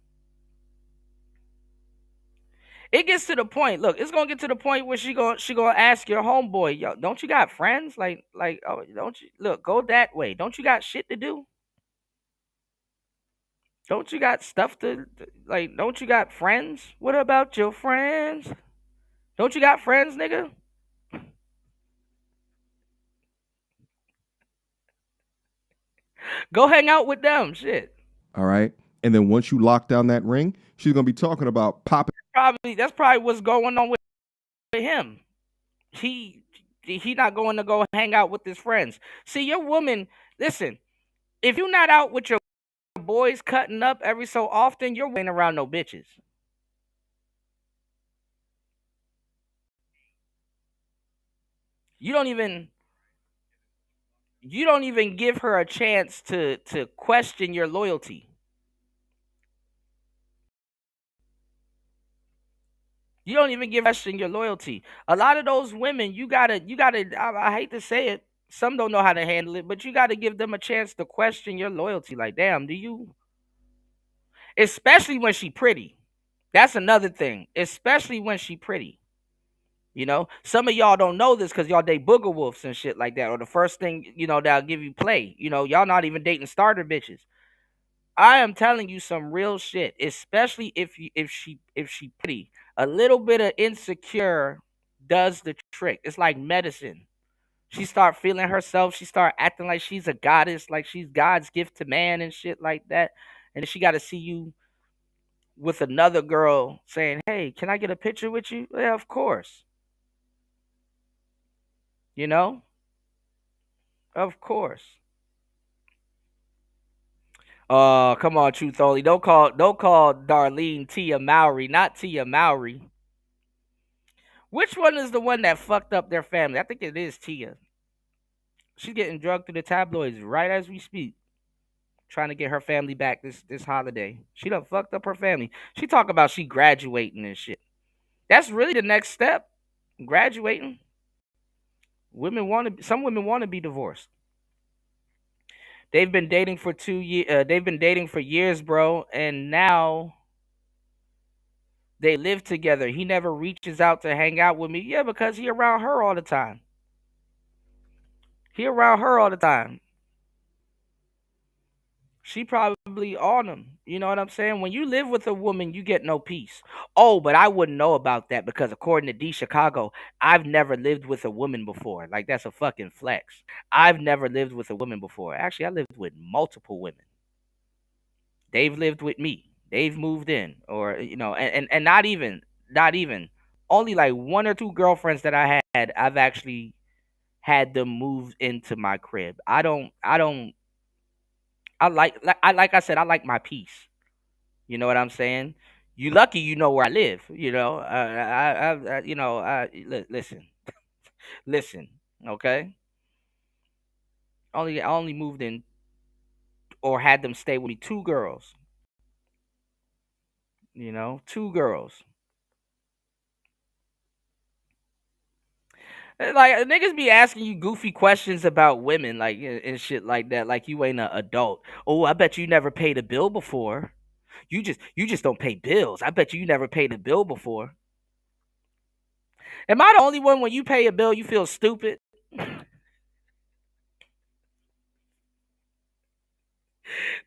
It gets to the point. Look, it's gonna get to the point where she gonna ask your homeboy, yo, don't you got friends? Oh, don't you look? Go that way. Don't you got shit to do? Don't you got stuff like? Don't you got friends? What about your friends? Don't you got friends, nigga? Go hang out with them. Shit. All right. And then once you lock down that ring, she's gonna be talking about popping. That's probably what's going on with him. He not going to go hang out with his friends. See, your woman. Listen, if you're not out with your boys cutting up every so often, you're ain't around no bitches. You don't even give her a chance to question your loyalty. You don't even give question your loyalty. A lot of those women, you gotta. I hate to say it, some don't know how to handle it, but you gotta give them a chance to question your loyalty. Like, damn, do you? Especially when she pretty. That's another thing. Especially when she pretty. Some of y'all don't know this because y'all date booger wolves and shit like that. Or the first thing, that'll give you play. Y'all not even dating starter bitches. I am telling you some real shit, especially if she pretty. A little bit of insecure does the trick. It's like medicine. She start feeling herself. She start acting like she's a goddess, like she's God's gift to man and shit like that. And then she got to see you with another girl saying, "Hey, can I get a picture with you?" Yeah, of course. You know, of course. Oh, come on, Truth Only. Don't call Darlene Tia Mowry, not Tia Mowry. Which one is the one that fucked up their family? I think it is Tia. She's getting drugged through the tabloids right as we speak, trying to get her family back this holiday. She done fucked up her family. She talk about she graduating and shit. That's really the next step. Graduating. Some women want to be divorced. They've been dating for 2 years. They've been dating for years, bro, and now they live together. He never reaches out to hang out with me. Yeah, because he around her all the time. He around her all the time. She probably on him. You know what I'm saying? When you live with a woman, you get no peace. Oh, but I wouldn't know about that because according to D Chicago, I've never lived with a woman before. Like, that's a fucking flex. I've never lived with a woman before. Actually, I lived with multiple women. They've lived with me. They've moved in, or and not even only like one or two girlfriends that I had. I've actually had them move into my crib. like I said, I like my peace. You know what I'm saying? You lucky you know where I live. You know, listen, listen. Okay, I only moved in or had them stay with me two girls. You know, two girls. Like niggas be asking you goofy questions about women, like and shit like that. Like you ain't an adult. Oh, I bet you never paid a bill before. You just don't pay bills. I bet you never paid a bill before. Am I the only one when you pay a bill you feel stupid?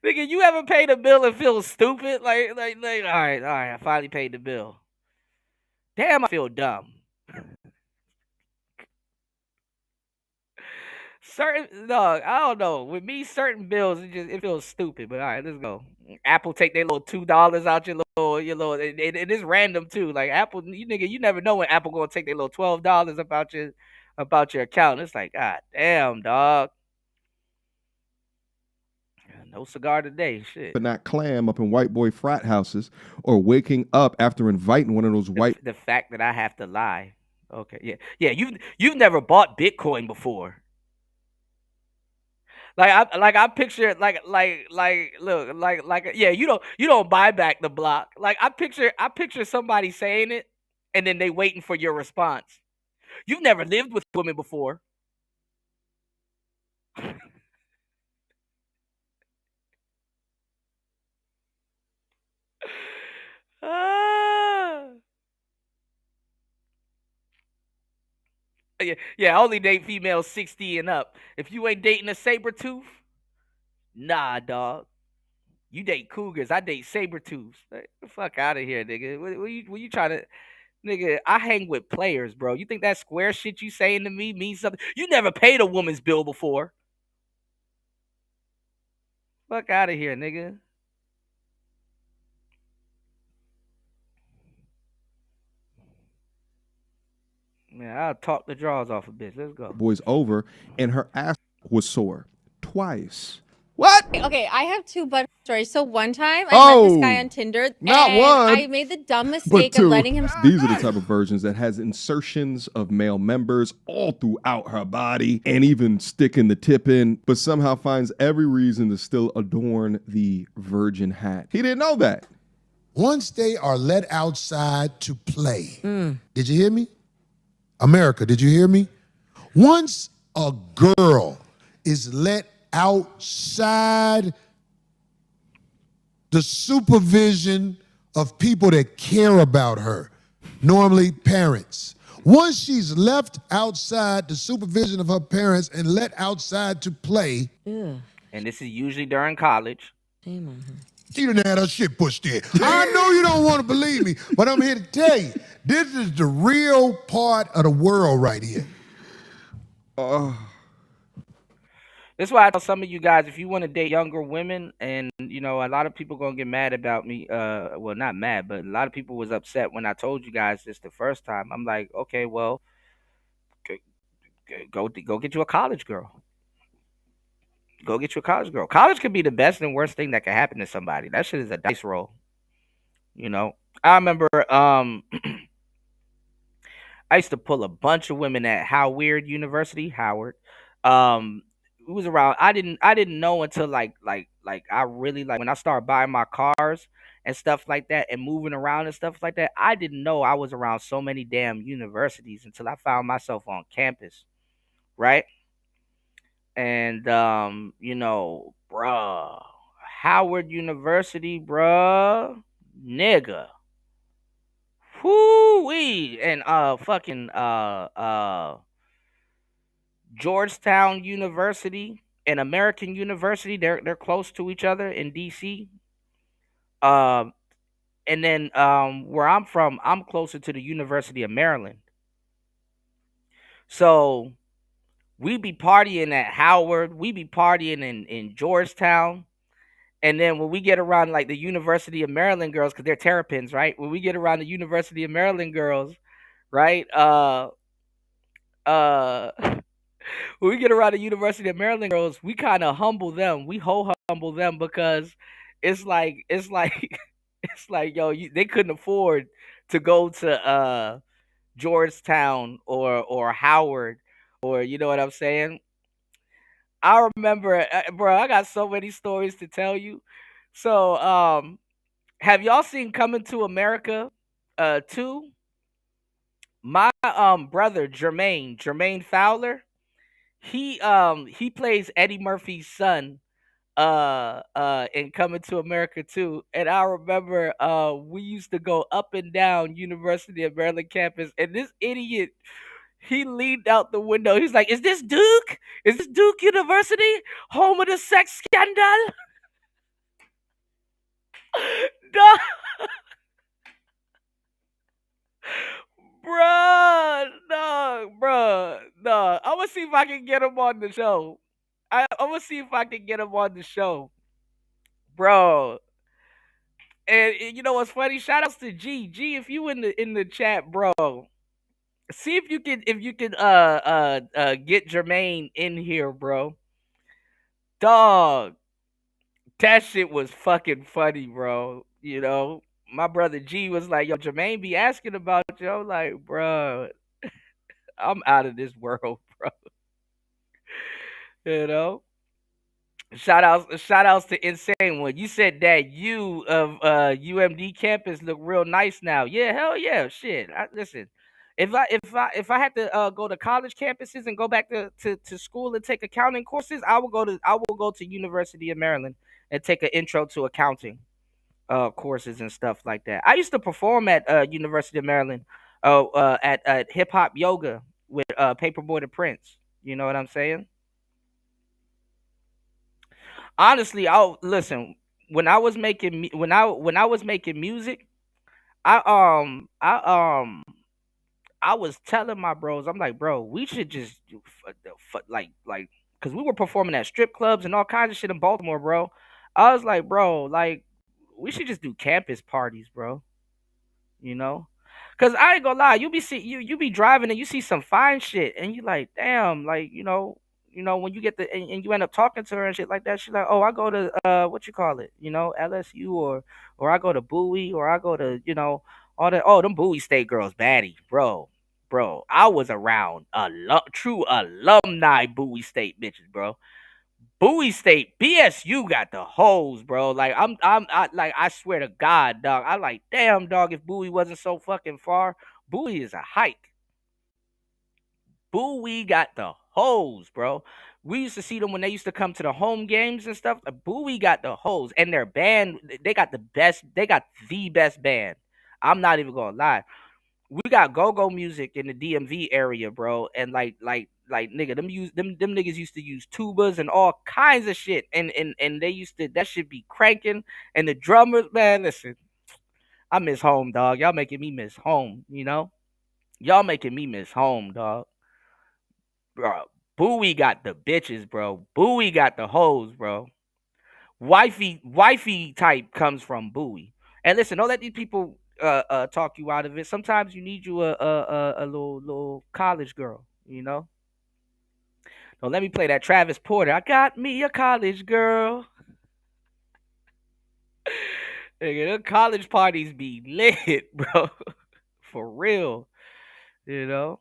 Nigga, you ever paid a bill and feel stupid? Like, all right, I finally paid the bill. Damn, I feel dumb. Certain dog, I don't know. With me, certain bills it feels stupid. But all right, let's go. Apple take their little $2 out your little, and it's random too. Like Apple, you nigga, you never know when Apple gonna take their little $12 about your account. It's like, God damn, dog. No cigar today, shit. But not clam up in white boy frat houses or waking up after inviting one of those white. The fact that I have to lie. Okay, yeah. You've never bought Bitcoin before. I picture look yeah, you don't buy back the block. Like I picture somebody saying it and then they waiting for your response. You've never lived with women before. Ah. Yeah, I only date females 60 and up. If you ain't dating a saber tooth, nah, dog. You date cougars. I date saber tooths. Like, the fuck out of here, nigga. What you trying to, nigga? I hang with players, bro. You think that square shit you saying to me means something? You never paid a woman's bill before. Fuck out of here, nigga. Man, I'll talk the draws off a bitch. Let's go. Boys over, and her ass was sore twice. What? Okay, I have two butt stories. So one time I met this guy on Tinder, not and one, I made the dumb but mistake of two. letting him. These are the type of versions that has insertions of male members all throughout her body and even sticking the tip in, but somehow finds every reason to still adorn the virgin hat. He didn't know that. Once they are let outside to play, did you hear me? America, did you hear me? Once a girl is let outside the supervision of people that care about her, normally parents. Once she's left outside the supervision of her parents and let outside to play. And this is usually during college. Shame on her. She done had her shit pushed in. I know you don't want to believe me, but I'm here to tell you, this is the real part of the world right here. That's why I tell some of you guys, if you want to date younger women, and a lot of people gonna get mad about me. Well, not mad, but a lot of people was upset when I told you guys this the first time. I'm like, okay, well, go get you a college girl. Go get you a college girl. College could be the best and worst thing that could happen to somebody. That shit is a dice roll. I remember I used to pull a bunch of women at Howard University, Howard. It was around. I didn't know until like I really like when I started buying my cars and stuff like that and moving around and stuff like that. I didn't know I was around so many damn universities until I found myself on campus, right? And bruh, Howard University, bruh, nigga. Whoo wee, and fucking Georgetown University and American University. They're close to each other in DC. Um, and then where I'm from, I'm closer to the University of Maryland. So we be partying at Howard. We be partying in Georgetown. And then when we get around like the University of Maryland girls, because they're terrapins, right? When we get around the University of Maryland girls, right? Uh when we get around the University of Maryland girls, we kind of humble them. We humble them because it's like it's like yo, they couldn't afford to go to Georgetown or Howard or you know what I'm saying. I remember, bro. I got so many stories to tell you. So, have y'all seen Coming to America, 2? My brother Jermaine Fowler, he plays Eddie Murphy's son in Coming to America too. And I remember we used to go up and down University of Maryland campus, and this idiot he leaned out the window. He's like, "Is this Duke? Is this Duke University, home of the sex scandal?" Dog, bruh, no, bruh, no. I'm gonna see if I can get him on the show. I'm gonna see if I can get him on the show, bro. And you know what's funny? Shout outs to G. G, if you in the chat, bro. See if you can get Jermaine in here, bro. Dog, that shit was fucking funny, bro. You know, my brother G was like, "Yo, Jermaine be asking about you." I'm like, bro, I'm out of this world, bro. You know. Shout outs to Insane One. You said that you of UMD campus look real nice now. Yeah, hell yeah. Shit. Listen. If I had to go to college campuses and go back to school and take accounting courses, I will go to University of Maryland and take an intro to accounting courses and stuff like that. I used to perform at University of Maryland at hip hop yoga with Paperboy the Prince. You know what I'm saying? Honestly, I'll listen. When I was making music, I um I um I was telling my bros, I'm like, bro, we should just like because we were performing at strip clubs and all kinds of shit in Baltimore, bro. I was like, bro, like we should just do campus parties, bro. You know, cause I ain't gonna lie, you be driving and you see some fine shit and you like, damn, like when you get and you end up talking to her and shit like that, she's like, oh, I go to what you call it, LSU or I go to Bowie or I go to all that. Oh, them Bowie State girls, baddie, bro. I was around true alumni Bowie State bitches, bro. Bowie State, BSU got the hoes, bro. Like I swear to God, dog. I like, damn, dog. If Bowie wasn't so fucking far, Bowie is a hike. Bowie got the hoes, bro. We used to see them when they used to come to the home games and stuff. Bowie got the hoes, and their band, they got the best. They got the best band. I'm not even gonna lie. We got go-go music in the DMV area, bro, and like nigga, them niggas used to use tubas and all kinds of shit, and they used to that shit be cranking, and the drummers, man, listen, I miss home, dog. Y'all making me miss home, y'all making me miss home, dog, bro. Bowie got the bitches, bro. Bowie got the hoes, bro. Wifey type comes from Bowie. And listen, don't let these people talk you out of it. Sometimes you need you a little college girl, Don't let me play that Travis Porter. I got me a college girl. Nigga, the college parties be lit, bro. For real, you know.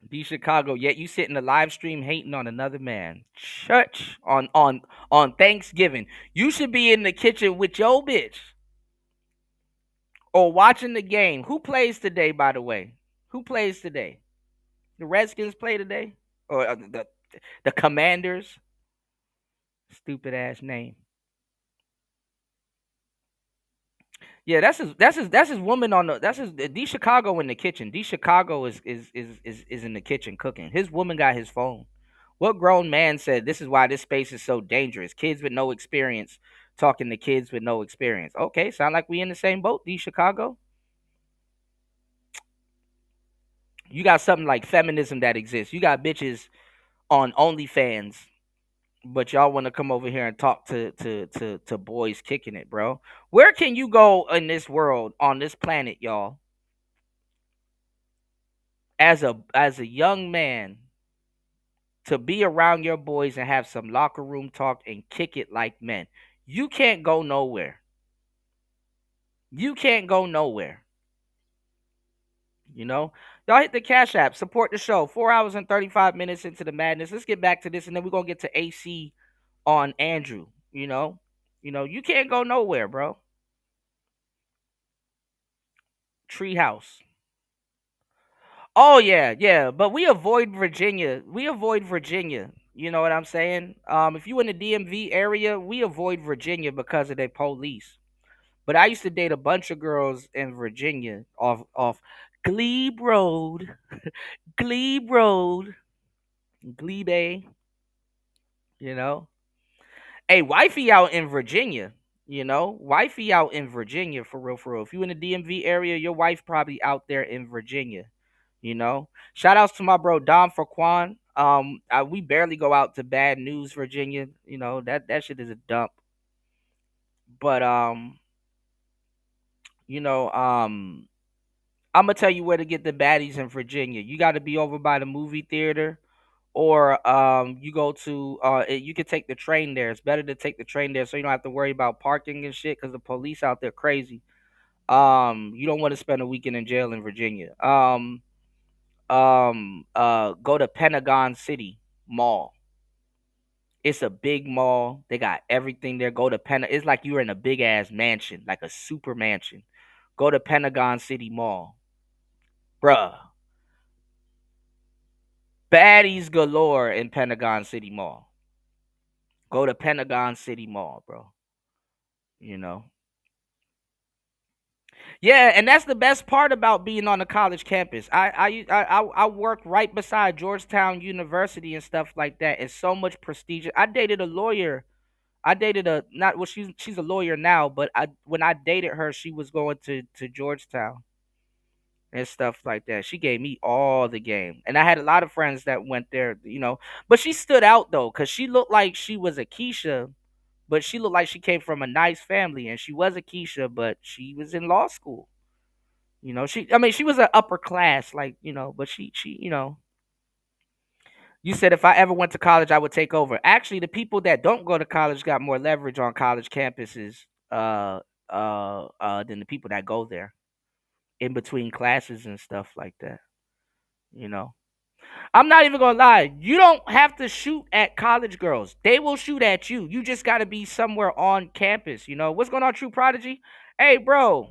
D Chicago, yet you sit in the live stream hating on another man. Church on Thanksgiving. You should be in the kitchen with your bitch or watching the game. Who plays today, by the way? Who plays today? The Redskins play today? Or the Commanders? Stupid ass name. Yeah, that's his woman on the that's his D Chicago in the kitchen. D Chicago is in the kitchen cooking. His woman got his phone. What grown man said this is why this space is so dangerous? Kids with no experience talking to kids with no experience. Okay, sound like we in the same boat, D Chicago. You got something like feminism that exists. You got bitches on OnlyFans, but y'all want to come over here and talk to boys kicking it, bro. Where can you go in this world, on this planet, y'all, as a young man, to be around your boys and have some locker room talk and kick it like men. You can't go nowhere. You can't go nowhere. You know, y'all hit the Cash App, support the show. 4 hours and 35 minutes into the madness. Let's get back to this, and then we're gonna get to AC on Andrew. You can't go nowhere, bro. Treehouse. Oh yeah, yeah. But we avoid Virginia. We avoid Virginia. You know what I'm saying? If you in the DMV area, we avoid Virginia because of their police. But I used to date a bunch of girls in Virginia off Glebe Road, Glebe Road, Glebe. You know, hey, wifey out in Virginia. Wifey out in Virginia for real, for real. If you in the DMV area, your wife probably out there in Virginia. Shout outs to my bro Dom for Quan. We barely go out to Bad News, Virginia. That shit is a dump. But you know, I'm gonna tell you where to get the baddies in Virginia. You got to be over by the movie theater, or you go to you can take the train there. It's better to take the train there so you don't have to worry about parking and shit because the police out there crazy. You don't want to spend a weekend in jail in Virginia. Go to Pentagon City Mall. It's a big mall. They got everything there. Go to It's like you're in a big ass mansion, like a super mansion. Go to Pentagon City Mall, bruh. Baddies galore in Pentagon City Mall. Go to Pentagon City Mall, bro. You know. Yeah, and that's the best part about being on a college campus. I work right beside Georgetown University and stuff like that. It's so much prestigious. I dated a lawyer. I dated a not well. She's a lawyer now, but when I dated her, she was going to Georgetown and stuff like that. She gave me all the game, and I had a lot of friends that went there. But she stood out though, cause she looked like she was a Keisha, but she looked like she came from a nice family, and she was a Keisha, but she was in law school. She was an upper class, but you said if I ever went to college, I would take over. Actually, the people that don't go to college got more leverage on college campuses, than the people that go there in between classes and stuff like that. You know, I'm not even gonna lie. You don't have to shoot at college girls; they will shoot at you. You just got to be somewhere on campus. What's going on, True Prodigy? Hey, bro.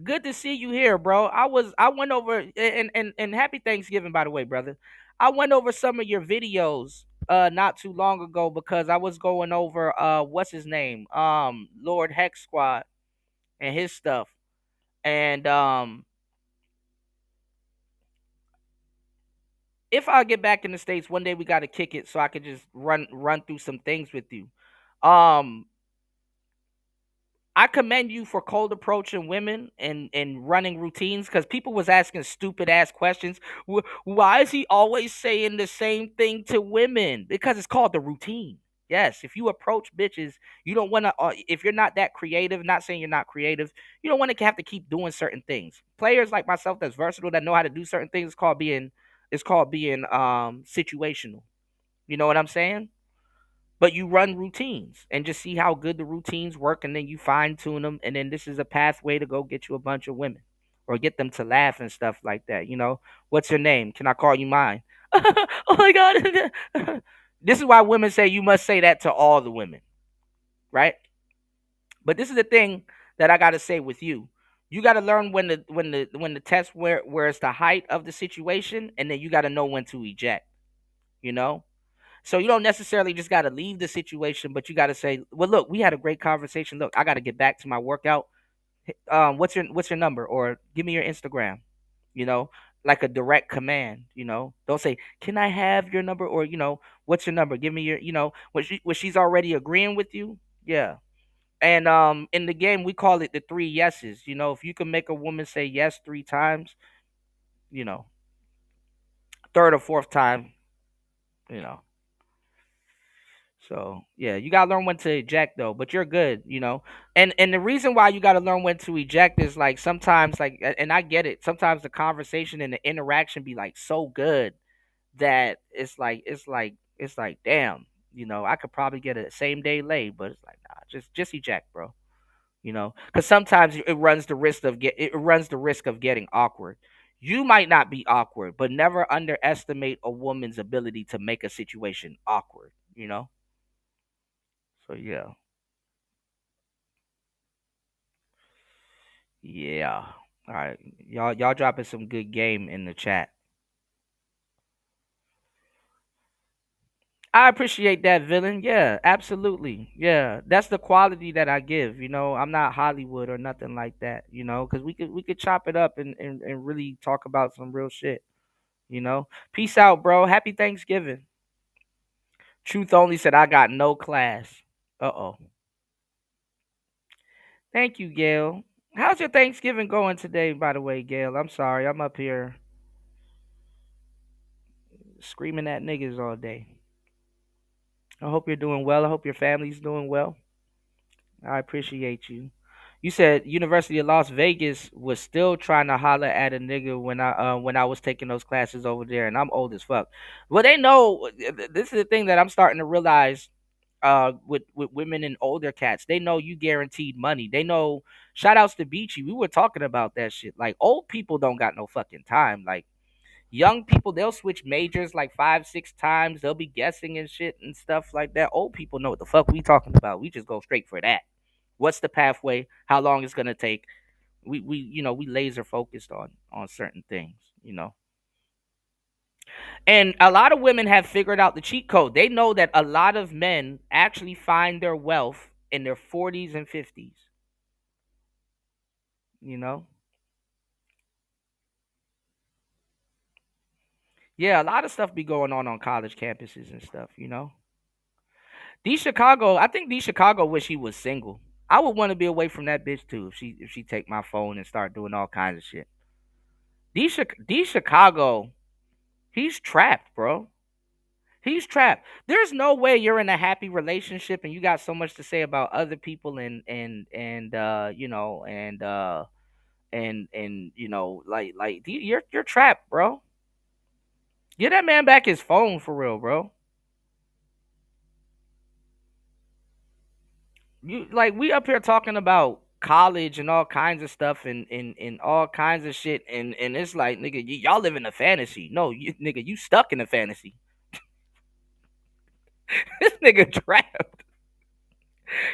Good to see you here, bro. I went over and happy Thanksgiving, by the way, brother. I went over some of your videos not too long ago because I was going over what's his name? Lord Hex Squad and his stuff. And if I get back in the States one day, we gotta kick it so I could just run through some things with you. Um I commend you for cold approaching women and running routines because people was asking stupid ass questions. Why is he always saying the same thing to women? Because it's called the routine. Yes, if you approach bitches, you don't want to. If you're not that creative, not saying you're not creative, you don't want to have to keep doing certain things. Players like myself that's versatile that know how to do certain things. It's called being situational. You know what I'm saying? But you run routines and just see how good the routines work, and then you fine tune them, and then this is a pathway to go get you a bunch of women or get them to laugh and stuff like that. What's your name? Can I call you mine? Oh my god. This is why women say you must say that to all the women, right? But this is the thing that I got to say with you. You got to learn when the test where it's the height of the situation, and then you got to know when to eject. You know, so you don't necessarily just got to leave the situation, but you got to say, "Well, look, we had a great conversation. Look, I got to get back to my workout. What's your number, or give me your Instagram." You know, like a direct command. Don't say, "Can I have your number?" or "What's your number? Give me your." When she's already agreeing with you, yeah. And in the game we call it the three yeses. If you can make a woman say yes 3 times, you know, third or fourth time, you know. So yeah, you gotta learn when to eject though. But you're good, you know. And the reason why you gotta learn when to eject is like sometimes like, and I get it. Sometimes the conversation and the interaction be like so good that it's like damn, you know, I could probably get a same day lay, but it's like nah, just eject, bro. You know, because sometimes it runs the risk of getting awkward. You might not be awkward, but never underestimate a woman's ability to make a situation awkward. You know, so yeah, yeah. All right, y'all dropping some good game in the chat. I appreciate that, villain. Yeah, absolutely. Yeah, that's the quality that I give. You know, I'm not Hollywood or nothing like that. You know, because we could chop it up and really talk about some real shit. You know, peace out, bro. Happy Thanksgiving. Truth only said I got no class. Uh-oh. Thank you, Gail. How's your Thanksgiving going today, by the way, Gail? I'm sorry. I'm up here screaming at niggas all day. I hope you're doing well. I hope your family's doing well. I appreciate you. You said University of Las Vegas was still trying to holler at a nigga when I was taking those classes over there, and I'm old as fuck. Well, they know this is the thing that I'm starting to realize. With women and older cats, they know you guaranteed money. They know. Shout outs to Beachy. We were talking about that shit. Like old people don't got no fucking time. Like young people, they'll switch majors like 5, 6 times. They'll be guessing and shit and stuff like that. Old people know what the fuck we talking about. We just go straight for that. What's the pathway? How long it's gonna take? We laser focused on certain things. You know. And a lot of women have figured out the cheat code. They know that a lot of men actually find their wealth in their 40s and 50s. You know? Yeah, a lot of stuff be going on college campuses and stuff, you know? I think D Chicago wish he was single. I would want to be away from that bitch too if she take my phone and start doing all kinds of shit. D Chicago, he's trapped, bro. He's trapped. There's no way you're in a happy relationship and you got so much to say about other people and you're trapped, bro. Get that man back his phone for real, bro. You like we up here talking about college and all kinds of stuff and all kinds of shit and it's like nigga y'all live in a fantasy. No, nigga, you stuck in a fantasy. This nigga trapped.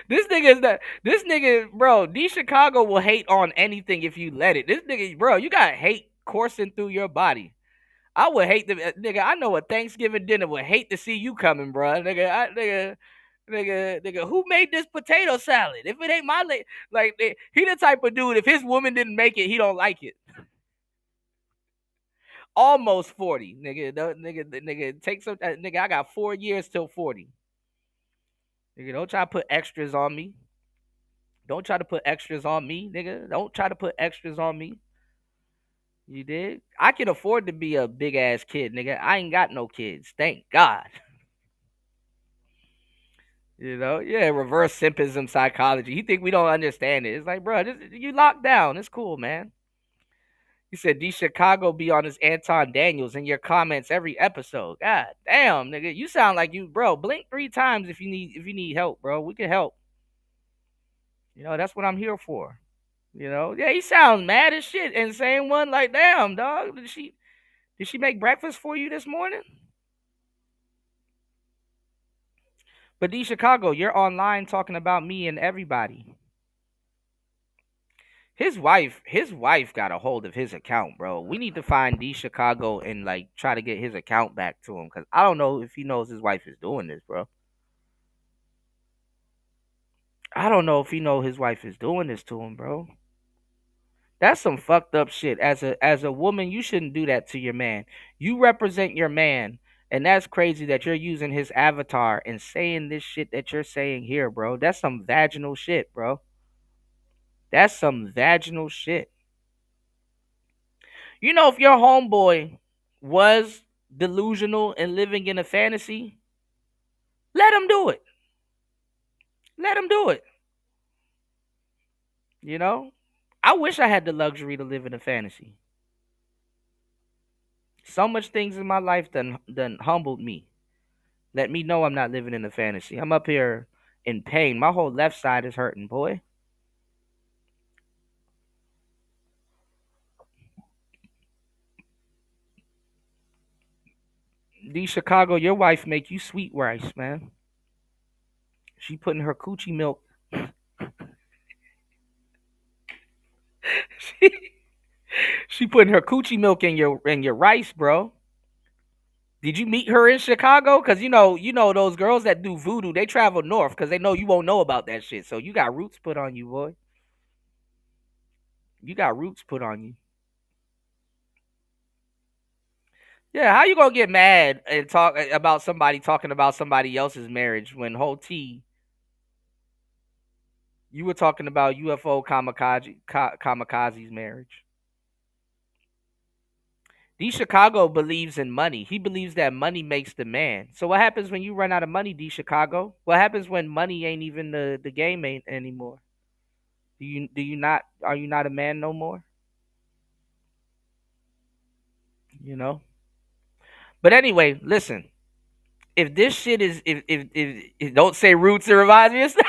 This nigga, bro, D Chicago will hate on anything if you let it. This nigga, bro, you got hate coursing through your body. I would hate the nigga. I know a Thanksgiving dinner would hate to see you coming, bro. Nigga, who made this potato salad? If it ain't he the type of dude. If his woman didn't make it, he don't like it. Almost 40, nigga. Nigga, take some. Nigga, I got 4 years till 40. Nigga, don't try to put extras on me. Don't try to put extras on me, nigga. Don't try to put extras on me. You did? I can afford to be a big ass kid, nigga. I ain't got no kids. Thank God. You know? Yeah, reverse simpism psychology. You think we don't understand it. It's like, bro, you locked down. It's cool, man. You said D Chicago be on his Anton Daniels in your comments every episode. God damn, nigga. You sound like you, bro. Blink 3 times if you need help, bro. We can help. You know, that's what I'm here for. You know? Yeah, he sounds mad as shit. And same one, like, damn, dog. Did she make breakfast for you this morning? But D Chicago, you're online talking about me and everybody. His wife got a hold of his account, bro. We need to find D Chicago and like try to get his account back to him because I don't know if he knows his wife is doing this, bro. I don't know if he know his wife is doing this to him, bro. That's some fucked up shit. As a woman, you shouldn't do that to your man. You represent your man, and that's crazy that you're using his avatar and saying this shit that you're saying here, bro. That's some vaginal shit, bro. That's some vaginal shit. You know, if your homeboy was delusional and living in a fantasy, let him do it. Let them do it. You know, I wish I had the luxury to live in a fantasy. So much things in my life done humbled me. Let me know I'm not living in a fantasy. I'm up here in pain. My whole left side is hurting, boy. D Chicago, your wife make you sweet rice, man. She putting her coochie milk. she, she putting her coochie milk in your rice, bro. Did you meet her in Chicago? Cause you know those girls that do voodoo, they travel north because they know you won't know about that shit. So you got roots put on you, boy. You got roots put on you. Yeah, how you gonna get mad and talk about somebody talking about somebody else's marriage when whole T you were talking about UFO kamikaze's marriage? D Chicago believes in money. He believes that money makes the man. So what happens when you run out of money, D Chicago? What happens when money ain't even the game ain't anymore? Do you not are you not a man no more? You know? But anyway, listen. If this shit is if don't say roots, it reminds me of stuff.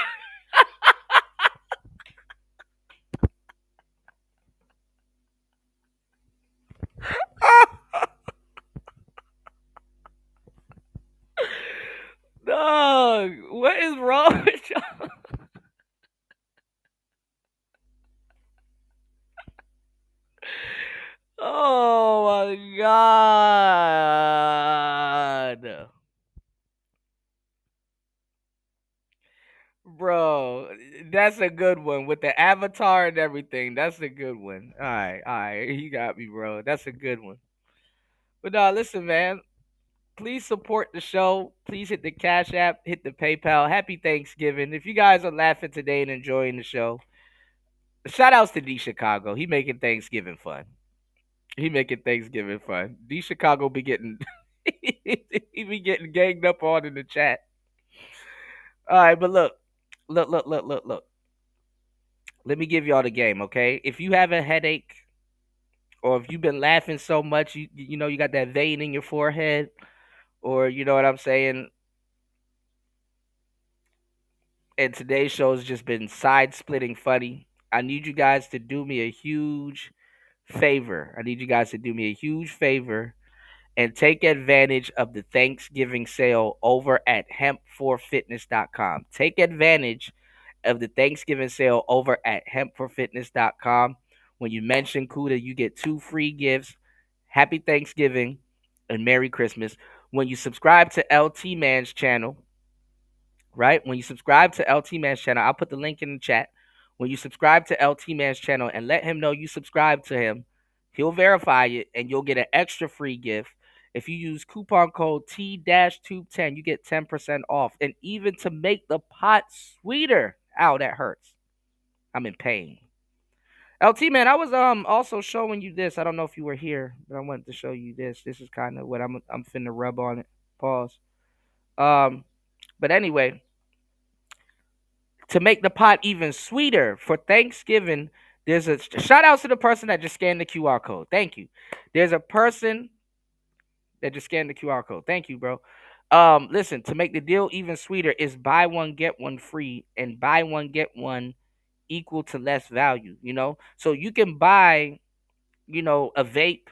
Dog, what is wrong with y'all? Oh my god. Bro, that's a good one with the avatar and everything. That's a good one. All right, you got me, bro. That's a good one. But listen, man. Please support the show. Please hit the Cash App, hit the PayPal. Happy Thanksgiving. If you guys are laughing today and enjoying the show, shout outs to D Chicago. He making Thanksgiving fun. He making Thanksgiving fun. D Chicago be getting he be getting ganged up on in the chat. All right, but look. Let me give y'all the game, okay? If you have a headache or if you've been laughing so much, you know you got that vein in your forehead, or you know what I'm saying, and today's show has just been side splitting funny. I need you guys to do me a huge favor. I need you guys to do me a huge favor and take advantage of the Thanksgiving sale over at hemp4fitness.com. Take advantage of the Thanksgiving sale over at hemp4fitness.com. When you mention Kuda, you get 2 free gifts. Happy Thanksgiving and Merry Christmas. When you subscribe to LT Man's channel, right? When you subscribe to LT Man's channel, I'll put the link in the chat. When you subscribe to LT Man's channel and let him know you subscribe to him, he'll verify it and you'll get an extra free gift. If you use coupon code T-Tube10, you get 10% off. And even to make the pot sweeter, ow, that hurts. I'm in pain. LT Man, I was also showing you this. I don't know if you were here, but I wanted to show you this. This is kind of what I'm finna rub on it. Pause. But anyway, to make the pot even sweeter for Thanksgiving, there's a shout out to the person that just scanned the QR code. Thank you. There's a person that just scanned the QR code. Thank you, bro. Listen, to make the deal even sweeter is buy one get one free, and buy one get one equal to less value. You know, so you can buy, a vape.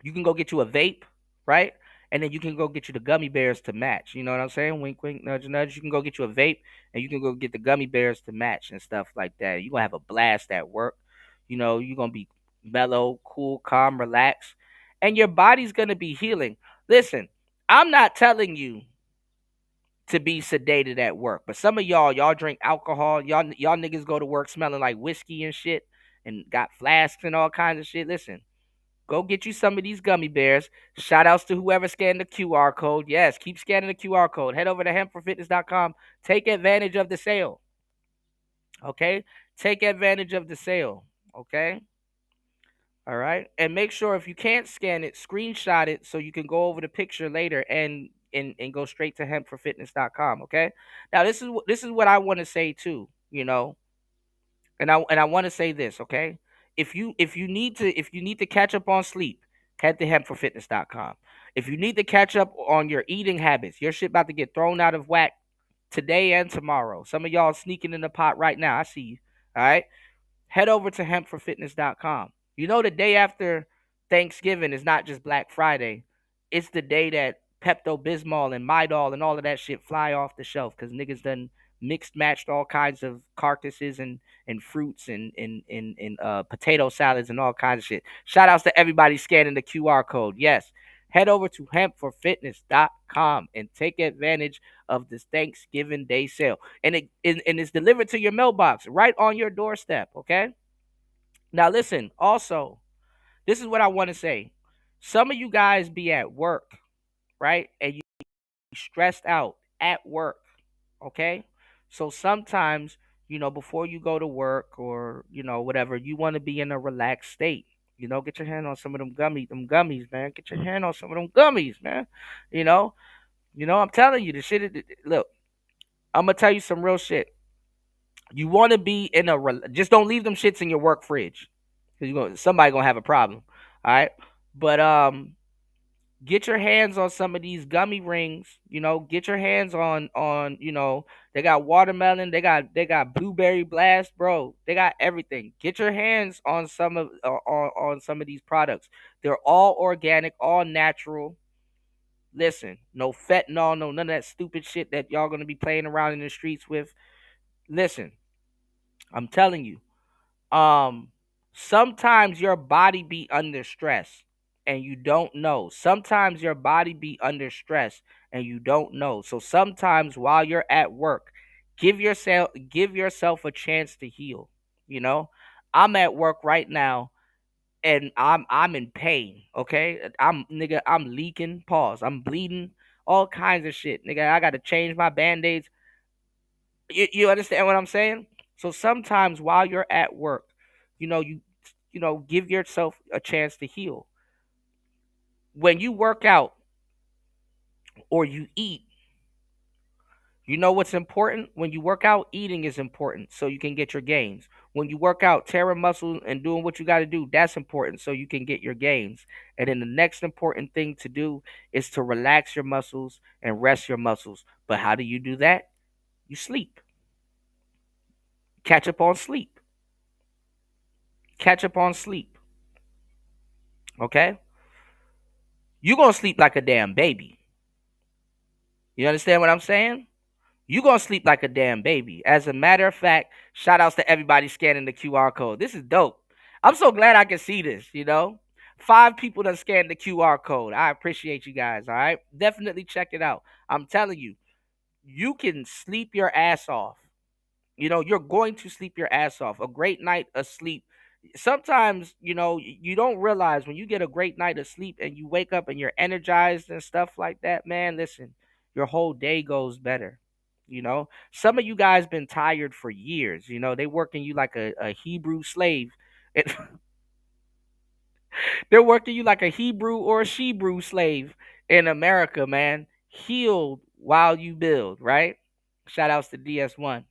You can go get you a vape, right? And then you can go get you the gummy bears to match. You know what I'm saying? Wink, wink, nudge, nudge. You can go get you a vape, and you can go get the gummy bears to match and stuff like that. You're going to have a blast at work. You're going to be mellow, cool, calm, relaxed, and your body's going to be healing. Listen, I'm not telling you to be sedated at work, but some of y'all drink alcohol. Y'all niggas go to work smelling like whiskey and shit and got flasks and all kinds of shit. Listen, go get you some of these gummy bears. Shout outs to whoever scanned the QR code. Yes, keep scanning the QR code. Head over to hemp4fitness.com. Take advantage of the sale. Okay? Take advantage of the sale. Okay? All right? And make sure if you can't scan it, screenshot it so you can go over the picture later. And and go straight to hempforfitness.com. Okay. Now this is what I want to say too. And I want to say this. Okay. If you need to catch up on sleep, head to hempforfitness.com. If you need to catch up on your eating habits, your shit about to get thrown out of whack today and tomorrow. Some of y'all sneaking in the pot right now. I see you. All right. Head over to hempforfitness.com. The day after Thanksgiving is not just Black Friday. It's the day that Pepto Bismol and Midol and all of that shit fly off the shelf because niggas done mixed matched all kinds of carcasses and fruits and potato salads and all kinds of shit. Shout outs to everybody scanning the QR code. Yes. Head over to hempforfitness.com and take advantage of this Thanksgiving Day sale. And it's delivered to your mailbox right on your doorstep, okay? Now listen, also, this is what I want to say. Some of you guys be at work, right? And you be stressed out at work, okay? So sometimes, before you go to work or, whatever, you want to be in a relaxed state. Get your hand on some of them gummies, man. Get your hand on some of them gummies, man. You know, I'm telling you, the shit. Look, I'm gonna tell you some real shit. You want to be in just don't leave them shits in your work fridge, because somebody gonna have a problem. All right, but get your hands on some of these gummy rings. Get your hands on. They got watermelon, they got blueberry blast, bro. They got everything. Get your hands on on some of these products. They're all organic, all natural. Listen, no fentanyl, no none of that stupid shit that y'all gonna be playing around in the streets with. Listen, I'm telling you, sometimes your body be under stress and you don't know. Sometimes your body be under stress and you don't know. So sometimes while you're at work, give yourself a chance to heal. You know, I'm at work right now and I'm in pain, okay? I'm leaking, pause. I'm bleeding, all kinds of shit. Nigga, I got to change my band-aids. You understand what I'm saying? So sometimes while you're at work, give yourself a chance to heal. When you work out or you eat, what's important? When you work out, eating is important so you can get your gains. When you work out, tearing muscles and doing what you got to do, that's important so you can get your gains. And then the next important thing to do is to relax your muscles and rest your muscles. But how do you do that? You sleep. Catch up on sleep. Catch up on sleep. Okay? You're going to sleep like a damn baby. You understand what I'm saying? You're going to sleep like a damn baby. As a matter of fact, shout outs to everybody scanning the QR code. This is dope. I'm so glad I can see this. 5 people done scanned the QR code. I appreciate you guys, all right? Definitely check it out. I'm telling you, you can sleep your ass off. You're going to sleep your ass off. A great night of sleep. Sometimes, you don't realize when you get a great night of sleep and you wake up and you're energized and stuff like that, man, listen, your whole day goes better. Some of you guys been tired for years. They working you like a Hebrew slave. They're working you like a Hebrew or a Shebrew slave in America, man. Healed while you build, right? Shout outs to DS1.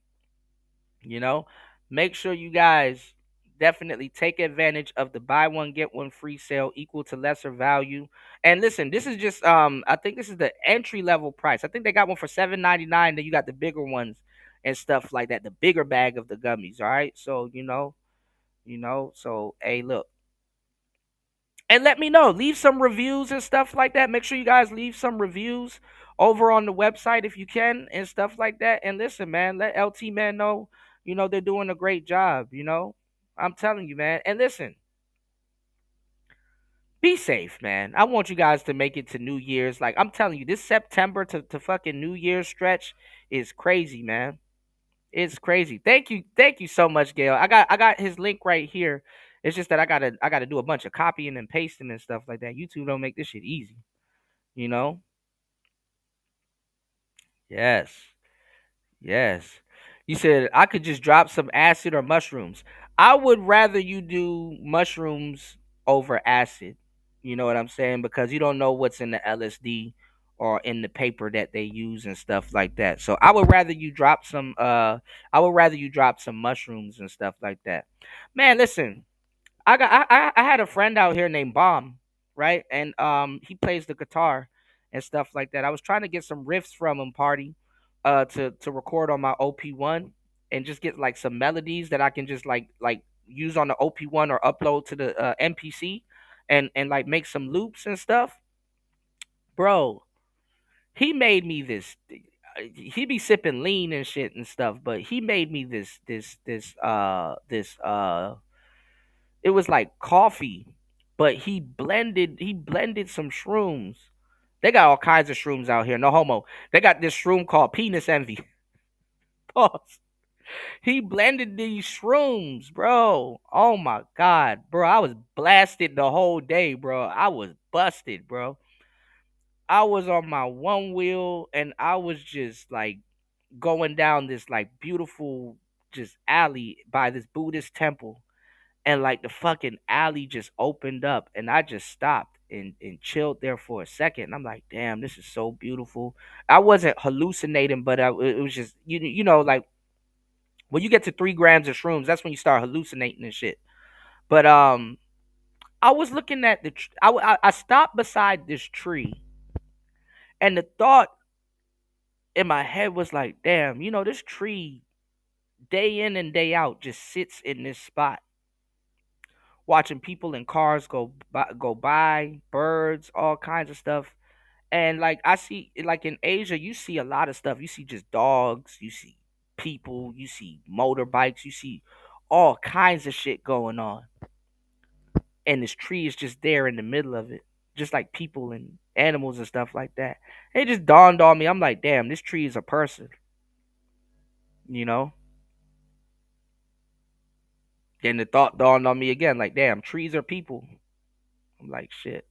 You know, make sure you guys definitely take advantage of the buy one get one free sale equal to lesser value. And listen, this is just I think this is the entry level price. I think they got one for $7.99. Then you got the bigger ones and stuff like that, the bigger bag of the gummies. All right, so so hey, look. And let me know. Leave some reviews and stuff like that. Make sure you guys leave some reviews over on the website if you can and stuff like that. And listen, man, let LT man know, they're doing a great job. I'm telling you, man. And listen, be safe, man. I want you guys to make it to New Year's. Like I'm telling you, this September to fucking New Year's stretch is crazy, man. It's crazy. Thank you so much, Gail. I got his link right here. It's just that I gotta do a bunch of copying and pasting and stuff like that. YouTube don't make this shit easy, you know? Yes. Yes. You said I could just drop some acid or mushrooms. I would rather you do mushrooms over acid. You know what I'm saying? Because you don't know what's in the LSD or in the paper that they use and stuff like that. So I would rather you drop some mushrooms and stuff like that. Man, listen, I had a friend out here named Bomb, right? And he plays the guitar and stuff like that. I was trying to get some riffs from him, party, to record on my OP1 and just get like some melodies that I can just like use on the OP1 or upload to the MPC and like make some loops and stuff. Bro, he made me this. He be sipping lean and shit and stuff, but he made me this. It was like coffee, but he blended some shrooms. They got all kinds of shrooms out here. No homo. They got this shroom called penis envy. Pause. He blended these shrooms, bro. Oh my god, bro. I was blasted the whole day, bro. I was busted, bro. I was on my one wheel and I was just like going down this like beautiful just alley by this Buddhist temple, and like the fucking alley just opened up and I just stopped and chilled there for a second. And I'm like, damn, this is so beautiful. I wasn't hallucinating, but it was just like when you get to 3 grams of shrooms, that's when you start hallucinating and shit. But I was looking at I stopped beside this tree, and the thought in my head was like, damn, this tree day in and day out just sits in this spot watching people in cars go by, birds, all kinds of stuff. And like I see, like in Asia, you see a lot of stuff. You see just dogs, you see people, you see motorbikes, you see all kinds of shit going on. And this tree is just there in the middle of it, just like people and animals and stuff like that. It just dawned on me. I'm like, damn, this tree is a person, you know? Then the thought dawned on me again, like, damn, trees are people. I'm like, shit.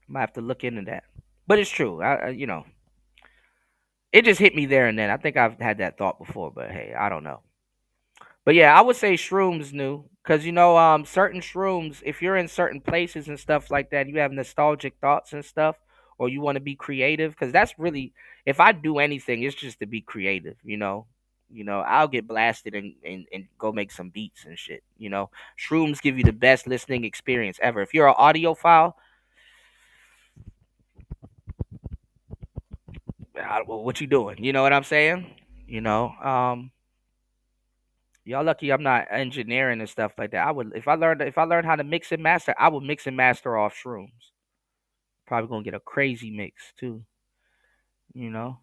I might have to look into that. But it's true. It just hit me there and then. I think I've had that thought before, but hey, I don't know. But yeah, I would say shrooms new because certain shrooms, if you're in certain places and stuff like that, you have nostalgic thoughts and stuff, or you want to be creative, because that's really, if I do anything, it's just to be creative. I'll get blasted and go make some beats and shit. Shrooms give you the best listening experience ever. If you're an audiophile, what you doing? You know what I'm saying? You know, y'all lucky I'm not engineering and stuff like that. I would if I learned how to mix and master, I would mix and master off shrooms. Probably gonna get a crazy mix too. You know.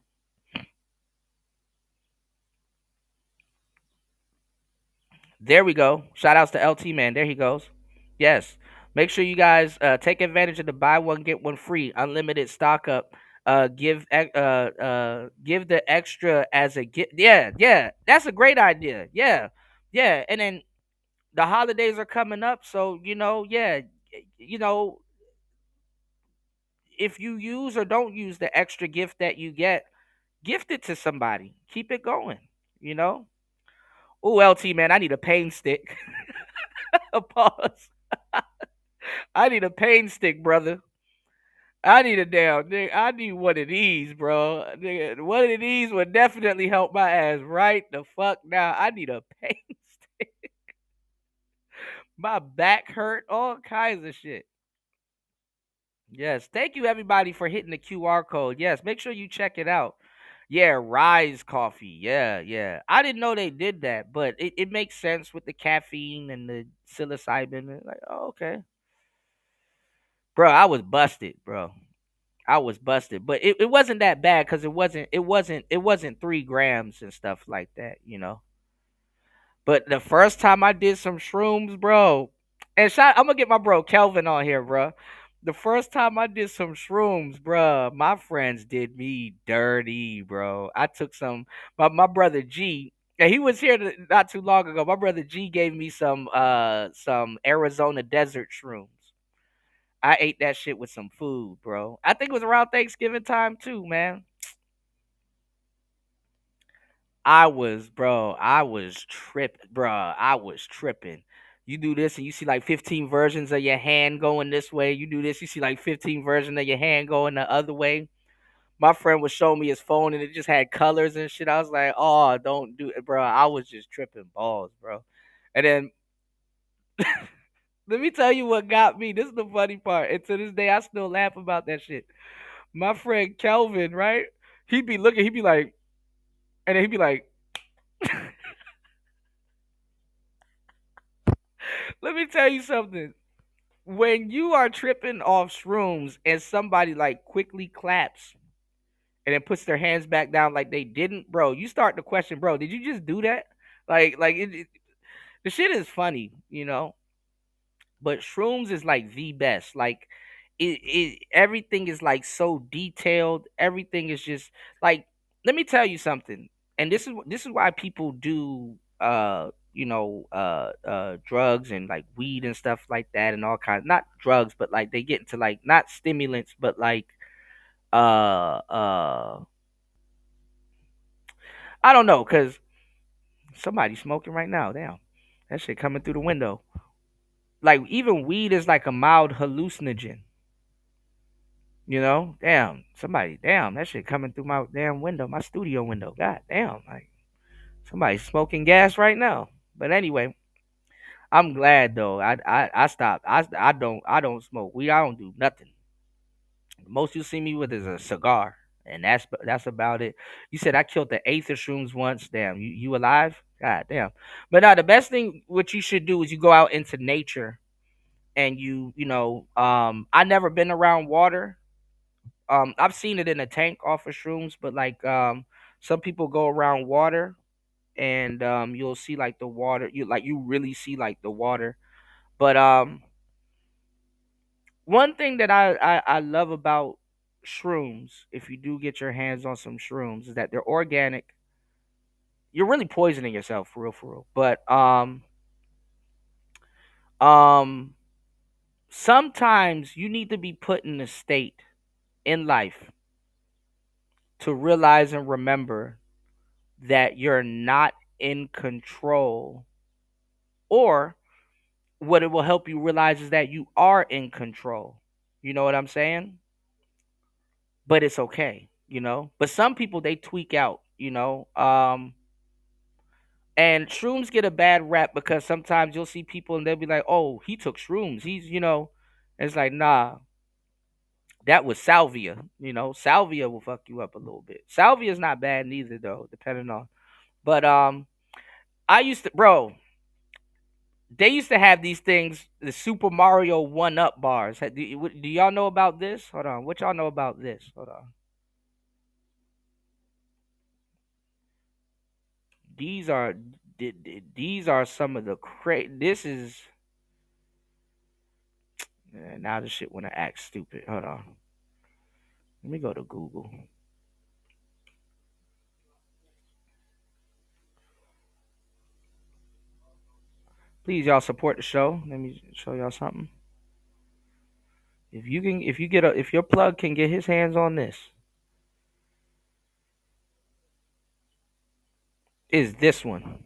There we go. Shout outs to LT man. There he goes. Yes. Make sure you guys take advantage of the buy one get one free unlimited stock up. Give the extra as a gift. Yeah, yeah. That's a great idea. Yeah. Yeah. And then the holidays are coming up, so yeah, you know, if you use or don't use the extra gift that you get, gift it to somebody. Keep it going. You know. Ooh, LT man, I need a pain stick. Pause. I need a pain stick, brother. I need a damn nigga. I need one of these, bro. Nigga, one of these would definitely help my ass right the fuck now. I need a pain stick. My back hurt, all kinds of shit. Yes. Thank you everybody for hitting the QR code. Yes, make sure you check it out. Yeah, Rise Coffee. Yeah, yeah. I didn't know they did that, but it makes sense with the caffeine and the psilocybin. Like, oh, okay. Bro, I was busted, bro. I was busted. But it wasn't that bad because it wasn't 3 grams and stuff like that. But the first time I did some shrooms, bro, and I'm gonna get my bro Kelvin on here, bro. The first time I did some shrooms, bro, my friends did me dirty, bro. I took my brother G, and he was here not too long ago. My brother G gave me some Arizona desert shrooms. I ate that shit with some food, bro. I think it was around Thanksgiving time too, man. I was tripping, bro. I was tripping. You do this and you see like 15 versions of your hand going this way. You do this, you see like 15 versions of your hand going the other way. My friend was showing me his phone and it just had colors and shit. I was like, oh, don't do it, bro. I was just tripping balls, bro. And then let me tell you what got me. This is the funny part. And to this day, I still laugh about that shit. My friend Kelvin, right? He'd be looking, he'd be like, and then he'd be like, let me tell you something. When you are tripping off shrooms and somebody like quickly claps and then puts their hands back down like they didn't, bro, you start to question, bro, did you just do that? The shit is funny, you know. But shrooms is like the best. Like it everything is like so detailed. Everything is just like, let me tell you something. And this is why people do drugs and like weed and stuff like that and all kinds, not drugs, but like they get into like not stimulants, but like uh uh I don't know, cause somebody's smoking right now. Damn. That shit coming through the window. Like even weed is like a mild hallucinogen. You know, damn, that shit coming through my damn window, my studio window. God damn, like somebody's smoking gas right now. But anyway, I'm glad though. I stopped. I don't smoke weed. I don't do nothing. The most you see me with is a cigar, and that's about it. You said I killed the eighth of shrooms once. Damn, you alive? God damn. But now the best thing what you should do is you go out into nature and I never been around water. I've seen it in a tank off of shrooms, but like some people go around water and you'll see like the water, you really see like the water. But one thing that I love about shrooms, if you do get your hands on some shrooms, is that they're organic. You're really poisoning yourself for real, for real. But um sometimes you need to be put in a state in life to realize and remember that you're not in control, or what it will help you realize is that you are in control. You know what I'm saying? But it's okay, but some people, they tweak out, and shrooms get a bad rap because sometimes you'll see people and they'll be like, oh, he took shrooms, and it's like, nah, that was salvia. Salvia will fuck you up a little bit. Salvia is not bad neither though, depending on, but I used to, bro. They used to have these things, the Super Mario 1-Up bars. Do y'all know about this? Hold on. What y'all know about this? Hold on. These are these are some of the This is now the shit want to act stupid. Hold on. Let me go to Google. Please, y'all support the show. Let me show y'all something. If your plug can get his hands on this, is this one.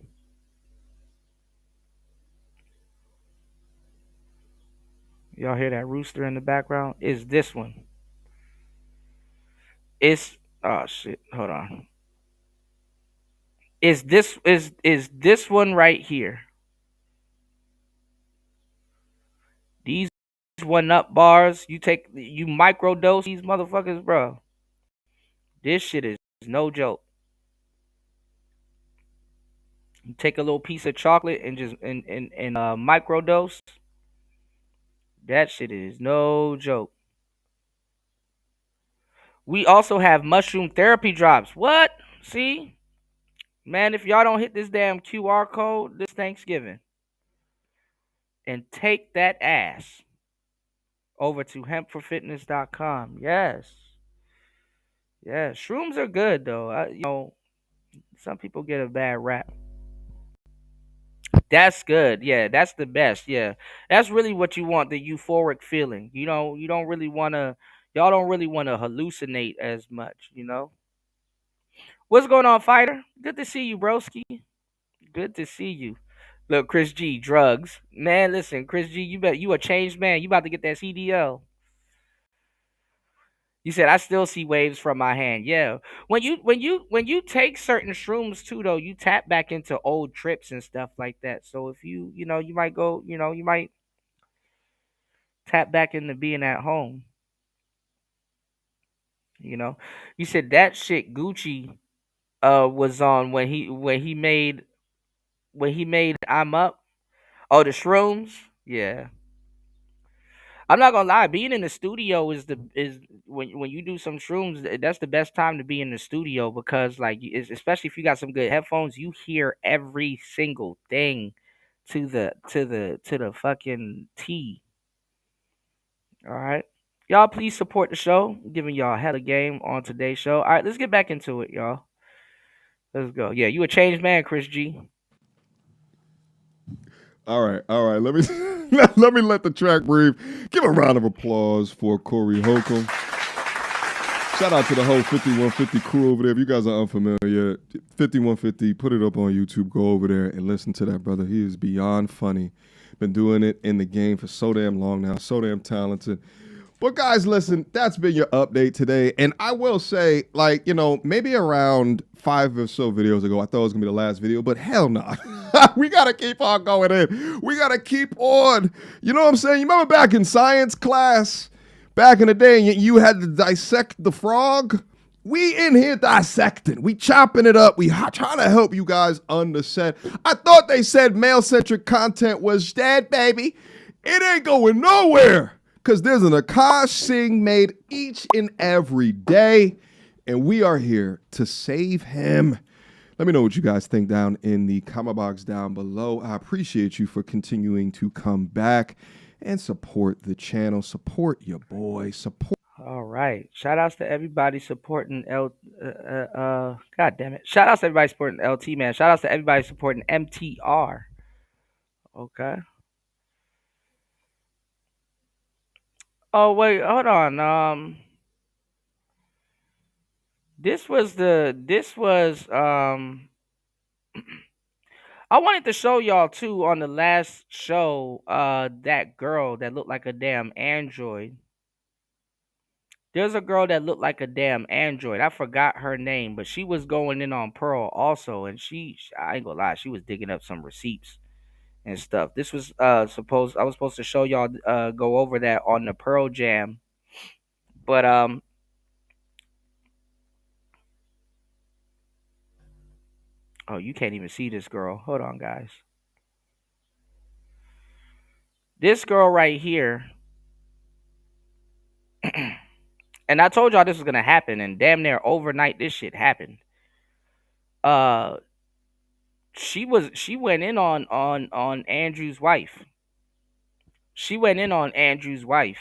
Y'all hear that rooster in the background? Is this one. It's oh shit. Hold on. Is this one right here? These 1-Up bars, you microdose these motherfuckers, bro. This shit is no joke. You take a little piece of chocolate and just and microdose. That shit is no joke. We also have mushroom therapy drops. What? See? Man, if y'all don't hit this damn QR code this Thanksgiving and take that ass over to hempforfitness.com. Yes. Yeah, shrooms are good though. Some people get a bad rap. That's good. Yeah, that's the best. Yeah. That's really what you want, the euphoric feeling. You don't really want to y'all don't really want to hallucinate as much. What's going on, fighter? Good to see you, broski. Good to see you. Look, Chris G, drugs. Man, listen, Chris G, you a changed man. You about to get that CDL. You said I still see waves from my hand. Yeah. When you take certain shrooms too though, you tap back into old trips and stuff like that. So if you might go, you might tap back into being at home, you know. You said that shit Gucci was on when he made I'm Up. Oh, the shrooms? Yeah. I'm not gonna lie, being in the studio is when you do some shrooms, that's the best time to be in the studio because especially if you got some good headphones, you hear every single thing to the fucking T. All right. Y'all please support the show. I'm giving y'all hella game on today's show. All right, let's get back into it, y'all. Let's go. Yeah, you a changed man, Chris G. All right. Let me let the track breathe. Give a round of applause for Corey Holcomb. Shout out to the whole 5150 crew over there. If you guys are unfamiliar, 5150, put it up on YouTube. Go over there and listen to that brother. He is beyond funny. Been doing it in the game for so damn long now. So damn talented. But guys, listen, that's been your update today. And I will say, maybe around 5 or so videos ago, I thought it was going to be the last video, but hell no. We got to keep on going in. We got to keep on. You know what I'm saying? You remember back in science class, back in the day, you had to dissect the frog? We in here dissecting. We chopping it up. We trying to help you guys understand. I thought they said male-centric content was dead, baby. It ain't going nowhere. Because there's an Akash Singh made each and every day, and we are here to save him. Let me know what you guys think down in the comment box down below. I appreciate you for continuing to come back and support the channel. Support your boy. Support. All right. Shout outs to everybody supporting God damn it. Shout outs to everybody supporting LT, man. Shout outs to everybody supporting MTR. Okay. Oh wait, hold on. This was I wanted to show y'all too on the last show, that girl that looked like a damn android. There's a girl that looked like a damn android. I forgot her name, but she was going in on Pearl also, and I ain't gonna lie, she was digging up some receipts and stuff. This was I was supposed to show y'all go over that on the Pearl Jam. But oh, you can't even see this girl. Hold on, guys. This girl right here. And I told y'all this was gonna happen, and damn near overnight this shit happened. She went in on Andrew's wife. She went in on Andrew's wife.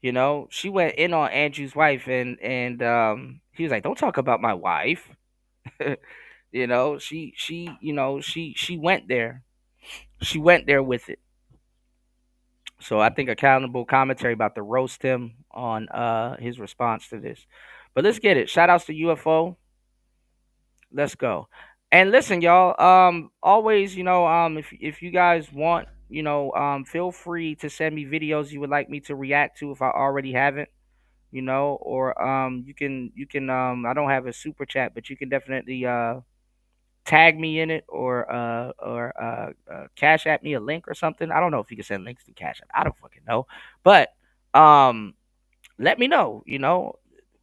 You know, she went in on Andrew's wife, and he was like, "Don't talk about my wife." She went there. She went there with it. So I think accountable commentary about to roast him on his response to this. But let's get it. Shout outs to UFO. Let's go. And listen, y'all, always, if you guys want, feel free to send me videos you would like me to react to if I already haven't, or you can I don't have a super chat, but you can definitely tag me in it or cash at me a link or something. I don't know if you can send links to cash app. I don't fucking know. But let me know,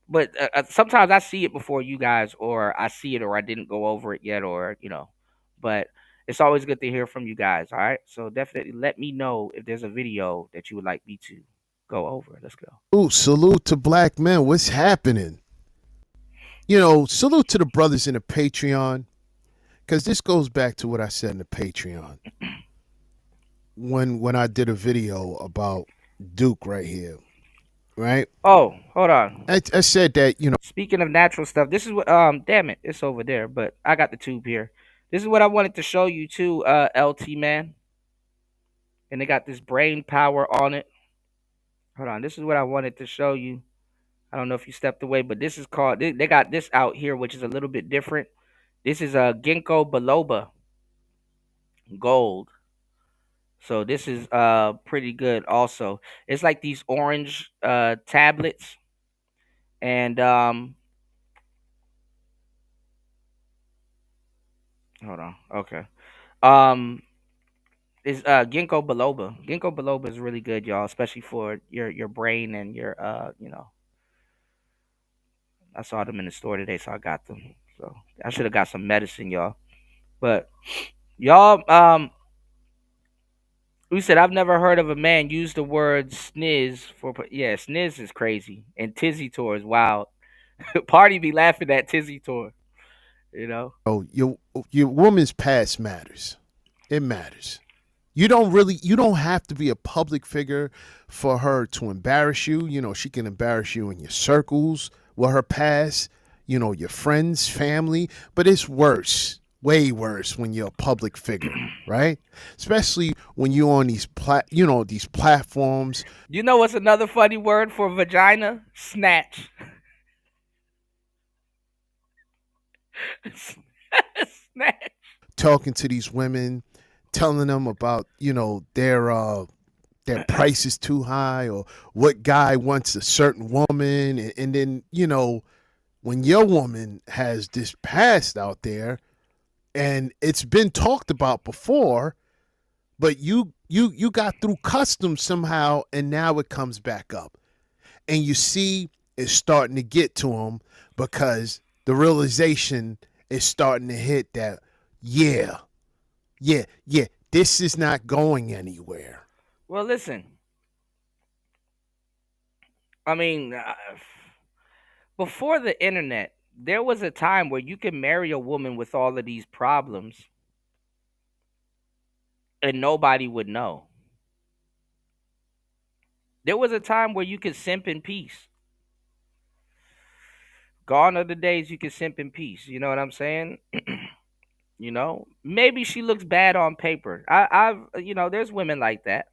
but sometimes I see it before you guys, or I see it, or I didn't go over it yet, or but it's always good to hear from you guys. All right, so definitely let me know if there's a video that you would like me to go over. Let's go. Ooh, salute to black men. What's happening? Salute to the brothers in the Patreon, because this goes back to what I said in the Patreon when I did a video about Duke right here. Right? Oh, hold on. I said that, Speaking of natural stuff, this is what damn it, it's over there, but I got the tube here. This is what I wanted to show you too, LT man. And they got this brain power on it. Hold on, this is what I wanted to show you. I don't know if you stepped away, but this is called they got this out here, which is a little bit different. This is a ginkgo biloba gold. So this is pretty good also. It's like these orange tablets, and hold on. Okay. Um is ginkgo biloba. Ginkgo biloba is really good, y'all, especially for your brain and your I saw them in the store today, so I got them. So I should have got some medicine, y'all. But y'all, we said I've never heard of a man use the word sniz for yeah, sniz is crazy and tizzy tour is wild. Party be laughing at tizzy tour, you know. Oh, your woman's past matters. It matters. You don't have to be a public figure for her to embarrass you. She can embarrass you in your circles with her past, your friends, family, but it's worse. Way worse when you're a public figure, right? Especially when you're on these platforms. You know what's another funny word for vagina? Snatch. Snatch. Talking to these women, telling them about, their price is too high, or what guy wants a certain woman, and then when your woman has this past out there and it's been talked about before, but you got through customs somehow, and now it comes back up, and you see it's starting to get to them because the realization is starting to hit that yeah, this is not going anywhere. Well, listen. I mean, before the internet, there was a time where you could marry a woman with all of these problems and nobody would know. There was a time where you could simp in peace. Gone are the days you could simp in peace. You know what I'm saying? Maybe she looks bad on paper. There's women like that.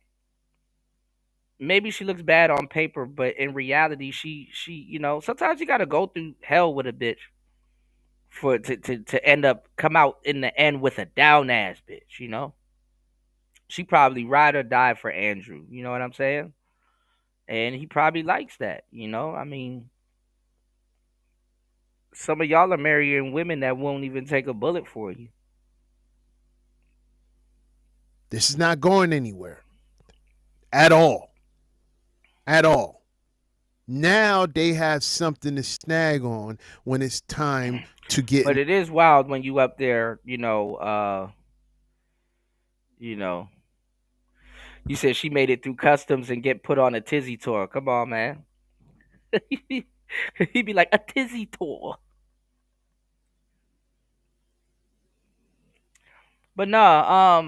Maybe she looks bad on paper, but in reality, sometimes you got to go through hell with a bitch for to end up come out in the end with a down ass bitch. She probably ride or die for Andrew. You know what I'm saying? And he probably likes that. I mean, some of y'all are marrying women that won't even take a bullet for you. This is not going anywhere at all. At all. Now they have something to snag on when it's time to get. But it is wild when you up there, you know. You said she made it through customs and get put on a tizzy tour. Come on, man. He'd be like a tizzy tour. But nah,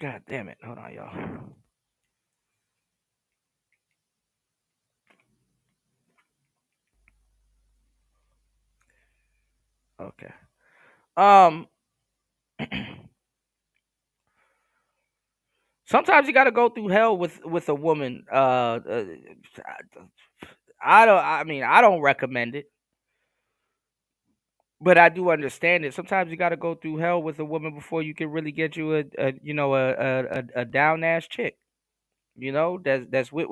God damn it. Hold on, y'all. Okay. Um Sometimes you got to go through hell with a woman. I don't recommend it, but I do understand it. Sometimes you got to go through hell with a woman before you can really get you a down ass chick. That's that's with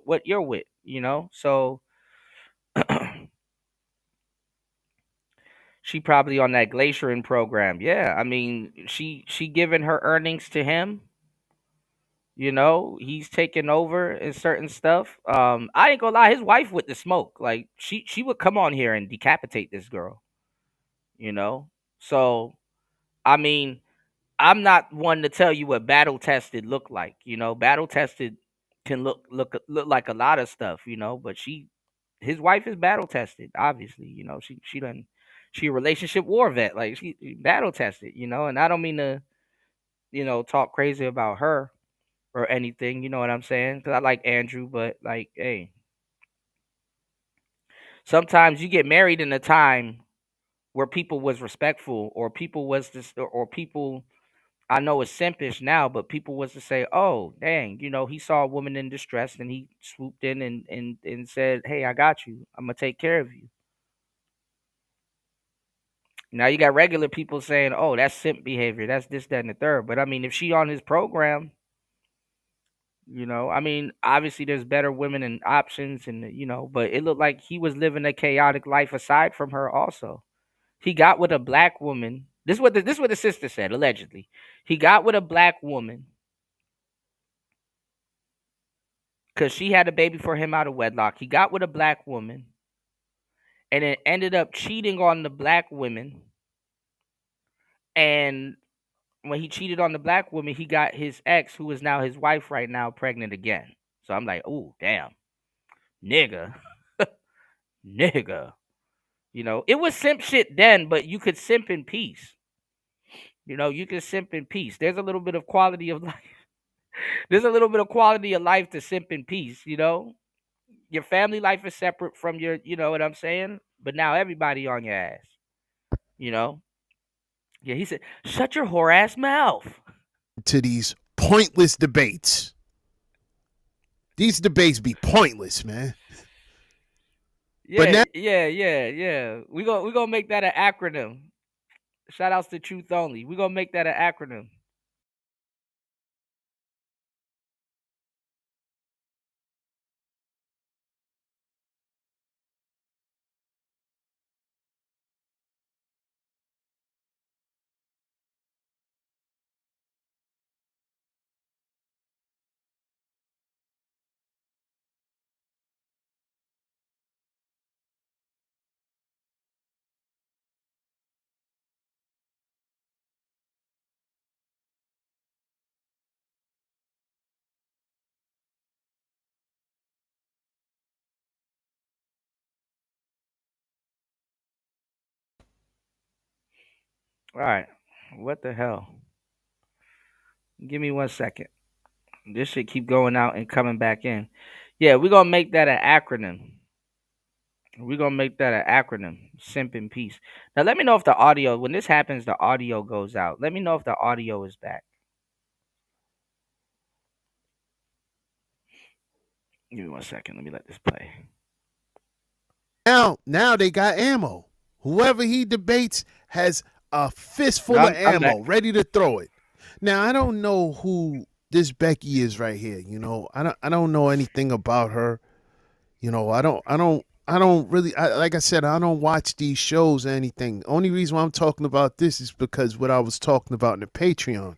what you're with. So she probably on that glaciering program. Yeah, I mean she giving her earnings to him. He's taking over and certain stuff. I ain't gonna lie, his wife with the smoke. Like she would come on here and decapitate this girl. You know, so I mean, I'm not one to tell you what battle tested look like. Battle tested can look like a lot of stuff. But his wife is battle tested. Obviously, she a relationship war vet. Like she battle tested. And I don't mean to talk crazy about her or anything. You know what I'm saying? Because I like Andrew, but like, hey, sometimes you get married in a time where people was respectful, or people was this, or people. I know it's simpish now, but people was to say, "Oh, dang, he saw a woman in distress and he swooped in and said, 'Hey, I got you. I'm gonna take care of you.'" Now you got regular people saying, "Oh, that's simp behavior. That's this, that, and the third." But I mean, if she on his program, I mean, obviously there's better women and options, and but it looked like he was living a chaotic life aside from her. Also, he got with a black woman. This is what the sister said allegedly. He got with a black woman because she had a baby for him out of wedlock. He got with a black woman, and then ended up cheating on the black women. And when he cheated on the black woman, he got his ex, who is now his wife right now, pregnant again. So I'm like, oh, damn. Nigga. Nigga. It was simp shit then, but you could simp in peace. You can simp in peace. There's a little bit of quality of life. There's a little bit of quality of life to simp in peace, Your family life is separate from your, you know what I'm saying? But now everybody on your ass, you know? Yeah, he said, shut your whore ass mouth. To these pointless debates. These debates be pointless, man. Yeah, But now, yeah. We gonna make that an acronym. Shout outs to Truth Only. We gonna make that an acronym. All right. What the hell? Give me 1 second. This should keep going out and coming back in. Yeah, we're gonna make that an acronym. We're gonna make that an acronym. Simp in peace. Now let me know if the audio, when this happens, the audio goes out. Let me know if the audio is back. Give me 1 second. Let me let this play. now they got ammo. Whoever he debates has a fistful of ammo ready to throw it. Now I don't know who this Becky is right here. I don't know anything about her. I don't really, like I said, I don't watch these shows or anything. Only reason why I'm talking about this is because what I was talking about in the Patreon.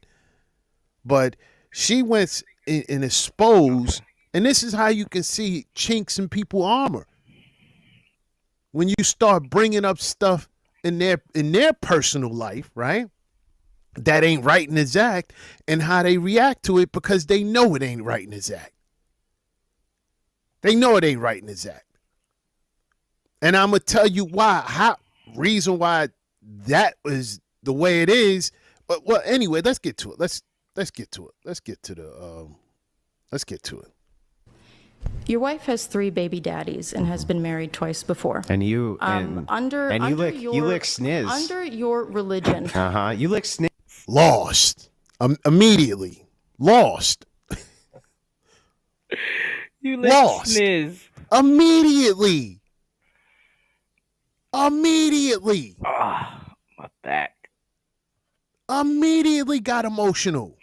But she went and exposed, and this is how you can see chinks in people's armor. When you start bringing up stuff in their personal life, right? That ain't right in exact, and how they react to it because they know it ain't right in exact. They know it ain't right in exact. And I'm gonna tell you why. Reason why that was the way it is. But well, anyway, let's get to it. Let's get to it. Let's get to it. Your wife has 3 baby daddies and has been married twice before. And you you lick sniz. Under your religion. You lick sniz. Lost. Immediately. Lost. You lick sniz. Immediately. Ah, my back. Immediately got emotional.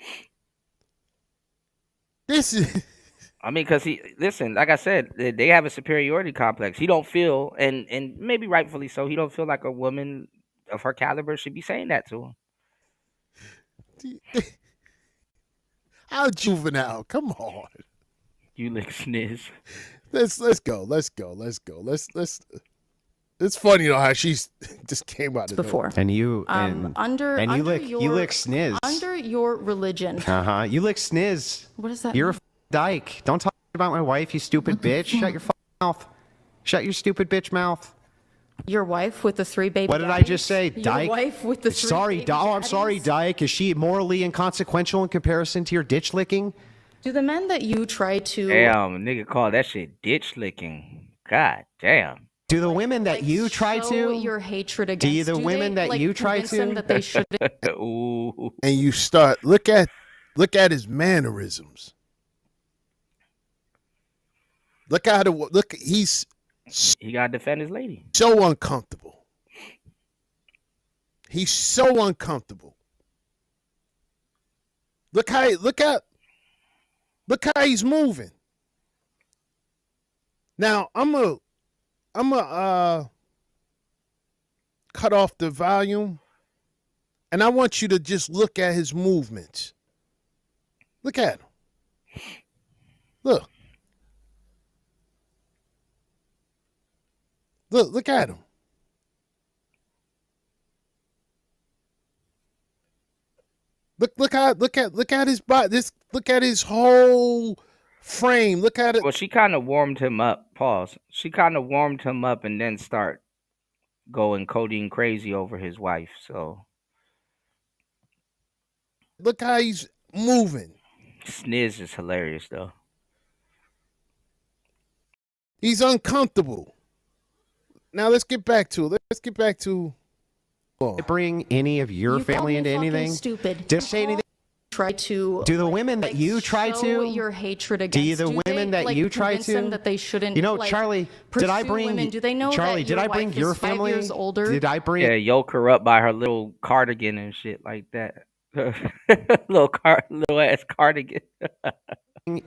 This is. I mean, because listen, like I said, they have a superiority complex. He don't feel, and maybe rightfully so, he don't feel like a woman of her caliber should be saying that to him. How juvenile? Come on. You lick sniz. Let's go. It's funny how she's just came out of before. And you lick sniz. Under your religion. You lick sniz. What is that? You're a dyke. Don't talk about my wife, you stupid bitch. Shut your mouth. Shut your stupid bitch mouth. Your wife with the 3 baby What did daddies? I just say, dyke? Your wife with the 3 Sorry, baby I'm sorry, dyke. Is she morally inconsequential in comparison to your ditch licking? Do the men that you try to... Damn, nigga call that shit ditch licking. God damn. Do the women that you try to... your hatred against... Do the women that you try to... that they should... Ooh. And you start, look at his mannerisms. He gotta defend his lady. So uncomfortable. He's so uncomfortable. Look how he's moving. Now I'm a cut off the volume, and I want you to just look at his movements. Look at him. Look. Look at him. Look at his body. Look at his whole frame. Look at it. Well, she kind of warmed him up. Pause. She kind of warmed him up and then start going codeine crazy over his wife. So look how he's moving. Sniz is hilarious though. He's uncomfortable. Now let's get back to it. Let's get back to. Bring any of your family into anything? Stupid. Just say anything. Try to. Do the women that you try show to? your hatred against. Do you the women that you try convince to? them that they shouldn't. You know, Charlie. Did I bring? Women? Do they know Charlie? that Did your I bring wife your is 5 family? years older? Did I bring? Yeah, yoke her up by her little cardigan and shit like that. little ass cardigan.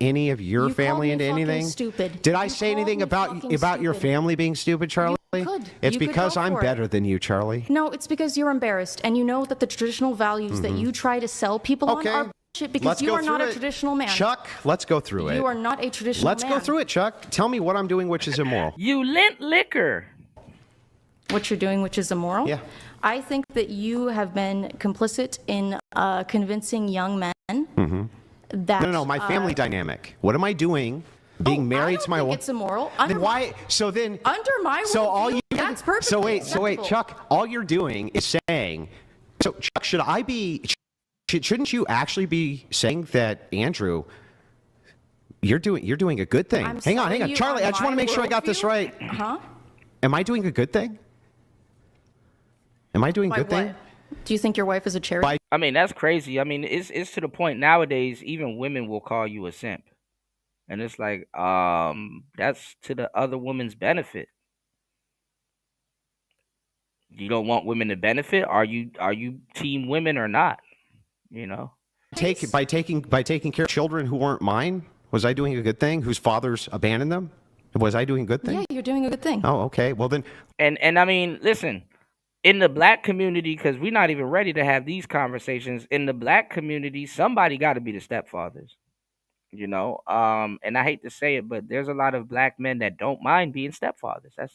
Any of your You family called into me fucking anything? stupid. Did I You say called anything me about fucking your stupid. family being stupid, Charlie? could. It's You could because go I'm for it. better than you, Charlie. No, it's because you're embarrassed, and you know that the traditional values that you try to sell people on are shit. Because Let's you go are not through a it. traditional man. Chuck, let's go through it. You are not a traditional Let's man. go through it, Chuck. Tell me what I'm doing which is immoral. You lent liquor. What you're doing, which is immoral. Yeah. I think that you have been complicit in convincing young men that. No, my family dynamic. What am I doing? Being married to my wife. It's immoral. Then why? So then. Under my So all worldview, you. that's perfectly So wait, acceptable. Chuck. All you're doing is saying. So Chuck, should I be? Shouldn't you actually be saying that, Andrew? You're doing a good thing. Hang on, Charlie. I just want to make sure I got this right. Huh? Am I doing a good thing? Am I doing a good thing? Do you think your wife is a charity? I mean, that's crazy. I mean, it's to the point nowadays even women will call you a simp. And it's like, that's to the other woman's benefit. You don't want women to benefit? Are you team women or not? You know? By taking care of children who weren't mine, was I doing a good thing? Whose fathers abandoned them? Was I doing a good thing? Yeah, you're doing a good thing. Oh, okay. Well then. And I mean, listen, in the black community, because we're not even ready to have these conversations, in the black community, somebody got to be the stepfathers. You know, and I hate to say it, but there's a lot of black men that don't mind being stepfathers. That's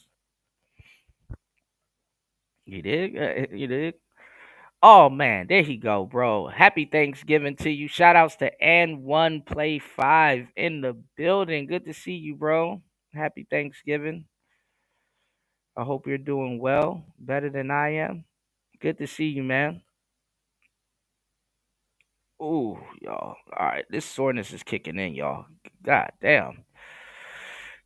you dig? You dig? Oh man, there he go, bro. Happy Thanksgiving to you. Shout outs to And1 Play 5 in the building. Good to see you, bro. Happy Thanksgiving. I hope you're doing well, better than I am. Good to see you, man. Ooh, y'all. All right, this soreness is kicking in, y'all. God damn.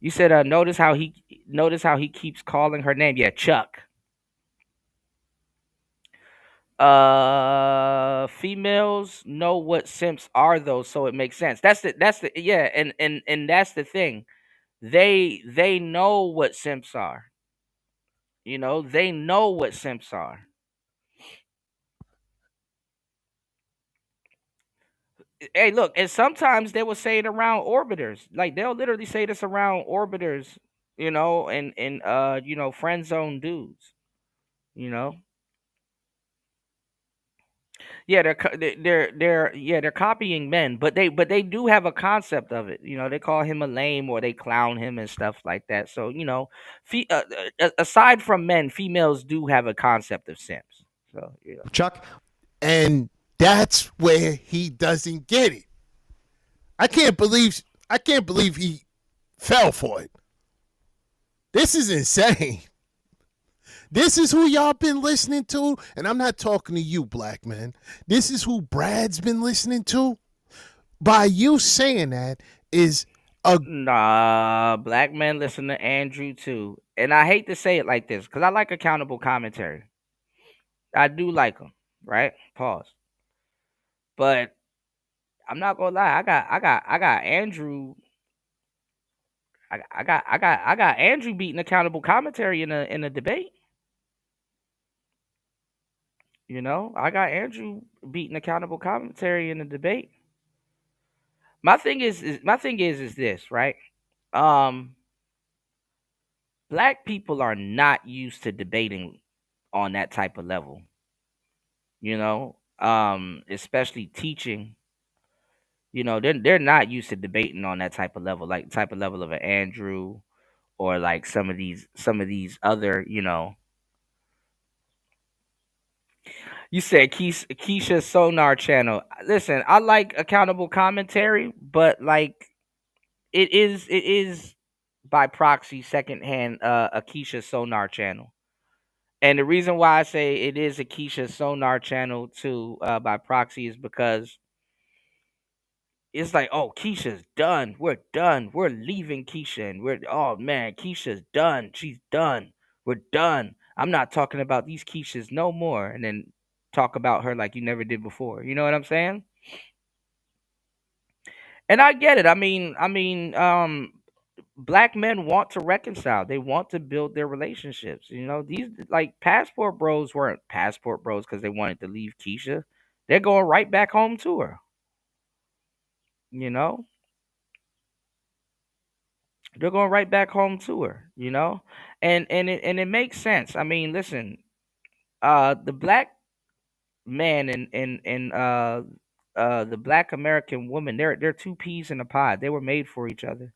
You said notice how he keeps calling her name. Yeah, Chuck. Females know what simps are though, so it makes sense. That's the yeah, and that's the thing. They know what simps are. You know, they know what simps are. Hey, look, and sometimes they will say it around orbiters. Like they'll literally say this around orbiters, you know, and you know, friend zone dudes, you know. Yeah, they're copying men, but they do have a concept of it. You know, they call him a lame or they clown him and stuff like that. So you know, aside from men, females do have a concept of simps. So you know. Chuck, and that's where he doesn't get it. I can't believe he fell for it. This is insane. This is who y'all been listening to, and I'm not talking to you, black man. This is who Brad's been listening to. By you saying that is a nah. Black men listen to Andrew too, and I hate to say it like this because I like accountable commentary. I do like them, right? Pause. But I'm not gonna lie. I got Andrew. I got Andrew beating accountable commentary in a debate. You know, I got Andrew beating accountable commentary in the debate. My thing is this, right? Um, Black people are not used to debating on that type of level. You know, especially teaching. You know, they're not used to debating on that type of level, like type of level of an Andrew or like some of these other, you know. You said Keisha Sonar channel. Listen, I like accountable commentary, but like it is by proxy secondhand a Keisha Sonar channel. And the reason why I say it is a Keisha Sonar channel too by proxy is because it's like, oh, Keisha's done. We're done. We're leaving Keisha, and oh man, Keisha's done. She's done. We're done. I'm not talking about these Keishas no more. And then talk about her like you never did before. You know what I'm saying? And I get it. Black men want to reconcile. They want to build their relationships. You know, these like passport bros weren't passport bros because they wanted to leave Keisha. They're going right back home to her. You know, they're going right back home to her. You know, and it makes sense. I mean, listen, the black man and the black American woman, they're two peas in a pod. They were made for each other.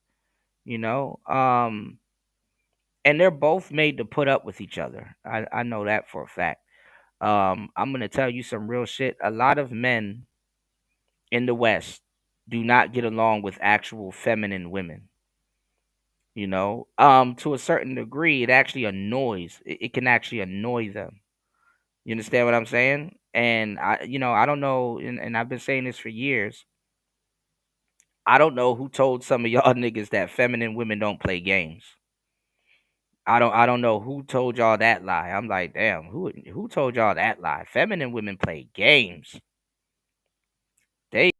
You know, and they're both made to put up with each other. I know that for a fact. I'm gonna tell you some real shit. A lot of men in the West do not get along with actual feminine women. You know, to a certain degree, it actually annoys. It can actually annoy them. You understand what I'm saying? And I don't know, and I've been saying this for years. I don't know who told some of y'all niggas that feminine women don't play games. I don't know who told y'all that lie. I'm like, damn, who told y'all that lie? Feminine women play games. They